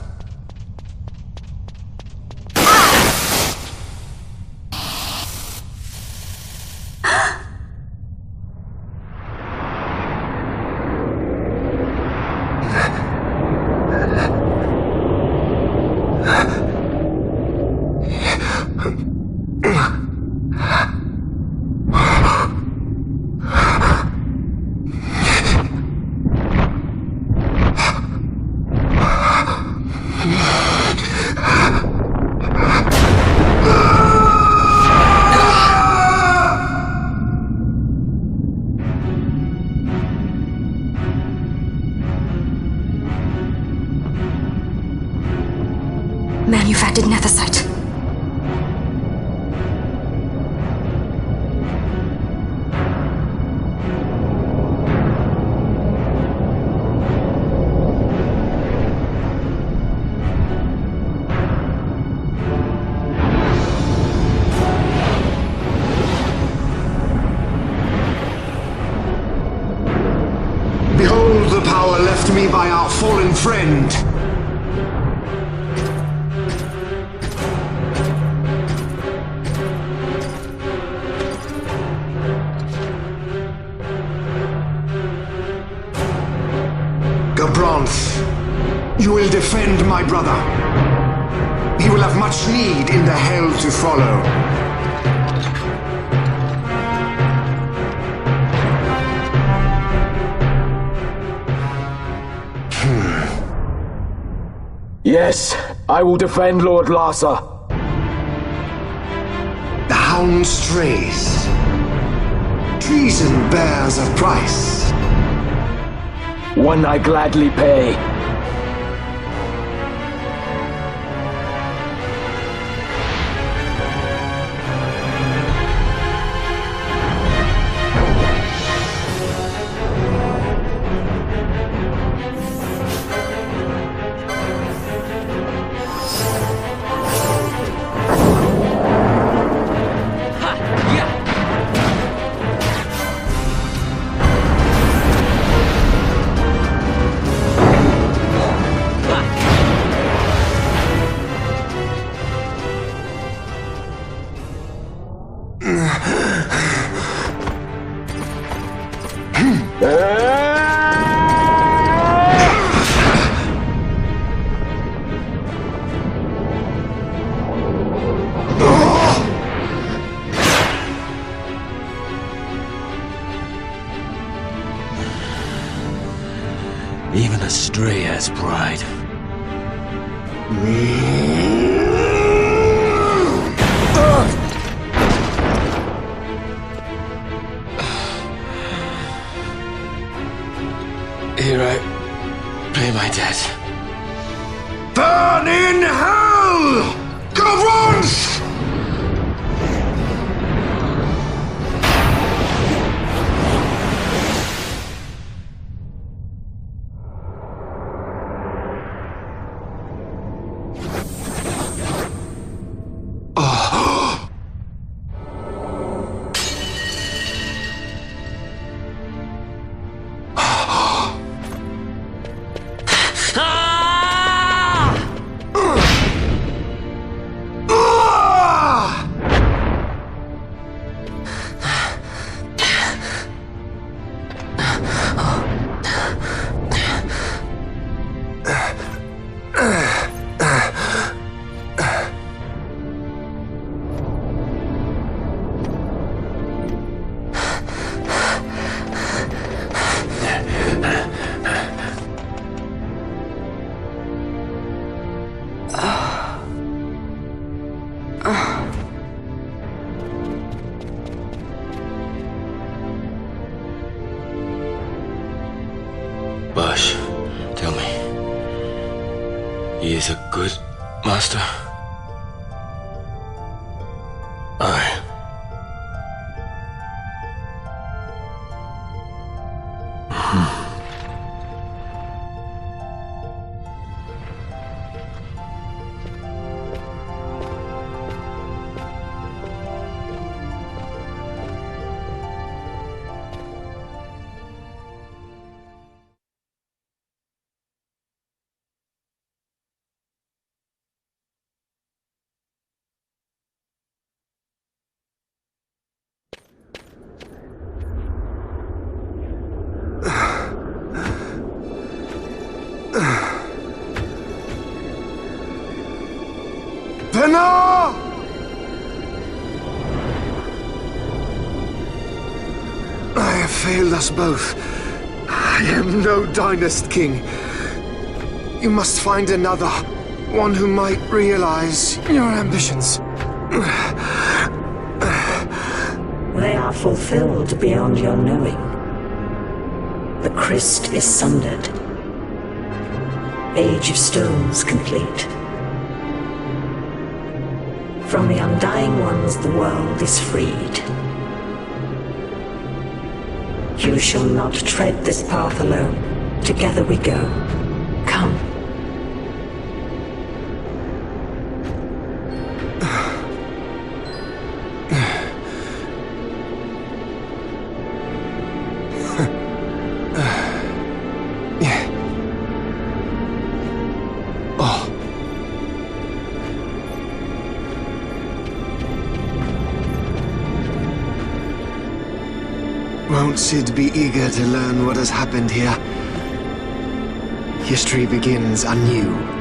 Manufactured nethicite. Behold the power left me by our fallen friend. Gabranth, you will defend my brother. He will have much need in the hell to follow. Yes, I will defend Lord Larsa. The hound strays. Treason bears a price. One I gladly pay. Even a stray has pride. Here I pay my debt. Burn in hell! Gabranth! Bash, tell me, he is a good master? Aye. failed us both. I am no Dynast king. You must find another, one who might realize your ambitions. They are fulfilled beyond your knowing. The Christ is sundered. Age of Stones complete. From the Undying Ones the world is freed. You shall not tread this path alone. Together we go. Come. Won't Sid be eager to learn what has happened here? History begins anew.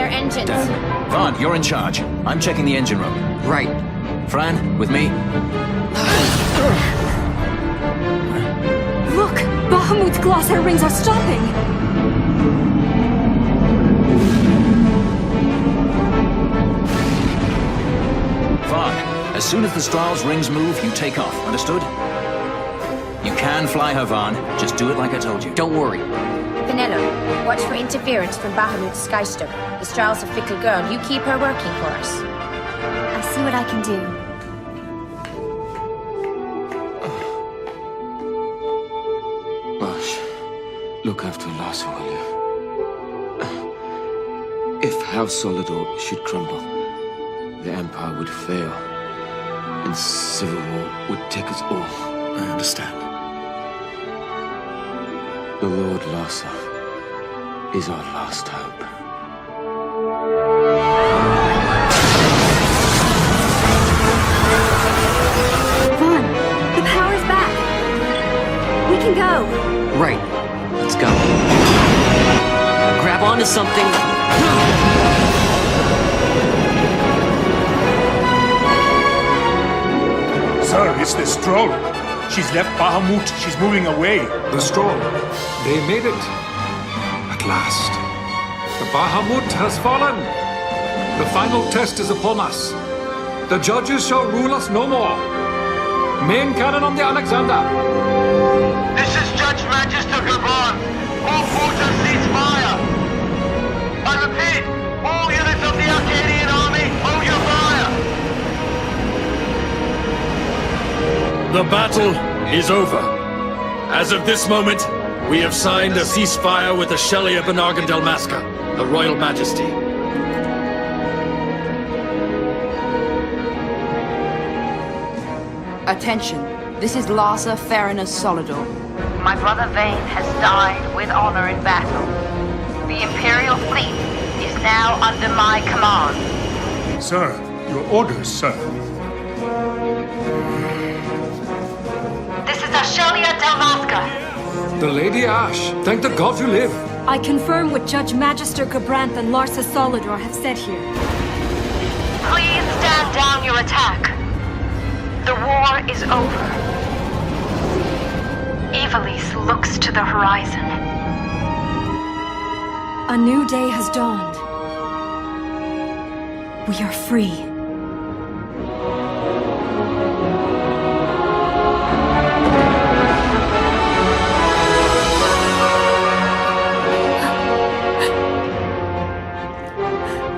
their engines. Vaughn, you're in charge. I'm checking the engine room. Right. Fran, with me? Look! Bahamut's glossair rings are stopping! Vaughn, as soon as the Strahl's rings move, you take off. Understood? You can fly her, Vaughn. Just do it like I told you. Don't worry. Vanilla, watch for interference from Bahamut's Skyster. The Strahl's a fickle girl. You keep her working for us. I'll see what I can do. Bosh, look after Larsa, will you? If House Solidor should crumble, the Empire would fail, and civil war would take us all. I understand. The Lord Larsa is our last hope. Vaughn, the power's back. We can go. Right. Let's go. Grab onto something. Sir, it's the Stroll. She's left Bahamut. She's moving away. The Stroll. They made it. At last. The Bahamut has fallen. The final test is upon us. The judges shall rule us no more. Main cannon on the Alexander. This is Judge Magister Gabon. All forces cease fire. I repeat, all units of the Arcadian army, hold your fire. The battle is over. As of this moment, we have signed a ceasefire with the Shelley of Benargan Dalmasca, the Royal Majesty. Attention. This is Larsa Farina's Solidor. My brother Vane has died with honor in battle. The Imperial fleet is now under my command. Sir, your orders, sir. This is Ashelia Dalmasca. The Lady Ash. Thank the gods you live. I confirm what Judge Magister Gabranth and Larsa Solidor have said here. Please stand down your attack. The war is over. Evilise looks to the horizon. A new day has dawned. We are free.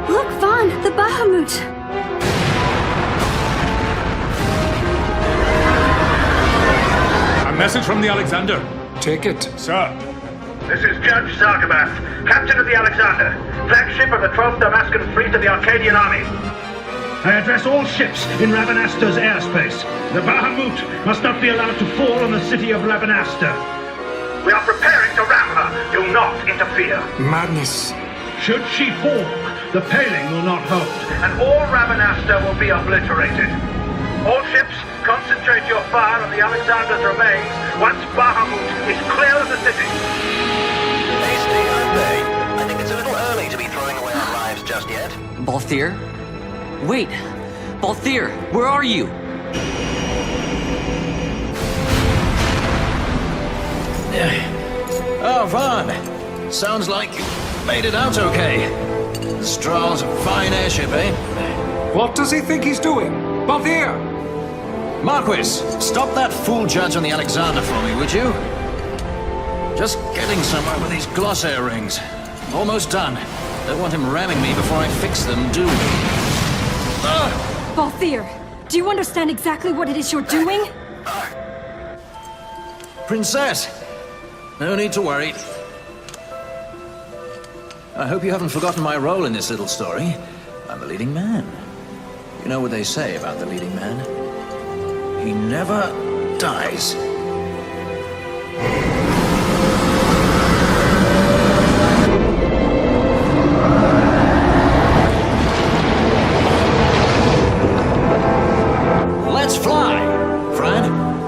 Look, Vaughn, the Bahamut! A message from the Alexander. Take it. Sir. This is Judge Zargabath, Captain of the Alexander, flagship of the 12th Damascan Fleet of the Arcadian Army. I address all ships in Ravanasta's airspace. The Bahamut must not be allowed to fall on the city of Ravanasta. We are preparing to ram her. Do not interfere. Madness. Should she fall, the paling will not hold, and all Ravanasta will be obliterated. All ships, concentrate your fire on the Alexander's remains once Bahamut is clear of the city. Hasty, aren't they? I think it's a little early to be throwing away our lives just yet. Balthier? Wait! Balthier, where are you? Oh, Vaughn. Sounds like you made it out okay. The Strahl's a fine airship, eh? What does he think he's doing? Balthier! Marquis, stop that fool judge on the Alexander for me, would you? Just getting somewhere with these glossair rings. Almost done. Don't want him ramming me before I fix them, do we? Balthier, do you understand exactly what it is you're doing? Princess! No need to worry. I hope you haven't forgotten my role in this little story. I'm the leading man. You know what they say about the leading man? He never dies. Let's fly! Fran,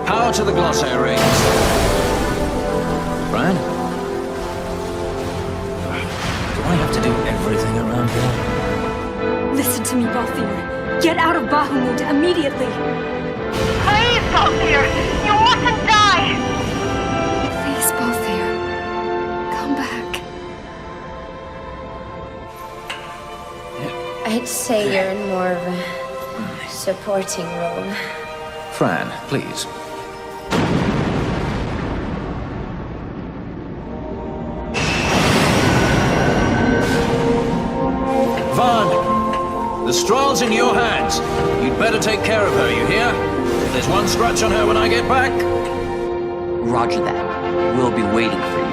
power to the glossair rings. Fran? Do I have to do everything around here? Get out of Bahamut immediately! Please, Balthier! You mustn't die! Please, Balthier. Come back. I'd say you're in more of a supporting role. Fran, please. Vaughn, the Strahl's in your hands. You'd better take care of her, you hear? If there's one scratch on her when I get back... Roger that. We'll be waiting for you.